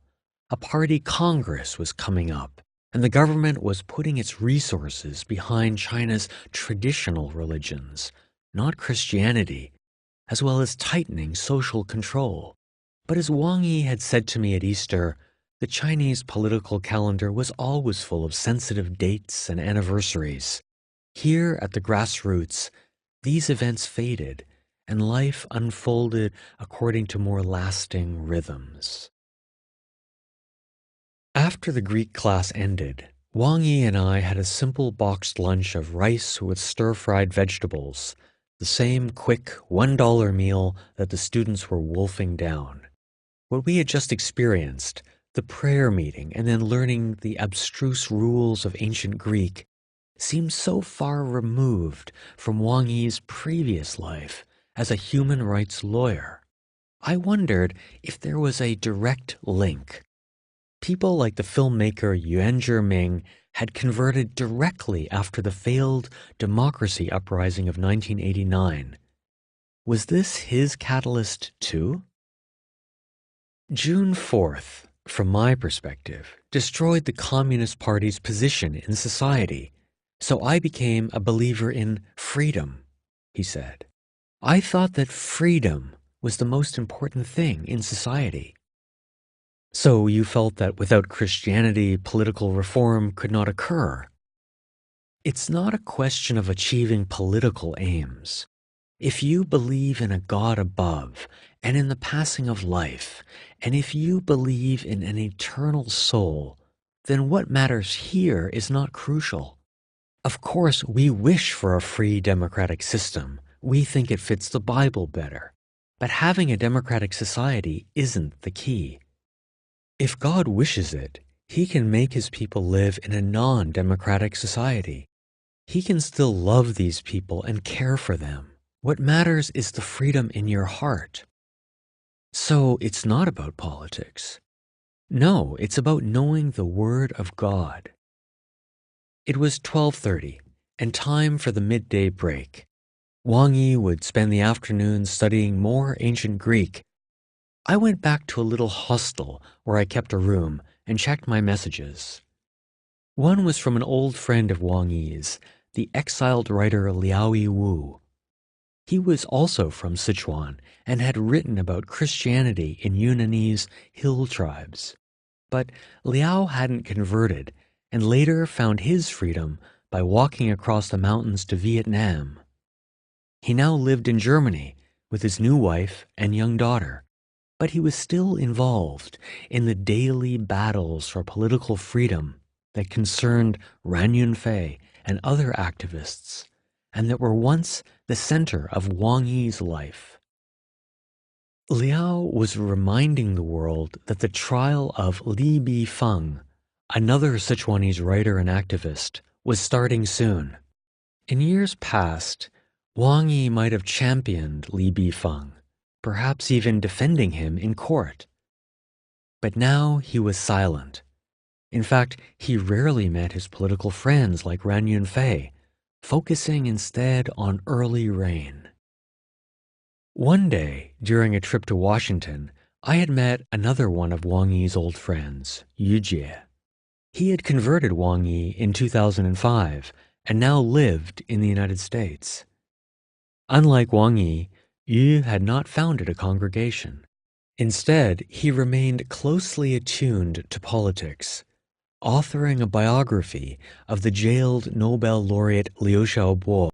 A party congress was coming up, and the government was putting its resources behind China's traditional religions, not Christianity, as well as tightening social control. But as Wang Yi had said to me at Easter, the Chinese political calendar was always full of sensitive dates and anniversaries. Here at the grassroots, these events faded, and life unfolded according to more lasting rhythms. After the Greek class ended, Wang Yi and I had a simple boxed lunch of rice with stir-fried vegetables, the same quick $1 meal that the students were wolfing down. What we had just experienced, the prayer meeting and then learning the abstruse rules of ancient Greek, seemed so far removed from Wang Yi's previous life as a human rights lawyer. I wondered if there was a direct link. People like the filmmaker Yuan Zhiming had converted directly after the failed democracy uprising of 1989. Was this his catalyst too? June 4th, from my perspective, destroyed the Communist Party's position in society, so I became a believer in freedom, he said. I thought that freedom was the most important thing in society. So you felt that without Christianity, political reform could not occur. It's not a question of achieving political aims. If you believe in a God above and in the passing of life, and if you believe in an eternal soul, then what matters here is not crucial. Of course, we wish for a free democratic system. We think it fits the Bible better. But having a democratic society isn't the key. If God wishes it, He can make His people live in a non-democratic society. He can still love these people and care for them. What matters is the freedom in your heart. So it's not about politics. No, it's about knowing the Word of God. It was 12:30 and time for the midday break. Wang Yi would spend the afternoon studying more ancient Greek. I went back to a little hostel where I kept a room and checked my messages. One was from an old friend of Wang Yi's, the exiled writer Liao Yiwu. He was also from Sichuan and had written about Christianity in Yunnanese hill tribes. But Liao hadn't converted and later found his freedom by walking across the mountains to Vietnam. He now lived in Germany with his new wife and young daughter, but he was still involved in the daily battles for political freedom that concerned Ran Yunfei and other activists, and that were once the center of Wang Yi's life. Liao was reminding the world that the trial of Li Bifeng, another Sichuanese writer and activist, was starting soon. In years past, Wang Yi might have championed Li Bifeng, perhaps even defending him in court. But now he was silent. In fact, he rarely met his political friends like Ran Yunfei, focusing instead on early rain. One day, during a trip to Washington, I had met another one of Wang Yi's old friends, Yu Jie. He had converted Wang Yi in 2005 and now lived in the United States. Unlike Wang Yi, Yu had not founded a congregation. Instead, he remained closely attuned to politics, authoring a biography of the jailed Nobel laureate Liu Xiaobo